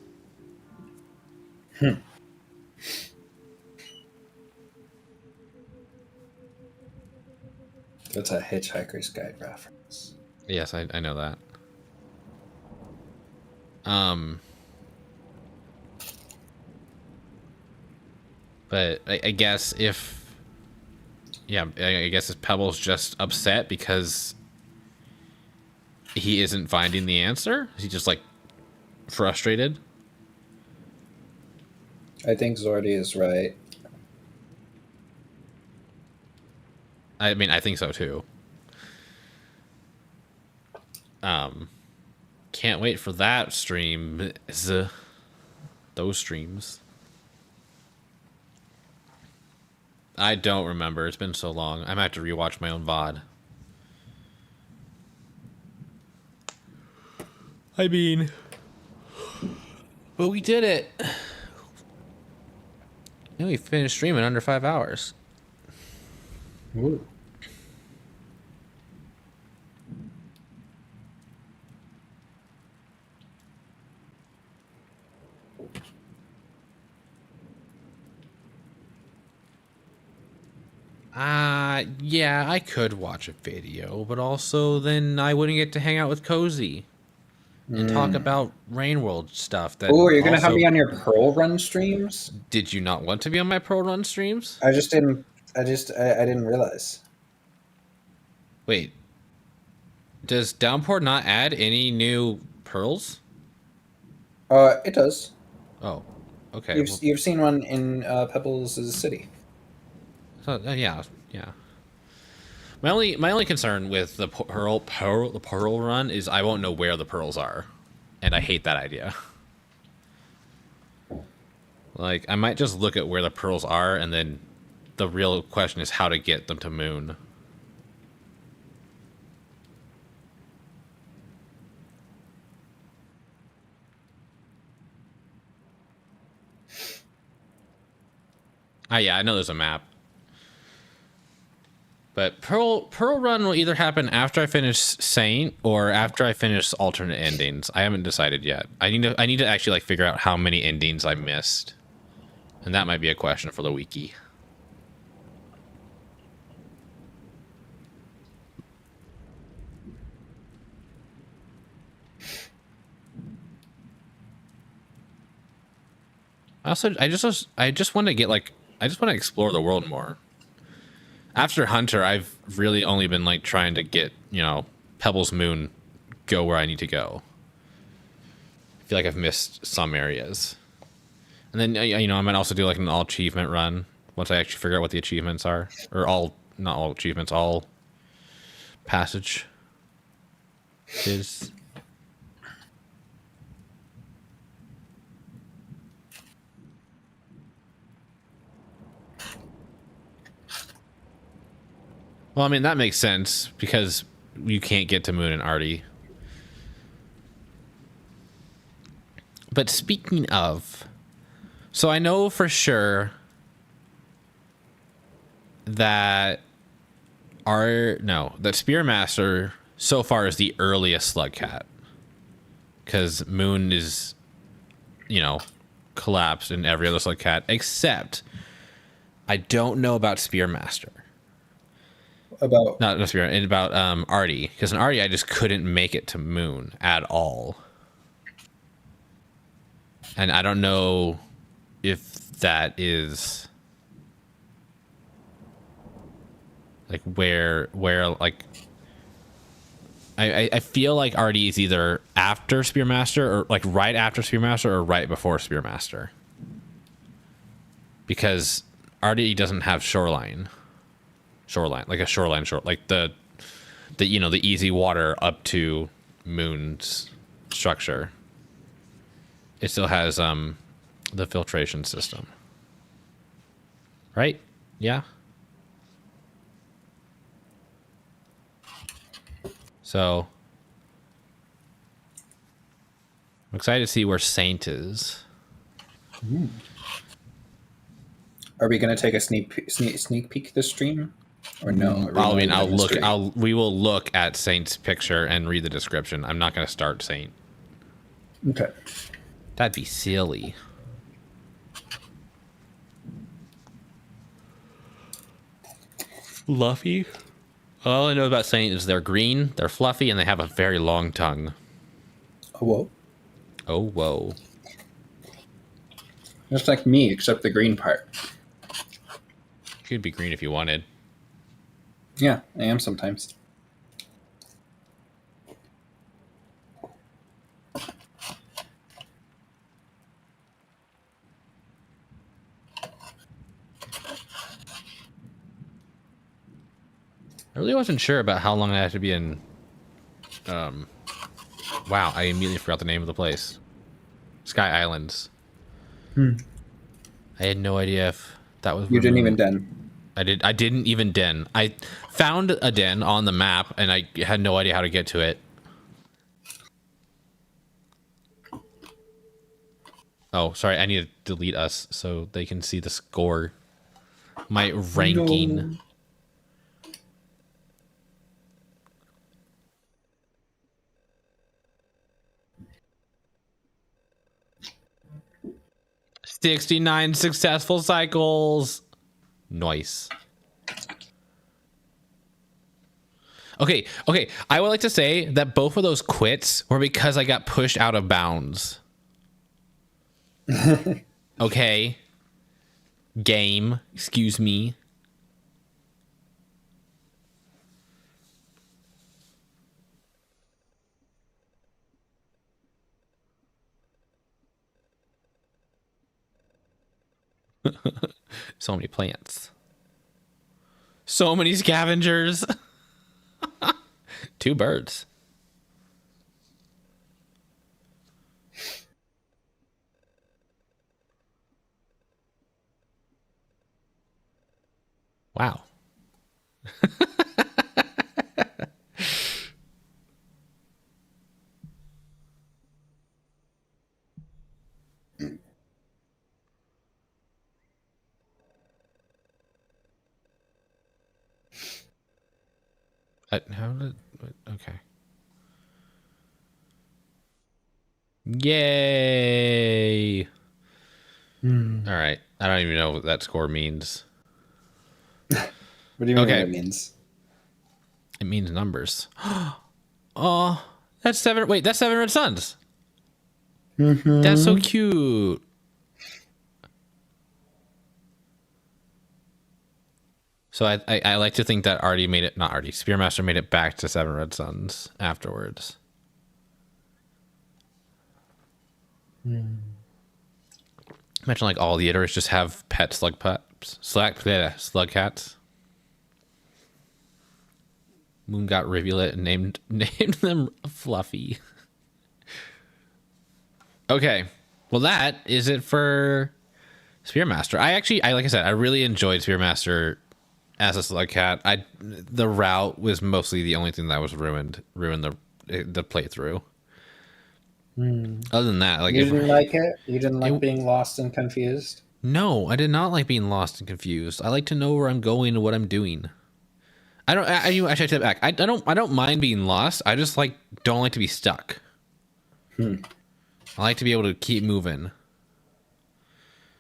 That's a Hitchhiker's Guide reference. Yes, I know that. But I guess if Pebble's just upset because he isn't finding the answer. Is he just like frustrated? I think Zordy is right. I mean, I think so too. Can't wait for that stream. Those streams. I don't remember. It's been so long. I might have to rewatch my own VOD. I mean, but we did it. We finished streaming under 5 hours. Ooh. Yeah, I could watch a video, but also then I wouldn't get to hang out with Cozy and talk about Rain World stuff. Oh, you're gonna have me on your Pearl Run streams? Did you not want to be on my Pearl Run streams? I didn't realize. Wait, does Downpour not add any new pearls? It does. Oh, okay. You've seen one in Pebbles' city. Yeah. My only concern with the pearl run is I won't know where the pearls are, and I hate that idea. Like, I might just look at where the pearls are, and then the real question is how to get them to Moon. Yeah, I know there's a map. But Pearl Run will either happen after I finish Saint or after I finish alternate endings. I haven't decided yet. I need to actually like figure out how many endings I missed. And that might be a question for the wiki. I just want to get like I just want to explore the world more. After Hunter, I've really only been like trying to get, Pebbles Moon go where I need to go. I feel like I've missed some areas. And then, I might also do like an all achievement run once I actually figure out what the achievements are. Or not all achievements, all passage is. Well, I mean, that makes sense because you can't get to Moon and Artie. But speaking of, so I know for sure that that Spearmaster so far is the earliest slugcat. Because Moon is, collapsed in every other slugcat except I don't know about Spearmaster. About Artie, because in Artie I just couldn't make it to Moon at all, and I don't know if that is like where like I feel like Artie is either after Spearmaster or like right after Spearmaster or right before Spearmaster, because Artie doesn't have shoreline like a shoreline like the easy water up to Moon's structure. It still has the filtration system, right? Yeah. So I'm excited to see where Saint is. Are we going to take a sneak peek this stream? Or no? I mean, I'll look. We will look at Saint's picture and read the description. I'm not going to start Saint. Okay. That'd be silly. Fluffy. All I know about Saint is they're green, they're fluffy, and they have a very long tongue. Oh, whoa. Oh, whoa. Just like me, except the green part. You could be green if you wanted. Yeah, I am sometimes. I really wasn't sure about how long I had to be in. Wow, I immediately forgot the name of the place. Sky Islands. I had no idea if that was. You didn't even den. I didn't even den. I found a den on the map, and I had no idea how to get to it. Oh, sorry. I need to delete us so they can see the score. My ranking. No. $69 successful cycles. Nice. Okay. I would like to say that both of those quits were because I got pushed out of bounds. Okay. Game. Excuse me. So many plants. So many scavengers. 2 birds. Wow. How did... Okay. Yay. All right. I don't even know what that score means. What do you mean Okay. what it means? It means numbers. Oh, that's 7. Wait, that's 7 red suns. That's so cute. So I like to think that Artie made it, not Artie, Spearmaster made it back to 7 red suns afterwards. Imagine like all the Eaters just have pet slugcats. Moon got Rivulet and named them Fluffy. Okay, well that is it for Spearmaster. I like I said, I really enjoyed Spearmaster as a slugcat. The route was mostly the only thing that was ruined the playthrough. Other than that, like You didn't like it? You didn't like being lost and confused? No, I did not like being lost and confused. I like to know where I'm going and what I'm doing. Actually, I take that back. I don't mind being lost. I just don't like to be stuck. I like to be able to keep moving.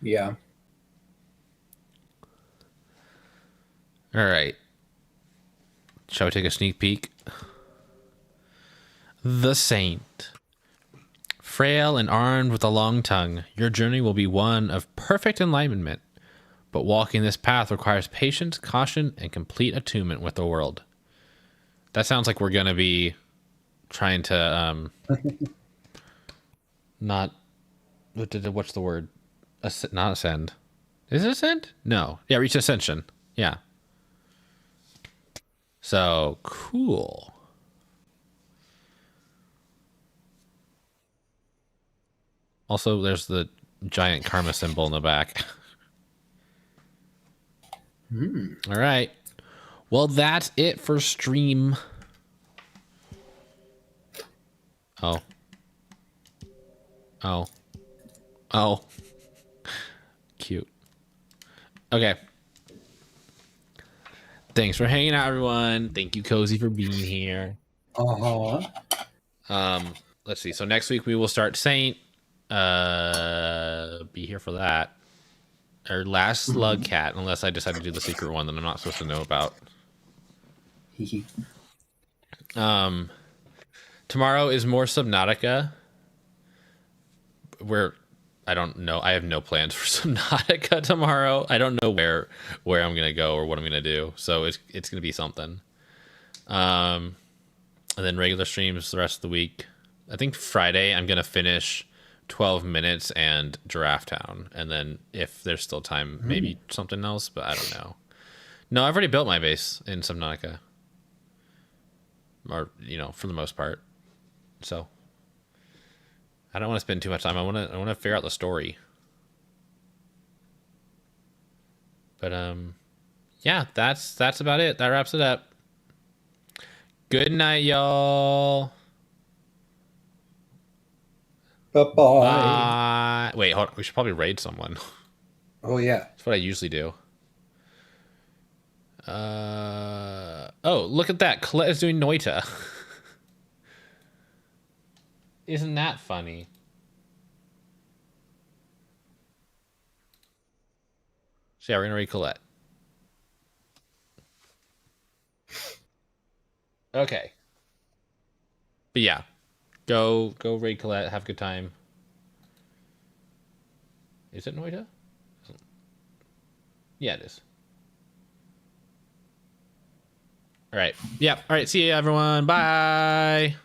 Yeah. All right. Shall we take a sneak peek? The Saint. Frail and armed with a long tongue, your journey will be one of perfect enlightenment. But walking this path requires patience, caution, and complete attunement with the world. That sounds like we're going to be trying to not... What's the word? Not ascend. Is it ascend? No. Yeah, reach ascension. Yeah. So, cool. Also, there's the giant karma symbol in the back. All right. Well, that's it for stream. Oh. Cute. Okay. Thanks for hanging out, everyone. Thank you, Cozy, for being here. Let's see. So next week we will start Saint. Be here for that. Our last Slugcat, unless I decide to do the secret one that I'm not supposed to know about. Tomorrow is more Subnautica. Where I don't know. I have no plans for Subnautica tomorrow. I don't know where I'm gonna go or what I'm gonna do. So it's gonna be something. And then regular streams the rest of the week. I think Friday I'm gonna finish 12 minutes and Giraffe Town, and then if there's still time, maybe something else. But I don't know. No, I've already built my base in Subnautica, or for the most part. So I don't want to spend too much time. I want to figure out the story. But yeah, that's about it. That wraps it up. Good night, y'all. Bye-bye. Wait, hold on. We should probably raid someone. Oh, yeah. That's what I usually do. Oh, look at that. Colette is doing Noita. Isn't that funny? So yeah, we're gonna raid Colette. Okay. But yeah. Go raid Colette, have a good time. Is it Noita? Yeah, it is. All right. Yeah. All right. See you, everyone. Bye.